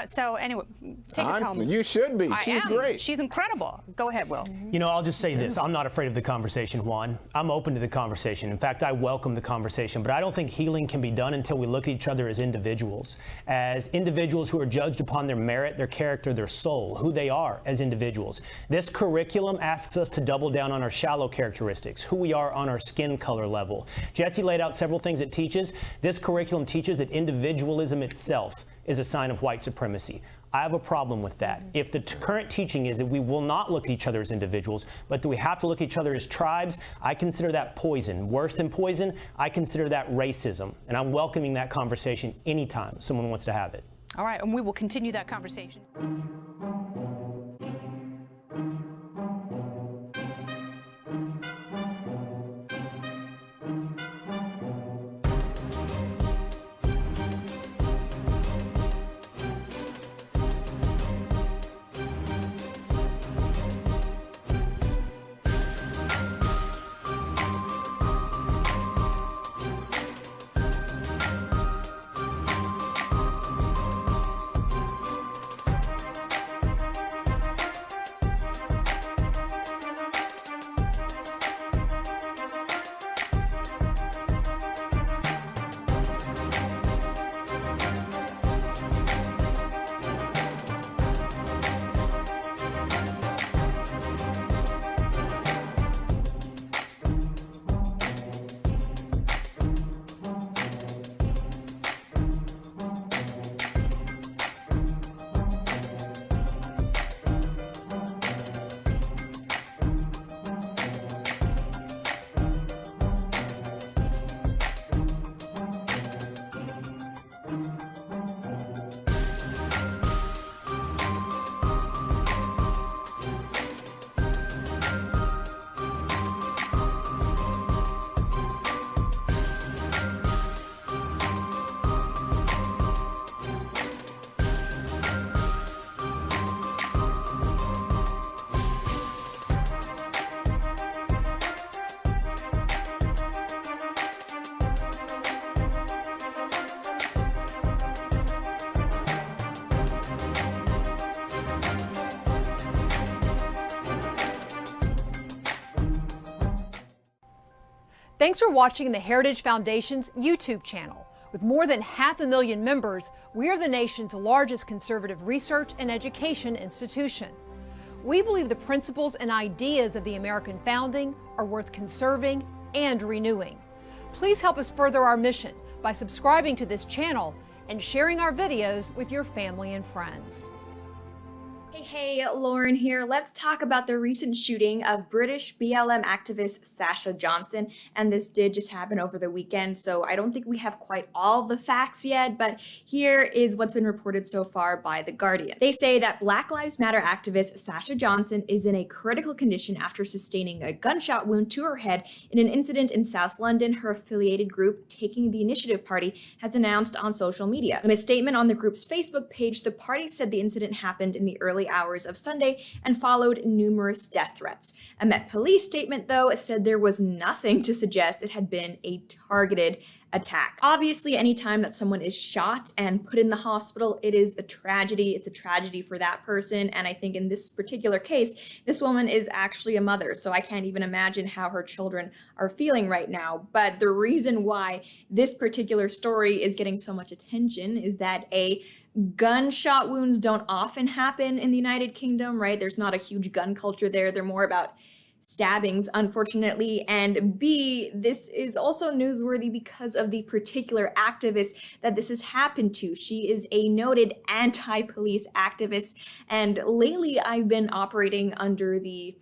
Speaker 1: So anyway, take us home.
Speaker 4: You should be. She's great.
Speaker 1: She's incredible. Go ahead, Will.
Speaker 5: You know, I'll just say this. I'm not afraid of the conversation, Juan. I'm open to the conversation. In fact, I welcome the conversation. But I don't think healing can be done until we look at each other as individuals who are judged upon their merit, their character, their soul, who they are as individuals. This curriculum asks us to double down on our shallow characteristics, who we are on our skin color level. Jesse laid out several things it teaches. This curriculum teaches that individualism itself is a sign of white supremacy. I have a problem with that. If the current teaching is that we will not look at each other as individuals, but that we have to look at each other as tribes, I consider that poison. Worse than poison, I consider that racism. And I'm welcoming that conversation anytime someone wants to have it.
Speaker 1: All right, and we will continue that conversation.
Speaker 6: Thanks for watching the Heritage Foundation's YouTube channel. With more than 500,000 members, we are the nation's largest conservative research and education institution. We believe the principles and ideas of the American founding are worth conserving and renewing. Please help us further our mission by subscribing to this channel and sharing our videos with your family and friends.
Speaker 7: Hey, Lauren here. Let's talk about the recent shooting of British BLM activist Sasha Johnson. And this did just happen over the weekend, so I don't think we have quite all the facts yet, but here is what's been reported so far by The Guardian. They say that Black Lives Matter activist Sasha Johnson is in a critical condition after sustaining a gunshot wound to her head in an incident in South London, her affiliated group, Taking the Initiative Party, has announced on social media. In a statement on the group's Facebook page, the party said the incident happened in the early hours of Sunday and followed numerous death threats. A Met Police statement, though, said there was nothing to suggest it had been a targeted attack. Obviously, anytime that someone is shot and put in the hospital, it is a tragedy. It's a tragedy for that person. And I think in this particular case, this woman is actually a mother. So I can't even imagine how her children are feeling right now. But the reason why this particular story is getting so much attention is that gunshot wounds don't often happen in the United Kingdom, right? There's not a huge gun culture there. They're more about stabbings, unfortunately. And B, this is also newsworthy because of the particular activist that this has happened to. She is a noted anti-police activist. And lately I've been operating under the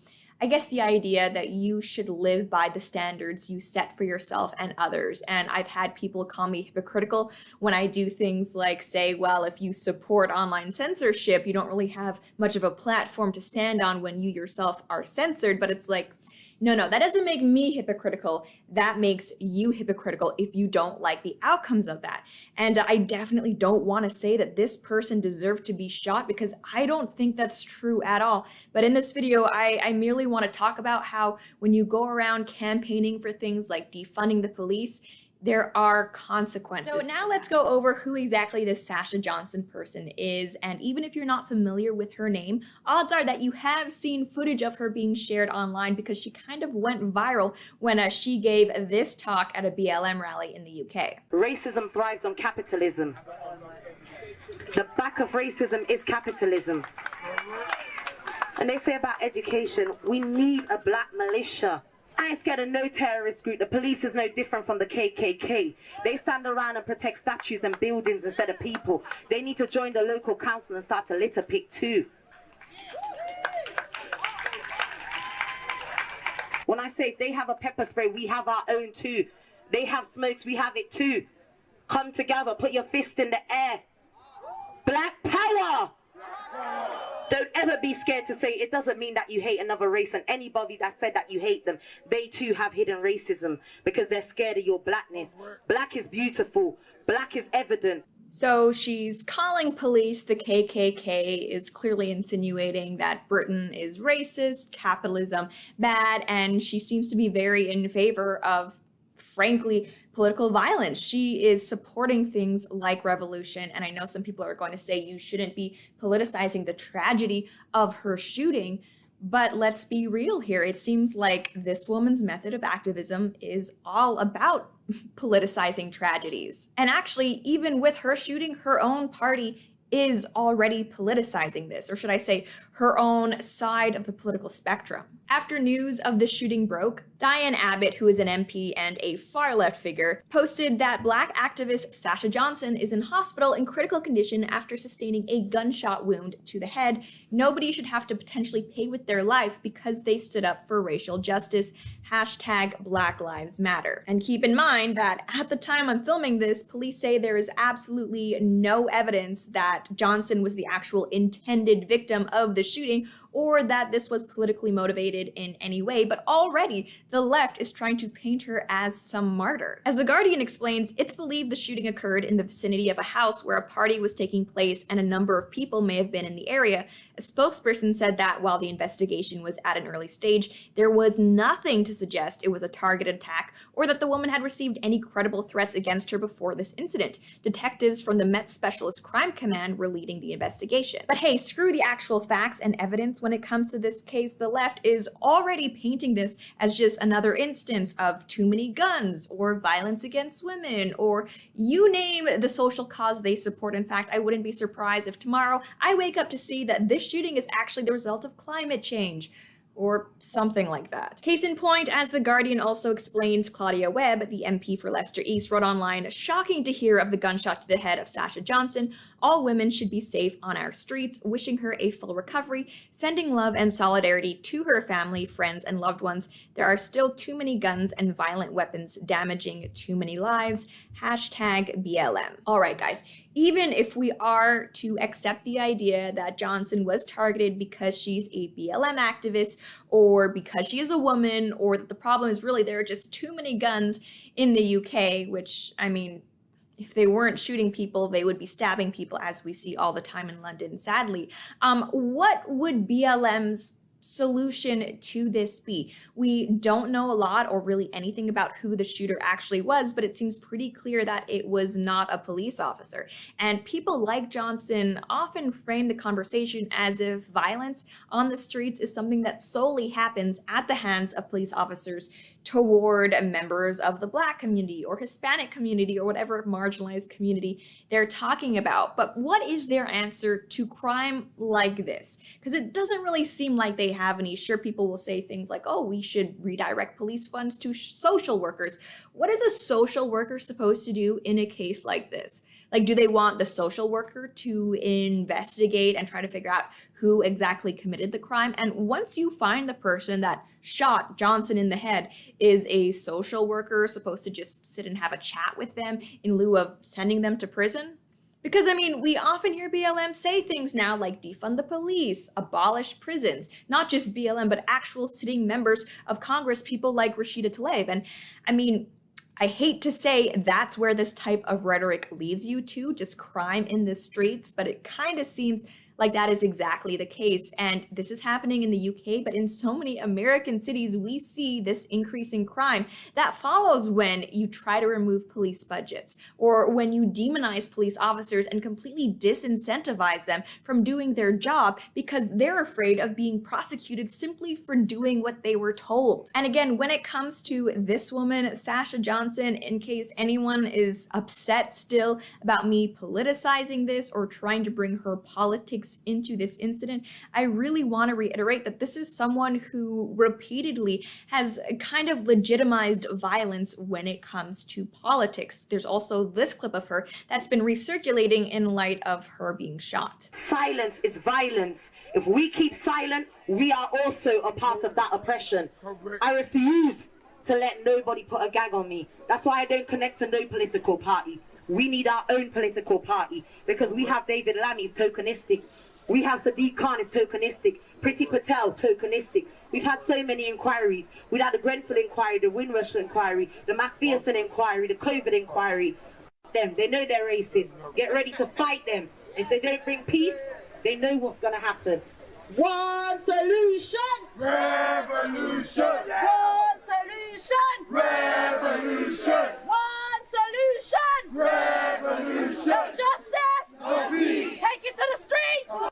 Speaker 7: idea that you should live by the standards you set for yourself and others. And I've had people call me hypocritical when I do things like say, well, if you support online censorship, you don't really have much of a platform to stand on when you yourself are censored. But it's like, no, that doesn't make me hypocritical. That makes you hypocritical if you don't like the outcomes of that. And I definitely don't want to say that this person deserved to be shot because I don't think that's true at all. But in this video, I merely want to talk about how when you go around campaigning for things like defunding the police, there are consequences. So now let's go over who exactly this Sasha Johnson person is. And even if you're not familiar with her name, odds are that you have seen footage of her being shared online because she kind of went viral when she gave this talk at a BLM rally in the UK.
Speaker 9: Racism thrives on capitalism. The back of racism is capitalism. And they say about education, we need a black militia. I ain't scared of no terrorist group. The police is no different from the KKK. They stand around and protect statues and buildings instead of people. They need to join the local council and start to litter pick too. When I say if they have a pepper spray, we have our own too. They have smokes, we have it too. Come together, put your fist in the air. Black power! Don't ever be scared to say it doesn't mean that you hate another race, and anybody that said that you hate them, they too have hidden racism because they're scared of your blackness. Black is beautiful. Black is evident.
Speaker 7: So she's calling police the KKK, is clearly insinuating that Britain is racist, capitalism bad, and she seems to be very in favor of, frankly, political violence. She is supporting things like revolution. And I know some people are going to say you shouldn't be politicizing the tragedy of her shooting, but let's be real here. It seems like this woman's method of activism is all about politicizing tragedies. And actually, even with her shooting, her own party is already politicizing this, or should I say her own side of the political spectrum. After news of the shooting broke, Diane Abbott, who is an MP and a far-left figure, posted that Black activist Sasha Johnson is in hospital in critical condition after sustaining a gunshot wound to the head. Nobody should have to potentially pay with their life because they stood up for racial justice. Hashtag Black Lives Matter. And keep in mind that at the time I'm filming this, police say there is absolutely no evidence that Johnson was the actual intended victim of the shooting or that this was politically motivated in any way, but already the left is trying to paint her as some martyr. As The Guardian explains, it's believed the shooting occurred in the vicinity of a house where a party was taking place and a number of people may have been in the area. A spokesperson said that while the investigation was at an early stage, there was nothing to suggest it was a targeted attack or that the woman had received any credible threats against her before this incident. Detectives from the Met Specialist Crime Command were leading the investigation. But hey, screw the actual facts and evidence when it comes to this case. The left is already painting this as just another instance of too many guns or violence against women or you name the social cause they support. In fact, I wouldn't be surprised if tomorrow I wake up to see that this shooting is actually the result of climate change or something like that. Case in point, as The Guardian also explains, Claudia Webb, the MP for Leicester East, wrote online, "Shocking to hear of the gunshot to the head of Sasha Johnson. All women should be safe on our streets, wishing her a full recovery, sending love and solidarity to her family, friends, and loved ones. There are still too many guns and violent weapons damaging too many lives. #BLM. All right, guys. Even if we are to accept the idea that Johnson was targeted because she's a BLM activist or because she is a woman, or that the problem is really there are just too many guns in the UK, which, I mean, if they weren't shooting people, they would be stabbing people, as we see all the time in London, sadly. What would BLM's solution to this be? We don't know a lot or really anything about who the shooter actually was, but it seems pretty clear that it was not a police officer. And people like Johnson often frame the conversation as if violence on the streets is something that solely happens at the hands of police officers toward members of the Black community or Hispanic community or whatever marginalized community they're talking about. But what is their answer to crime like this? Because it doesn't really seem like they have any. Sure, people will say things like, oh, we should redirect police funds to social workers. What is a social worker supposed to do in a case like this? Like, do they want the social worker to investigate and try to figure out who exactly committed the crime? And once you find the person that shot Johnson in the head, is a social worker supposed to just sit and have a chat with them in lieu of sending them to prison? Because, I mean, we often hear BLM say things now like defund the police, abolish prisons, not just BLM, but actual sitting members of Congress, people like Rashida Tlaib. And I mean, I hate to say that's where this type of rhetoric leads you to, just crime in the streets, but it kind of seems like that is exactly the case. And this is happening in the UK, but in so many American cities, we see this increase in crime that follows when you try to remove police budgets or when you demonize police officers and completely disincentivize them from doing their job because they're afraid of being prosecuted simply for doing what they were told. And again, when it comes to this woman, Sasha Johnson, in case anyone is upset still about me politicizing this or trying to bring her politics into this incident, I really want to reiterate that this is someone who repeatedly has kind of legitimized violence when it comes to politics. There's also this clip of her that's been recirculating in light of her being shot.
Speaker 9: Silence is violence. If we keep silent, we are also a part of that oppression. I refuse to let nobody put a gag on me. That's why I don't connect to no political party. We need our own political party because we have David Lammy, tokenistic. We have Sadiq Khan, is tokenistic. Priti Patel, tokenistic. We've had so many inquiries. We've had the Grenfell inquiry, the Windrush inquiry, the McPherson inquiry, the COVID inquiry. Them, they know they're racist. Get ready to fight them. If they don't bring peace, they know what's going to happen. One solution! Revolution! One solution! Revolution! One solution! Revolution! No justice! No peace! Take it to the streets!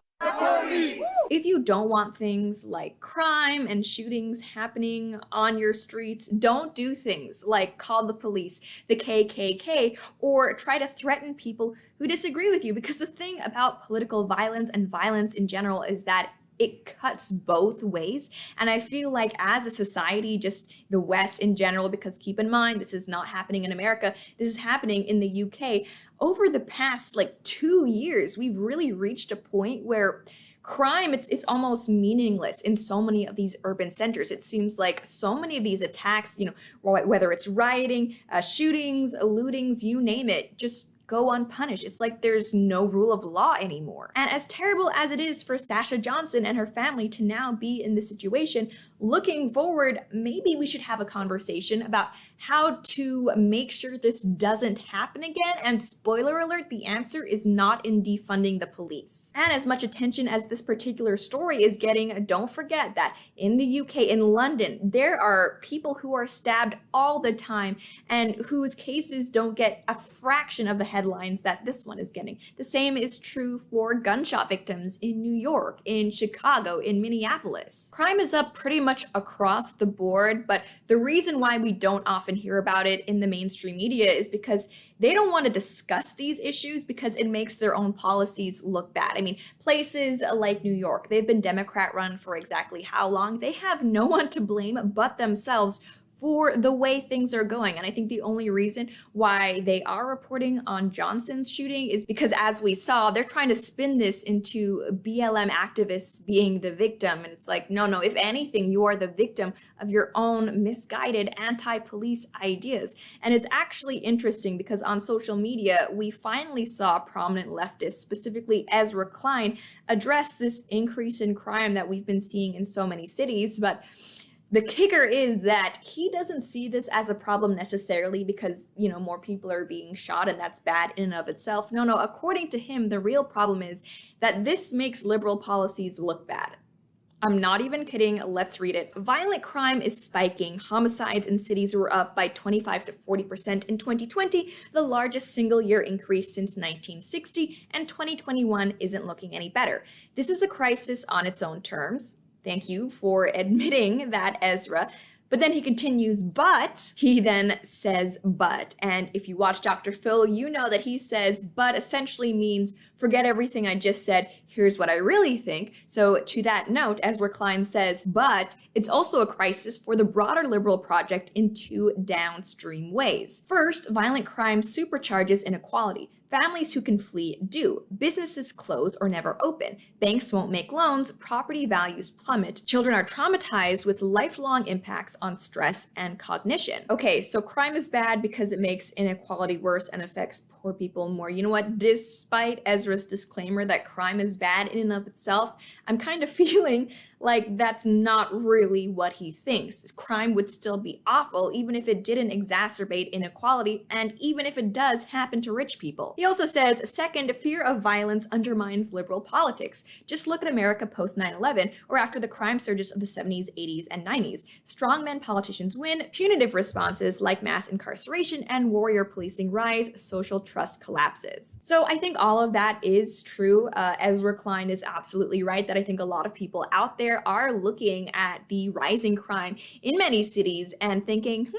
Speaker 7: If you don't want things like crime and shootings happening on your streets, don't do things like call the police, the KKK, or try to threaten people who disagree with you. Because the thing about political violence and violence in general is that it cuts both ways. And I feel like as a society, just the West in general, because keep in mind, this is not happening in America, this is happening in the UK. Over the past 2 years, we've really reached a point where crime, it's almost meaningless in so many of these urban centers. It seems like so many of these attacks, whether it's rioting, shootings, lootings, you name it, just go unpunished. It's like there's no rule of law anymore. And as terrible as it is for Sasha Johnson and her family to now be in this situation, looking forward, maybe we should have a conversation about how to make sure this doesn't happen again. And spoiler alert, the answer is not in defunding the police. And as much attention as this particular story is getting, don't forget that in the UK, in London, there are people who are stabbed all the time and whose cases don't get a fraction of the headlines that this one is getting. The same is true for gunshot victims in New York, in Chicago, in Minneapolis. Crime is up pretty much across the board, but the reason why we don't often hear about it in the mainstream media is because they don't want to discuss these issues because it makes their own policies look bad. I mean, places like New York, they've been Democrat run for exactly how long? They have no one to blame but themselves for the way things are going. And I think the only reason why they are reporting on Johnson's shooting is because, as we saw, they're trying to spin this into BLM activists being the victim. And it's like, no, if anything, you are the victim of your own misguided anti-police ideas. And it's actually interesting because on social media, we finally saw prominent leftists, specifically Ezra Klein, address this increase in crime that we've been seeing in so many cities. But the kicker is that he doesn't see this as a problem necessarily because, more people are being shot and that's bad in and of itself. No, according to him, the real problem is that this makes liberal policies look bad. I'm not even kidding. Let's read it. Violent crime is spiking. Homicides in cities were up by 25 to 40% in 2020, the largest single year increase since 1960, and 2021 isn't looking any better. This is a crisis on its own terms. Thank you for admitting that, Ezra. But then he continues, but he then says, but. And if you watch Dr. Phil, you know that he says, but essentially means forget everything I just said. Here's what I really think. So to that note, Ezra Klein says, but it's also a crisis for the broader liberal project in two downstream ways. First, violent crime supercharges inequality. Families who can flee do. Businesses close or never open. Banks won't make loans. Property values plummet. Children are traumatized with lifelong impacts on stress and cognition. Okay, so crime is bad because it makes inequality worse and affects poor people more. You know what? Despite Ezra's disclaimer that crime is bad in and of itself, I'm kind of feeling like that's not really what he thinks. Crime would still be awful even if it didn't exacerbate inequality and even if it does happen to rich people. He also says, second, fear of violence undermines liberal politics. Just look at America post 9/11 or after the crime surges of the 70s, 80s, and 90s. Strongman politicians win, punitive responses like mass incarceration and warrior policing rise, social trust collapses. So I think all of that is true. Ezra Klein is absolutely right that I think a lot of people out there are looking at the rising crime in many cities and thinking,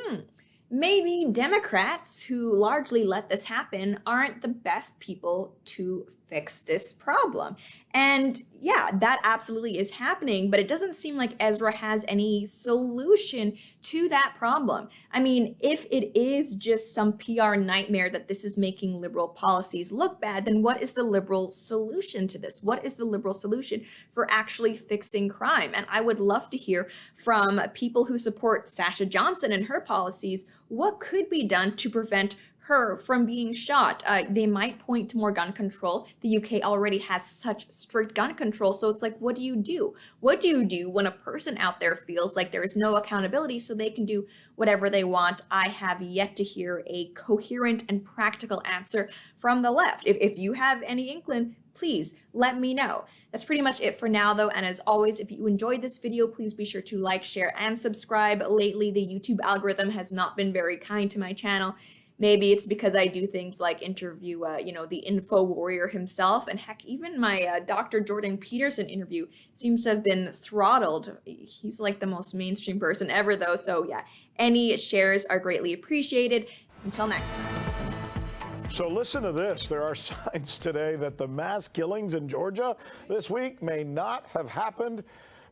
Speaker 7: maybe Democrats who largely let this happen aren't the best people to fix this problem. And yeah, that absolutely is happening, but it doesn't seem like Ezra has any solution to that problem. I mean, if it is just some PR nightmare that this is making liberal policies look bad, then what is the liberal solution to this? What is the liberal solution for actually fixing crime? And I would love to hear from people who support Sasha Johnson and her policies, what could be done to prevent her from being shot? They might point to more gun control. The UK already has such strict gun control, so it's like, what do you do? What do you do when a person out there feels like there is no accountability so they can do whatever they want? I have yet to hear a coherent and practical answer from the left. If you have any inkling, please let me know. That's pretty much it for now though, and as always, if you enjoyed this video, please be sure to like, share, and subscribe. Lately, the YouTube algorithm has not been very kind to my channel. Maybe it's because I do things like interview, the info warrior himself, and heck, even my Dr. Jordan Peterson interview seems to have been throttled. He's like the most mainstream person ever though, so yeah, any shares are greatly appreciated. Until next time.
Speaker 3: So listen to this. There are signs today that the mass killings in Georgia this week may not have happened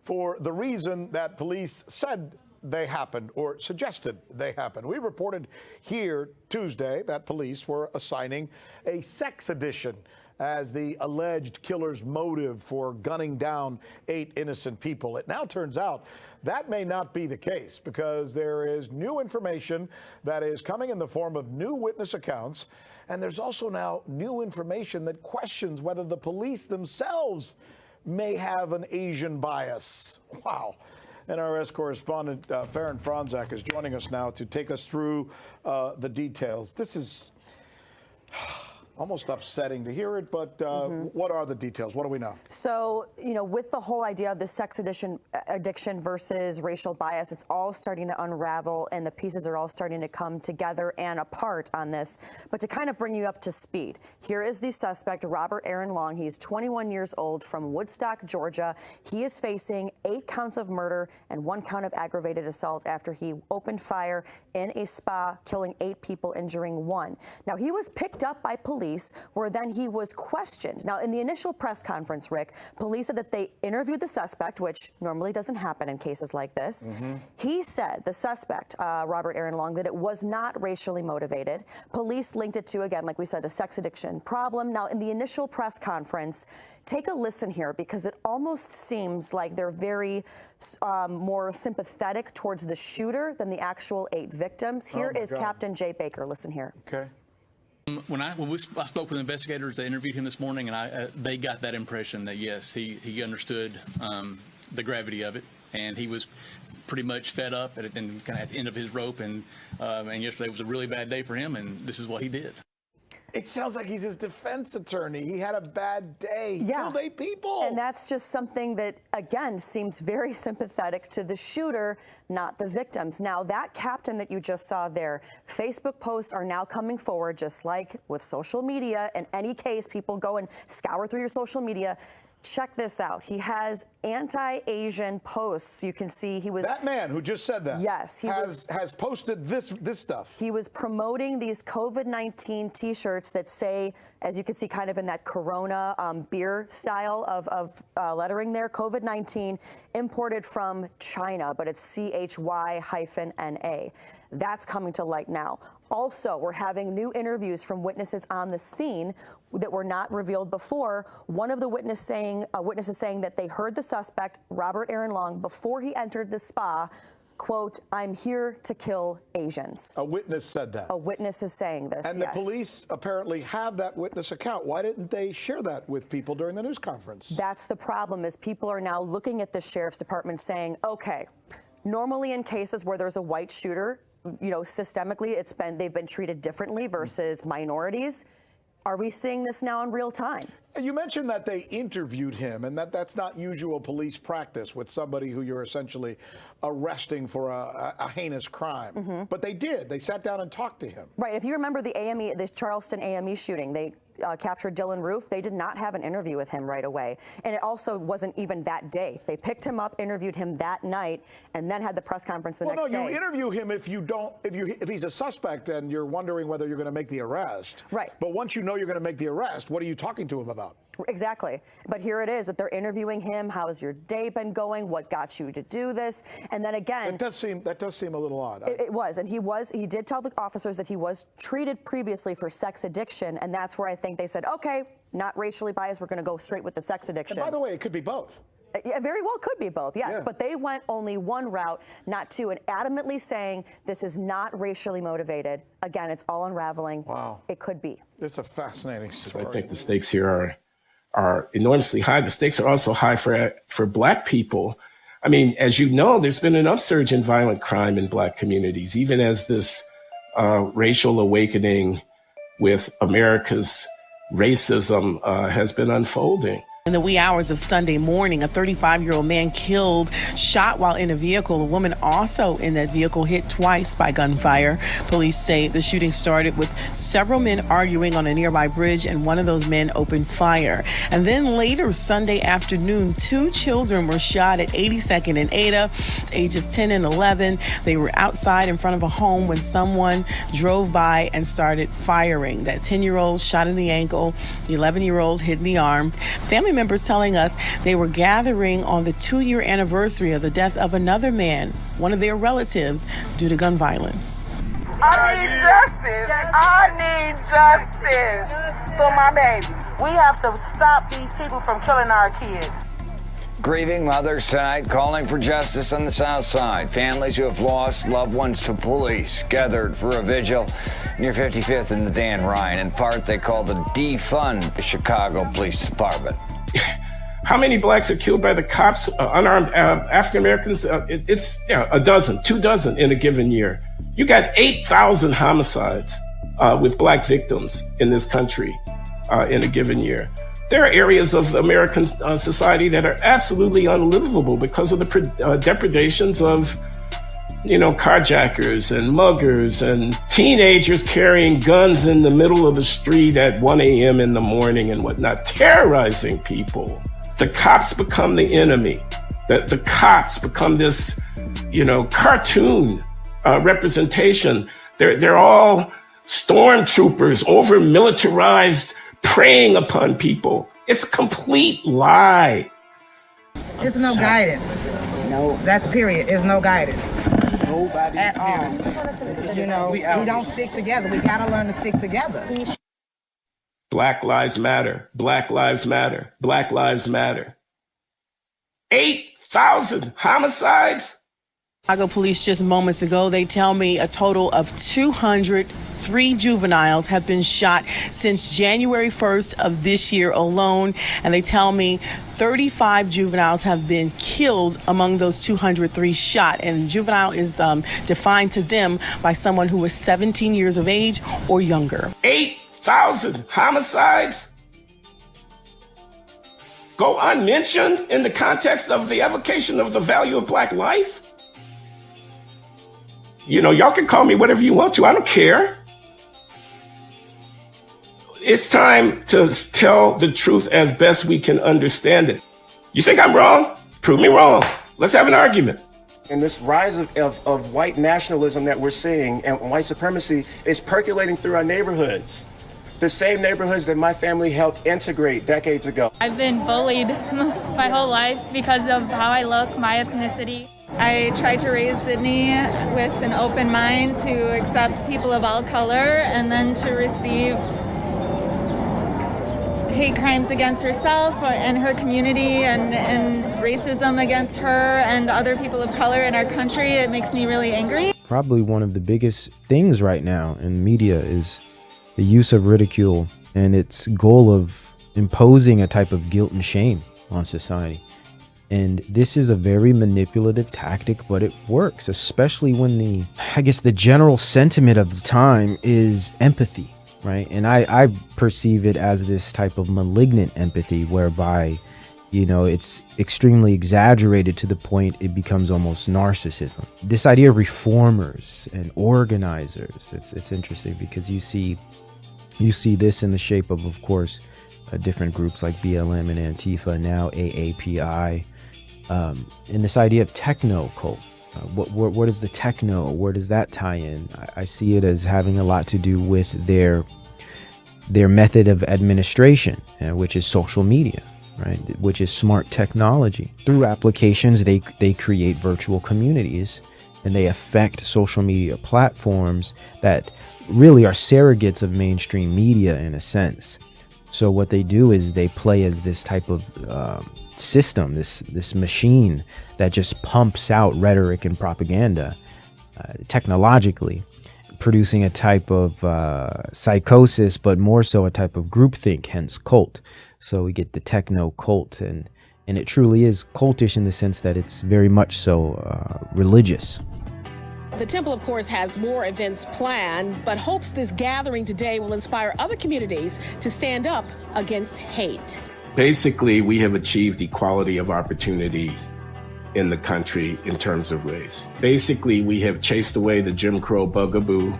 Speaker 3: for the reason that police said they happened or suggested they happened. We reported here Tuesday that police were assigning a sex addiction as the alleged killer's motive for gunning down 8 innocent people. It now turns out that may not be the case because there is new information that is coming in the form of new witness accounts And there's also now new information that questions whether the police themselves may have an Asian bias. Wow. NRS correspondent Farron Franzak is joining us now to take us through the details. This is almost upsetting to hear it, but what are the details? What do we know?
Speaker 10: So, you know, with the whole idea of the sex addiction versus racial bias, it's all starting to unravel and the pieces are all starting to come together and apart on this. But to kind of bring you up to speed, here is the suspect, Robert Aaron Long. He's 21 years old from Woodstock, Georgia. He is facing 8 counts of murder and 1 count of aggravated assault after he opened fire in a spa, killing 8 people, injuring 1. Now, he was picked up by police, where then he was questioned. Now, in the initial press conference, Rick, police said that they interviewed the suspect, which normally doesn't happen in cases like this. He said, the suspect, Robert Aaron Long, that it was not racially motivated. Police linked it to, again, like we said, a sex addiction problem. Now, in the initial press conference, take a listen here, because it almost seems like they're very more sympathetic towards the shooter than the actual 8 victims. Here is Captain Jay Baker. Listen here.
Speaker 3: Okay.
Speaker 11: When I spoke with investigators, they interviewed him this morning, and they got that impression that yes, he understood the gravity of it, and he was pretty much fed up and kind of at the end of his rope, and yesterday was a really bad day for him, and this is what he did.
Speaker 3: It sounds like he's his defense attorney. He had a bad day. He killed 8 people.
Speaker 10: And that's just something that, again, seems very sympathetic to the shooter, not the victims. Now, that captain that you just saw there, Facebook posts are now coming forward, just like with social media. In any case, people go and scour through your social media. Check this out. He has anti-Asian posts. You can see he was...
Speaker 3: That man who just said that.
Speaker 10: Yes. He
Speaker 3: has posted this stuff.
Speaker 10: He was promoting these COVID-19 T-shirts that say, as you can see kind of in that Corona beer style of lettering there, COVID-19 imported from China, but it's CHY-NA. That's coming to light now. Also, we're having new interviews from witnesses on the scene that were not revealed before. One of the witnesses saying that they heard the suspect, Robert Aaron Long, before he entered the spa, quote, "I'm here to kill Asians."
Speaker 3: A witness said that.
Speaker 10: A witness is saying this,
Speaker 3: And
Speaker 10: yes.
Speaker 3: the police apparently have that witness account. Why didn't they share that with people during the news conference?
Speaker 10: That's the problem, is people are now looking at the sheriff's department saying, okay, normally in cases where there's a white shooter, you know, systemically they've been treated differently versus minorities. Are we seeing this now in real time?
Speaker 3: You mentioned that they interviewed him, and that's not usual police practice with somebody who you're essentially arresting for a heinous crime. But they did. They sat down and talked to him.
Speaker 10: Right. If you remember the Charleston AME shooting, they captured Dylan Roof. They did not have an interview with him right away. And it also wasn't even that day. They picked him up, interviewed him that night, and then had the press conference the next day.
Speaker 3: No, you interview him if he's a suspect and you're wondering whether you're going to make the arrest.
Speaker 10: Right.
Speaker 3: But once you know you're going to make the arrest, what are you talking to him about?
Speaker 10: Exactly. But here it is that they're interviewing him. How's your day been going? What got you to do this? And then again,
Speaker 3: that does seem a little odd.
Speaker 10: It was, and he did tell the officers that he was treated previously for sex addiction, and that's where I think they said, okay, not racially biased, we're going to go straight with the sex addiction.
Speaker 3: And by the way, it could be both.
Speaker 10: It very well could be both, yes.
Speaker 3: Yeah.
Speaker 10: But they went only one route, not two, and adamantly saying this is not racially motivated. Again, it's all unraveling.
Speaker 3: Wow.
Speaker 10: It could be.
Speaker 3: It's a fascinating story.
Speaker 13: I think the stakes here are enormously high. The stakes are also high for Black people. I mean, as you know, there's been an upsurge in violent crime in Black communities, even as this racial awakening with America's racism has been unfolding.
Speaker 12: In the wee hours of Sunday morning, a 35-year-old man killed, shot while in a vehicle. A woman also in that vehicle hit twice by gunfire. Police say the shooting started with several men arguing on a nearby bridge, and one of those men opened fire. And then later Sunday afternoon, 2 children were shot at 82nd and Ada, ages 10 and 11. They were outside in front of a home when someone drove by and started firing. That 10-year-old shot in the ankle, the 11-year-old hit in the arm. Family members telling us they were gathering on the 2-year anniversary of the death of another man, one of their relatives, due to gun violence.
Speaker 15: I need justice. I need justice for my baby. We have to stop these people from killing our kids.
Speaker 14: Grieving mothers tonight calling for justice on the South Side. Families who have lost loved ones to police gathered for a vigil near 55th and the Dan Ryan. In part, they called to defund the Chicago Police Department.
Speaker 16: How many blacks are killed by the cops, unarmed African Americans? It's a dozen, 2 dozen in a given year. You got 8,000 homicides with black victims in this country in a given year. There are areas of American society that are absolutely unlivable because of the depredations of, carjackers and muggers and teenagers carrying guns in the middle of the street at 1 a.m. in the morning and whatnot, terrorizing people. The cops become the enemy. The cops become this, cartoon representation. They're all stormtroopers, over-militarized, preying upon people. It's a complete lie.
Speaker 17: There's no guidance. No. That's period. There's no guidance.
Speaker 16: Nobody
Speaker 17: at all. We don't stick together. We gotta learn to stick together.
Speaker 16: Black lives matter. Black lives matter. Black lives matter. 8,000 homicides?
Speaker 12: Chicago police just moments ago, they tell me a total of 203 juveniles have been shot since January 1st of this year alone. And they tell me 35 juveniles have been killed among those 203 shot. And juvenile is defined to them by someone who is 17 years of age or younger.
Speaker 16: 8,000 homicides go unmentioned in the context of the evocation of the value of black life? Y'all can call me whatever you want to. I don't care. It's time to tell the truth as best we can understand it. You think I'm wrong? Prove me wrong. Let's have an argument.
Speaker 20: And this rise of white nationalism that we're seeing and white supremacy is percolating through our neighborhoods. The same neighborhoods that my family helped integrate decades ago.
Speaker 25: I've been bullied my whole life because of how I look, my ethnicity. I try to raise Sydney with an open mind to accept people of all color and then to receive hate crimes against herself and her community and racism against her and other people of color in our country. It makes me really angry.
Speaker 26: Probably one of the biggest things right now in media is the use of ridicule and its goal of imposing a type of guilt and shame on society. And this is a very manipulative tactic, but it works, especially when the general sentiment of the time is empathy, right? And I perceive it as this type of malignant empathy whereby, it's extremely exaggerated to the point it becomes almost narcissism. This idea of reformers and organizers, it's interesting because you see this in the shape of course, different groups like BLM and Antifa, now AAPI. In this idea of techno cult, what is the techno? Where does that tie in? I see it as having a lot to do with their method of administration, which is social media, right? Which is smart technology. Through applications, they create virtual communities, and they affect social media platforms that really are surrogates of mainstream media in a sense. So what they do is they play as this type of system, this machine that just pumps out rhetoric and propaganda technologically, producing a type of psychosis, but more so a type of groupthink, hence cult. So we get the techno cult, and it truly is cultish in the sense that it's very much so religious.
Speaker 27: The temple, of course, has more events planned, but hopes this gathering today will inspire other communities to stand up against hate.
Speaker 20: Basically, we have achieved equality of opportunity in the country in terms of race. Basically, we have chased away the Jim Crow bugaboo.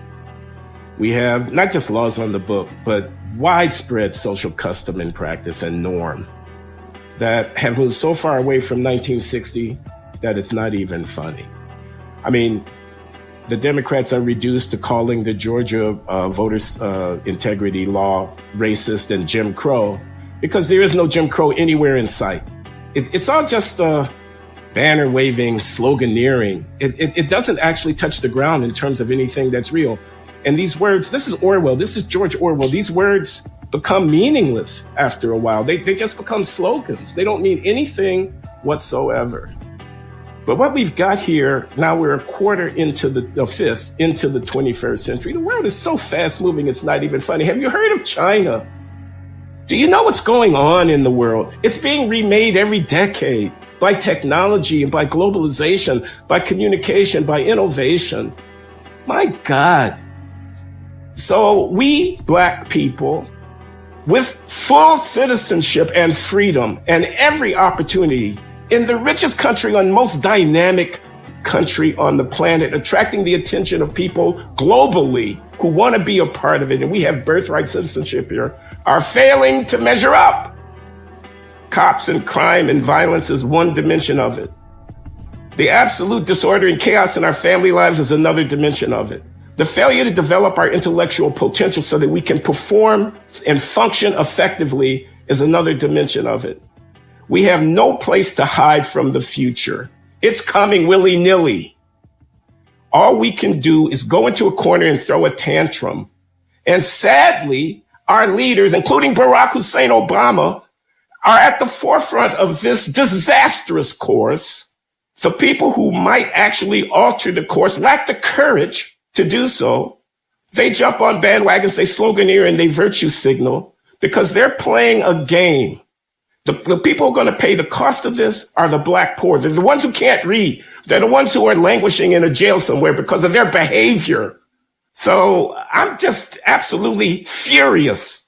Speaker 20: We have not just laws on the book, but widespread social custom and practice and norm that have moved so far away from 1960 that it's not even funny. I mean, the Democrats are reduced to calling the Georgia voters integrity law racist and Jim Crow because there is no Jim Crow anywhere in sight. It's all just banner waving, sloganeering. It doesn't actually touch the ground in terms of anything that's real. And these words, this is Orwell, this is George Orwell, these words become meaningless after a while. They just become slogans. They don't mean anything
Speaker 16: whatsoever. But what we've got here, now we're a quarter into a fifth into the 21st century. The world is so fast moving, it's not even funny. Have you heard of China? Do you know what's going on in the world? It's being remade every decade by technology and by globalization, by communication, by innovation. My God. So we black people, with full citizenship and freedom and every opportunity in the richest country and most dynamic country on the planet, attracting the attention of people globally who want to be a part of it, and we have birthright citizenship here, are failing to measure up. Cops and crime and violence is one dimension of it. The absolute disorder and chaos in our family lives is another dimension of it. The failure to develop our intellectual potential so that we can perform and function effectively is another dimension of it. We have no place to hide from the future. It's coming willy-nilly. All we can do is go into a corner and throw a tantrum. And sadly, our leaders, including Barack Hussein Obama, are at the forefront of this disastrous course. The people who might actually alter the course lack the courage to do so. They jump on bandwagons, they sloganeer, and they virtue signal because they're playing a game. The people who are going to pay the cost of this are the black poor. They're the ones who can't read. They're the ones who are languishing in a jail somewhere because of their behavior. So I'm just absolutely furious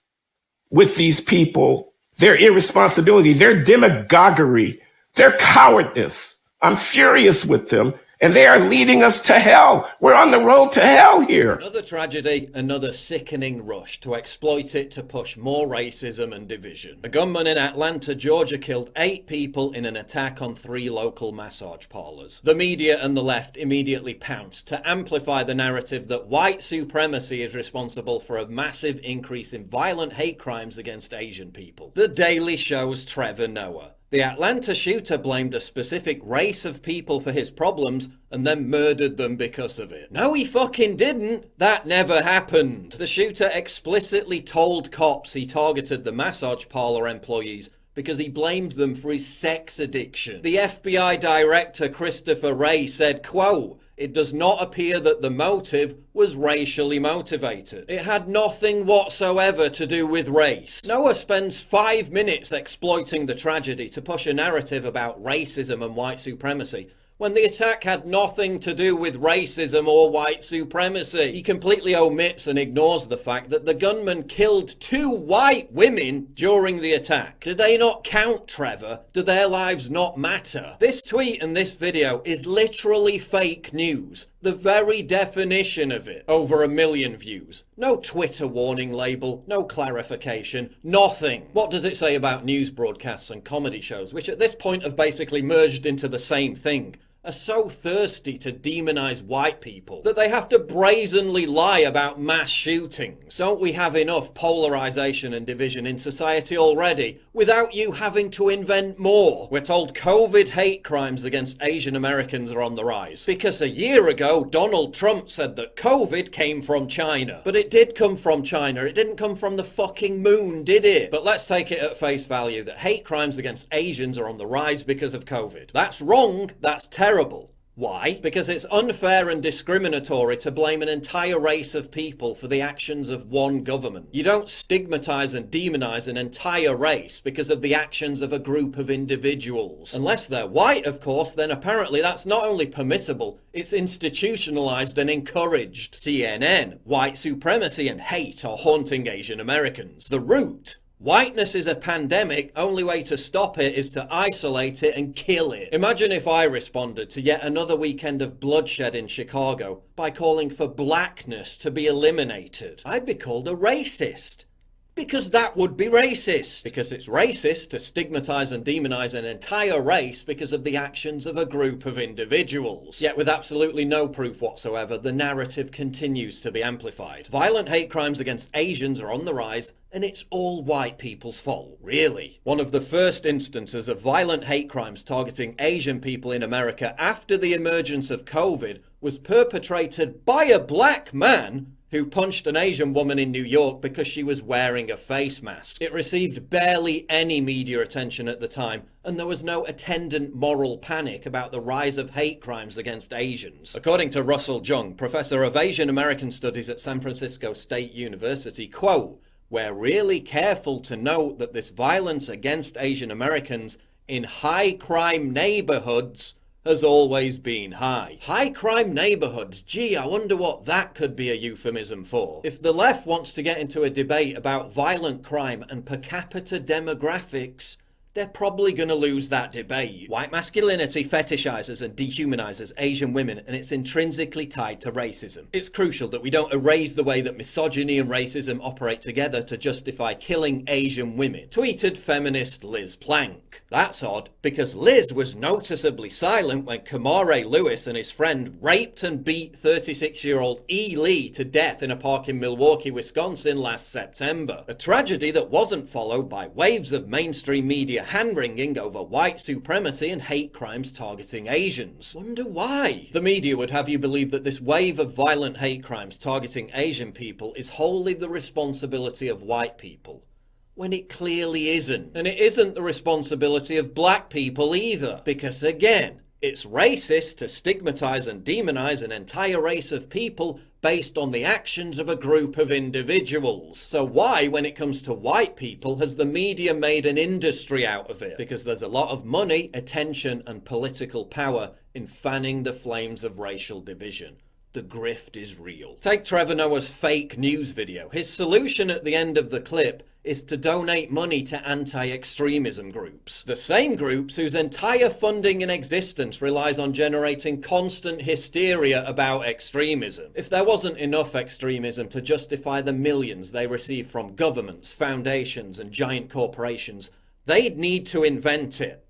Speaker 16: with these people, their irresponsibility, their demagoguery, their cowardice. I'm furious with them. And they are leading us to hell. We're on the road to hell here.
Speaker 2: Another tragedy, another sickening rush to exploit it to push more racism and division. A gunman in Atlanta, Georgia killed 8 people in an attack on 3 local massage parlors. The media and the left immediately pounced to amplify the narrative that white supremacy is responsible for a massive increase in violent hate crimes against Asian people. The Daily Show's Trevor Noah. The Atlanta shooter blamed a specific race of people for his problems and then murdered them because of it. No, he fucking didn't. That never happened. The shooter explicitly told cops he targeted the massage parlor employees because he blamed them for his sex addiction. The FBI director, Christopher Wray, said, quote, "It does not appear that the motive was racially motivated. It had nothing whatsoever to do with race." Noah spends 5 minutes exploiting the tragedy to push a narrative about racism and white supremacy, when the attack had nothing to do with racism or white supremacy. He completely omits and ignores the fact that the gunman killed 2 white women during the attack. Do they not count, Trevor? Do their lives not matter? This tweet and this video is literally fake news. The very definition of it. Over 1 million views. No Twitter warning label, no clarification, nothing. What does it say about news broadcasts and comedy shows, which at this point have basically merged into the same thing? Are so thirsty to demonize white people that they have to brazenly lie about mass shootings. Don't we have enough polarization and division in society already without you having to invent more? We're told COVID hate crimes against Asian Americans are on the rise because a year ago Donald Trump said that COVID came from China. But it did come from China. It didn't come from the fucking moon, did it? But let's take it at face value that hate crimes against Asians are on the rise because of COVID. That's wrong. That's terrible. Why? Because it's unfair and discriminatory to blame an entire race of people for the actions of one government. You don't stigmatize and demonize an entire race because of the actions of a group of individuals. Unless they're white, of course, then apparently that's not only permissible, it's institutionalized and encouraged. CNN, white supremacy and hate are haunting Asian Americans. The Root, whiteness is a pandemic, only way to stop it is to isolate it and kill it. Imagine if I responded to yet another weekend of bloodshed in Chicago by calling for blackness to be eliminated. I'd be called a racist. Because that would be racist. Because it's racist to stigmatize and demonize an entire race because of the actions of a group of individuals. Yet with absolutely no proof whatsoever, the narrative continues to be amplified. Violent hate crimes against Asians are on the rise, and it's all white people's fault. Really? One of the first instances of violent hate crimes targeting Asian people in America after the emergence of COVID was perpetrated by a black man who punched an Asian woman in New York because she was wearing a face mask. It received barely any media attention at the time, and there was no attendant moral panic about the rise of hate crimes against Asians. According to Russell Jung, professor of Asian American Studies at San Francisco State University, quote, "We're really careful to note that this violence against Asian Americans in high crime neighborhoods has always been high." High crime neighborhoods, gee, I wonder what that could be a euphemism for. If the left wants to get into a debate about violent crime and per capita demographics, they're probably going to lose that debate. White masculinity fetishizes and dehumanizes Asian women, and it's intrinsically tied to racism. It's crucial that we don't erase the way that misogyny and racism operate together to justify killing Asian women, tweeted feminist Liz Plank. That's odd, because Liz was noticeably silent when Kamare Lewis and his friend raped and beat 36-year-old E. Lee to death in a park in Milwaukee, Wisconsin last September. A tragedy that wasn't followed by waves of mainstream media hand-wringing over white supremacy and hate crimes targeting Asians. Wonder why? The media would have you believe that this wave of violent hate crimes targeting Asian people is wholly the responsibility of white people, when it clearly isn't. And it isn't the responsibility of black people either, because again, it's racist to stigmatize and demonize an entire race of people based on the actions of a group of individuals. So why, when it comes to white people, has the media made an industry out of it? Because there's a lot of money, attention, and political power in fanning the flames of racial division. The grift is real. Take Trevor Noah's fake news video. His solution at the end of the clip is to donate money to anti-extremism groups. The same groups whose entire funding and existence relies on generating constant hysteria about extremism. If there wasn't enough extremism to justify the millions they receive from governments, foundations, and giant corporations, they'd need to invent it.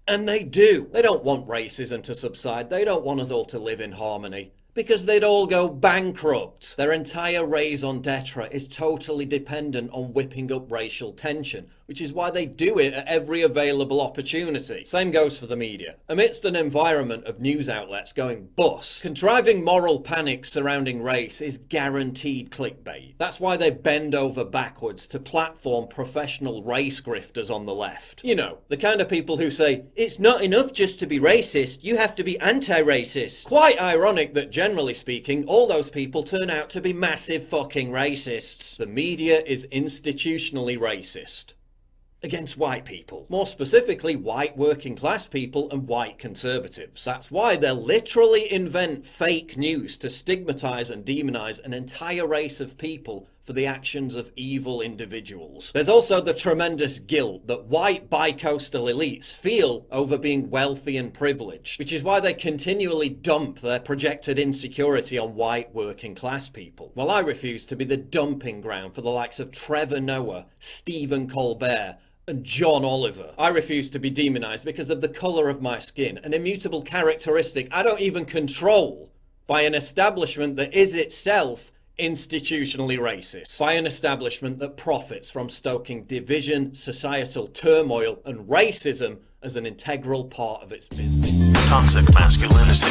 Speaker 2: And they do. They don't want racism to subside. They don't want us all to live in harmony, because they'd all go bankrupt. Their entire raison d'etre is totally dependent on whipping up racial tension, which is why they do it at every available opportunity. Same goes for the media. Amidst an environment of news outlets going bust, contriving moral panic surrounding race is guaranteed clickbait. That's why they bend over backwards to platform professional race grifters on the left. You know, the kind of people who say, it's not enough just to be racist, you have to be anti-racist. Quite ironic that generally speaking, all those people turn out to be massive fucking racists. The media is institutionally racist against white people. More specifically, white working class people and white conservatives. That's why they'll literally invent fake news to stigmatize and demonize an entire race of people for the actions of evil individuals. There's also the tremendous guilt that white bi-coastal elites feel over being wealthy and privileged, which is why they continually dump their projected insecurity on white working class people. While I refuse to be the dumping ground for the likes of Trevor Noah, Stephen Colbert, and John Oliver. I refuse to be demonized because of the color of my skin, an immutable characteristic I don't even control, by an establishment that is itself institutionally racist, by an establishment that profits from stoking division, societal turmoil, and racism as an integral part of its business.
Speaker 8: Toxic masculinity.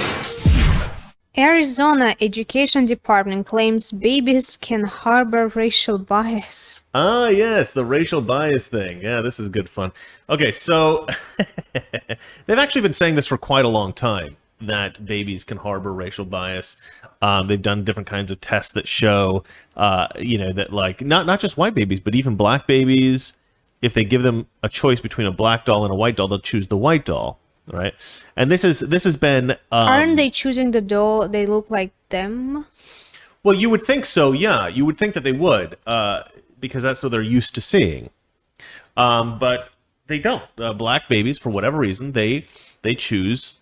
Speaker 18: Arizona Education Department claims babies can harbor racial bias.
Speaker 19: Ah, yes, the racial bias thing. Yeah, this is good fun. Okay, so they've actually been saying this for quite a long time, that babies can harbor racial bias. They've done different kinds of tests that show, that like not just white babies, but even black babies, if they give them a choice between a black doll and a white doll, they'll choose the white doll. Right, and this has been.
Speaker 18: Aren't they choosing the doll? They look like them.
Speaker 19: Well, you would think so. Yeah, you would think that they would, because that's what they're used to seeing. But they don't. Black babies, for whatever reason, they choose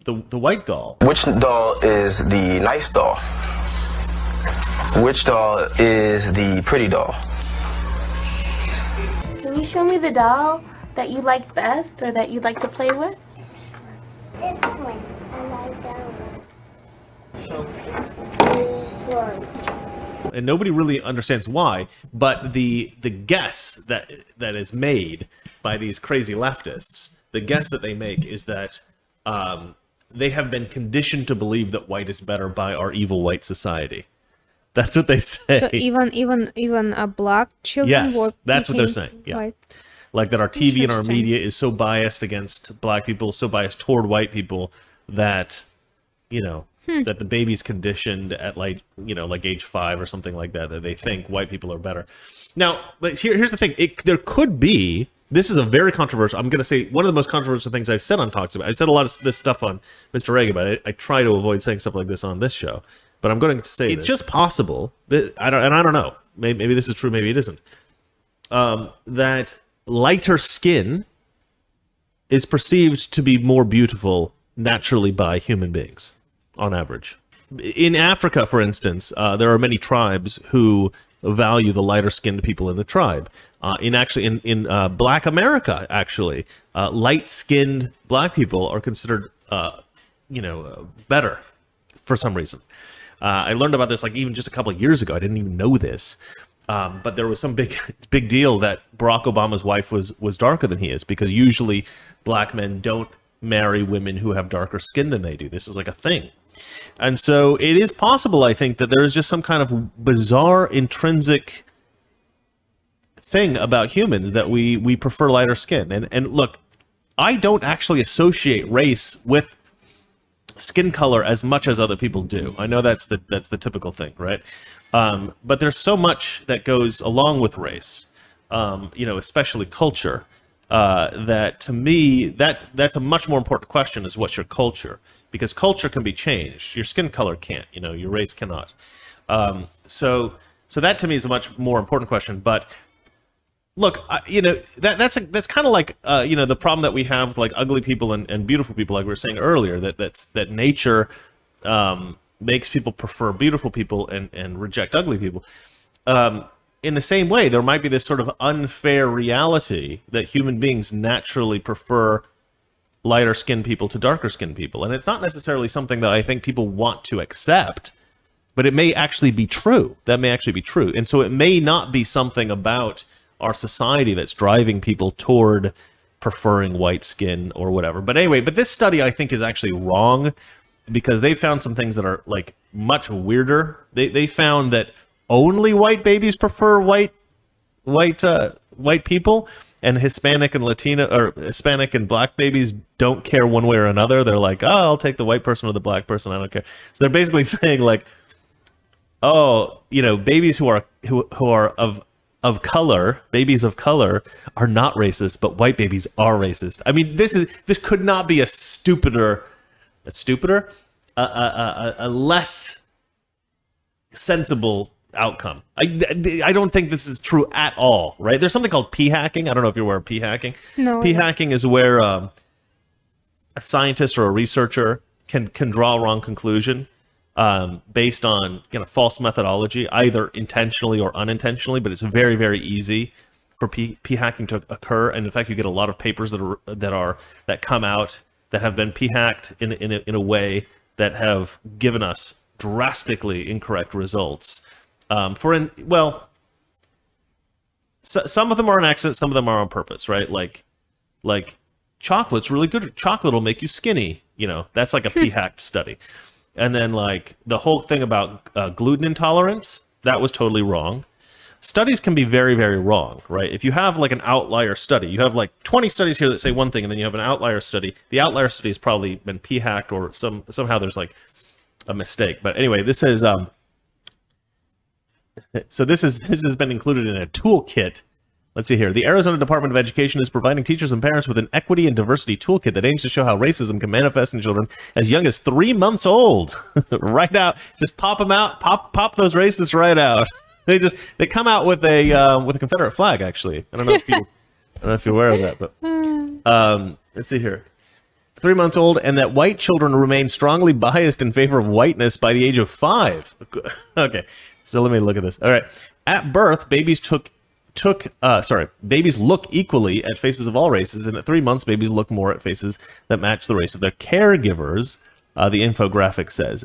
Speaker 19: the white doll.
Speaker 21: Which doll is the nice doll? Which doll is the pretty doll?
Speaker 22: Can you show me the doll that you like best or that you'd like to play with?
Speaker 23: This one. I like that one. This one.
Speaker 19: And nobody really understands why, but the guess that is made by these crazy leftists, the guess that they make is that they have been conditioned to believe that white is better by our evil white society. That's what they say.
Speaker 18: So even black children
Speaker 19: Yes,
Speaker 18: were
Speaker 19: that's what they're
Speaker 18: became
Speaker 19: saying. Yeah.
Speaker 18: white.
Speaker 19: Like that our TV and our
Speaker 18: Interesting.
Speaker 19: media is so biased against black people, so biased toward white people that, you know, that the baby's conditioned at like age 5 or something like that, that they think white people are better. Now, but here's the thing. There could be, this is a very controversial, I'm going to say one of the most controversial things I've said on Talks About. I've said a lot of this stuff on Mr. Reagan, but I try to avoid saying stuff like this on this show. But I'm going to say it's just possible that, I don't know, maybe this is true, maybe it isn't, that lighter skin is perceived to be more beautiful naturally by human beings on average. In Africa, for instance, there are many tribes who value the lighter skinned people in the tribe. In Black America, actually, light skinned black people are considered better for some reason. I learned about this like even just a couple of years ago. I didn't even know this. But there was some big deal that Barack Obama's wife was darker than he is, because usually black men don't marry women who have darker skin than they do. This is like a thing. And so it is possible, I think, that there is just some kind of bizarre intrinsic thing about humans that we prefer lighter skin. And look, I don't actually associate race with skin color as much as other people do. I know that's the typical thing, right? But there's so much that goes along with race, especially culture, that to me, that's a much more important question, is what's your culture? Because culture can be changed. Your skin color can't, your race cannot. So that to me is a much more important question. But look, that's kind of like, the problem that we have with like ugly people and beautiful people, like we were saying earlier, that nature makes people prefer beautiful people and reject ugly people. In the same way, there might be this sort of unfair reality that human beings naturally prefer lighter skinned people to darker skinned people. And it's not necessarily something that I think people want to accept, but it may actually be true. That may actually be true. And so it may not be something about our society that's driving people toward preferring white skin or whatever. But anyway, this study I think is actually wrong, because they found some things that are like much weirder. They found that only white babies prefer white people, and Hispanic and Latino or Hispanic and black babies don't care one way or another. They're like, oh, I'll take the white person or the black person. I don't care. So they're basically saying like, oh, babies who are of color, babies of color are not racist, but white babies are racist. I mean, this could not be a less sensible outcome. I don't think this is true at all, right? There's something called p-hacking. I don't know if you're aware of p-hacking.
Speaker 18: No.
Speaker 19: P-hacking is where a scientist or a researcher can draw a wrong conclusion based on false methodology, either intentionally or unintentionally. But it's very, very easy for p-hacking to occur, and in fact, you get a lot of papers that come out that have been p-hacked in a way that have given us drastically incorrect results. Some of them are an accident, some of them are on purpose, right? Like chocolate's really good. Chocolate will make you skinny. That's like a p-hacked study. And then like the whole thing about gluten intolerance, that was totally wrong. Studies can be very, very wrong, right? If you have like an outlier study, you have like 20 studies here that say one thing, and then you have an outlier study. The outlier study has probably been p-hacked, or somehow there's like a mistake. But anyway, this is this has been included in a toolkit. Let's see here. The Arizona Department of Education is providing teachers and parents with an equity and diversity toolkit that aims to show how racism can manifest in children as young as 3 months old. Right out, just pop them out, pop those racists right out. They come out with a Confederate flag. Actually, I don't know if you're aware of that, but let's see here. 3 months old, and that white children remain strongly biased in favor of whiteness by the age of 5. Okay, so let me look at this. All right, at birth, babies babies look equally at faces of all races, and at 3 months, babies look more at faces that match the race of their caregivers. The infographic says,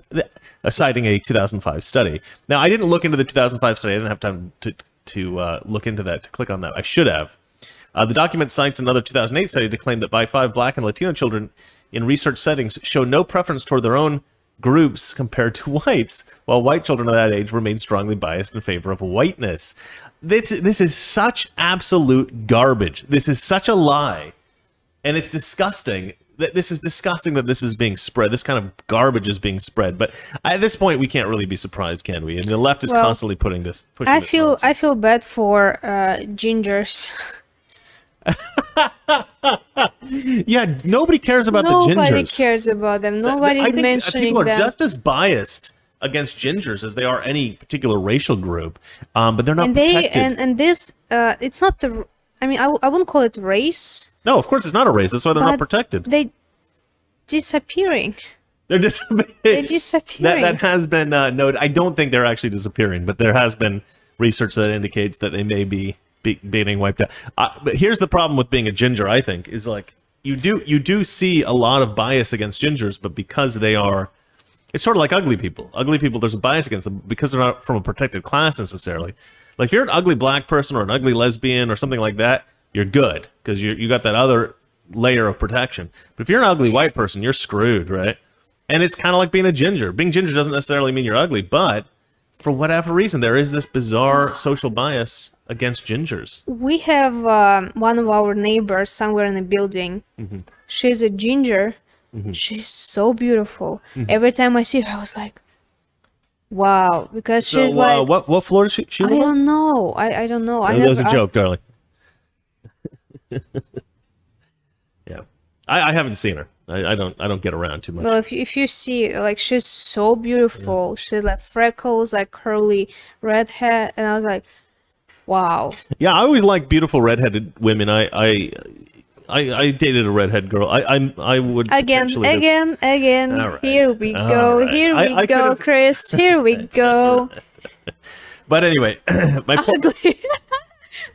Speaker 19: citing a 2005 study. Now, I didn't look into the 2005 study. I didn't have time to look into that, to click on that. I should have. The document cites another 2008 study to claim that by 5 black and Latino children in research settings show no preference toward their own groups compared to whites, while white children of that age remain strongly biased in favor of whiteness. This is such absolute garbage. This is such a lie, and it's disgusting. This is disgusting that this is being spread. This kind of garbage is being spread. But at this point, we can't really be surprised, can we? And the left is constantly pushing this.
Speaker 18: I feel bad for gingers.
Speaker 19: Yeah, nobody cares about the gingers.
Speaker 18: Nobody cares about them. Nobody's mentioning
Speaker 19: people are
Speaker 18: them.
Speaker 19: just as biased against gingers as they are any particular racial group, but they're not protected.
Speaker 18: And this, it's not the. I mean, I wouldn't call it race.
Speaker 19: No, of course it's not a race. That's why they're not protected.
Speaker 18: They disappearing.
Speaker 19: They're disappearing.
Speaker 18: They're disappearing.
Speaker 19: That has been noted. I don't think they're actually disappearing, but there has been research that indicates that they may be being wiped out. But here's the problem with being a ginger, I think, is like you do see a lot of bias against gingers, but because they are, it's sort of like ugly people. Ugly people, there's a bias against them because they're not from a protected class necessarily. Like if you're an ugly black person or an ugly lesbian or something like that, you're good because you got that other layer of protection. But if you're an ugly white person, you're screwed, right? And it's kind of like being a ginger. Being ginger doesn't necessarily mean you're ugly, but for whatever reason, there is this bizarre social bias against gingers.
Speaker 18: We have one of our neighbors somewhere in the building.
Speaker 19: Mm-hmm.
Speaker 18: She's a ginger.
Speaker 19: Mm-hmm.
Speaker 18: She's so beautiful.
Speaker 19: Mm-hmm.
Speaker 18: Every time I see her, I was like, wow, because
Speaker 19: So,
Speaker 18: she's like,
Speaker 19: what floor does she
Speaker 18: I
Speaker 19: live on?
Speaker 18: don't know. I don't know.
Speaker 19: That was a joke, darling. Yeah, I haven't seen her. I don't get around too much.
Speaker 18: Well, if you see, like, she's so beautiful. She's like freckles, like curly red hair, and I was like, wow.
Speaker 19: Yeah, I always like beautiful redheaded women. I dated a redhead girl. I would
Speaker 18: Again.
Speaker 19: All right.
Speaker 18: Here we go.
Speaker 19: right.
Speaker 18: Here we
Speaker 19: I
Speaker 18: go,
Speaker 19: could've-
Speaker 18: Chris. Here we go.
Speaker 19: But anyway, my point.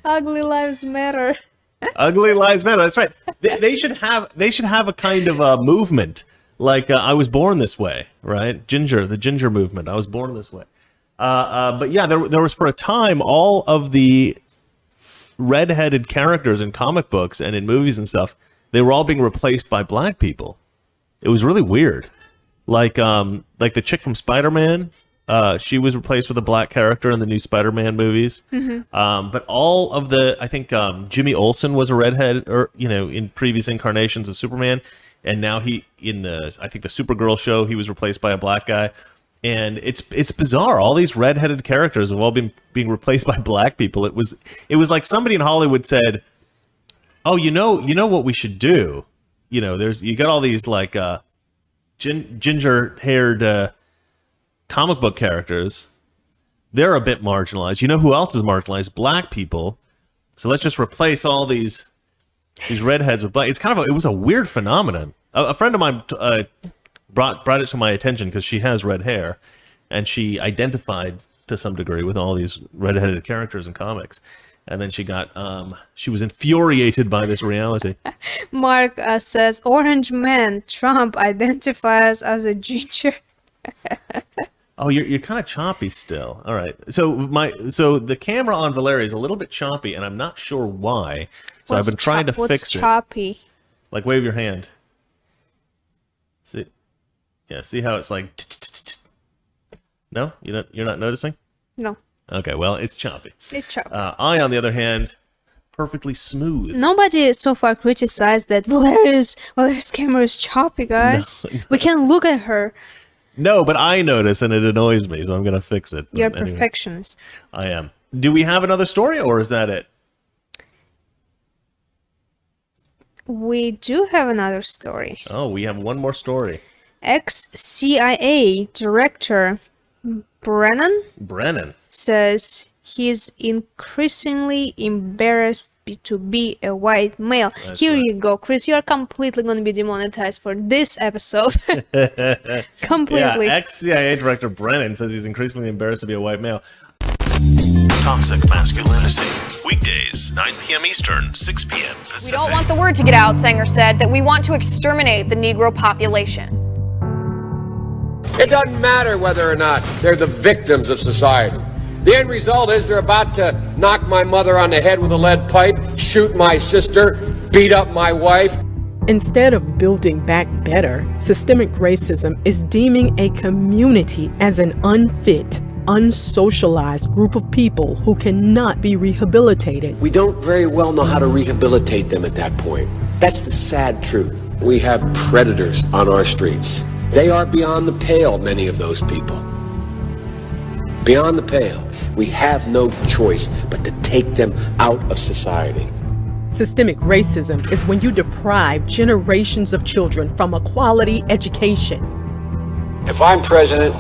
Speaker 18: Ugly lives matter.
Speaker 19: Ugly lives matter. That's right. They should have a kind of a movement like I was born this way, right? The ginger movement. I was born this way. But yeah, there was for a time all of the redheaded characters in comic books and in movies and stuff. They were all being replaced by black people. It was really weird. Like the chick from Spider-Man. She was replaced with a black character in the new Spider-Man movies.
Speaker 18: Mm-hmm.
Speaker 19: But all of I think Jimmy Olsen was a redhead, or in previous incarnations of Superman, and now I think the Supergirl show, he was replaced by a black guy, and it's bizarre. All these redheaded characters have all been being replaced by black people. It was like somebody in Hollywood said, "Oh, you know what we should do? You got all these like ginger-haired." Comic book characters, they're a bit marginalized. You know who else is marginalized? Black people. So let's just replace all these redheads with black. It was a weird phenomenon. A friend of mine brought it to my attention because she has red hair, and she identified to some degree with all these redheaded characters in comics. And then she was infuriated by this reality.
Speaker 18: Mark says, Orange Man, Trump identifies as a ginger.
Speaker 19: Oh, you're kind of choppy still. All right. So the camera on Valeria is a little bit choppy, and I'm not sure why. So I've been trying to fix it.
Speaker 18: What's choppy?
Speaker 19: Like wave your hand. See? Yeah. See how it's like. No, you're not noticing.
Speaker 18: No.
Speaker 19: Okay. Well, it's choppy.
Speaker 18: It's choppy.
Speaker 19: I, on the other hand, perfectly smooth.
Speaker 18: Nobody so far criticized that Valeria's camera is choppy, guys.
Speaker 19: No.
Speaker 18: We can look at her.
Speaker 19: No, but I notice, and it annoys me, so I'm going to fix it.
Speaker 18: You're a
Speaker 19: Anyway,
Speaker 18: perfectionist.
Speaker 19: I am. Do we have another story, or is that it?
Speaker 18: We do have another story.
Speaker 19: Oh, we have one more story.
Speaker 18: Ex-CIA director Brennan says he's increasingly embarrassed to be a white male.
Speaker 19: That's
Speaker 18: Here
Speaker 19: right.
Speaker 18: you go, Chris. You are completely going to be demonetized for this episode. Completely.
Speaker 19: Yeah, ex-CIA director Brennan says he's increasingly embarrassed to be a white male.
Speaker 1: Toxic Masculinity. Weekdays, 9 p.m. Eastern, 6 p.m. Pacific.
Speaker 4: We don't want the word to get out, Sanger said, that we want to exterminate the Negro population.
Speaker 5: It doesn't matter whether or not they're the victims of society. The end result is they're about to knock my mother on the head with a lead pipe, shoot my sister, beat up my wife.
Speaker 27: Instead of building back better, systemic racism is deeming a community as an unfit, unsocialized group of people who cannot be rehabilitated.
Speaker 5: We don't very well know how to rehabilitate them at that point. That's the sad truth. We have predators on our streets. They are beyond the pale, many of those people. Beyond the pale. We have no choice but to take them out of society.
Speaker 27: Systemic racism is when you deprive generations of children from a quality education.
Speaker 6: If I'm president,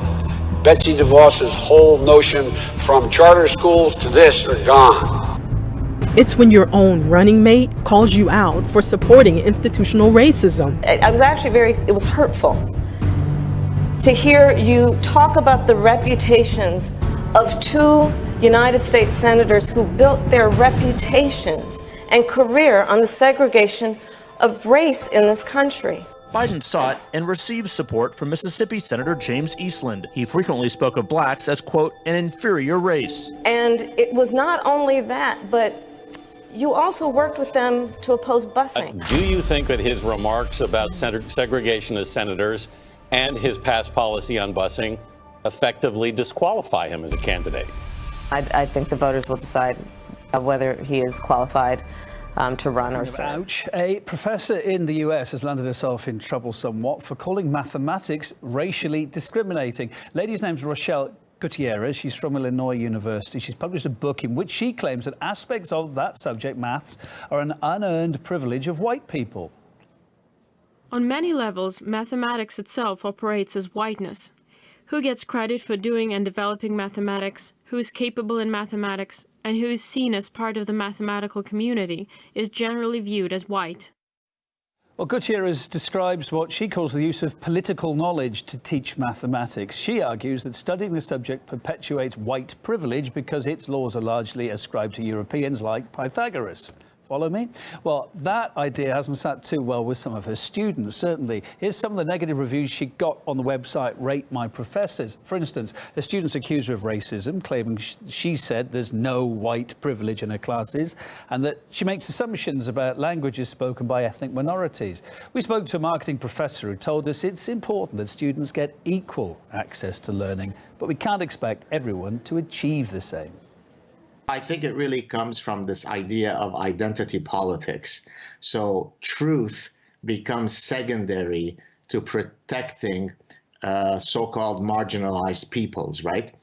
Speaker 6: Betsy DeVos's whole notion from charter schools to this are gone.
Speaker 27: It's when your own running mate calls you out for supporting institutional racism.
Speaker 7: I was actually it was hurtful to hear you talk about the reputations of two United States senators who built their reputations and career on the segregation of race in this country.
Speaker 8: Biden sought and received support from Mississippi Senator James Eastland. He frequently spoke of blacks as, quote, an inferior race.
Speaker 7: And it was not only that, but you also worked with them to oppose busing.
Speaker 9: Do you think that his remarks about segregation as senators and his past policy on busing effectively disqualify him as a candidate?
Speaker 7: I think the voters will decide whether he is qualified to run or serve.
Speaker 10: Ouch. A professor in the US has landed herself in trouble somewhat for calling mathematics racially discriminating. Lady's name's Rochelle Gutierrez. She's from Illinois University. She's published a book in which she claims that aspects of that subject, maths, are an unearned privilege of white people.
Speaker 11: On many levels, mathematics itself operates as whiteness. Who gets credit for doing and developing mathematics, who is capable in mathematics, and who is seen as part of the mathematical community is generally viewed as white.
Speaker 10: Well, Gutierrez describes what she calls the use of political knowledge to teach mathematics. She argues that studying the subject perpetuates white privilege because its laws are largely ascribed to Europeans like Pythagoras. Follow me? Well, that idea hasn't sat too well with some of her students, certainly. Here's some of the negative reviews she got on the website Rate My Professors. For instance, her students accused her of racism, claiming she said there's no white privilege in her classes, and that she makes assumptions about languages spoken by ethnic minorities. We spoke to a marketing professor who told us it's important that students get equal access to learning, but we can't expect everyone to achieve the same.
Speaker 24: I think it really comes from this idea of identity politics. So truth becomes secondary to protecting so-called marginalized peoples, right?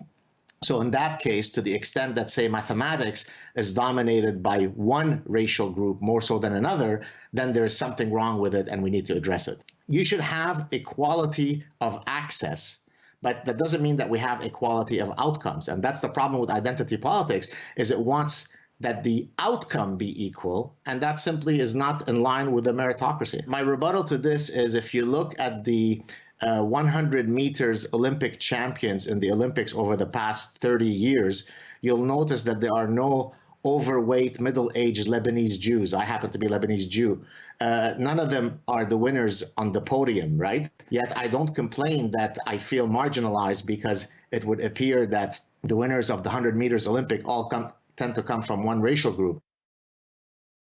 Speaker 24: So in that case, to the extent that, say, mathematics is dominated by one racial group more so than another, then there's something wrong with it and we need to address it. You should have equality of access, but that doesn't mean that we have equality of outcomes. And that's the problem with identity politics, is it wants that the outcome be equal, and that simply is not in line with the meritocracy. My rebuttal to this is, if you look at the 100 meters Olympic champions in the Olympics over the past 30 years, you'll notice that there are no overweight, middle-aged Lebanese Jews. I happen to be a Lebanese Jew. None of them are the winners on the podium, right? Yet I don't complain that I feel marginalized, because it would appear that the winners of the 100 meters Olympic all tend to come from one racial group.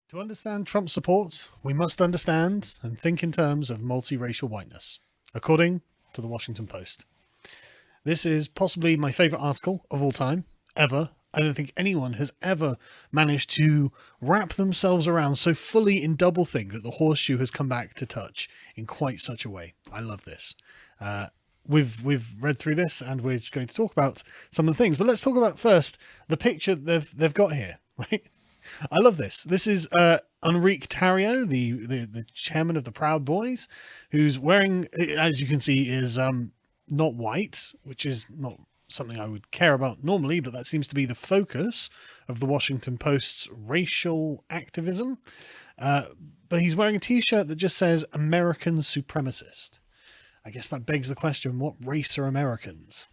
Speaker 28: To understand Trump's support, we must understand and think in terms of multiracial whiteness, according to the Washington Post. This is possibly my favorite article of all time, ever. I don't think anyone has ever managed to wrap themselves around so fully in doublethink that the horseshoe has come back to touch in quite such a way. I love this. We've read through this and we're just going to talk about some of the things, but let's talk about first the picture they've got here, right? I love this. This is Enrique Tarrio, the chairman of the Proud Boys, who's wearing, as you can see, is not white, which is not something I would care about normally, but that seems to be the focus of the Washington Post's racial activism. But he's wearing a t-shirt that just says American supremacist. I guess that begs the question, what race are Americans?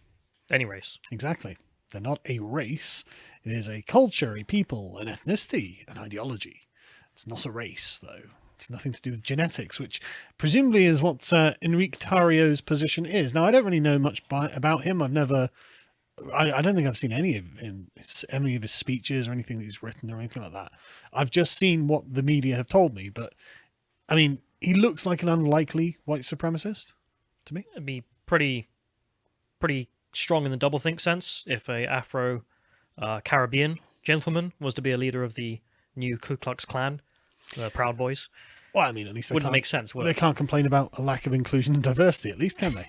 Speaker 29: Any race.
Speaker 28: Exactly. They're not a race. It is a culture, a people, an ethnicity, an ideology. It's not a race, though. It's nothing to do with genetics, which presumably is what Enrique Tarrio's position is. Now, I don't really know much about him. I don't think I've seen any of his speeches or anything that he's written or anything like that. I've just seen what the media have told me. But, I mean, he looks like an unlikely white supremacist to me.
Speaker 3: It'd be pretty strong in the doublethink sense if a Afro Caribbean gentleman was to be a leader of the new Ku Klux Klan, the Proud Boys.
Speaker 28: Well, I mean, at least they
Speaker 3: wouldn't
Speaker 28: can't,
Speaker 3: make sense, would
Speaker 28: they
Speaker 3: it?
Speaker 28: can't complain about a lack of inclusion and diversity, at least, can they?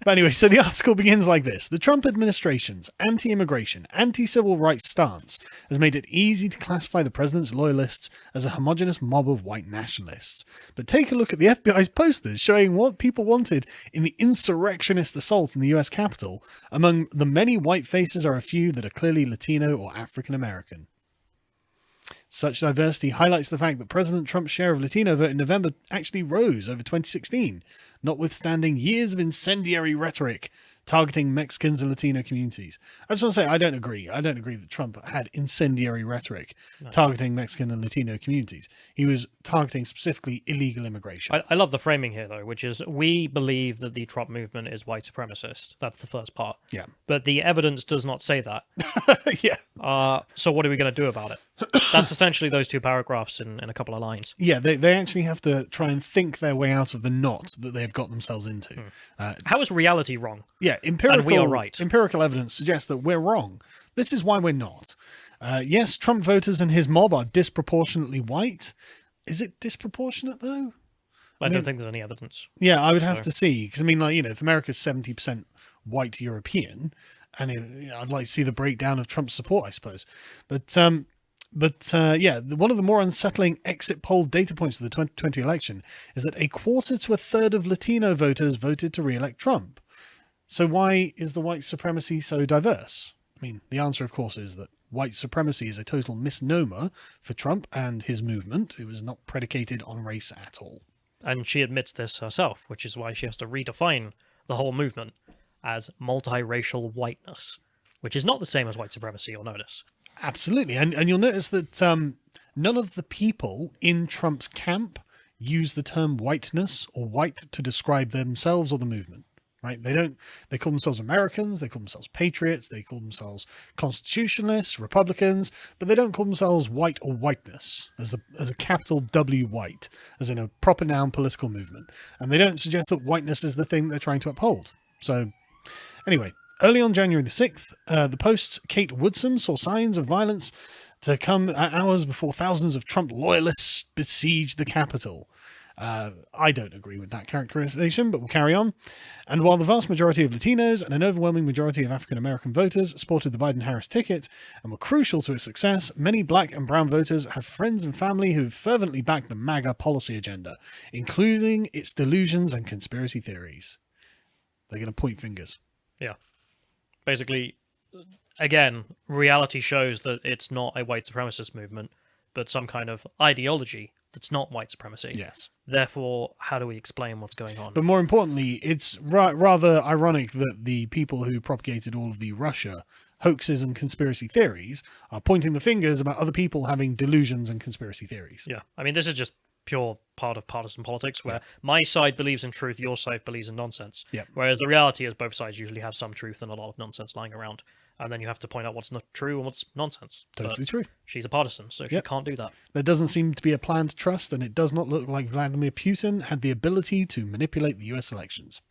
Speaker 28: But anyway, so the article begins like this. The Trump administration's anti-immigration, anti-civil rights stance has made it easy to classify the president's loyalists as a homogenous mob of white nationalists. But take a look at the FBI's posters showing what people wanted in the insurrectionist assault in the US Capitol. Among the many white faces are a few that are clearly Latino or African American. Such diversity highlights the fact that President Trump's share of Latino vote in November actually rose over 2016, notwithstanding years of incendiary rhetoric targeting Mexicans and Latino communities. I just want to say, I don't agree. I don't agree that Trump had incendiary rhetoric targeting Mexican and Latino communities. He was targeting specifically illegal immigration.
Speaker 3: I love the framing here, though, which is we believe that the Trump movement is white supremacist. That's the first part.
Speaker 28: Yeah.
Speaker 3: But the evidence does not say that.
Speaker 28: Yeah.
Speaker 3: So what are we going to do about it? That's essentially those two paragraphs in a couple of lines.
Speaker 28: Yeah, they actually have to try and think their way out of the knot that they've got themselves into.
Speaker 3: How is reality wrong?
Speaker 28: Yeah, empirical,
Speaker 3: and we are right.
Speaker 28: Empirical evidence suggests that we're wrong. This is why we're not. Yes, Trump voters and his mob are disproportionately white. Is it disproportionate, though?
Speaker 3: I don't think there's any evidence.
Speaker 28: Yeah, I would have to see. Because, I mean, like, you know, if America's 70% white European, and I'd like to see the breakdown of Trump's support, I suppose. But yeah, one of the more unsettling exit poll data points of the 2020 election is that a quarter to a third of Latino voters voted to re-elect Trump. So why is the white supremacy so diverse? I mean, the answer, of course, is that white supremacy is a total misnomer for Trump and his movement. It was not predicated on race at all.
Speaker 3: And she admits this herself, which is why she has to redefine the whole movement as multiracial whiteness, which is not the same as white supremacy, you'll notice.
Speaker 28: Absolutely. And you'll notice that none of the people in Trump's camp use the term whiteness or white to describe themselves or the movement. Right? They call themselves Americans, they call themselves patriots, they call themselves constitutionalists, Republicans, but they don't call themselves white or whiteness as a capital W white, as in a proper noun political movement. And they don't suggest that whiteness is the thing they're trying to uphold. So anyway, early on January the 6th, the Post's Kate Woodson saw signs of violence to come hours before thousands of Trump loyalists besieged the Capitol. I don't agree with that characterization, but we'll carry on. And while the vast majority of Latinos and an overwhelming majority of African-American voters supported the Biden-Harris ticket and were crucial to its success, many black and brown voters have friends and family who fervently backed the MAGA policy agenda, including its delusions and conspiracy theories. They're going to point fingers.
Speaker 3: Yeah. Basically, again, reality shows that it's not a white supremacist movement, but some kind of ideology that's not white supremacy.
Speaker 28: Yes.
Speaker 3: Therefore, how do we explain what's going on?
Speaker 28: But more importantly, it's rather ironic that the people who propagated all of the Russia hoaxes and conspiracy theories are pointing the fingers about other people having delusions and conspiracy theories.
Speaker 3: Yeah. I mean, this is just pure part of partisan politics where my side believes in truth, your side believes in nonsense.
Speaker 28: Yeah.
Speaker 3: Whereas the reality is both sides usually have some truth and a lot of nonsense lying around. And then you have to point out what's not true and what's nonsense.
Speaker 28: Totally true.
Speaker 3: She's a partisan, so she can't do that. There
Speaker 28: doesn't seem to be a planned trust, and it does not look like Vladimir Putin had the ability to manipulate the US elections.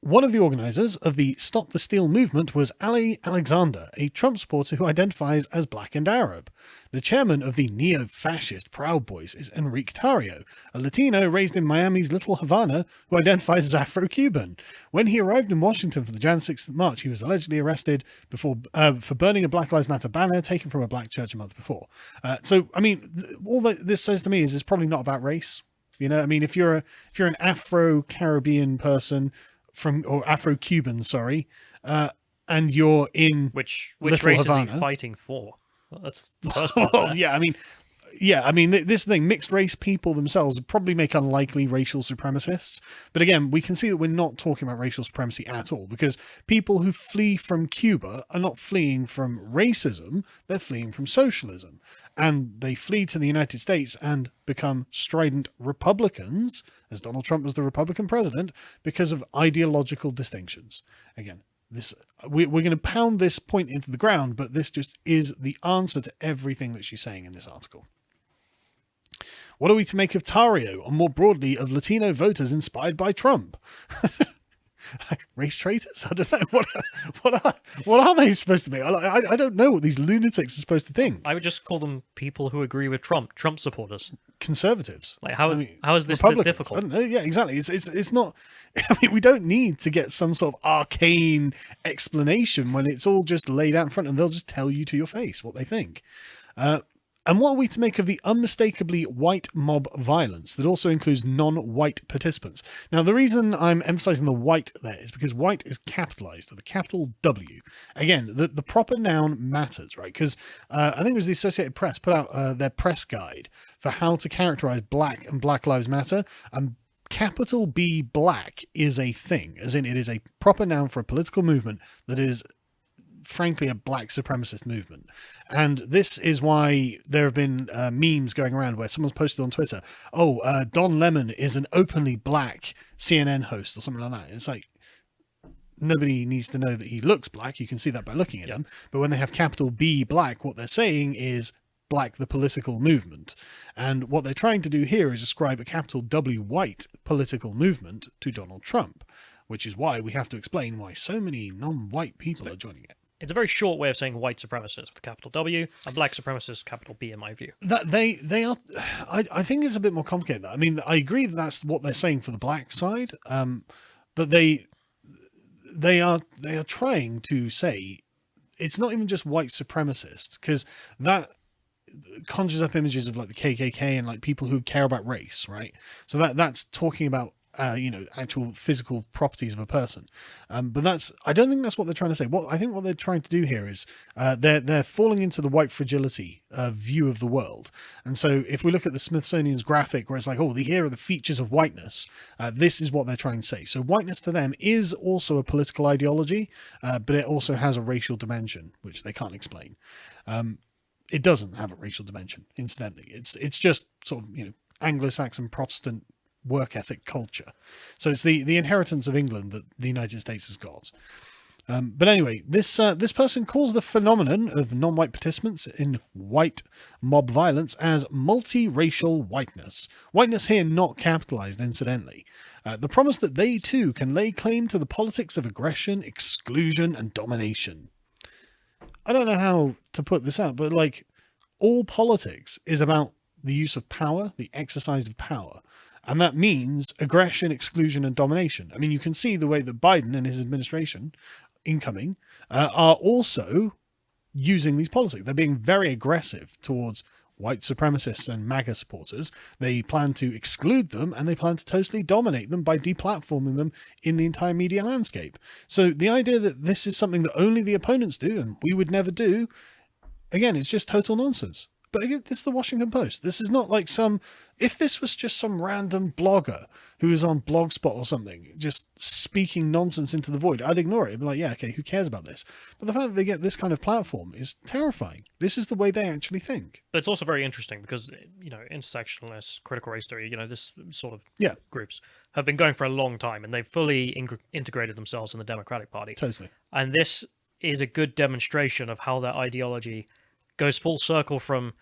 Speaker 28: One of the organizers of the Stop the Steal movement was Ali Alexander, a Trump supporter who identifies as black and Arab. The chairman of the neo-fascist Proud Boys is Enrique Tarrio, a Latino raised in Miami's Little Havana who identifies as Afro-Cuban. When he arrived in Washington for the Jan 6th March, he was allegedly arrested for burning a Black Lives Matter banner taken from a black church a month before. So, I mean, all that this says to me is it's probably not about race. You know, I mean, if you're an Afro-Caribbean person or Afro-Cuban, sorry, and you're in
Speaker 3: which
Speaker 28: Little
Speaker 3: race
Speaker 28: Havana,
Speaker 3: is he fighting for? That's the first part.
Speaker 28: Well, yeah, I mean, this thing, mixed race people themselves would probably make unlikely racial supremacists. But again, we can see that we're not talking about racial supremacy at all, because people who flee from Cuba are not fleeing from racism, they're fleeing from socialism. And they flee to the United States and become strident Republicans, as Donald Trump was the Republican president, because of ideological distinctions. Again, we're going to pound this point into the ground, but this just is the answer to everything that she's saying in this article. What are we to make of Tario, and more broadly of Latino voters inspired by Trump? Race traitors? I don't know. What are they supposed to be? I don't know what these lunatics are supposed to think.
Speaker 3: I would just call them people who agree with Trump supporters.
Speaker 28: Conservatives.
Speaker 3: Like, how is this difficult?
Speaker 28: I don't know. Yeah, exactly. It's not. I mean, we don't need to get some sort of arcane explanation when it's all just laid out in front, and they'll just tell you to your face what they think. And what are we to make of the unmistakably white mob violence that also includes non-white participants? Now, the reason I'm emphasizing the white there is because white is capitalized with a capital W. Again, the proper noun matters, right? Because I think it was the Associated Press put out their press guide for how to characterize black and Black Lives Matter. And capital B black is a thing, as in it is a proper noun for a political movement that is frankly a black supremacist movement. And this is why there have been memes going around where someone's posted on Twitter, Don Lemon is an openly black CNN host or something like that. It's like, nobody needs to know that he looks black. You can see that by looking at him. But when they have capital B black, what they're saying is black the political movement. And what they're trying to do here is ascribe a capital W white political movement to Donald Trump, which is why we have to explain why so many non-white people are joining it.
Speaker 3: It's a very short way of saying white supremacist with capital W, and black supremacist capital B in my view.
Speaker 28: That they are. I think it's a bit more complicated. I mean, I agree that that's what they're saying for the black side, but they are trying to say it's not even just white supremacist, because that conjures up images of like the KKK and like people who care about race, right? So that's talking about actual physical properties of a person. But I don't think that's what they're trying to say. I think what they're trying to do here is they're falling into the white fragility view of the world. And so if we look at the Smithsonian's graphic where it's like, here are the features of whiteness, this is what they're trying to say. So whiteness to them is also a political ideology, but it also has a racial dimension, which they can't explain. It doesn't have a racial dimension, incidentally. It's just sort of, Anglo-Saxon Protestant work ethic culture. So it's the inheritance of England that the United States has got. But anyway, this person calls the phenomenon of non-white participants in white mob violence as multiracial whiteness. Whiteness here not capitalized, incidentally. The promise that they too can lay claim to the politics of aggression, exclusion, and domination. I don't know how to put this out, but like, all politics is about the use of power, the exercise of power. And that means aggression, exclusion, and domination. I mean, you can see the way that Biden and his administration, incoming, are also using these politics. They're being very aggressive towards white supremacists and MAGA supporters. They plan to exclude them, and they plan to totally dominate them by deplatforming them in the entire media landscape. So the idea that this is something that only the opponents do and we would never do, again, it's just total nonsense. But again, this is the Washington Post. This is not like if this was just some random blogger who is on Blogspot or something, just speaking nonsense into the void, I'd ignore it. I'd be like, yeah, okay, who cares about this? But the fact that they get this kind of platform is terrifying. This is the way they actually think.
Speaker 3: But it's also very interesting because, intersectionalists, critical race theory, this sort of groups have been going for a long time, and they've fully integrated themselves in the Democratic Party.
Speaker 28: Totally.
Speaker 3: And this is a good demonstration of how their ideology goes full circle from,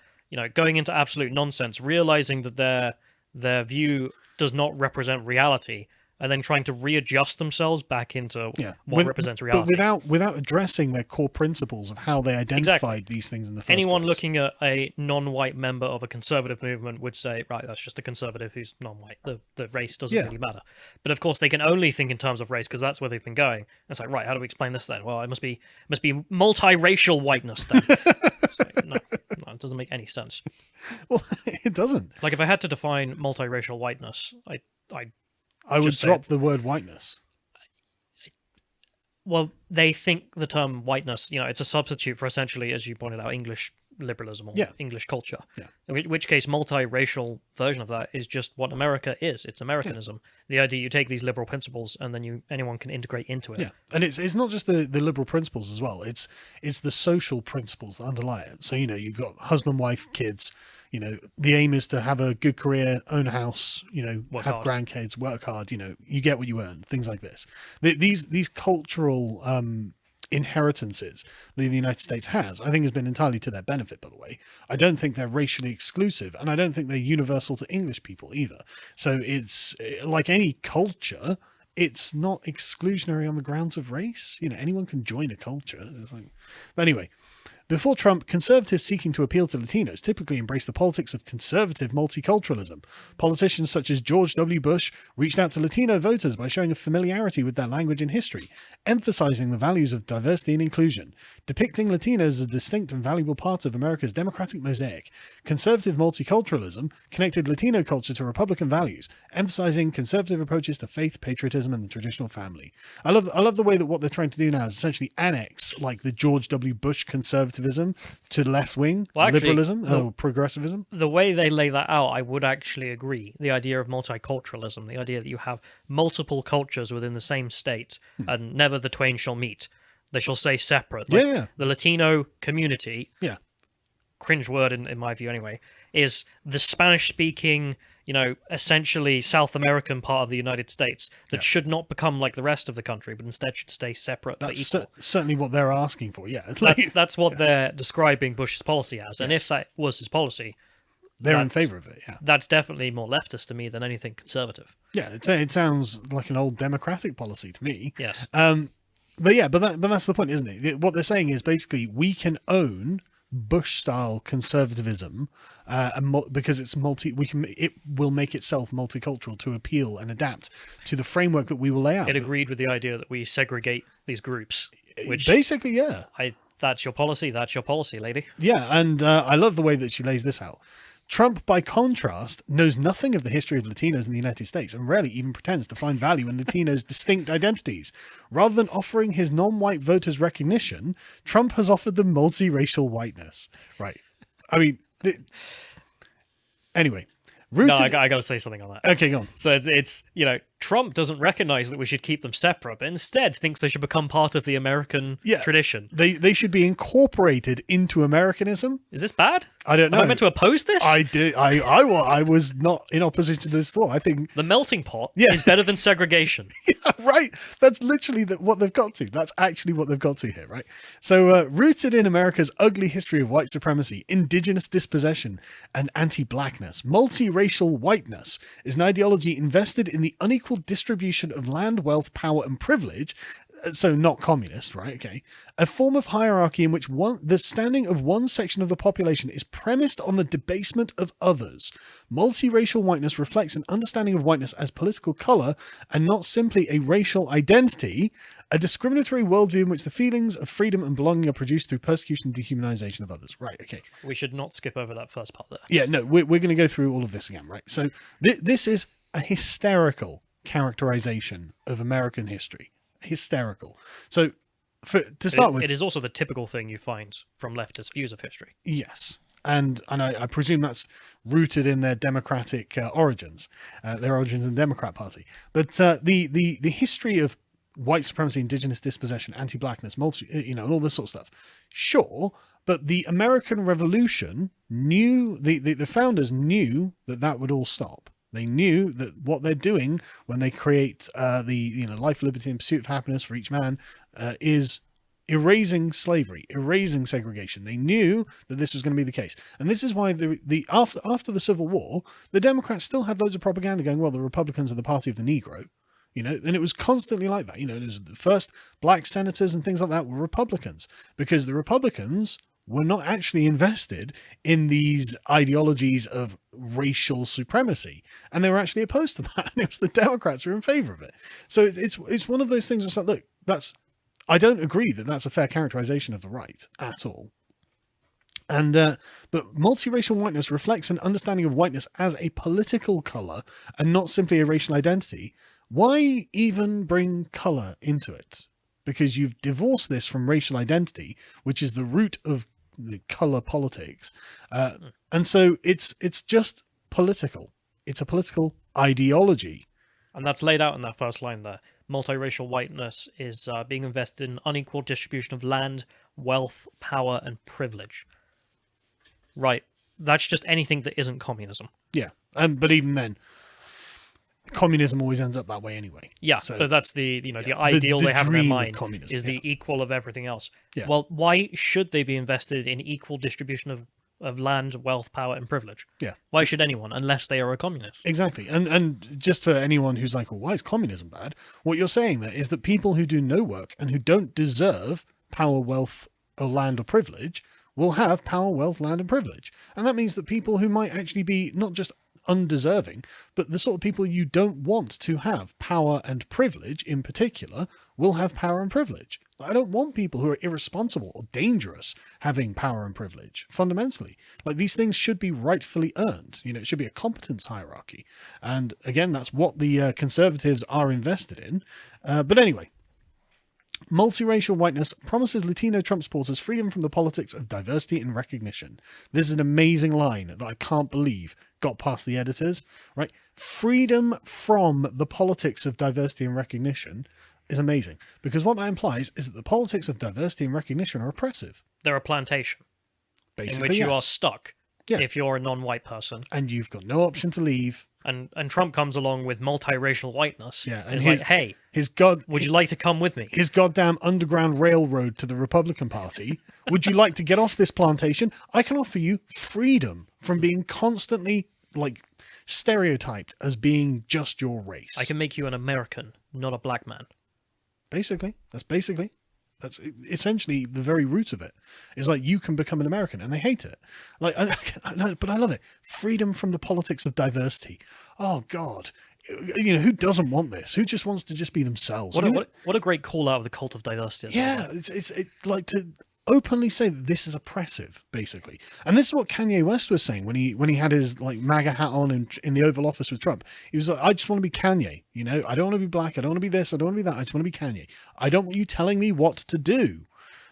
Speaker 3: going into absolute nonsense, realizing that their view does not represent reality, and then trying to readjust themselves back into what represents reality.
Speaker 28: But without addressing their core principles of how they identified these things in the first place.
Speaker 3: Anyone looking at a non-white member of a conservative movement would say, right, that's just a conservative who's non-white. The race doesn't really matter. But of course, they can only think in terms of race because that's where they've been going. And it's like, right, how do we explain this then? Well, it must be multiracial whiteness then. It's like, no, it doesn't make any sense.
Speaker 28: Well, it doesn't.
Speaker 3: Like, if I had to define multiracial whiteness,
Speaker 28: I would drop the word whiteness.
Speaker 3: Well, they think the term whiteness, it's a substitute for essentially, as you pointed out, English liberalism or English culture.
Speaker 28: Yeah.
Speaker 3: In which case, multiracial version of that is just what America is. It's Americanism. The idea you take these liberal principles and then anyone can integrate into it.
Speaker 28: Yeah, and it's not just the liberal principles as well. It's the social principles that underlie it. So, you've got husband, wife, kids. The aim is to have a good career, own a house, have grandkids, work hard, you get what you earn, things like this. These cultural inheritances that the United States has, I think has been entirely to their benefit, by the way. I don't think they're racially exclusive, and I don't think they're universal to English people either. So it's like any culture, it's not exclusionary on the grounds of race. You know, anyone can join a culture. But anyway, before Trump, conservatives seeking to appeal to Latinos typically embraced the politics of conservative multiculturalism. Politicians such as George W. Bush reached out to Latino voters by showing a familiarity with their language and history, emphasizing the values of diversity and inclusion, depicting Latinos as a distinct and valuable part of America's democratic mosaic. Conservative multiculturalism connected Latino culture to Republican values, emphasizing conservative approaches to faith, patriotism, and the traditional family. I love the way that what they're trying to do now is essentially annex like the George W. Bush conservative to left-wing liberalism or progressivism.
Speaker 3: The way they lay that out, I would actually agree. The idea of multiculturalism, the idea that you have multiple cultures within the same state, and never the twain shall meet. They shall stay separate. Like, the Latino community, cringe word in my view anyway, is the Spanish-speaking, you know, essentially South American part of the United States that should not become like the rest of the country, but instead should stay separate.
Speaker 28: That's certainly what they're asking for,
Speaker 3: That's what they're describing Bush's policy as. And if that was his policy,
Speaker 28: they're in favour of it,
Speaker 3: That's definitely more leftist to me than anything conservative.
Speaker 28: Yeah, it sounds like an old democratic policy to me.
Speaker 3: Yes.
Speaker 28: But that's the point, isn't it? What they're saying is basically we can own Bush-style conservatism, because it's it will make itself multicultural to appeal and adapt to the framework that we will lay out.
Speaker 3: It agreed with the idea that we segregate these groups, which
Speaker 28: basically,
Speaker 3: that's your policy, lady.
Speaker 28: Yeah, and I love the way that she lays this out. Trump, by contrast, knows nothing of the history of Latinos in the United States and rarely even pretends to find value in Latinos' distinct identities. Rather than offering his non-white voters recognition, Trump has offered them multiracial whiteness. Right. I mean, anyway.
Speaker 3: No, I got to say something on that.
Speaker 28: Okay, go on.
Speaker 3: So it's you know, Trump doesn't recognize that we should keep them separate, but instead thinks they should become part of the American tradition.
Speaker 28: They should be incorporated into Americanism.
Speaker 3: Is this bad?
Speaker 28: I don't know.
Speaker 3: Am I meant to oppose this?
Speaker 28: I did. I was not in opposition to this thought. I think
Speaker 3: the melting pot is better than segregation.
Speaker 28: Right. That's literally what they've got to. That's actually what they've got to here, right? So, rooted in America's ugly history of white supremacy, indigenous dispossession, and anti-blackness, multiracial whiteness is an ideology invested in the unequal distribution of land, wealth, power, and privilege. So not communist, right? Okay. A form of hierarchy in which the standing of one section of the population is premised on the debasement of others. Multiracial whiteness reflects an understanding of whiteness as political color and not simply a racial identity, a discriminatory worldview in which the feelings of freedom and belonging are produced through persecution and dehumanization of others. Right, okay.
Speaker 3: We should not skip over that first part there.
Speaker 28: Yeah, no, we're going to go through all of this again, right? So this is a hysterical characterization of American history. Hysterical. So to start with,
Speaker 3: it is also the typical thing you find from leftist views of history.
Speaker 28: Yes, and I presume that's rooted in their democratic origins, their origins in the Democrat Party. But the history of white supremacy, indigenous dispossession, anti-blackness, and all this sort of stuff. Sure, but the American Revolution knew the founders knew that would all stop. They knew that what they're doing when they create life, liberty, and pursuit of happiness for each man is erasing slavery, erasing segregation. They knew that this was going to be the case, and this is why after the Civil War, the Democrats still had loads of propaganda going. Well, the Republicans are the party of the Negro, and it was constantly like that. There's the first black senators and things like that were Republicans because the Republicans were not actually invested in these ideologies of racial supremacy, and they were actually opposed to that. And it was the Democrats who were in favor of it. So it's one of those things. It's like, look, I don't agree that that's a fair characterization of the right at all. And but multiracial whiteness reflects an understanding of whiteness as a political color and not simply a racial identity. Why even bring color into it? Because you've divorced this from racial identity, which is the root of the color politics, and so it's just political. It's a political ideology,
Speaker 3: and that's laid out in that first line there. Multiracial whiteness is being invested in unequal distribution of land, wealth, power, and privilege. Right, that's just anything that isn't communism.
Speaker 28: Yeah, but even then, communism always ends up that way anyway.
Speaker 3: Yeah,
Speaker 28: So,
Speaker 3: but that's the the ideal
Speaker 28: the
Speaker 3: they have in their
Speaker 28: dream of
Speaker 3: mind
Speaker 28: communism,
Speaker 3: is the equal of everything else.
Speaker 28: Yeah.
Speaker 3: Well, why should they be invested in equal distribution of land, wealth, power, and privilege?
Speaker 28: Yeah.
Speaker 3: Why should anyone, unless they are a communist?
Speaker 28: Exactly. And just for anyone who's like, well, why is communism bad? What you're saying there is that people who do no work and who don't deserve power, wealth, or land or privilege will have power, wealth, land, and privilege. And that means that people who might actually be not just undeserving, but the sort of people you don't want to have power and privilege in particular will have power and privilege. I don't want people who are irresponsible or dangerous having power and privilege, fundamentally. Like, these things should be rightfully earned. You know, it should be a competence hierarchy. And again, that's what the conservatives are invested in. But anyway, multiracial whiteness promises Latino Trump supporters freedom from the politics of diversity and recognition. This is an amazing line that I can't believe got past the editors, right? Freedom from the politics of diversity and recognition is amazing, because what that implies is that the politics of diversity and recognition are oppressive.
Speaker 3: They're a plantation
Speaker 28: Basically,
Speaker 3: in which you are
Speaker 28: yes.
Speaker 3: stuck if you're a non-white person.
Speaker 28: And you've got no option to leave.
Speaker 3: And Trump comes along with multiracial whiteness.
Speaker 28: Yeah,
Speaker 3: and he's like, hey, would you like to come with me?
Speaker 28: His goddamn underground railroad to the Republican Party. Would you like to get off this plantation? I can offer you freedom from being constantly, like, stereotyped as being just your race.
Speaker 3: I can make you an American, not a black man.
Speaker 28: That's essentially the very root of it. It's like, you can become an American, and they hate it. Like, but I love it. Freedom from the politics of diversity. Oh God, you know, who doesn't want this? Who just wants to just be themselves?
Speaker 3: What a great call out of the cult of diversity. As
Speaker 28: Yeah,
Speaker 3: well.
Speaker 28: it's like to openly say that this is oppressive, basically. And this is what Kanye West was saying when he had his like MAGA hat on in the Oval Office with Trump. He was like, I just want to be Kanye, you know, I don't want to be black, I don't want to be this, I don't want to be that, I just want to be Kanye. I don't want you telling me what to do.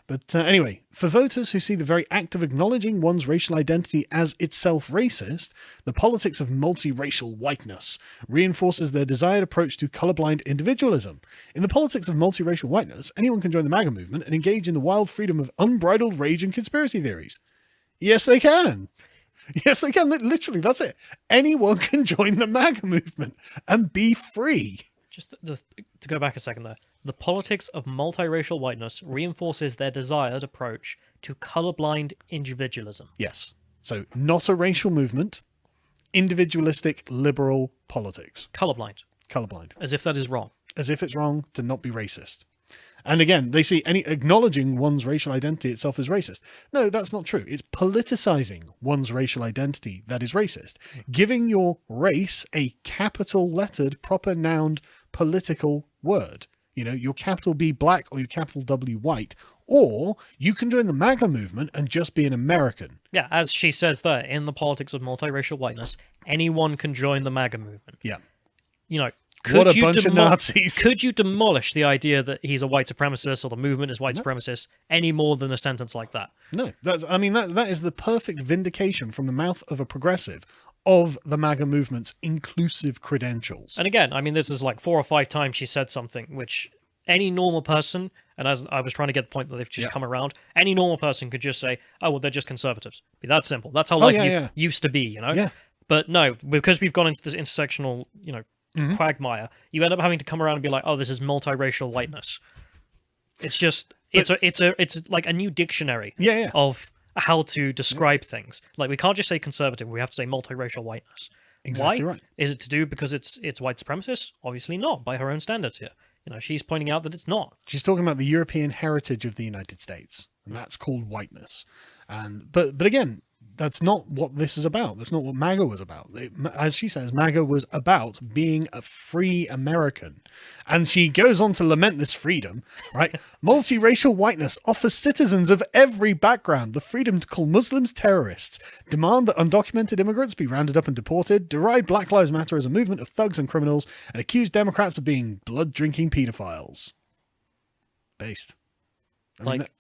Speaker 28: But anyway, for voters who see the very act of acknowledging one's racial identity as itself racist, the politics of multiracial whiteness reinforces their desired approach to colorblind individualism. In the politics of multiracial whiteness, anyone can join the MAGA movement and engage in the wild freedom of unbridled rage and conspiracy theories. Yes, they can. Yes, they can. Literally, that's it. Anyone can join the MAGA movement and be free.
Speaker 3: Just to go back a second there. The politics of multiracial whiteness reinforces their desired approach to colorblind individualism.
Speaker 28: Yes. So not a racial movement, individualistic liberal politics.
Speaker 3: Colorblind.
Speaker 28: Colorblind.
Speaker 3: As if that is wrong.
Speaker 28: As if it's wrong to not be racist. And again, they see any acknowledging one's racial identity itself as racist. No, that's not true. It's politicizing one's racial identity that is racist. Giving your race a capital lettered, proper noun political word. You know, your capital B black or your capital W white. Or you can join the MAGA movement and just be an American.
Speaker 3: Yeah, as she says there, in the politics of multiracial whiteness, anyone can join the MAGA movement.
Speaker 28: Yeah.
Speaker 3: You know,
Speaker 28: what a bunch of Nazis.
Speaker 3: Could you demolish the idea that he's a white supremacist or the movement is white supremacist any more than a sentence like that?
Speaker 28: No, that is the perfect vindication from the mouth of a progressive of the MAGA movement's inclusive credentials.
Speaker 3: And again, I mean, this is like 4 or 5 times she said something which any normal person, and as I was trying to get the point that they've just come around, any normal person could just say, oh, well, they're just conservatives. Be that simple. That's how life used to be, you know?
Speaker 28: Yeah.
Speaker 3: But no, because we've gone into this intersectional, you know, quagmire, you end up having to come around and be like, oh, this is multiracial whiteness. It's just, it's like a new dictionary of how to describe things. Like, we can't just say conservative, we have to say multiracial whiteness.
Speaker 28: Exactly
Speaker 3: Why?
Speaker 28: right.
Speaker 3: Is it to do because it's white supremacist? Obviously not, by her own standards here. You know, she's pointing out that it's not.
Speaker 28: She's talking about the European heritage of the United States, and that's called whiteness. And but again, that's not what this is about. That's not what MAGA was about. As she says, MAGA was about being a free American. And she goes on to lament this freedom, right? Multiracial whiteness offers citizens of every background the freedom to call Muslims terrorists, demand that undocumented immigrants be rounded up and deported, deride Black Lives Matter as a movement of thugs and criminals, and accuse Democrats of being blood-drinking pedophiles. Based.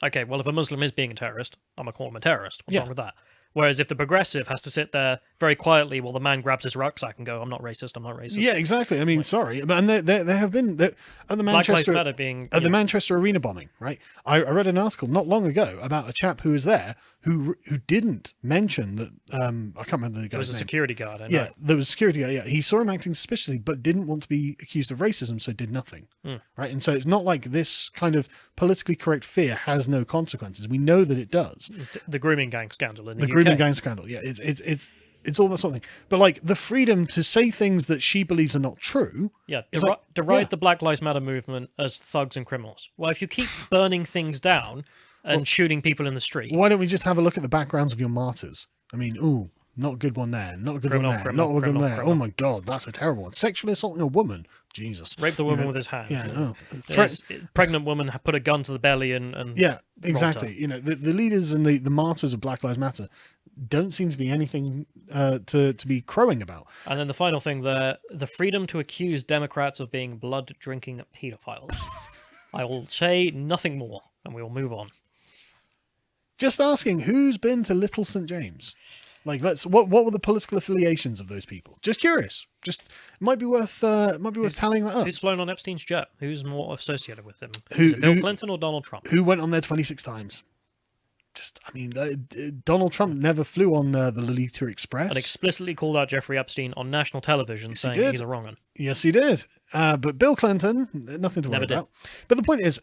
Speaker 3: Okay, well, if a Muslim is being a terrorist, I'm going to call him a terrorist. What's wrong with that? Whereas if the progressive has to sit there very quietly while the man grabs his rucksack and go, I'm not racist, I'm not racist.
Speaker 28: Yeah, exactly. I mean, sorry, but and there have been at the
Speaker 3: Black Lives
Speaker 28: Manchester
Speaker 3: Matter being
Speaker 28: at the Manchester arena bombing, right? I read an article not long ago about a chap who was there who didn't mention that I can't remember the guy's name.
Speaker 3: It was a security guard. I know.
Speaker 28: Yeah, there was a security guard. Yeah, he saw him acting suspiciously, but didn't want to be accused of racism, so did nothing. Right, and so it's not like this kind of politically correct fear has no consequences. We know that it does.
Speaker 3: The grooming gang scandal in the UK.
Speaker 28: Grooming gang scandal. Yeah, it's all that sort of thing. But like the freedom to say things that she believes are not true.
Speaker 3: Yeah, deride the Black Lives Matter movement as thugs and criminals. Well, if you keep burning things down and shooting people in the street,
Speaker 28: why don't we just have a look at the backgrounds of your martyrs? I mean, ooh, not a good one there. Not a good one there. Not a good one there. Oh my God, that's a terrible one. Sexually assaulting a woman. Jesus.
Speaker 3: Raped a woman with his hand.
Speaker 28: Yeah.
Speaker 3: Pregnant woman put a gun to the belly and
Speaker 28: yeah, exactly. You know, the leaders and the martyrs of Black Lives Matter don't seem to be anything to be crowing about.
Speaker 3: And then the final thing there, the freedom to accuse Democrats of being blood-drinking pedophiles. I will say nothing more, and we will move on.
Speaker 28: Just asking, who's been to Little St. James? Like, what were the political affiliations of those people? Just curious. Just it might be worth tallying that up.
Speaker 3: Who's flown on Epstein's jet? Who's more associated with him? Is it Bill Clinton or Donald Trump?
Speaker 28: Who went on there 26 times? Just, I mean, Donald Trump never flew on the Lolita Express.
Speaker 3: And explicitly called out Jeffrey Epstein on national television, saying he's a wrong one.
Speaker 28: Yes, he did. But Bill Clinton, nothing to worry about. But the point is,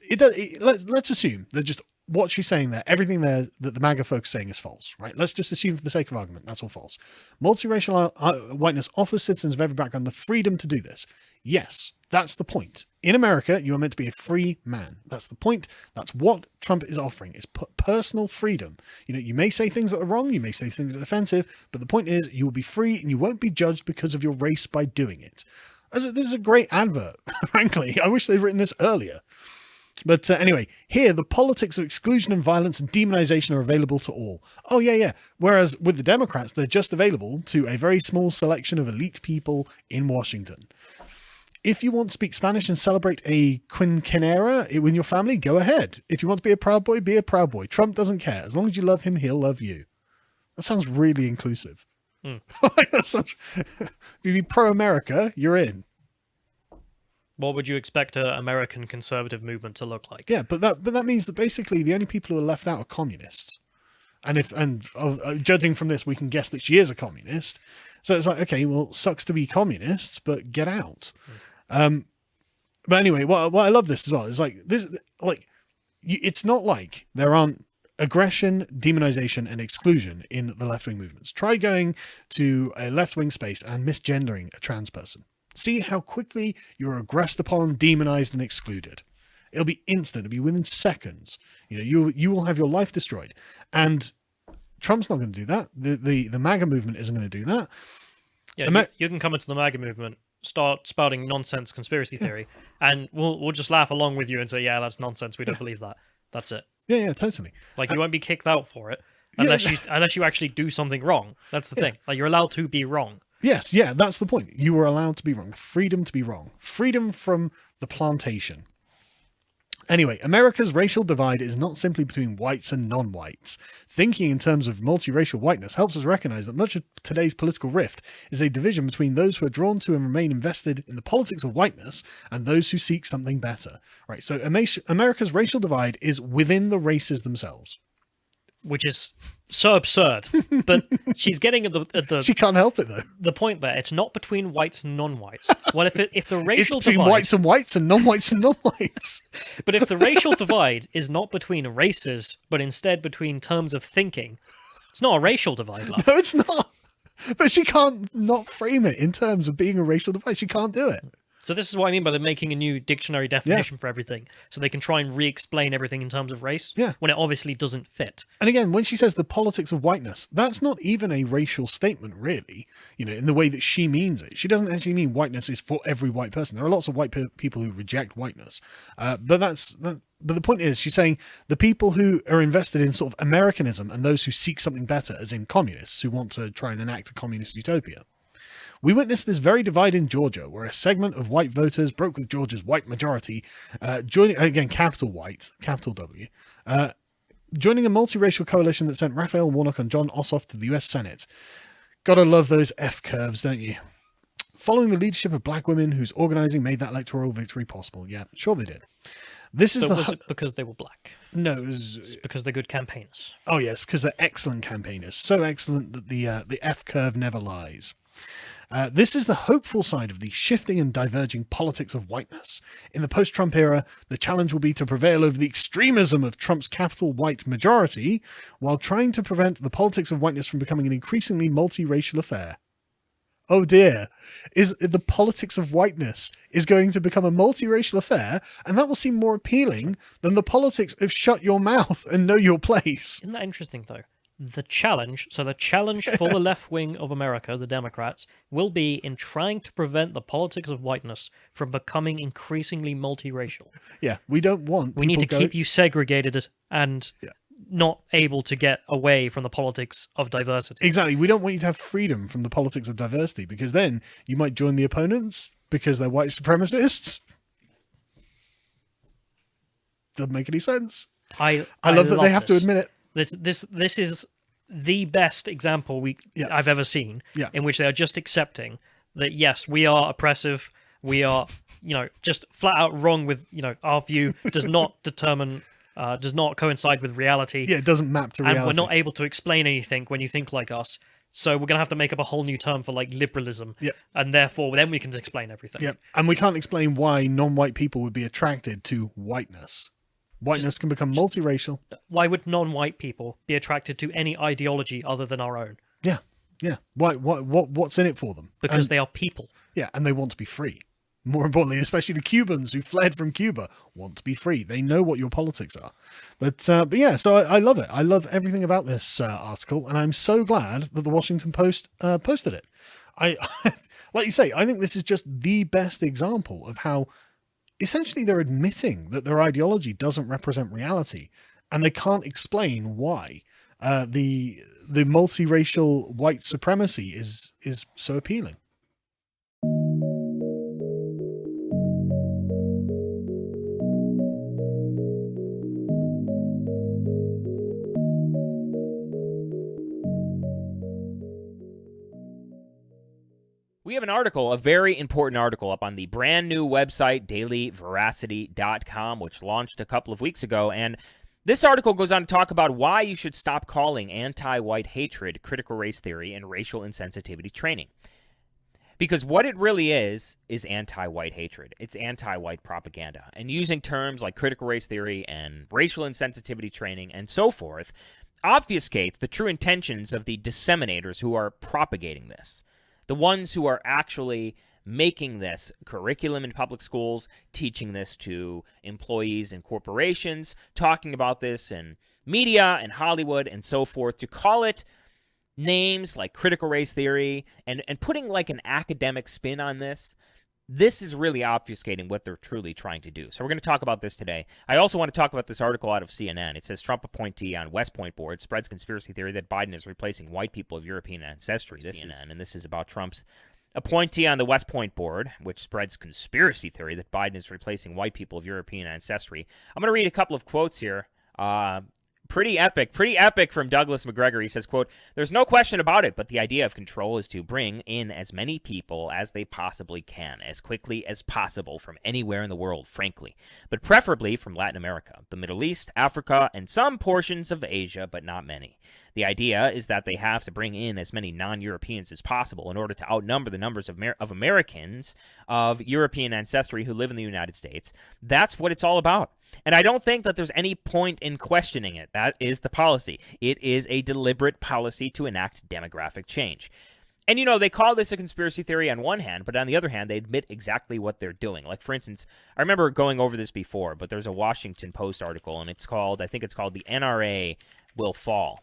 Speaker 28: let's assume that just what she's saying there, everything there that the MAGA folks are saying is false, right? Let's just assume for the sake of argument, that's all false. Multiracial whiteness offers citizens of every background the freedom to do this. Yes, that's the point. In America, you are meant to be a free man. That's the point. That's what Trump is offering, is personal freedom. You know, you may say things that are wrong, you may say things that are offensive, but the point is you will be free and you won't be judged because of your race by doing it. This is a great advert, frankly. I wish they'd written this earlier. But anyway, here, the politics of exclusion and violence and demonization are available to all. Oh, yeah. Whereas with the Democrats, they're just available to a very small selection of elite people in Washington. If you want to speak Spanish and celebrate a quinceañera with your family, go ahead. If you want to be a Proud Boy, be a Proud Boy. Trump doesn't care. As long as you love him, he'll love you. That sounds really inclusive. If you be pro-America, you're in.
Speaker 3: What would you expect an American conservative movement to look like?
Speaker 28: Yeah, but that means that basically the only people who are left out are communists. And judging from this, we can guess that she is a communist. So it's like, okay, well, sucks to be communists, but get out. But anyway, what I love this as well is like this, like it's not like there aren't aggression, demonization, and exclusion in the left-wing movements. Try going to a left-wing space and misgendering a trans person. See how quickly you're aggressed upon, demonized, and excluded. It'll be instant. It'll be within seconds. You know, you will have your life destroyed. And Trump's not going to do that. The MAGA movement isn't going to do that.
Speaker 3: Yeah, you can come into the MAGA movement, start spouting nonsense conspiracy theory, and we'll just laugh along with you and say, yeah, that's nonsense. We don't believe that. That's it.
Speaker 28: Yeah, totally.
Speaker 3: Like you won't be kicked out for it unless you actually do something wrong. That's the thing. Like you're allowed to be wrong.
Speaker 28: Yes, yeah, that's the point. You were allowed to be wrong. Freedom to be wrong. Freedom from the plantation. Anyway, America's racial divide is not simply between whites and non-whites. Thinking in terms of multiracial whiteness helps us recognize that much of today's political rift is a division between those who are drawn to and remain invested in the politics of whiteness and those who seek something better. Right, so America's racial divide is within the races themselves.
Speaker 3: Which is so absurd, but she's getting at the.
Speaker 28: She can't help it though.
Speaker 3: The point there, it's not between whites and non-whites. Well, if the racial
Speaker 28: it's between
Speaker 3: divide,
Speaker 28: whites and non-whites and non-whites.
Speaker 3: But if the racial divide is not between races, but instead between terms of thinking, it's not a racial divide, love.
Speaker 28: No, it's not. But she can't not frame it in terms of being a racial divide. She can't do it.
Speaker 3: So this is what I mean by them making a new dictionary definition for everything, so they can try and re-explain everything in terms of race, when it obviously doesn't fit.
Speaker 28: And again, when she says the politics of whiteness, that's not even a racial statement, really, you know, in the way that she means it. She doesn't actually mean whiteness is for every white person. There are lots of white people who reject whiteness. But the point is, she's saying the people who are invested in sort of Americanism and those who seek something better, as in communists who want to try and enact a communist utopia. We witnessed this very divide in Georgia, where a segment of white voters broke with Georgia's white majority, joining, again, capital white, capital W, joining a multiracial coalition that sent Raphael Warnock and John Ossoff to the US Senate. Gotta love those F curves, don't you? Following the leadership of black women whose organizing made that electoral victory possible. Yeah, sure they did. This is
Speaker 3: was it because they were black?
Speaker 28: No, it's
Speaker 3: because they're good campaigners.
Speaker 28: Oh yes, because they're excellent campaigners. So excellent that the F curve never lies. This is the hopeful side of the shifting and diverging politics of whiteness. In the post-Trump era, the challenge will be to prevail over the extremism of Trump's capital white majority, while trying to prevent the politics of whiteness from becoming an increasingly multiracial affair. Oh dear, is the politics of whiteness is going to become a multiracial affair, and that will seem more appealing than the politics of shut your mouth and know your place.
Speaker 3: Isn't that interesting, though? The challenge for the left wing of America, the Democrats, will be in trying to prevent the politics of whiteness from becoming increasingly multiracial.
Speaker 28: Yeah, we don't want...
Speaker 3: We need to keep you segregated and... not able to get away from the politics of diversity.
Speaker 28: Exactly. We don't want you to have freedom from the politics of diversity, because then you might join the opponents because they're white supremacists. Doesn't make any sense. I love that they have to admit it.
Speaker 3: This is the best example I've ever seen in which they are just accepting that, yes, we are oppressive. We are, just flat out wrong with, our view does not determine... does not coincide with reality.
Speaker 28: Yeah, it doesn't map to reality.
Speaker 3: And we're not able to explain anything when you think like us. So we're going to have to make up a whole new term for liberalism.
Speaker 28: Yep.
Speaker 3: And therefore, then we can explain everything.
Speaker 28: Yep. And we can't explain why non-white people would be attracted to whiteness. Whiteness can become multiracial.
Speaker 3: Why would non-white people be attracted to any ideology other than our own?
Speaker 28: Yeah. Yeah. What's in it for them?
Speaker 3: Because they are people.
Speaker 28: Yeah, and they want to be free. More importantly, especially the Cubans who fled from Cuba want to be free. They know what your politics are. But yeah, so I love it. I love everything about this article, and I'm so glad that the Washington Post posted it. Like you say, I think this is just the best example of how essentially they're admitting that their ideology doesn't represent reality, and they can't explain why the multiracial white supremacy is so appealing.
Speaker 12: We have an article, a very important article, up on the brand new website, dailyveracity.com, which launched a couple of weeks ago. And this article goes on to talk about why you should stop calling anti-white hatred critical race theory and racial insensitivity training. Because what it really is anti-white hatred. It's anti-white propaganda. And using terms like critical race theory and racial insensitivity training and so forth obfuscates the true intentions of the disseminators who are propagating this. The ones who are actually making this curriculum in public schools, teaching this to employees in corporations, talking about this in media and Hollywood and so forth, to call it names like critical race theory and putting like an academic spin on this. This is really obfuscating what they're truly trying to do. So we're going to talk about this today. I also want to talk about this article out of CNN. It says Trump appointee on West Point board spreads conspiracy theory that Biden is replacing white people of European ancestry. And this is about Trump's appointee on the West Point board, which spreads conspiracy theory that Biden is replacing white people of European ancestry. I'm going to read a couple of quotes here. Pretty epic from Douglas McGregor. He says, quote, "There's no question about it, but the idea of control is to bring in as many people as they possibly can, as quickly as possible from anywhere in the world, frankly, but preferably from Latin America, the Middle East, Africa, and some portions of Asia, but not many. The idea is that they have to bring in as many non-Europeans as possible in order to outnumber the numbers of Americans of European ancestry who live in the United States. That's what it's all about. And I don't think that there's any point in questioning it. That is the policy. It is a deliberate policy to enact demographic change." And, you know, they call this a conspiracy theory on one hand, but on the other hand, they admit exactly what they're doing. Like, for instance, I remember going over this before, but there's a Washington Post article, and I think it's called "The NRA Will Fall."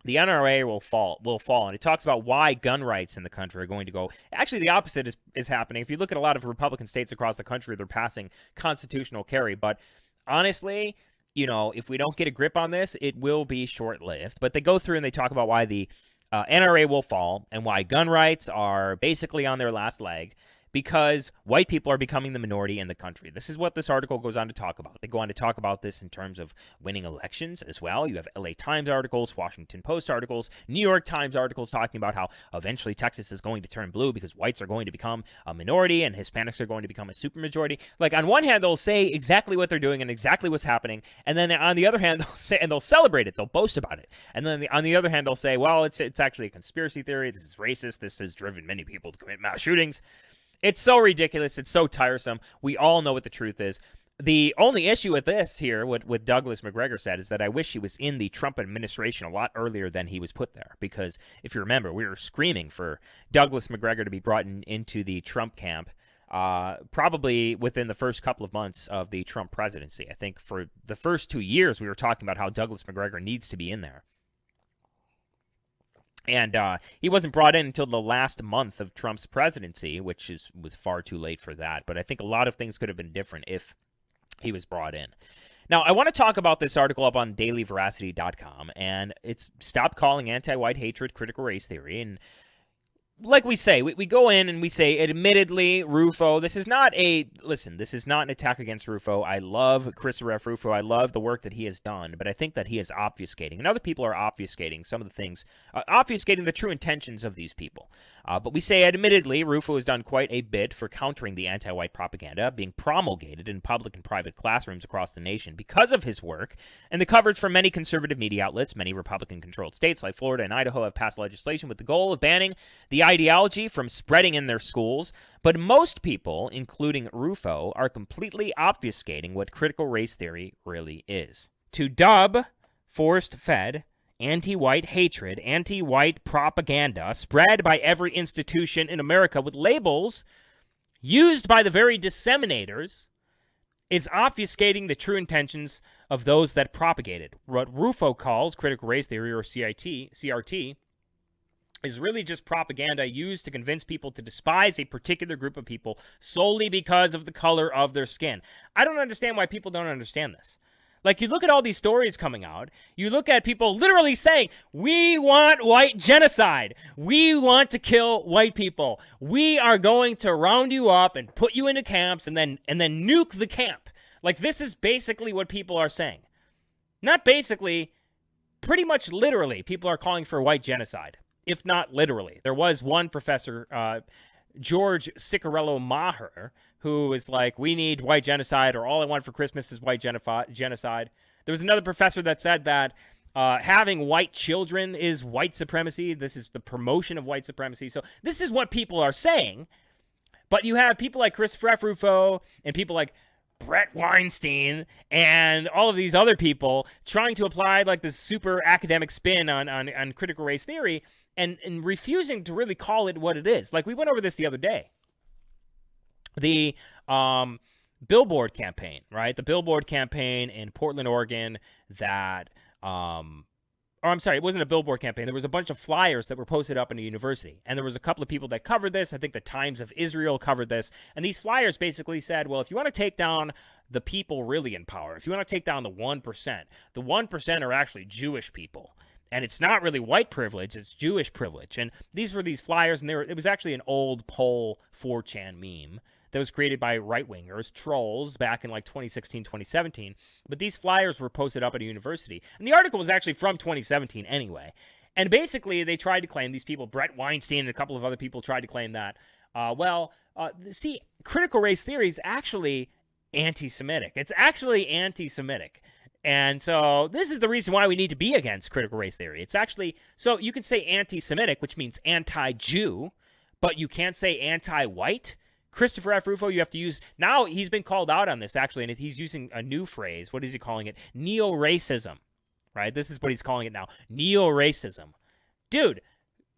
Speaker 12: The NRA will fall, and it talks about why gun rights in the country are going to go. Actually, the opposite is happening. If you look at a lot of Republican states across the country, they're passing constitutional carry. But honestly, you know, if we don't get a grip on this, it will be short-lived. But they go through and they talk about why the NRA will fall and why gun rights are basically on their last leg. because white people are becoming the minority in the country. This is what this article goes on to talk about. They go on to talk about this in terms of winning elections as well. You have LA Times articles, Washington Post articles, New York Times articles talking about how eventually Texas is going to turn blue because whites are going to become a minority and Hispanics are going to become a supermajority. Like, on one hand, they'll say exactly what they're doing and exactly what's happening, and then on the other hand, they'll say, and they'll celebrate it, they'll boast about it. And then on the other hand, they'll say, well, it's actually a conspiracy theory, this is racist, this has driven many people to commit mass shootings. It's so ridiculous. It's so tiresome. We all know what the truth is. The only issue with this here, what Douglas McGregor said, is that I wish he was in the Trump administration a lot earlier than he was put there. Because if you remember, we were screaming for Douglas McGregor to be brought into the Trump camp probably within the first couple of months of the Trump presidency. I think for the first 2 years, we were talking about how Douglas McGregor needs to be in there. And he wasn't brought in until the last month of Trump's presidency, which was far too late for that. But I think a lot of things could have been different if he was brought in. Now, I want to talk about this article up on dailyveracity.com, and it's Stop Calling Anti-White Hatred Critical Race Theory. And like we say, we go in and we say, admittedly, Rufo, this is not an attack against Rufo. I love Christopher F. Rufo. I love the work that he has done, but I think that he is obfuscating, and other people are obfuscating some of the things, obfuscating the true intentions of these people. But we say, admittedly, Rufo has done quite a bit for countering the anti-white propaganda being promulgated in public and private classrooms across the nation because of his work, and the coverage from many conservative media outlets. Many Republican-controlled states like Florida and Idaho have passed legislation with the goal of banning the ideology from spreading in their schools, but most people, including Rufo, are completely obfuscating what critical race theory really is. To dub forced-fed anti-white hatred, anti-white propaganda spread by every institution in America with labels used by the very disseminators, it's obfuscating the true intentions of those that propagate it. What Rufo calls critical race theory, or CRT, is really just propaganda used to convince people to despise a particular group of people solely because of the color of their skin. I don't understand why people don't understand this. Like, you look at all these stories coming out, you look at people literally saying, we want white genocide. We want to kill white people. We are going to round you up and put you into camps and then nuke the camp. Like, this is basically what people are saying. Not basically, pretty much literally, people are calling for white genocide, if not literally. There was one professor, George Ciccarello-Maher, who is like, we need white genocide, or all I want for Christmas is white genocide. There was another professor that said that having white children is white supremacy. This is the promotion of white supremacy. So this is what people are saying. But you have people like Christopher F. Rufo and people like Brett Weinstein and all of these other people trying to apply like this super academic spin on critical race theory and refusing to really call it what it is. Like, we went over this the other day. The billboard campaign, right? The billboard campaign in Portland, Oregon that, or I'm sorry, it wasn't a billboard campaign. There was a bunch of flyers that were posted up in a university. And there was a couple of people that covered this. I think the Times of Israel covered this. And these flyers basically said, well, if you want to take down the people really in power, if you want to take down the 1% are actually Jewish people. And it's not really white privilege, it's Jewish privilege. And these were these flyers, and it was actually an old poll 4chan meme that was created by right-wingers, trolls, back in like 2016, 2017. But these flyers were posted up at a university. And the article was actually from 2017 anyway. And basically, they tried to claim, these people, Brett Weinstein and a couple of other people tried to claim that, see, critical race theory is actually anti-Semitic. It's actually anti-Semitic. And so this is the reason why we need to be against critical race theory. It's actually, so you can say anti-Semitic, which means anti-Jew, but you can't say anti-white. Christopher F. Rufo, you have to use, now he's been called out on this, actually, and he's using a new phrase. What is he calling it? Neo-racism, right? This is what he's calling it now. Neo-racism. Dude,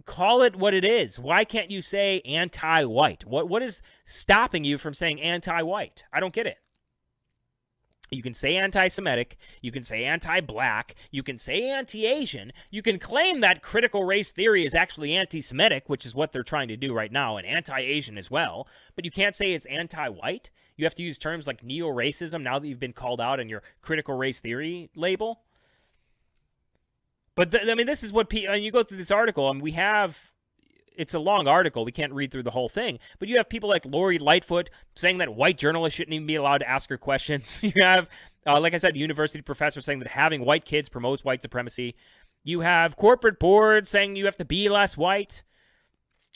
Speaker 12: call it what it is. Why can't you say anti-white? What is stopping you from saying anti-white? I don't get it. You can say anti-Semitic, you can say anti-black, you can say anti-Asian, you can claim that critical race theory is actually anti-Semitic, which is what they're trying to do right now, and anti-Asian as well, but you can't say it's anti-white. You have to use terms like neo-racism now that you've been called out in your critical race theory label. But, I mean, this is what, and you go through this article, and we have, it's a long article. We can't read through the whole thing. But you have people like Lori Lightfoot saying that white journalists shouldn't even be allowed to ask her questions. You have, like I said, university professors saying that having white kids promotes white supremacy. You have corporate boards saying you have to be less white.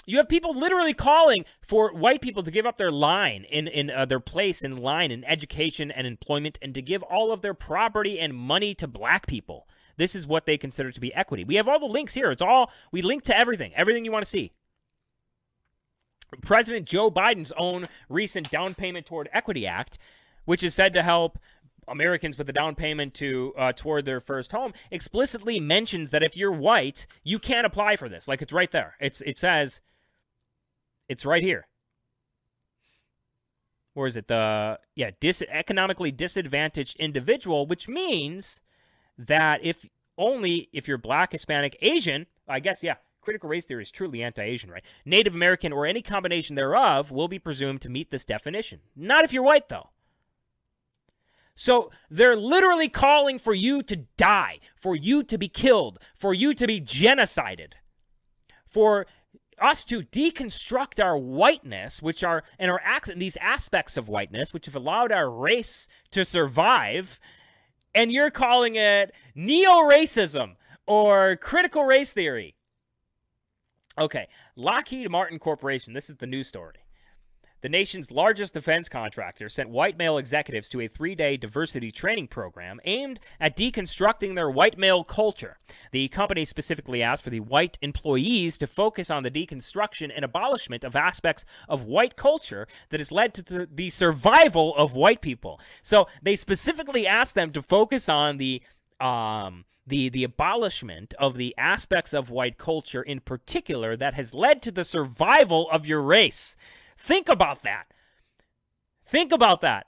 Speaker 12: You have people literally calling for white people to give up their line in their place in line in education and employment, and to give all of their property and money to black people. This is what they consider to be equity. We have all the links here. We link to everything you want to see. President Joe Biden's own recent Down Payment Toward Equity Act, which is said to help Americans with a down payment toward their first home, explicitly mentions that if you're white, you can't apply for this. Like, it's right there. It says, it's right here. Or is it economically disadvantaged individual, which means that if you're black, Hispanic, Asian, I guess, critical race theory is truly anti-Asian, right? Native American or any combination thereof will be presumed to meet this definition. Not if you're white, though. So they're literally calling for you to die, for you to be killed, for you to be genocided, for us to deconstruct our whiteness, these aspects of whiteness, which have allowed our race to survive, and you're calling it neo-racism or critical race theory. Okay, Lockheed Martin Corporation, this is the news story. The nation's largest defense contractor sent white male executives to a 3-day diversity training program aimed at deconstructing their white male culture. The company specifically asked for the white employees to focus on the deconstruction and abolishment of aspects of white culture that has led to the survival of white people. So they specifically asked them to focus on the abolishment of the aspects of white culture in particular that has led to the survival of your race. Think about that. Think about that.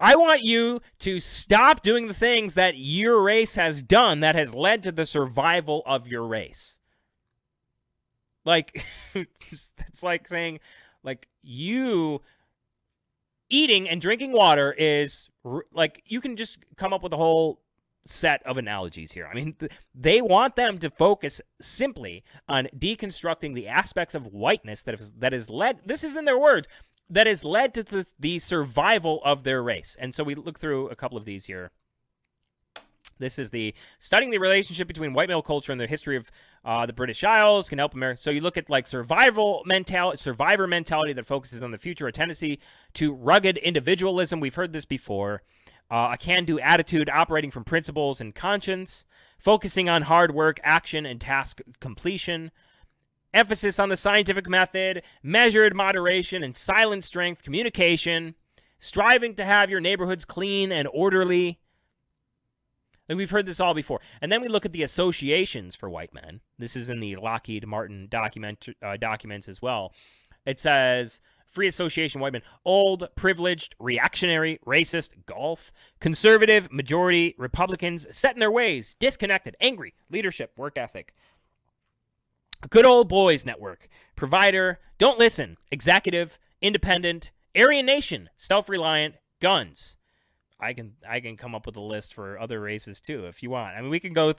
Speaker 12: I want you to stop doing the things that your race has done that has led to the survival of your race. Like, it's like saying, like, you eating and drinking water is, like, you can just come up with a whole set of analogies here. I mean, they want them to focus simply on deconstructing the aspects of whiteness that has led, this is in their words, that has led to the survival of their race. And so we look through a couple of these here. This is studying the relationship between white male culture and the history of the British Isles can help America. So you look at like survivor mentality that focuses on the future, a tendency to rugged individualism. We've heard this before. A can-do attitude operating from principles and conscience, focusing on hard work, action, and task completion, emphasis on the scientific method, measured moderation and silent strength, communication, striving to have your neighborhoods clean and orderly. Like, we've heard this all before. And then we look at the associations for white men. This is in the Lockheed Martin documents as well. It says, free association, white men, old, privileged, reactionary, racist, golf, conservative, majority, Republicans, set in their ways, disconnected, angry, leadership, work ethic, good old boys network, provider, don't listen, executive, independent, Aryan nation, self-reliant, guns. I can come up with a list for other races too if you want. I mean, we can go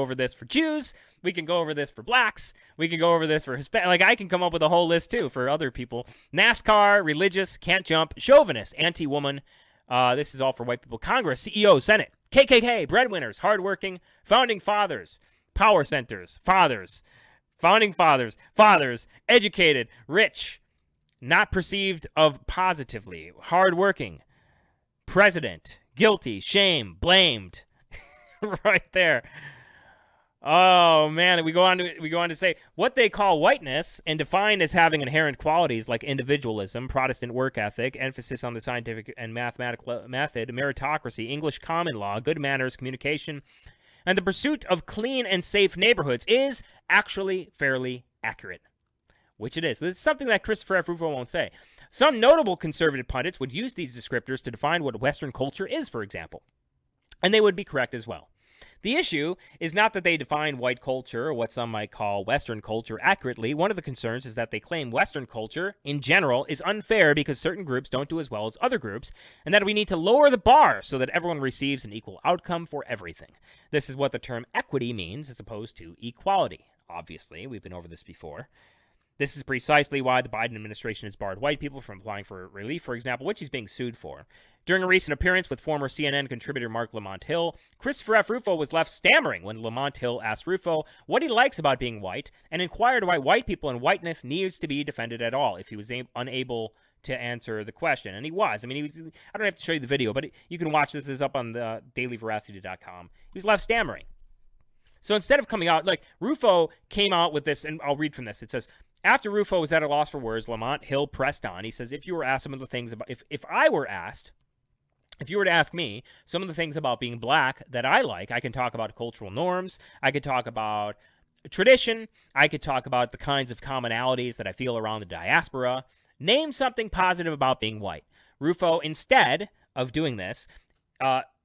Speaker 12: over this for Jews, we can go over this for blacks, we can go over this for Hispanic. Like, I can come up with a whole list too for other people. NASCAR, religious, can't jump, chauvinist, anti-woman. This is all for white people. Congress, CEO, Senate, KKK, breadwinners, hardworking, founding fathers, power centers, fathers, founding fathers, educated, rich, not perceived of positively, hardworking. President, guilty, shame, blamed. Right there. Oh man, we go on to say what they call whiteness and define as having inherent qualities like individualism, Protestant work ethic, emphasis on the scientific and mathematical method, meritocracy, English common law, good manners, communication, and the pursuit of clean and safe neighborhoods is actually fairly accurate. Which it is. It's something that Christopher F. Rufo won't say. Some notable conservative pundits would use these descriptors to define what Western culture is, for example. And they would be correct as well. The issue is not that they define white culture, or what some might call Western culture, accurately. One of the concerns is that they claim Western culture, in general, is unfair because certain groups don't do as well as other groups, and that we need to lower the bar so that everyone receives an equal outcome for everything. This is what the term equity means as opposed to equality. obviously. We've been over this before. This is precisely why the Biden administration has barred white people from applying for relief, for example, which he's being sued for. During a recent appearance with former CNN contributor Mark Lamont Hill, Christopher F. Rufo was left stammering when Lamont Hill asked Rufo what he likes about being white and inquired why white people and whiteness needs to be defended at all if he was unable to answer the question. And he was. I mean, I don't have to show you the video, but you can watch this. This is up on the dailyveracity.com. He was left stammering. So instead of coming out, like, Rufo came out with this, and I'll read from this. It says, after Rufo was at a loss for words, Lamont Hill pressed on. He says, if you were asked some of the things about, if I were asked, if you were to ask me some of the things about being black that I like, I can talk about cultural norms. I could talk about tradition. I could talk about the kinds of commonalities that I feel around the diaspora. Name something positive about being white. Rufo, instead of doing this,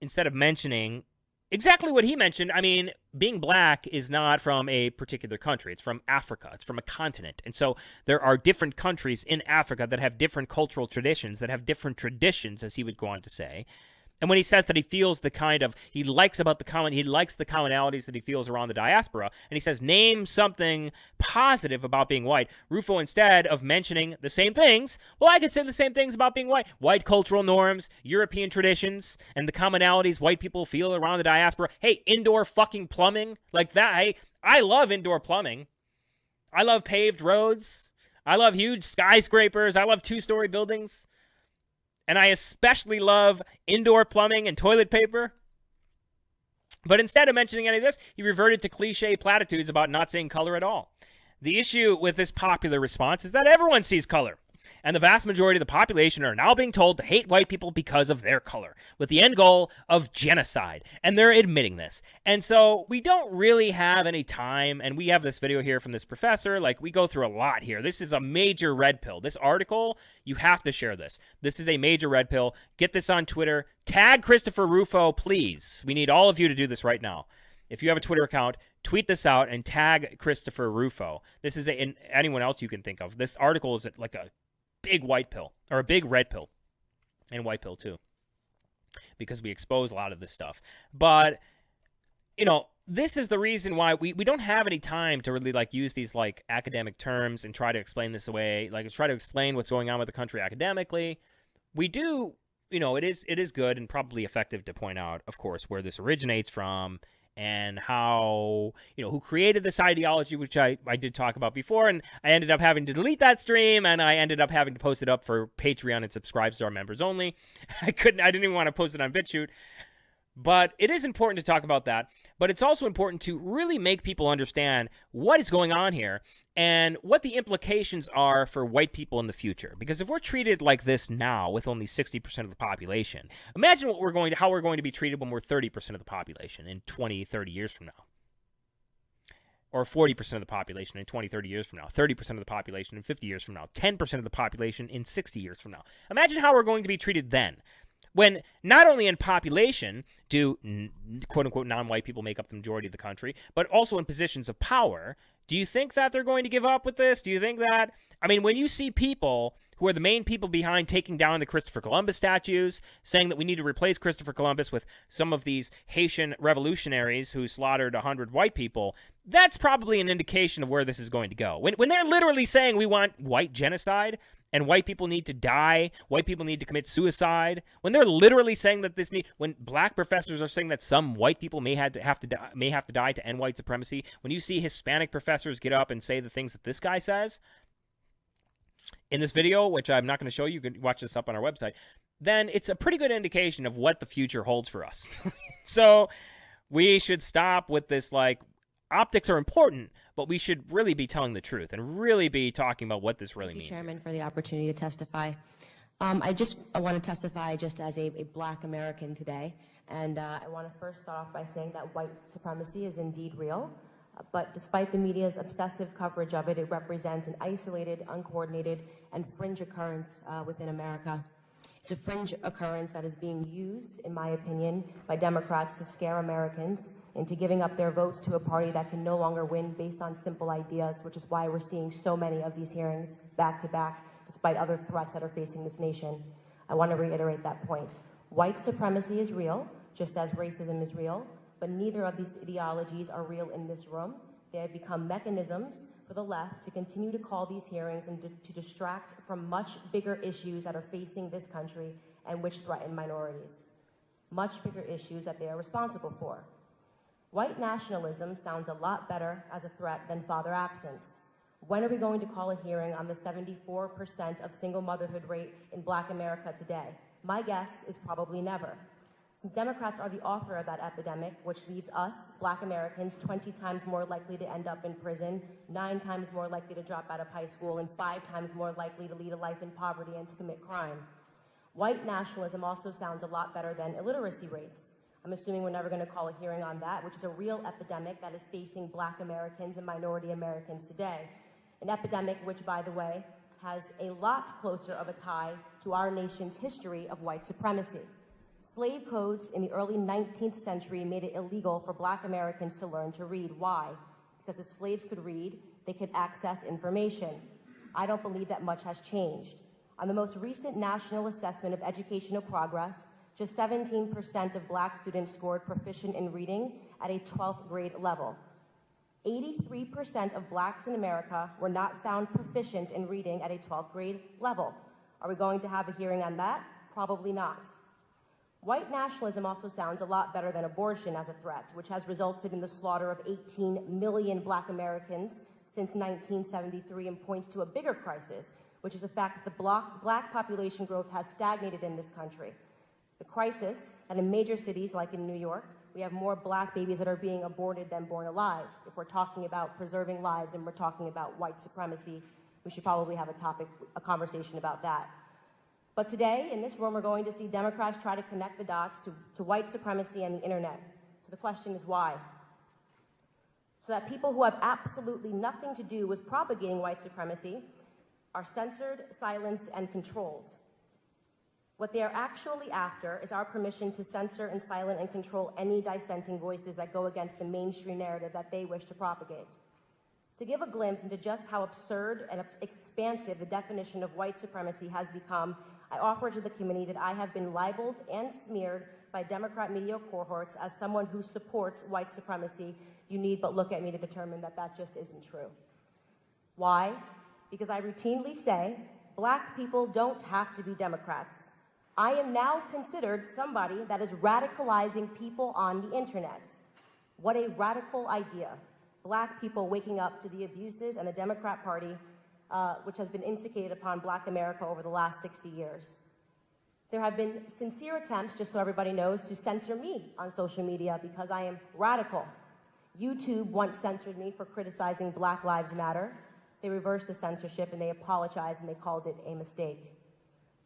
Speaker 12: instead of mentioning exactly what he mentioned, I mean, being black is not from a particular country. It's from Africa. It's from a continent. And so there are different countries in Africa that have different cultural traditions, that have different traditions, as he would go on to say. And when he says that he feels the kind of, he likes the commonalities that he feels around the diaspora, and he says, name something positive about being white, Rufo, instead of mentioning the same things, well, I could say the same things about being white. White cultural norms, European traditions, and the commonalities white people feel around the diaspora. Hey, indoor fucking plumbing, like that. Hey, I love indoor plumbing. I love paved roads. I love huge skyscrapers. I love two-story buildings. And I especially love indoor plumbing and toilet paper. But instead of mentioning any of this, he reverted to cliche platitudes about not seeing color at all. The issue with this popular response is that everyone sees color. And the vast majority of the population are now being told to hate white people because of their color, with the end goal of genocide. And they're admitting this. And so we don't really have any time, and we have this video here from this professor. Like, we go through a lot here. This is a major red pill. This article, you have to share this. This is a major red pill. Get this on Twitter. Tag Christopher Rufo, please. We need all of you to do this right now. If you have a Twitter account, tweet this out and tag Christopher Rufo. This is anyone else you can think of. This article is like a big white pill, or a big red pill, and white pill too, because we expose a lot of this stuff. But, you know, this is the reason why we don't have any time to really, like, use these, like, academic terms and try to explain this away, like, try to explain what's going on with the country academically. We do, you know, it is good and probably effective to point out, of course, where this originates from, and how, you know, who created this ideology, which I did talk about before, and I ended up having to delete that stream, and I ended up having to post it up for Patreon and subscribe to our members only. I didn't even want to post it on BitChute. But it is important to talk about that. But it's also important to really make people understand what is going on here and what the implications are for white people in the future. Because if we're treated like this now with only 60% of the population, imagine how we're going to be treated when we're 30% of the population in 20, 30 years from now. Or 40% of the population in 20, 30 years from now. 30% of the population in 50 years from now. 10% of the population in 60 years from now. Imagine how we're going to be treated then. When not only in population do quote-unquote non-white people make up the majority of the country, but also in positions of power. Do you think that they're going to give up with this? Do you think that, I mean, when you see people who are the main people behind taking down the Christopher Columbus statues, saying that we need to replace Christopher Columbus with some of these Haitian revolutionaries who slaughtered 100 white people, that's probably an indication of where this is going to go. When they're literally saying we want white genocide, and white people need to die, white people need to commit suicide, when they're literally saying that when black professors are saying that some white people may have to die to end white supremacy, when you see Hispanic professors get up and say the things that this guy says in this video, which I'm not going to show you, you can watch this up on our website, then it's a pretty good indication of what the future holds for us. So we should stop with this, like, optics are important, but we should really be telling the truth and really be talking about what this really means.
Speaker 13: Thank you, Chairman, for the opportunity to testify. I want to testify just as a black American today, and I want to first start off by saying that white supremacy is indeed real, but despite the media's obsessive coverage of it, it represents an isolated, uncoordinated, and fringe occurrence within America. It's a fringe occurrence that is being used, in my opinion, by Democrats to scare Americans into giving up their votes to a party that can no longer win based on simple ideas, which is why we're seeing so many of these hearings back to back, despite other threats that are facing this nation. I want to reiterate that point. White supremacy is real, just as racism is real, but neither of these ideologies are real in this room. They have become mechanisms for the left to continue to call these hearings and to distract from much bigger issues that are facing this country and which threaten minorities. Much bigger issues that they are responsible for. White nationalism sounds a lot better as a threat than father absence. When are we going to call a hearing on the 74% of single motherhood rate in Black America today? My guess is probably never. Since Democrats are the author of that epidemic, which leaves us, Black Americans, 20 times more likely to end up in prison, 9 times more likely to drop out of high school, and 5 times more likely to lead a life in poverty and to commit crime. White nationalism also sounds a lot better than illiteracy rates. I'm assuming we're never going to call a hearing on that, which is a real epidemic that is facing Black Americans and minority Americans today. An epidemic which, by the way, has a lot closer of a tie to our nation's history of white supremacy. Slave codes in the early 19th century made it illegal for Black Americans to learn to read. Why? Because if slaves could read, they could access information. I don't believe that much has changed. On the most recent National Assessment of Educational Progress, just 17% of Black students scored proficient in reading at a 12th grade level. 83% of Blacks in America were not found proficient in reading at a 12th grade level. Are we going to have a hearing on that? Probably not. White nationalism also sounds a lot better than abortion as a threat, which has resulted in the slaughter of 18 million Black Americans since 1973 and points to a bigger crisis, which is the fact that the Black population growth has stagnated in this country. The crisis that in major cities like in New York, we have more Black babies that are being aborted than born alive. If we're talking about preserving lives and we're talking about white supremacy, we should probably have a conversation about that. But today, in this room, we're going to see Democrats try to connect the dots to white supremacy and the internet. So the question is why? So that people who have absolutely nothing to do with propagating white supremacy are censored, silenced, and controlled. What they are actually after is our permission to censor and silence and control any dissenting voices that go against the mainstream narrative that they wish to propagate. To give a glimpse into just how absurd and expansive the definition of white supremacy has become, I offer to the committee that I have been libeled and smeared by Democrat media cohorts as someone who supports white supremacy. You need but look at me to determine that that just isn't true. Why? Because I routinely say, Black people don't have to be Democrats. I am now considered somebody that is radicalizing people on the internet. What a radical idea. Black people waking up to the abuses and the Democrat Party, which has been instigated upon Black America over the last 60 years. There have been sincere attempts, just so everybody knows, to censor me on social media because I am radical. YouTube once censored me for criticizing Black Lives Matter. They reversed the censorship and they apologized and they called it a mistake.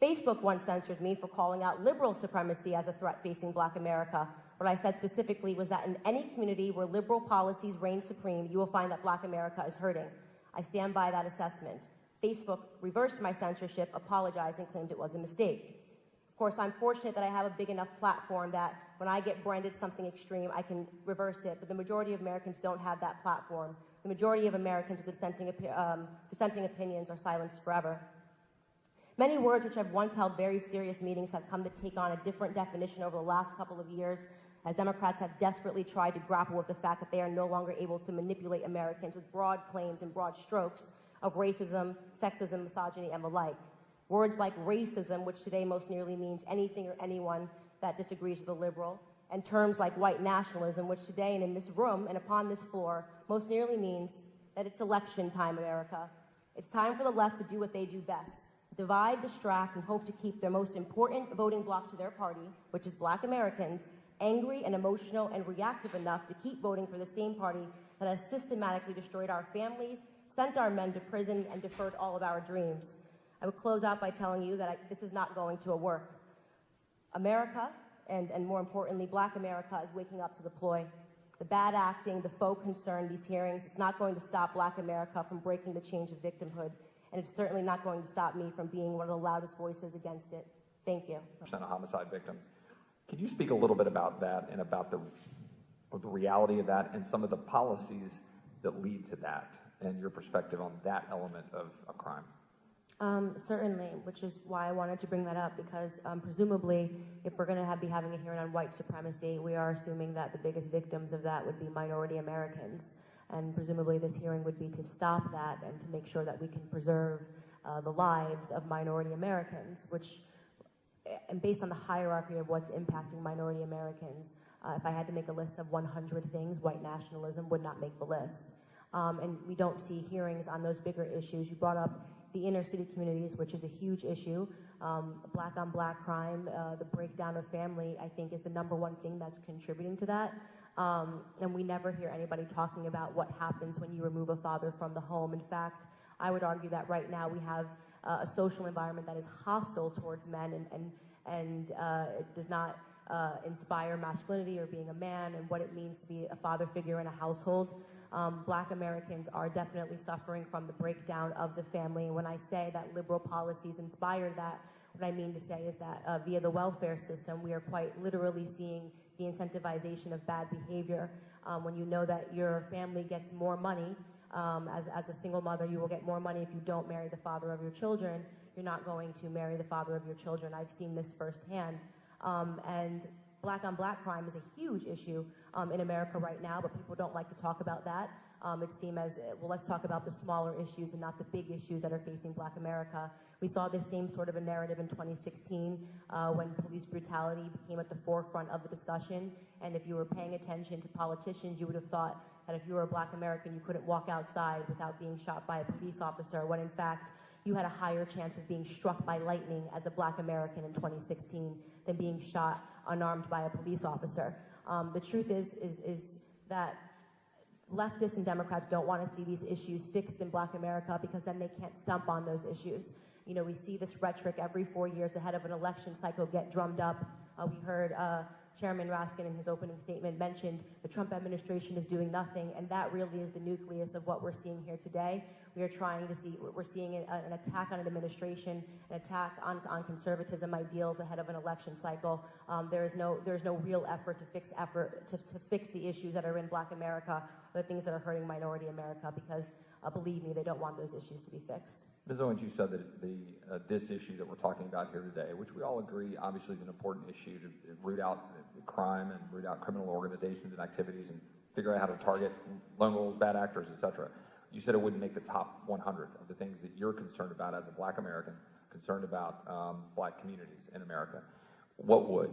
Speaker 13: Facebook once censored me for calling out liberal supremacy as a threat facing Black America. What I said specifically was that in any community where liberal policies reign supreme, you will find that Black America is hurting. I stand by that assessment. Facebook reversed my censorship, apologized, and claimed it was a mistake. Of course, I'm fortunate that I have a big enough platform that when I get branded something extreme, I can reverse it, but the majority of Americans don't have that platform. The majority of Americans with dissenting opinions are silenced forever. Many words which have once held very serious meanings have come to take on a different definition over the last couple of years, as Democrats have desperately tried to grapple with the fact that they are no longer able to manipulate Americans with broad claims and broad strokes of racism, sexism, misogyny, and the like. Words like racism, which today most nearly means anything or anyone that disagrees with a liberal, and terms like white nationalism, which today and in this room and upon this floor most nearly means that it's election time, America. It's time for the left to do what they do best. Divide, distract, and hope to keep their most important voting bloc to their party, which is Black Americans, angry and emotional and reactive enough to keep voting for the same party that has systematically destroyed our families, sent our men to prison, and deferred all of our dreams. I would close out by telling you that this is not going to work. America, and more importantly, Black America, is waking up to the ploy. The bad acting, the faux concern, these hearings, it's not going to stop Black America from breaking the chains of victimhood. And it's certainly not going to stop me from being one of the loudest voices against it. Thank you.
Speaker 2: Of homicide victims. Can you speak a little bit about that and about the reality of that and some of the policies that lead to that and your perspective on that element of a crime?
Speaker 13: Certainly, which is why I wanted to bring that up, because presumably if we're going to be having a hearing on white supremacy, we are assuming that the biggest victims of that would be minority Americans. And presumably this hearing would be to stop that and to make sure that we can preserve the lives of minority Americans, which, and based on the hierarchy of what's impacting minority Americans, if I had to make a list of 100 things, white nationalism would not make the list. And we don't see hearings on those bigger issues. You brought up the inner city communities, which is a huge issue. Black on black crime, the breakdown of family, I think is the #1 thing that's contributing to that. And we never hear anybody talking about what happens when you remove a father from the home. In fact, I would argue that right now we have a social environment that is hostile towards men and it does not inspire masculinity or being a man and what it means to be a father figure in a household. Black Americans are definitely suffering from the breakdown of the family. And when I say that liberal policies inspired that, what I mean to say is that via the welfare system, we are quite literally seeing the incentivization of bad behavior. When you know that your family gets more money, as a single mother, you will get more money if you don't marry the father of your children. You're not going to marry the father of your children. I've seen this firsthand. And black on black crime is a huge issue in America right now, but people don't like to talk about that. It seems as, well, let's talk about the smaller issues and not the big issues that are facing black America. We saw this same sort of a narrative in 2016 when police brutality became at the forefront of the discussion. And if you were paying attention to politicians, you would have thought that if you were a black American, you couldn't walk outside without being shot by a police officer, when in fact, you had a higher chance of being struck by lightning as a black American in 2016 than being shot unarmed by a police officer. The truth is that leftists and Democrats don't want to see these issues fixed in black America because then they can't stump on those issues. You know, we see this rhetoric every 4 years ahead of an election cycle get drummed up. We heard Chairman Raskin in his opening statement mentioned the Trump administration is doing nothing, and that really is the nucleus of what we're seeing here today. We're seeing an attack on an administration, an attack on conservatism ideals ahead of an election cycle. There's no real effort to fix the issues that are in black America, or the things that are hurting minority America, because believe me, they don't want those issues to be fixed.
Speaker 2: Ms. Owens, you said that this issue that we're talking about here today, which we all agree obviously is an important issue to root out crime and root out criminal organizations and activities and figure out how to target lone wolves, bad actors, etc. You said it wouldn't make the top 100 of the things that you're concerned about as a black American, concerned about black communities in America. What would?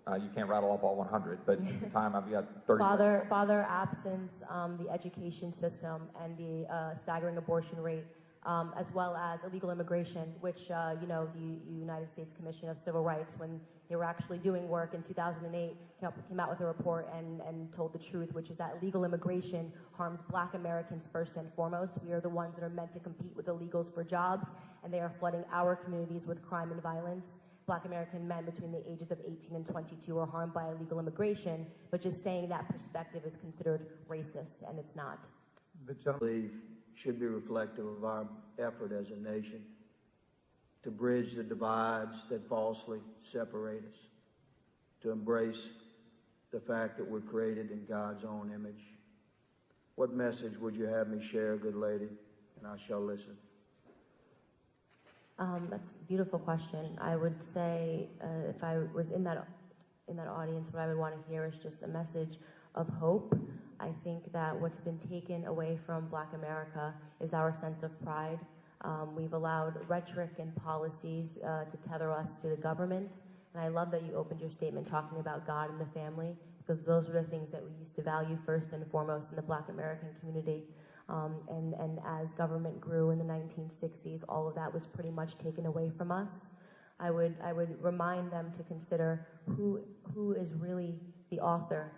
Speaker 2: You can't rattle off all 100, but in the time I've got 30 seconds.
Speaker 13: Father absence, the education system, and the staggering abortion rate, as well as illegal immigration, which, you know, the United States Commission of Civil Rights, when they were actually doing work in 2008, came out with a report and told the truth, which is that illegal immigration harms black Americans first and foremost. We are the ones that are meant to compete with illegals for jobs, and they are flooding our communities with crime and violence. Black American men between the ages of 18 and 22 are harmed by illegal immigration, but just saying that perspective is considered racist, and it's not.
Speaker 14: The gentleman should be reflective of our effort as a nation to bridge the divides that falsely separate us, to embrace the fact that we're created in God's own image. What message would you have me share, good lady? And I shall listen.
Speaker 13: That's a beautiful question. I would say if I was in that audience, what I would want to hear is just a message of hope. I think that what's been taken away from black America is our sense of pride. We've allowed rhetoric and policies to tether us to the government. And I love that you opened your statement talking about God and the family, because those are the things that we used to value first and foremost in the black American community. And as government grew in the 1960s, all of that was pretty much taken away from us. I would remind them to consider who is really the author,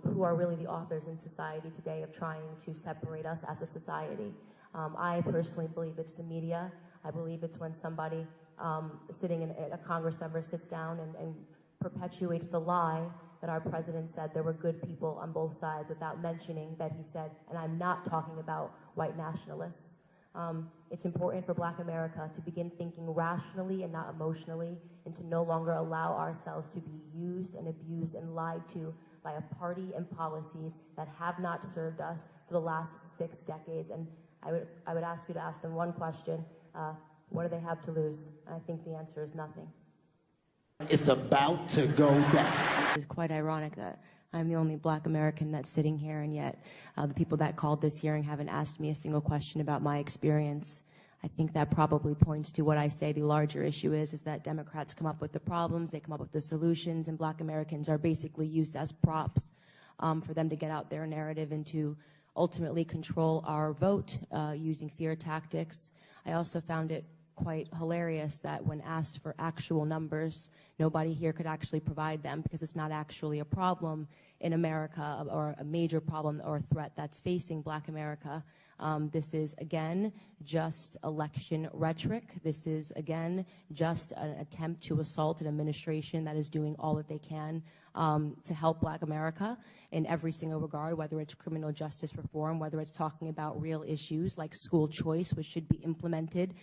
Speaker 13: who are really the authors in society today of trying to separate us as a society. I personally believe it's the media. I believe it's when somebody a Congress member sits down and perpetuates the lie that our president said there were good people on both sides without mentioning that he said, and I'm not talking about white nationalists. It's important for black America to begin thinking rationally and not emotionally, and to no longer allow ourselves to be used and abused and lied to by a party and policies that have not served us for the last 6 decades. And I would ask you to ask them one question, what do they have to lose? And I think the answer is nothing.
Speaker 15: It's about to go down.
Speaker 13: It's quite ironic that I'm the only black American that's sitting here, and yet the people that called this hearing haven't asked me a single question about my experience. I think that probably points to what I say the larger issue is that Democrats come up with the problems, they come up with the solutions, and black Americans are basically used as props for them to get out their narrative and to ultimately control our vote using fear tactics. I also found it quite hilarious that when asked for actual numbers, nobody here could actually provide them because it's not actually a problem in America or a major problem or threat that's facing black America. This is, again, just election rhetoric. This is, again, just an attempt to assault an administration that is doing all that they can to help black America in every single regard, whether it's criminal justice reform, whether it's talking about real issues like school choice, which should be implemented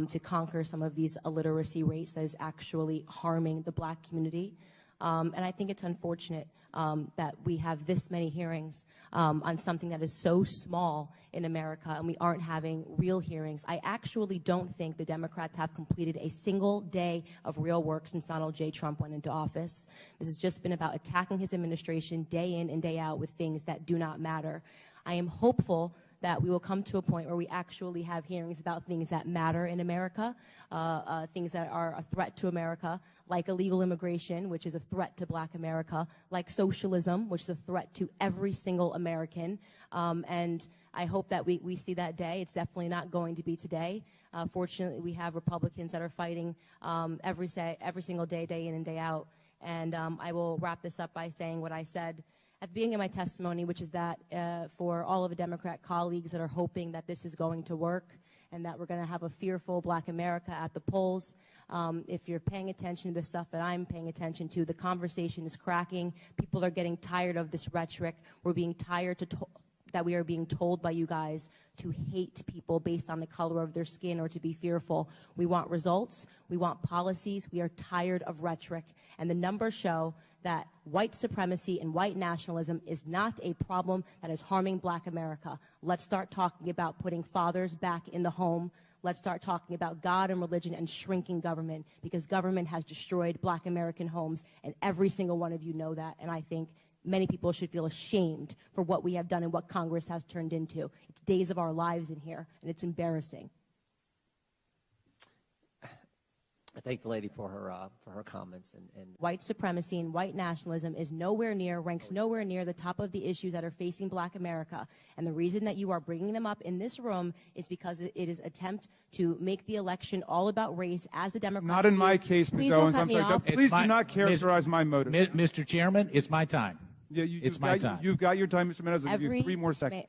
Speaker 13: to conquer some of these illiteracy rates that is actually harming the black community. And I think it's unfortunate that we have this many hearings on something that is so small in America, and we aren't having real hearings. I actually don't think the Democrats have completed a single day of real work since Donald J. Trump went into office. This has just been about attacking his administration day in and day out with things that do not matter. I am hopeful that we will come to a point where we actually have hearings about things that matter in America, things that are a threat to America, like illegal immigration, which is a threat to black America, like socialism, which is a threat to every single American. And I hope that we see that day. It's definitely not going to be today. Fortunately, we have Republicans that are fighting every single day, day in and day out. And I will wrap this up by saying what I said at the beginning of my testimony, which is that for all of the Democrat colleagues that are hoping that this is going to work and that we're going to have a fearful black America at the polls, if you're paying attention to the stuff that I'm paying attention to, the conversation is cracking. People are getting tired of this rhetoric. We're being tired that we are being told by you guys to hate people based on the color of their skin or to be fearful. We want results. We want policies. We are tired of rhetoric. And the numbers show that white supremacy and white nationalism is not a problem that is harming black America. Let's start talking about putting fathers back in the home. Let's start talking about God and religion and shrinking government, because government has destroyed black American homes, and every single one of you know that. And I think many people should feel ashamed for what we have done and what Congress has turned into. It's days of our lives in here, and it's embarrassing.
Speaker 15: I thank the lady for her comments. And
Speaker 13: white supremacy and white nationalism is ranks nowhere near the top of the issues that are facing black America. And the reason that you are bringing them up in this room is because it is attempt to make the election all about race, as the Democrats
Speaker 16: Not in my case, Ms. Owens. I'm sorry. Please do not characterize my motive.
Speaker 17: Mr. Chairman, it's my time.
Speaker 16: Yeah,
Speaker 17: it's my time.
Speaker 16: You've got your time, Mr. Menez. I'll give you 3 more seconds.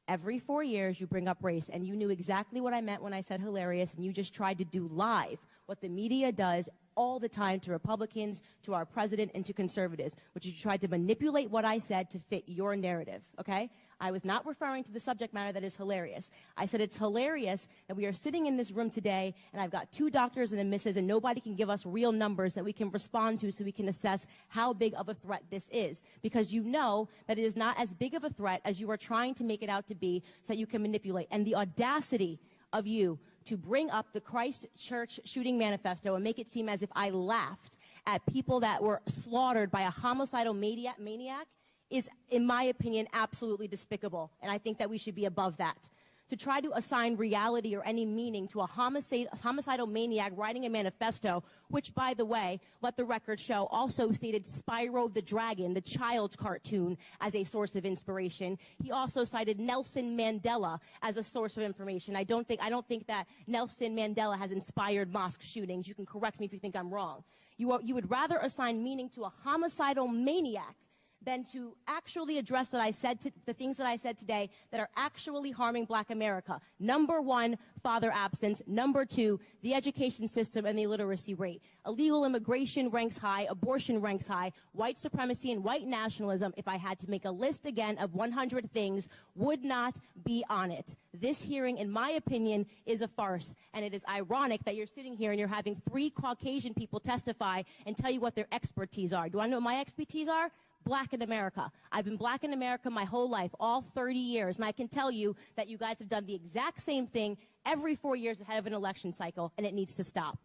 Speaker 13: Every 4 years, you bring up race, and you knew exactly what I meant when I said hilarious, and you just tried to do live what the media does all the time to Republicans, to our president, and to conservatives, which is you tried to manipulate what I said to fit your narrative, okay? I was not referring to the subject matter that is hilarious. I said it's hilarious that we are sitting in this room today, and I've got 2 doctors and a missus, and nobody can give us real numbers that we can respond to so we can assess how big of a threat this is. Because you know that it is not as big of a threat as you are trying to make it out to be, so that you can manipulate. And the audacity of you to bring up the Christchurch shooting manifesto and make it seem as if I laughed at people that were slaughtered by a homicidal maniac is, in my opinion, absolutely despicable. And I think that we should be above that. To try to assign reality or any meaning to a homicidal maniac writing a manifesto, which, by the way, let the record show, also stated Spyro the Dragon, the child's cartoon, as a source of inspiration. He also cited Nelson Mandela as a source of information. I don't think that Nelson Mandela has inspired mosque shootings. You can correct me if you think I'm wrong. You would rather assign meaning to a homicidal maniac than to actually address the things that I said today that are actually harming black America. Number 1, father absence. Number 2, the education system and the illiteracy rate. Illegal immigration ranks high. Abortion ranks high. White supremacy and white nationalism, if I had to make a list again of 100 things, would not be on it. This hearing, in my opinion, is a farce. And it is ironic that you're sitting here and you're having 3 Caucasian people testify and tell you what their expertise are. Do I know what my expertise are? Black in America. I've been black in America my whole life, all 30 years, and I can tell you that you guys have done the exact same thing every 4 years ahead of an election cycle, and it needs to stop.